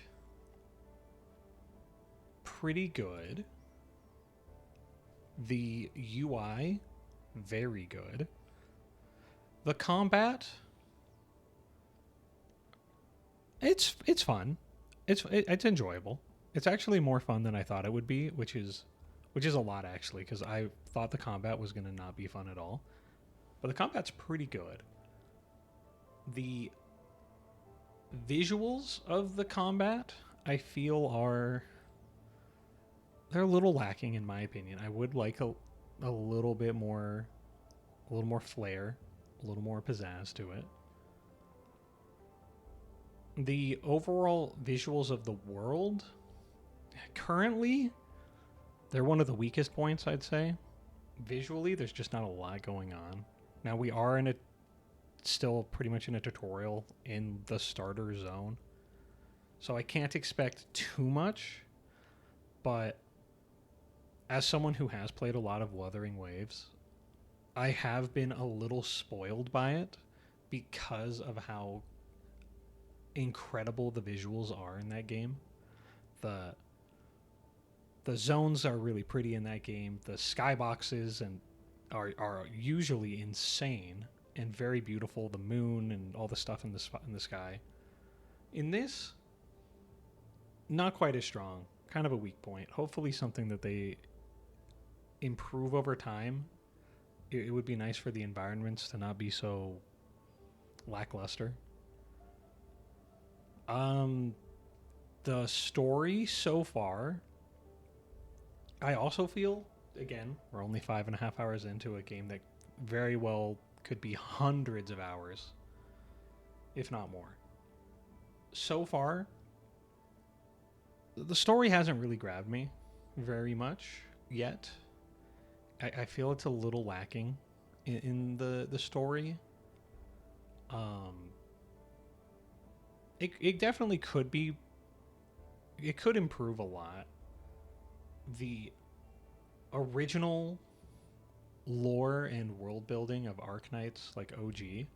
pretty good. The UI, very good. The combat, it's fun. It's enjoyable. It's actually more fun than I thought it would be, which is a lot, actually, because I thought the combat was going to not be fun at all. But the combat's pretty good. The visuals of the combat, I feel they're a little lacking, in my opinion. I would like a little bit more, a little more flair, a little more pizzazz to it. The overall visuals of the world, currently, they're one of the weakest points, I'd say. Visually, there's just not a lot going on. Now, we are still pretty much in a tutorial in the starter zone. So I can't expect too much. But as someone who has played a lot of Wuthering Waves, I have been a little spoiled by it because of how incredible the visuals are in that game. The zones are really pretty in that game. The skyboxes are usually insane and very beautiful. The moon and all the stuff in the sky. In this, not quite as strong. Kind of a weak point. Hopefully something that they improve over time. It would be nice for the environments to not be so lackluster. The story so far, I also feel, again, we're only 5.5 hours into a game that very well could be hundreds of hours, if not more. So far, the story hasn't really grabbed me very much yet. I feel it's a little lacking in the story. It definitely could be. It could improve a lot. The original lore and world building of Arknights, like OG,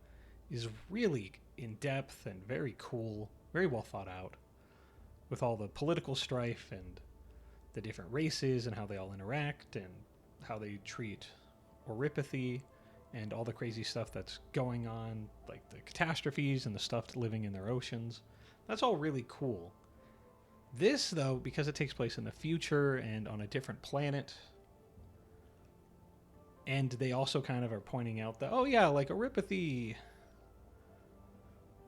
is really in depth and very cool, very well thought out, with all the political strife and the different races and how they all interact and how they treat oripathy and all the crazy stuff that's going on, like the catastrophes and the stuff living in their oceans. That's all really cool. This, though, because it takes place in the future and on a different planet, and they also kind of are pointing out that, oh yeah, like oripathy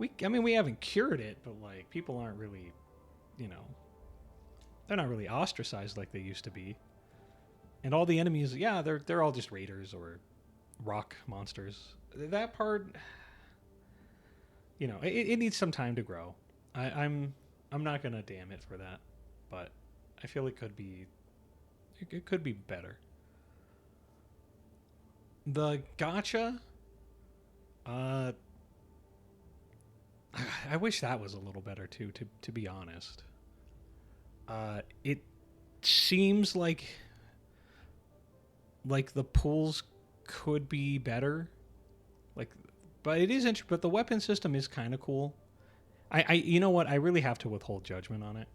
I mean, we haven't cured it, but like people aren't really, you know, they're not really ostracized like they used to be. And all the enemies, yeah, they're all just raiders or rock monsters. That part, you know, it needs some time to grow. I'm not gonna damn it for that, but I feel it could be better. The gacha, I wish that was a little better too. To be honest, it seems like the pools could be better, like, but it is interesting. But the weapon system is kind of cool. You know what? I really have to withhold judgment on it.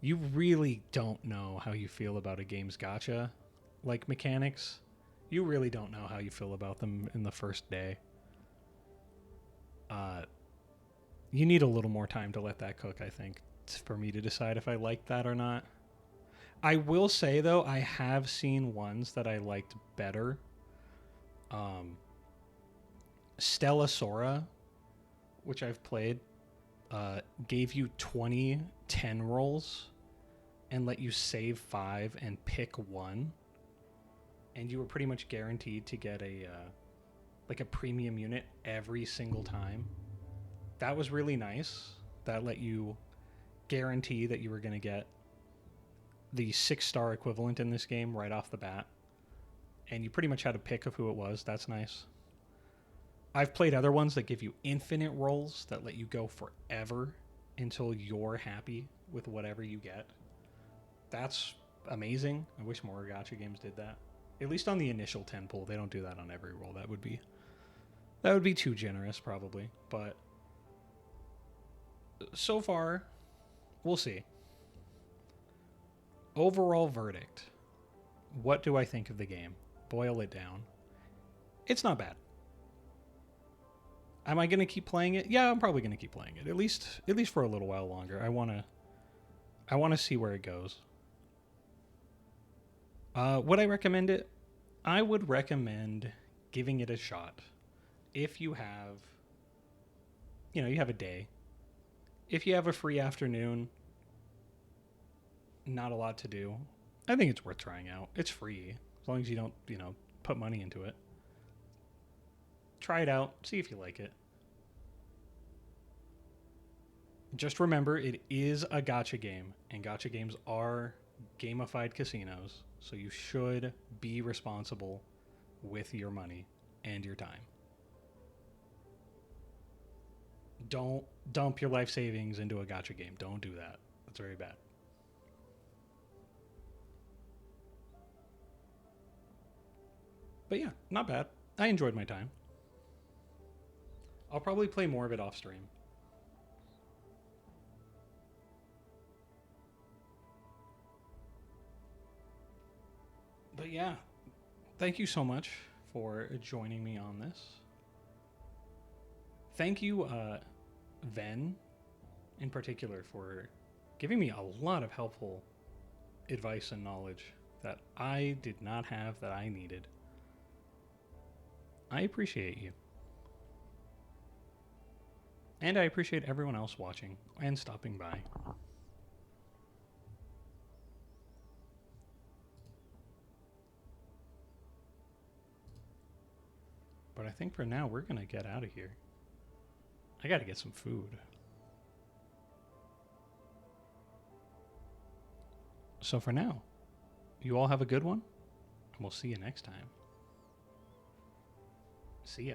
You really don't know how you feel about a game's gacha, like mechanics. You really don't know how you feel about them in the first day. You need a little more time to let that cook, I think, for me to decide if I like that or not. I will say, though, I have seen ones that I liked better. Stella Sora, which I've played, gave you 20 10 rolls and let you save 5 and pick 1. And you were pretty much guaranteed to get a premium unit every single time. That was really nice. That let you guarantee that you were going to get the 6-star equivalent in this game right off the bat. And you pretty much had a pick of who it was. That's nice. I've played other ones that give you infinite rolls that let you go forever until you're happy with whatever you get. That's amazing. I wish more gacha games did that. At least on the initial 10 pull. They don't do that on every roll. That would be too generous, probably. But so far, we'll see. Overall verdict. What do I think of the game? Boil it down. It's not bad. Am I going to keep playing it? Yeah, I'm probably going to keep playing it. At least for a little while longer. I want to see where it goes. Would I recommend it? I would recommend giving it a shot. If you have, you have a day. If you have a free afternoon, not a lot to do, I think it's worth trying out. It's free, as long as you don't, put money into it. Try it out, see if you like it. Just remember, it is a gacha game, and gacha games are gamified casinos, so you should be responsible with your money and your time. Don't dump your life savings into a gacha game. Don't do that. That's very bad. But yeah, not bad. I enjoyed my time. I'll probably play more of it off stream. But yeah, thank you so much for joining me on this. Thank you, Ven, in particular, for giving me a lot of helpful advice and knowledge that I did not have that I needed. I appreciate you. And I appreciate everyone else watching and stopping by. But I think for now, we're going to get out of here. I got to get some food. So for now, you all have a good one, and we'll see you next time. See ya.